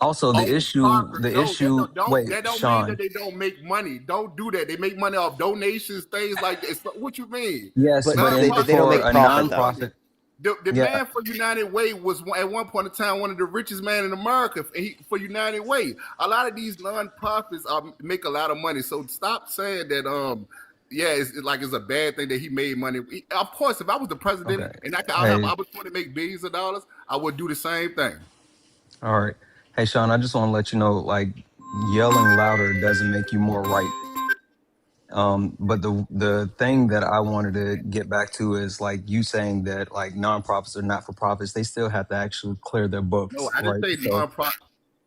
Also, Oh, the issue. Parker, The no, issue. that Wait, don't mean Sean. that they don't make money. Don't do that. They make money off donations, things like that. What you mean? Yes, But but they don't for make a profit though. nonprofit. The Yeah. man for United Way was at one point in time one of the richest men in America for United Way. A lot of these nonprofits make a lot of money. So stop saying that. It's a bad thing that he made money. Of course, if I was the president Okay. and I have Hey. opportunity to make billions of dollars, I would do the same thing. All right. Hey, Sean, I just want to let you know, like, yelling louder doesn't make you more right. But the thing that I wanted to get back to is like you saying that like nonprofits or not for profits, they still have to actually clear their No, books, I didn't right? say So nonprofit.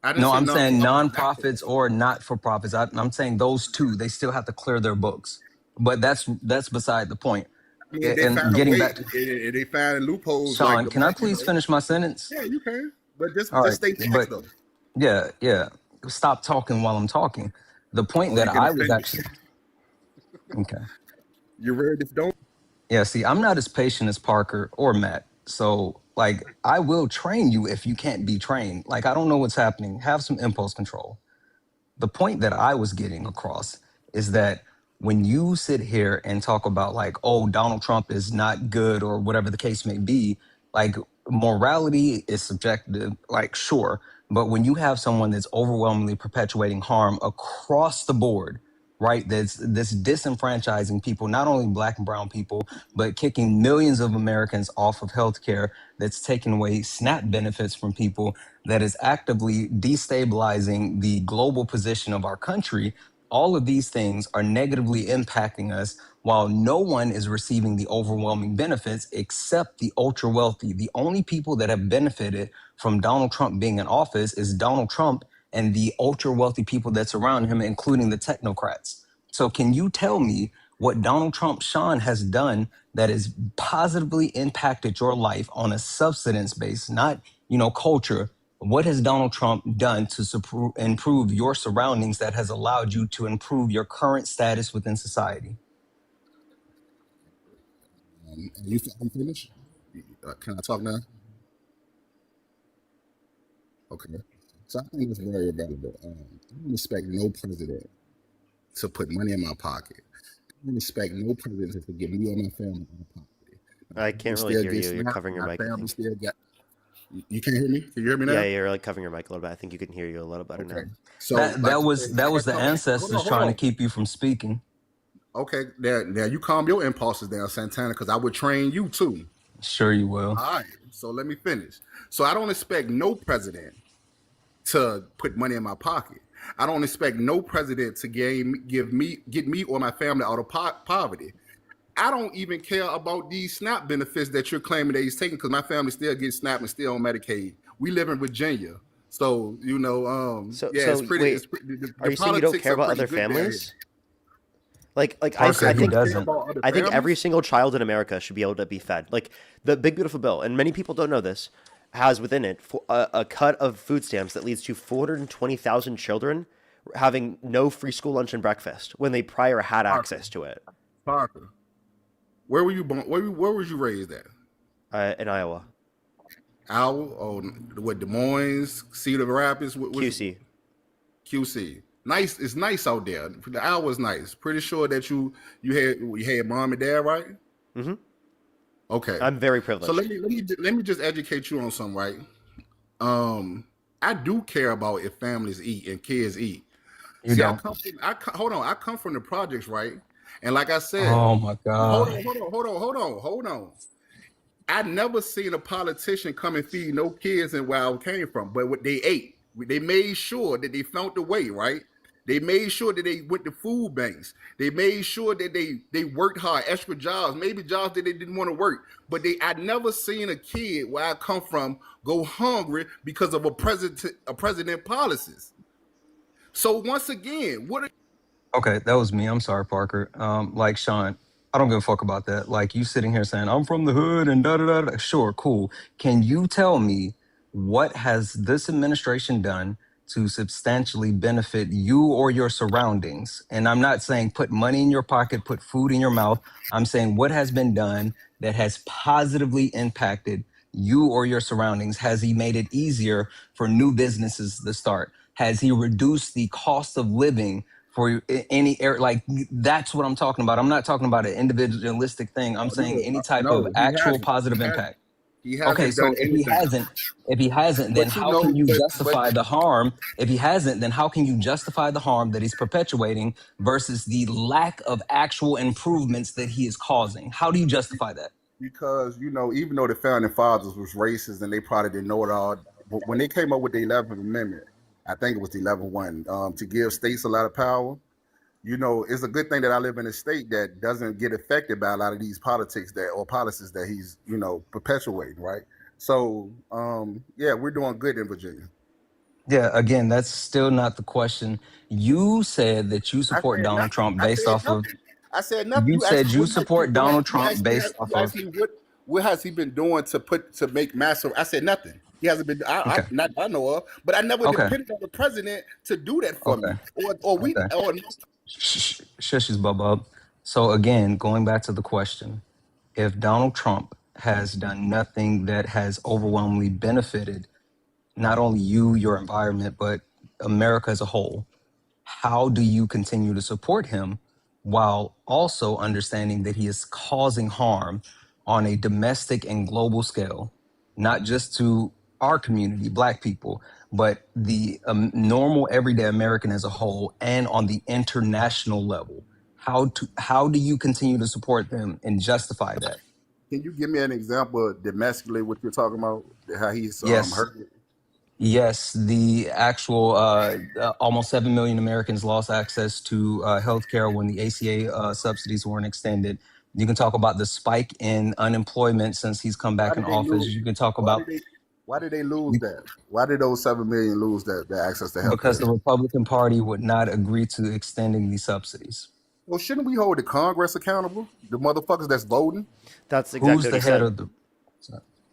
I didn't no, say I'm saying nonprofit. nonprofits or not for profits. I'm saying those two, they still have to clear their books. But that's beside the point. I mean, they And found a getting way. back to They found loopholes like Sean, can I please finish my sentence? Yeah, you can. But just All right, stay facts but though. yeah. Stop talking while I'm talking. The point Oh, that you get I was offended. actually okay. You're ready to don't. Yeah, see, I'm not as patient as Parker or Matt. So, like, I will train you if you can't be trained. Like, I don't know what's happening. Have some impulse control. The point that I was getting across is that when you sit here and talk about, like, oh, Donald Trump is not good or whatever the case may be, like, morality is subjective, like, sure. But when you have someone that's overwhelmingly perpetuating harm across the board, right, that's disenfranchising people, not only black and brown people, but kicking millions of Americans off of healthcare, that's taking away SNAP benefits from people, that is actively destabilizing the global position of our country. All of these things are negatively impacting us while no one is receiving the overwhelming benefits except the ultra wealthy. The only people that have benefited from Donald Trump being in office is Donald Trump and the ultra wealthy people that surround him, including the technocrats. So can you tell me what Donald Trump, Sean, has done that has positively impacted your life on a subsistence base, not, culture? What has Donald Trump done to improve your surroundings that has allowed you to improve your current status within society? You finished? Can I talk now? Okay. So I think it's very relevant. I don't expect no president to put money in my pocket. I don't expect no president to give me or my family out of poverty. I can't really hear you. You're covering your mic. I Family think. still got. You can't hear me? Can you hear me now? Yeah, you're like covering your mic a little bit. I think you can hear you a little better now. So that was the ancestors trying to keep you from speaking. Okay, now you calm your impulses down, Santana, because I would train you too. Sure you will. All right, so let me finish. So I don't expect no president to put money in my pocket. I don't expect no president to get me or my family out of poverty. I don't even care about these SNAP benefits that you're claiming that he's taking because my family still gets SNAP and still on Medicaid. We live in Virginia. So, it's pretty. Wait, it's pretty the are you saying you don't politics care are about pretty other good down families? here. I think every single child in America should be able to be fed. Like the Big Beautiful Bill, and many people don't know this, has within it a cut of food stamps that leads to 420,000 children having no free school lunch and breakfast when they prior had access to it. Parker, where were you born? Where was you raised at? In Iowa. Iowa? Oh, what? Des Moines, Cedar Rapids? QC. QC. Nice. It's nice out there. The Iowa's nice. Pretty sure that you had mom and dad, right? Mm-hmm. Okay. I'm very privileged. So let me just educate you on something, right? I do care about if families eat and kids eat. You don't. I come from the projects, right? And like I said, oh my God. Hold on. I never seen a politician come and feed no kids in where I came from, but what they ate, they made sure that they found the way, right? They made sure that they went to food banks. They made sure that they worked hard, extra jobs, maybe jobs that they didn't want to work. But I never seen a kid where I come from go hungry because of a president policies. So once again, Okay, that was me. I'm sorry, Parker. Like Sean, I don't give a fuck about that. Like you sitting here saying, I'm from the hood and da da da da. Sure, cool. Can you tell me what has this administration done to substantially benefit you or your surroundings? And I'm not saying put money in your pocket, put food in your mouth. I'm saying what has been done that has positively impacted you or your surroundings? Has he made it easier for new businesses to start? Has he reduced the cost of living for any area? Like that's what I'm talking about. I'm not talking about an individualistic thing. I'm saying any type of No, he actual hasn't. positive impact. He Okay, hasn't so done anything. if he hasn't, then But you how know, can you but justify the harm? If he hasn't, then how can you justify the harm that he's perpetuating versus the lack of actual improvements that he is causing? How do you justify that? because you know, even though the founding fathers was racist and they probably didn't know it all, but when they came up with the 11th Amendment, I think it was the 11th one, to give states a lot of power. You know, it's a good thing that I live in a state that doesn't get affected by a lot of these politics that or policies that he's, you know, perpetuating, right? So, yeah, we're doing good in Virginia. Yeah, again, that's still not the question. You said that you I support said Donald nothing. Trump I based said off of, nothing. I said nothing. you You asked said me you what has he support what Donald you Trump asked me based off you of, asked me what has he been doing to make massive. I said nothing. He hasn't been. I okay, not I know of, but I never okay, depended on the president to do that for okay, me, or we okay. or Shushes, Bubba. So again, going back to the question, if Donald Trump has done nothing that has overwhelmingly benefited not only you, your environment, but America as a whole, how do you continue to support him while also understanding that he is causing harm on a domestic and global scale, not just to our community, Black people, but the normal everyday American as a whole and on the international level? How do you continue to support them and justify that? can you give me an example domestically what you're talking about? How he's Yes, hurt? yes, the actual almost 7 million Americans lost access to health care when the ACA subsidies weren't extended. You can talk about the spike in unemployment since he's come Why back in did they office. lose? You can talk Why about did they? Why did they lose that? Why did those 7 million lose that access to health because care? the Republican Party would not agree to extending these subsidies. Well, shouldn't we hold the Congress accountable? The motherfuckers that's voting. That's Who's exactly what the he head said. of the...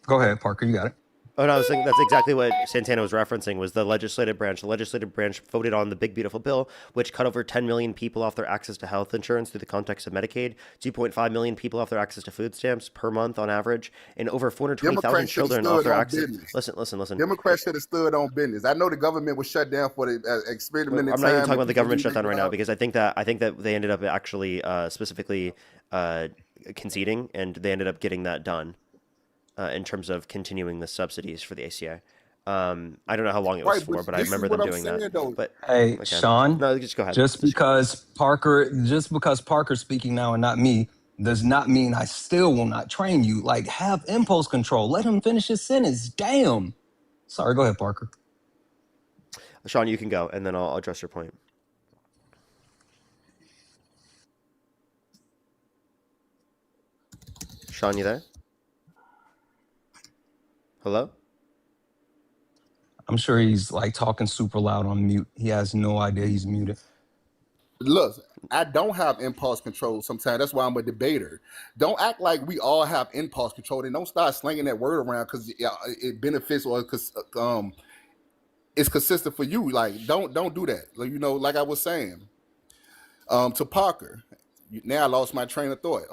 Go ahead, Parker, you got it. Oh, no, I was saying that's exactly what Santana was referencing was the legislative branch. The legislative branch voted on the big, beautiful bill, which cut over 10 million people off their access to health insurance through the context of Medicaid, 2.5 million people off their access to food stamps per month on average, and over 420,000 Democrats should have children off stood their on access. business. Listen. Democrats should have stood on business. I know the government was shut down for the experiment in I'm not even time. talking about and the people government losing shutdown right now jobs. because I think that they ended up actually specifically conceding, and they ended up getting that done in terms of continuing the subsidies for the ACA. I don't know how long it was Right, for, but but I this is remember them what I'm doing saying that. though. But Hey, okay. Sean, No, just go ahead. just because Parker's speaking now and not me does not mean I still will not train you. Like, have impulse control. Let him finish his sentence. Damn. Sorry, go ahead, Parker. Sean, you can go, and then I'll address your point. Sean, you there? Hello? I'm sure he's like talking super loud on mute. He has no idea he's muted. Look, I don't have impulse control sometimes. That's why I'm a debater. Don't act like we all have impulse control, and don't start slinging that word around because it benefits or because it's consistent for you. Like, don't do that. Like, you know, like I was saying, to Parker. Now I lost my train of thought.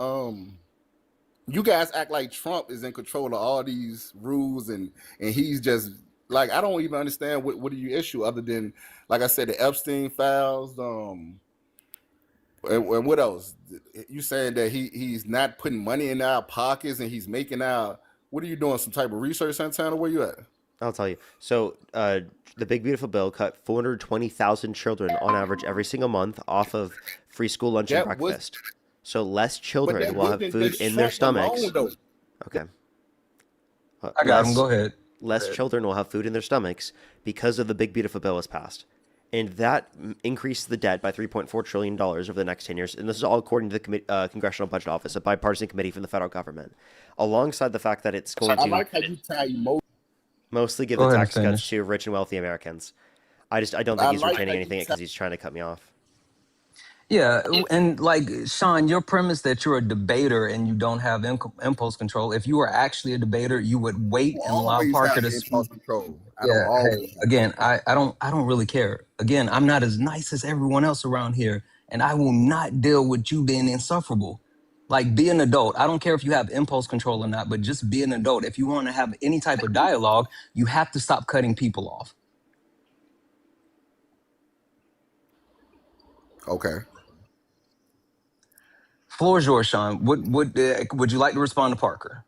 You guys act like Trump is in control of all these rules, and he's just like, I don't even understand what do you issue other than, like I said, the Epstein files. And what else? You saying that he's not putting money in our pockets and he's making our... What are you doing? Some type of research, Santana? Where you at? I'll tell you. So the big, beautiful bill cut 420,000 children on average every single month off of free school lunch and breakfast. So less children will have food in their stomachs. Okay. I got him. Go ahead. Less children will have food in their stomachs because of the big, beautiful bill was passed. And that increased the debt by $3.4 trillion over the next 10 years. And this is all according to the Congressional Budget Office, a bipartisan committee from the federal government. Alongside the fact that it's going I to like how you tie mostly give Go the ahead tax and cuts finish. to rich and wealthy Americans. I don't think he's retaining anything because he's trying to cut me off. Yeah, and like Sean, your premise that you're a debater and you don't have impulse control. If you were actually a debater, you would wait and allow Always Parker have to impulse speak. control. I don't Yeah, hey, always have. again, I don't really care. Again, I'm not as nice as everyone else around here, and I will not deal with you being insufferable. Like, be an adult. I don't care if you have impulse control or not, but just be an adult. If you want to have any type of dialogue, you have to stop cutting people off. Okay. Floor is yours, Sean. Would you like to respond to Parker?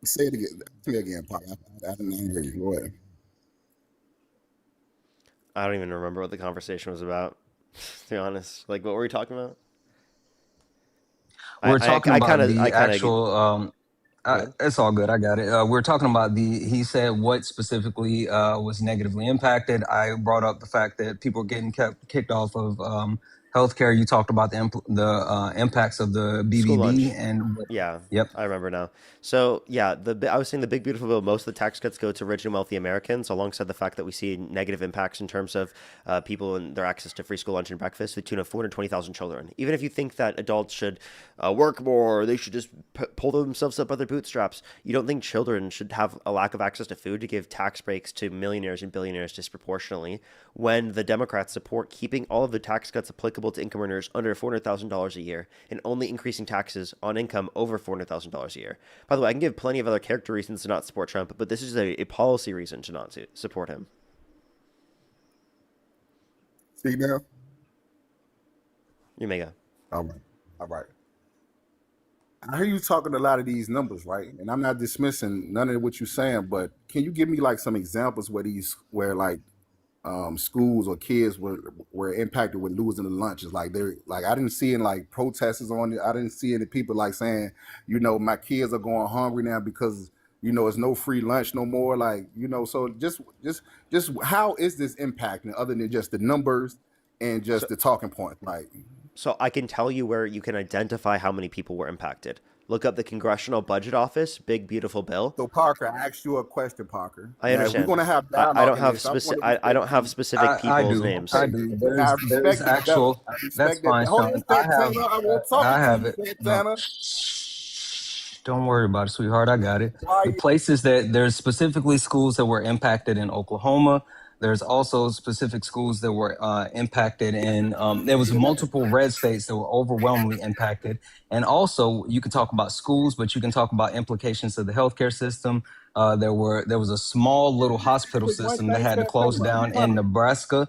Say it again. Say it again, Pop. I didn't hear you. Go ahead. I don't even remember what the conversation was about, to be honest. Like, what were we talking about? We're talking about the I actual. It's all good. I got it. We're talking about he said what specifically was negatively impacted. I brought up the fact that people are getting kicked off of healthcare. You talked about the impacts of the School lunch. BBB and Yeah. yep. I remember now. So yeah, I was saying the big beautiful bill. Most of the tax cuts go to rich and wealthy Americans, alongside the fact that we see negative impacts in terms of people and their access to free school lunch and breakfast, to the tune of 420,000 children. Even if you think that adults should work more, they should just pull themselves up by their bootstraps. You don't think children should have a lack of access to food to give tax breaks to millionaires and billionaires disproportionately, when the Democrats support keeping all of the tax cuts applicable to income earners under $400,000 a year and only increasing taxes on income over $400,000 a year. By the way, I can give plenty of other character reasons to not support Trump, but this is a policy reason to not support him. Speak now. You may go. All right. All right. I hear you talking a lot of these numbers, right? And I'm not dismissing none of what you're saying, but can you give me like some examples where like schools or kids were impacted with losing the lunches? Like I didn't see any like protesters on it. I didn't see any people like saying, my kids are going hungry now because it's no free lunch no more. Like, so just how is this impacting other than just the numbers and just the talking point? Like, so I can tell you where you can identify how many people were impacted. Look up the Congressional Budget Office, big beautiful bill. So Parker, I asked you a question, Parker. I understand. We're going to have dialogue. I don't have specific. I don't have specific people's names. I do. There's actual. That's fine, Sean. I have it. No. Don't worry about it, sweetheart. I got it. The places that there's specifically schools that were impacted in Oklahoma. There's also specific schools that were impacted in, there was multiple red states that were overwhelmingly impacted. And also you can talk about schools, but you can talk about implications of the healthcare system. There was a small little hospital system that had to close down in Nebraska.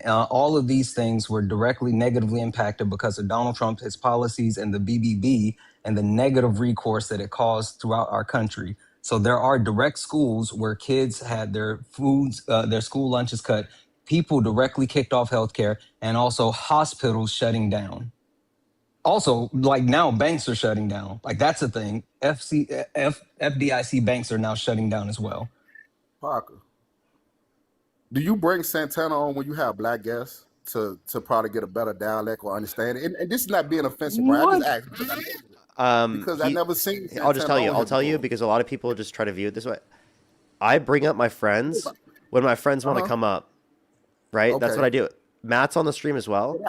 All of these things were directly negatively impacted because of Donald Trump, his policies, and the BBB, and the negative recourse that it caused throughout our country. So there are direct schools where kids had their their school lunches cut, people directly kicked off healthcare, and also hospitals shutting down. Also, like now banks are shutting down. Like that's a thing. FDIC banks are now shutting down as well. Parker, do you bring Santana on when you have black guests to probably get a better dialect or understanding? And this is not being offensive, right? I just asked because I never seen Santana. I'll tell you because a lot of people just try to view it this way. I bring up my friends when my friends want to come up, right? That's what I do. Matt's on the stream as well,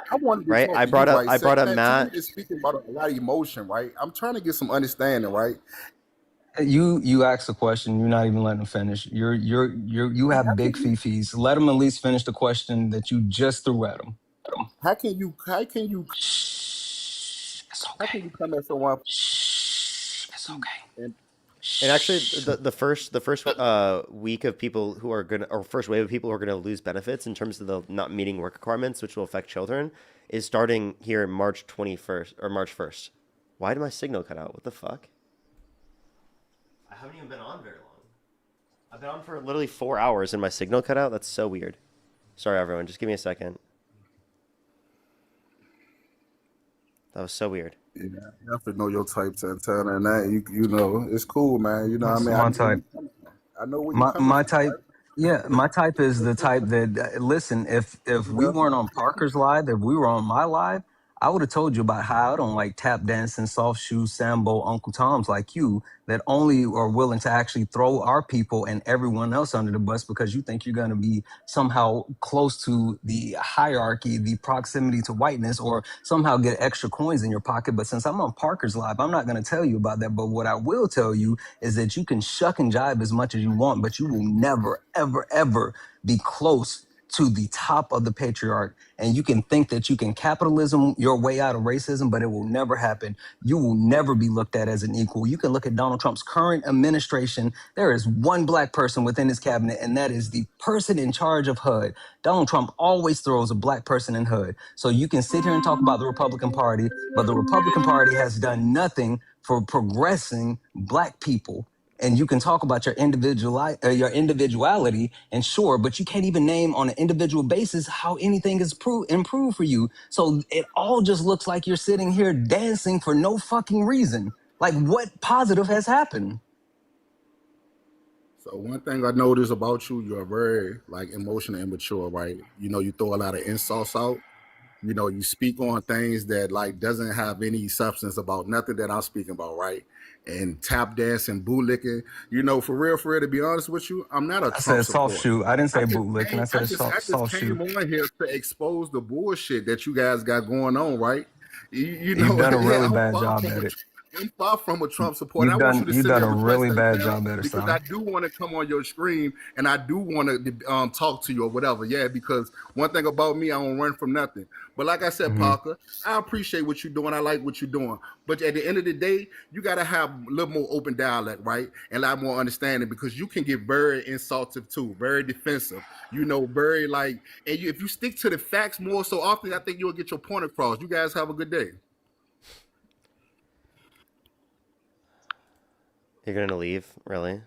right? I brought up Matt. Is speaking about a lot of emotion, right? I'm trying to get some understanding, right? You asked a question. You're not even letting him finish. You have big fifis. Let him at least finish the question that you just threw at him. How can you? It's okay. How can you come at someone? It's okay. And actually, the first week of people who are gonna, or first wave of people who are gonna lose benefits in terms of the not meeting work requirements, which will affect children, is starting here March 21st or March 1st. Why did my signal cut out? What the fuck? I haven't even been on very long. I've been on for literally 4 hours and my signal cut out. That's so weird. Sorry, everyone. Just give me a second. That was so weird. Yeah, you have to know your type, Santana, and that you know it's cool, man. You know what I mean? My type. I know where you're my type. Right? Yeah, my type is the type that listen. If we weren't on Parker's live, if we were on my live, I would have told you about how I don't like tap dancing, soft shoes, Sambo, Uncle Toms like you that only are willing to actually throw our people and everyone else under the bus because you think you're going to be somehow close to the hierarchy, the proximity to whiteness, or somehow get extra coins in your pocket. But since I'm on Parker's Live, I'm not going to tell you about that. But what I will tell you is that you can shuck and jive as much as you want, but you will never, ever, ever be close to the top of the patriarch. And you can think that you can capitalism your way out of racism, but it will never happen. You will never be looked at as an equal. You can look at Donald Trump's current administration. There is one black person within his cabinet, and that is the person in charge of HUD. Donald Trump always throws a black person in HUD. So you can sit here and talk about the Republican Party, but the Republican Party has done nothing for progressing black people. And you can talk about your individuality, and sure, but you can't even name on an individual basis how anything is improved for you. So it all just looks like you're sitting here dancing for no fucking reason. Like, what positive has happened? So one thing I noticed about you, you're very like emotionally immature, right? You know, you throw a lot of insults out. You know, you speak on things that like doesn't have any substance about nothing that I'm speaking about, right? And tap dancing, bootlicking. You know, for real, to be honest with you, I'm not a I Trump said soft supporter. shoe. I didn't say I just bootlicking. I came, said I soft just shoe. came on here to expose the bullshit that you guys got going on, right? You You've know, done a yeah, really bad job at it. I'm far from a Trump supporter. I want you to You've sit done there a and reflect really that bad now job at it, because son. I do want to come on your stream and I do want to talk to you or whatever. Yeah, because one thing about me, I don't run from nothing. But like I said, Parker, I appreciate what you're doing. I like what you're doing. But at the end of the day, you got to have a little more open dialect, right? And a lot more understanding because you can get very insultive too, very defensive, you know, very like, and if you stick to the facts more so often, I think you'll get your point across. You guys have a good day. You're gonna leave? Really?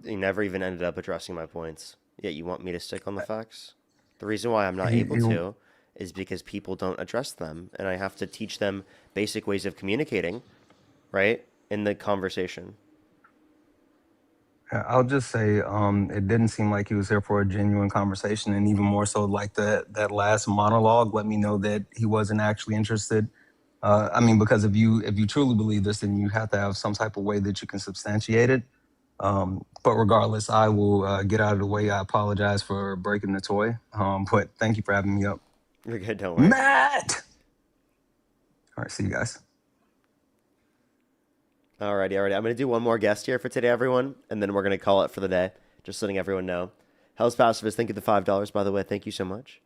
You never even ended up addressing my points. Yet you want me to stick on the facts? The reason why I'm not able to is because people don't address them, and I have to teach them basic ways of communicating, right? In the conversation. I'll just say it didn't seem like he was here for a genuine conversation, and even more so, like that last monologue let me know that he wasn't actually interested. I mean, because if you truly believe this, then you have to have some type of way that you can substantiate it. But regardless, I will get out of the way. I apologize for breaking the toy, but thank you for having me up. You're good, don't worry. Matt! All right, see you guys. Alrighty. I'm going to do one more guest here for today, everyone, and then we're going to call it for the day, just letting everyone know. Hell's Pacifist, thank you for the $5, by the way. Thank you so much.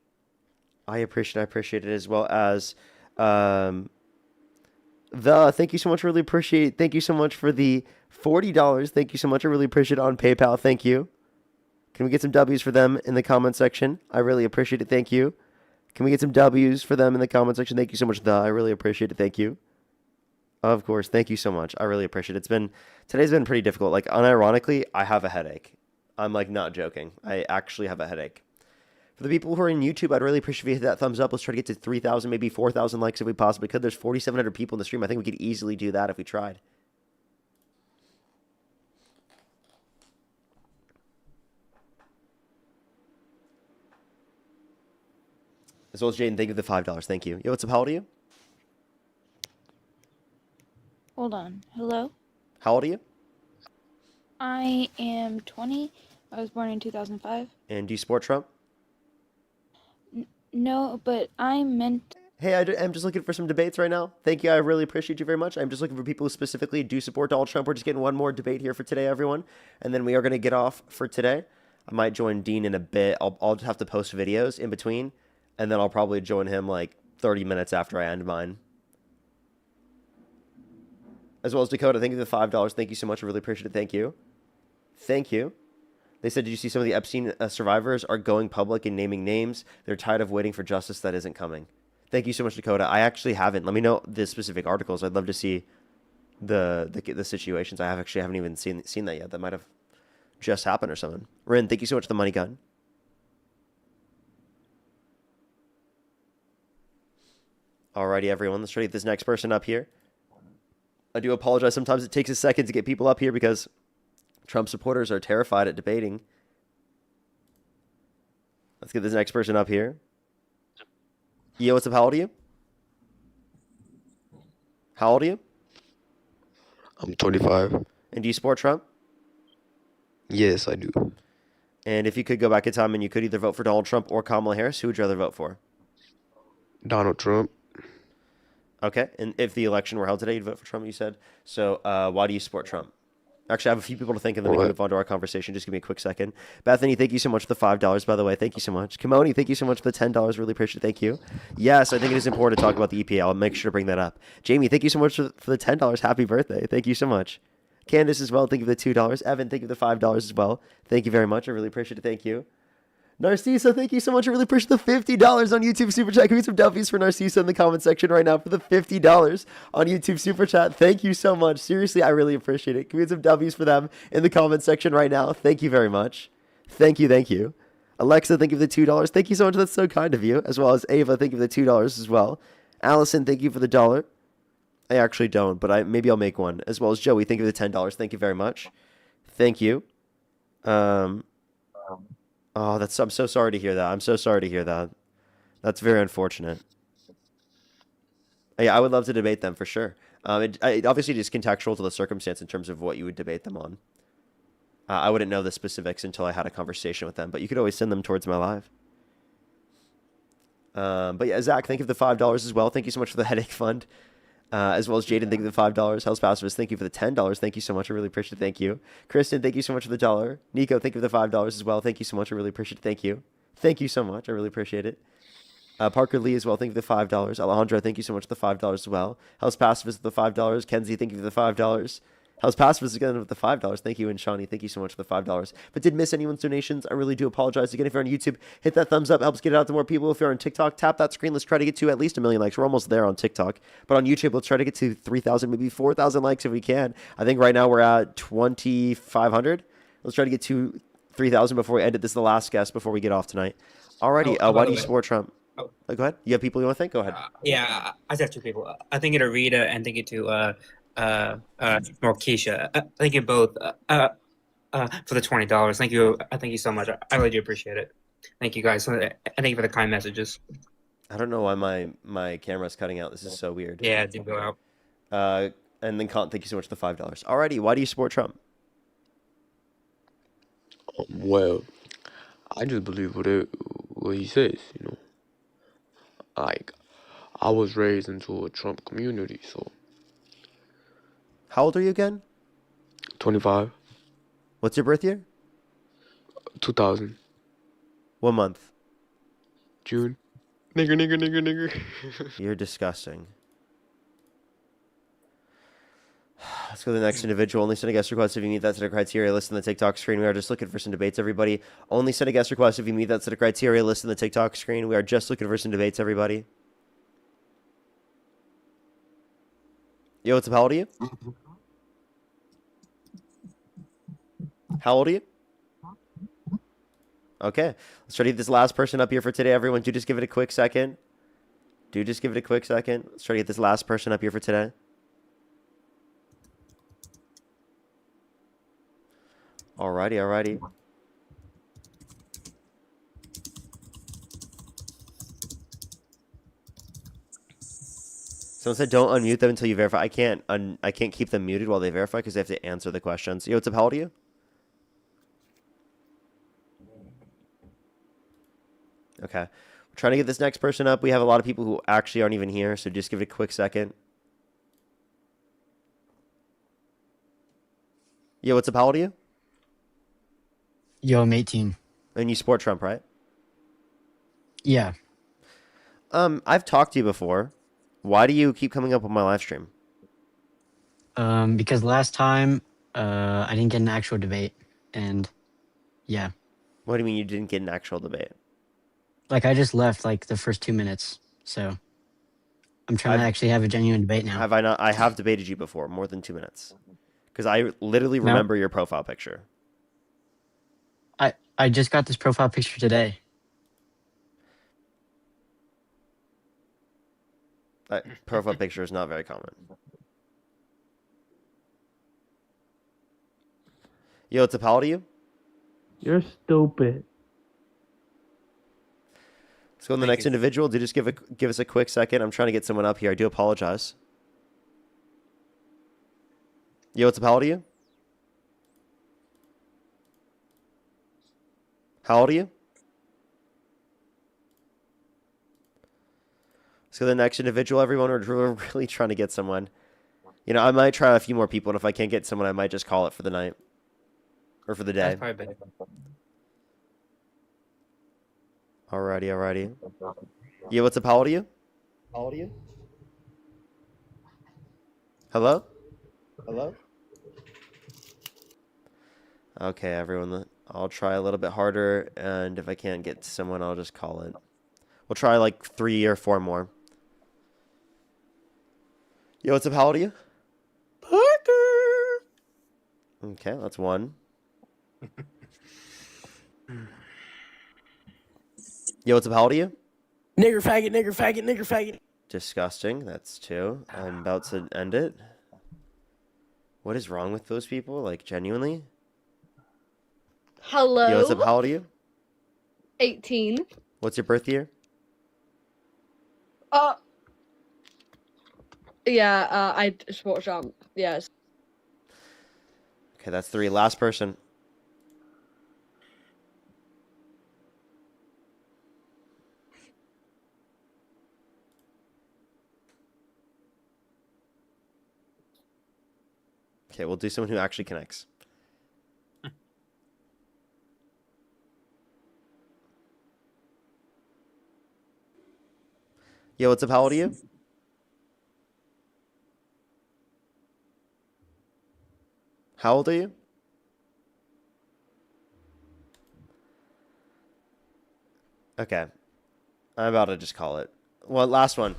I appreciate it, as well as thank you so much, really appreciate it. Thank you so much for the $40. Thank you so much. I really appreciate it on PayPal. Thank you. Can we get some W's for them in the comment section? I really appreciate it. Thank you. Can we get some W's for them in the comment section? Thank you so much, I really appreciate it. Thank you. Of course. Thank you so much. I really appreciate it. Today's been pretty difficult. Like, unironically, I have a headache. I'm like not joking. I actually have a headache. For the people who are in YouTube, I'd really appreciate if you hit that thumbs up. Let's try to get to 3,000, maybe 4,000 likes if we possibly could. There's 4,700 people in the stream. I think we could easily do that if we tried. As well as Jaden, thank you for the $5. Thank you. Yo, what's up? How old are you? Hold on. Hello? How old are you? I am 20. I was born in 2005. And do you support Trump? No, but I meant... Hey, I'm just looking for some debates right now. Thank you. I really appreciate you very much. I'm just looking for people who specifically do support Donald Trump. We're just getting one more debate here for today, everyone. And then we are going to get off for today. I might join Dean in a bit. I'll just have to post videos in between. And then I'll probably join him like 30 minutes after I end mine. As well as Dakota, thank you for the $5. Thank you so much. I really appreciate it. Thank you. Thank you. They said, did you see some of the Epstein survivors are going public and naming names? They're tired of waiting for justice that isn't coming. Thank you so much, Dakota. I actually haven't. Let me know the specific articles. I'd love to see the situations. I haven't even seen that yet. That might have just happened or something. Rin, thank you so much for the money gun. Alrighty, everyone. Let's try to get this next person up here. I do apologize. Sometimes it takes a second to get people up here because Trump supporters are terrified at debating. Let's get this next person up here. Yo, what's up? How old are you? How old are you? I'm 25. And do you support Trump? Yes, I do. And if you could go back in time and you could either vote for Donald Trump or Kamala Harris, who would you rather vote for? Donald Trump. Okay. And if the election were held today, you'd vote for Trump, you said. So why do you support Trump? Actually, I have a few people to thank, and then we can move on to our conversation. Just give me a quick second. Bethany, thank you so much for the $5, by the way. Thank you so much. Kimoni, thank you so much for the $10. Really appreciate it. Thank you. Yes, I think it is important to talk about the EPA. I'll make sure to bring that up. Jamie, thank you so much for the $10. Happy birthday. Thank you so much. Candace as well, thank you for the $2. Evan, thank you for the $5 as well. Thank you very much. I really appreciate it. Thank you. Narciso, thank you so much. I really appreciate the $50 on YouTube Super Chat. Give me some W's for Narciso in the comment section right now for the $50 on YouTube Super Chat. Thank you so much. Seriously, I really appreciate it. Give me some W's for them in the comment section right now. Thank you very much. Thank you, thank you. Alexa, thank you for the $2. Thank you so much. That's so kind of you. As well as Ava, thank you for the $2 as well. Allison, thank you for the $1. I actually don't, but maybe I'll make one. As well as Joey, thank you for the $10. Thank you very much. Thank you. Oh, I'm so sorry to hear that. I'm so sorry to hear that. That's very unfortunate. Yeah, I would love to debate them for sure. It obviously just contextual to the circumstance in terms of what you would debate them on. I wouldn't know the specifics until I had a conversation with them, but you could always send them towards my live. But yeah, Zach, thank you for the $5 as well. Thank you so much for the headache fund. As well as Jaden, thank you for the $5. House Pacifist, thank you for the $10. Thank you so much. I really appreciate it. Thank you. Kristen, thank you so much for the $1. Nico, thank you for the $5 as well. Thank you so much. I really appreciate it. Thank you. Thank you so much. I really appreciate it. Parker Lee as well. Thank you for the $5. Alejandro, thank you so much for the $5 as well. House Pacifist with the $5. Kenzie, thank you for the $5. House Pacifist again with the $5. Thank you. And Shawnee, thank you so much for the $5. But did miss anyone's donations? I really do apologize. Again, if you're on YouTube, hit that thumbs up. Helps get it out to more people. If you're on TikTok, tap that screen. Let's try to get to at least 1 million likes. We're almost there on TikTok. But on YouTube, let's try to get to 3,000, maybe 4,000 likes if we can. I think right now we're at 2,500. Let's try to get to 3,000 before we end it. This is the last guest before we get off tonight. Alrighty. Why do you support Trump? Go ahead. You have people you want to thank? Go ahead. Yeah, I just have two people. I think it to Rita and thank you to Keisha. Thank you both for the $20. Thank you. Thank you so much. I really do appreciate it. Thank you guys. And thank you for the kind messages. I don't know why my camera's cutting out. This is so weird. Yeah, it did go out. And then thank you so much for the $5. Alrighty. Why do you support Trump? Well, I just believe what he says, you know. Like, I was raised into a Trump community, so. How old are you again? 25. What's your birth year? 2000. What month? June. Nigger. You're disgusting. Let's go to the next individual. Only send a guest request if you meet that set of criteria. List in the TikTok screen. We are just looking for some debates, everybody. Only send a guest request if you meet that set of criteria. List in the TikTok screen. We are just looking for some debates, everybody. Yo, what's up? How old are you? How old are you? Okay. Let's try to get this last person up here for today, everyone. Do just give it a quick second. Let's try to get this last person up here for today. Alrighty. Someone said don't unmute them until you verify. I can't keep them muted while they verify because they have to answer the questions. Yo, what's up? How old are you? Okay. We're trying to get this next person up. We have a lot of people who actually aren't even here, so just give it a quick second. Yo, what's up? How old are you? Yo, I'm 18. And you support Trump, right? Yeah. I've talked to you before. Why do you keep coming up on my live stream? Because last time, I didn't get an actual debate, and yeah. What do you mean you didn't get an actual debate? Like, I just left, like, the first 2 minutes, so I'm trying to actually have a genuine debate now. Have I not? I have debated you before, more than 2 minutes. Because I literally remember your profile picture. I just got this profile picture today. That profile picture is not very common. Yo, what's up? How old are you? You're stupid. Let's go to the next individual. Do just give us a quick second. I'm trying to get someone up here. I do apologize. Yo, what's up? How old are you? How old are you? So the next individual, everyone, we're really trying to get someone. You know, I might try a few more people, and if I can't get someone, I might just call it for the night. Or for the day. That's probably better. Alrighty. Yeah, what's up? How old are you? Hello? Okay, everyone. I'll try a little bit harder, and if I can't get someone, I'll just call it. We'll try like 3 or 4 more. Yo, what's up? How old are you? Parker. Okay, that's 1. Yo, what's up? How old are you? Nigger faggot. Disgusting. That's 2. I'm about to end it. What is wrong with those people? Like, genuinely? Hello. Yo, what's up? How old are you? 18. What's your birth year? Yeah, I sports jump. Yes. Okay, that's 3. Last person. Okay, we'll do someone who actually connects. Yo, what's up? How old are you? How old are you? Okay. I'm about to just call it. Well, last one.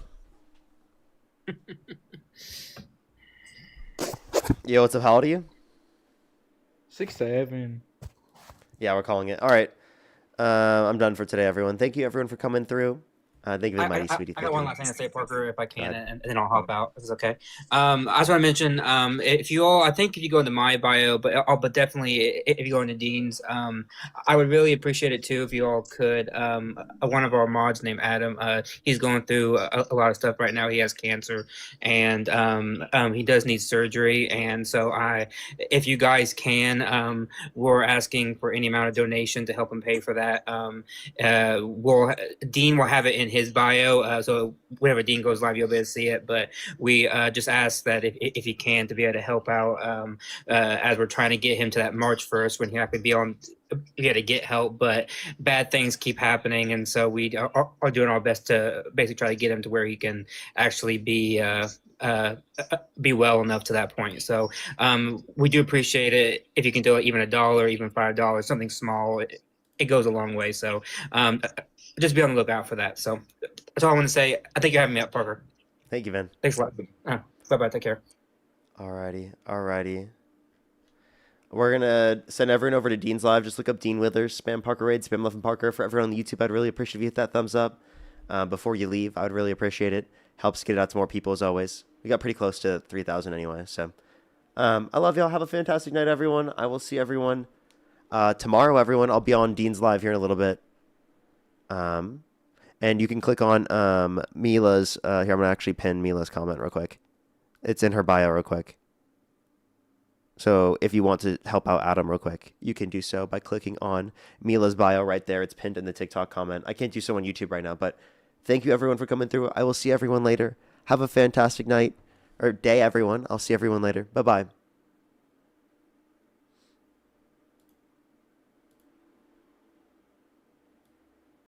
Yo, what's up? How old are you? 6'7". Yeah, we're calling it. All right. I'm done for today, everyone. Thank you, everyone, for coming through. Thank you, Mighty Sweetie. I Thank got one you. last thing to say, Parker, if I can, ahead. and then I'll hop out. If it's okay. I just want to mention, if you all, I think if you go into my bio, but definitely if you go into Dean's, I would really appreciate it too if you all could. One of our mods named Adam, he's going through a lot of stuff right now. He has cancer, and he does need surgery. And so if you guys can, we're asking for any amount of donation to help him pay for that. Dean will have it in his bio, so whenever Dean goes live, you'll be able to see it. But we just ask that if he can, to be able to help out as we're trying to get him to that March 1st when he have to be on. We got to get help, but bad things keep happening, and so we are doing our best to basically try to get him to where he can actually be well enough to that point. So we do appreciate it if you can do it, even $1, even $5, something small. It goes a long way. So just be on the lookout for that. So that's all I want to say. I think you're having me up, Parker. Thank you, Vin. Thanks a lot. Bye-bye. Take care. Alrighty. We're going to send everyone over to Dean's Live. Just look up Dean Withers, spam Parker Raid, spam Love and Parker. For everyone on the YouTube, I'd really appreciate if you hit that thumbs up before you leave. I would really appreciate it. Helps get it out to more people as always. We got pretty close to 3,000 anyway. So I love y'all. Have a fantastic night, everyone. I will see everyone tomorrow, everyone. I'll be on Dean's Live here in a little bit. And you can click on Mila's. Here, I'm going to actually pin Mila's comment real quick. It's in her bio real quick. So if you want to help out Adam real quick, you can do so by clicking on Mila's bio right there. It's pinned in the TikTok comment. I can't do so on YouTube right now, but thank you, everyone, for coming through. I will see everyone later. Have a fantastic night or day, everyone. I'll see everyone later. Bye-bye.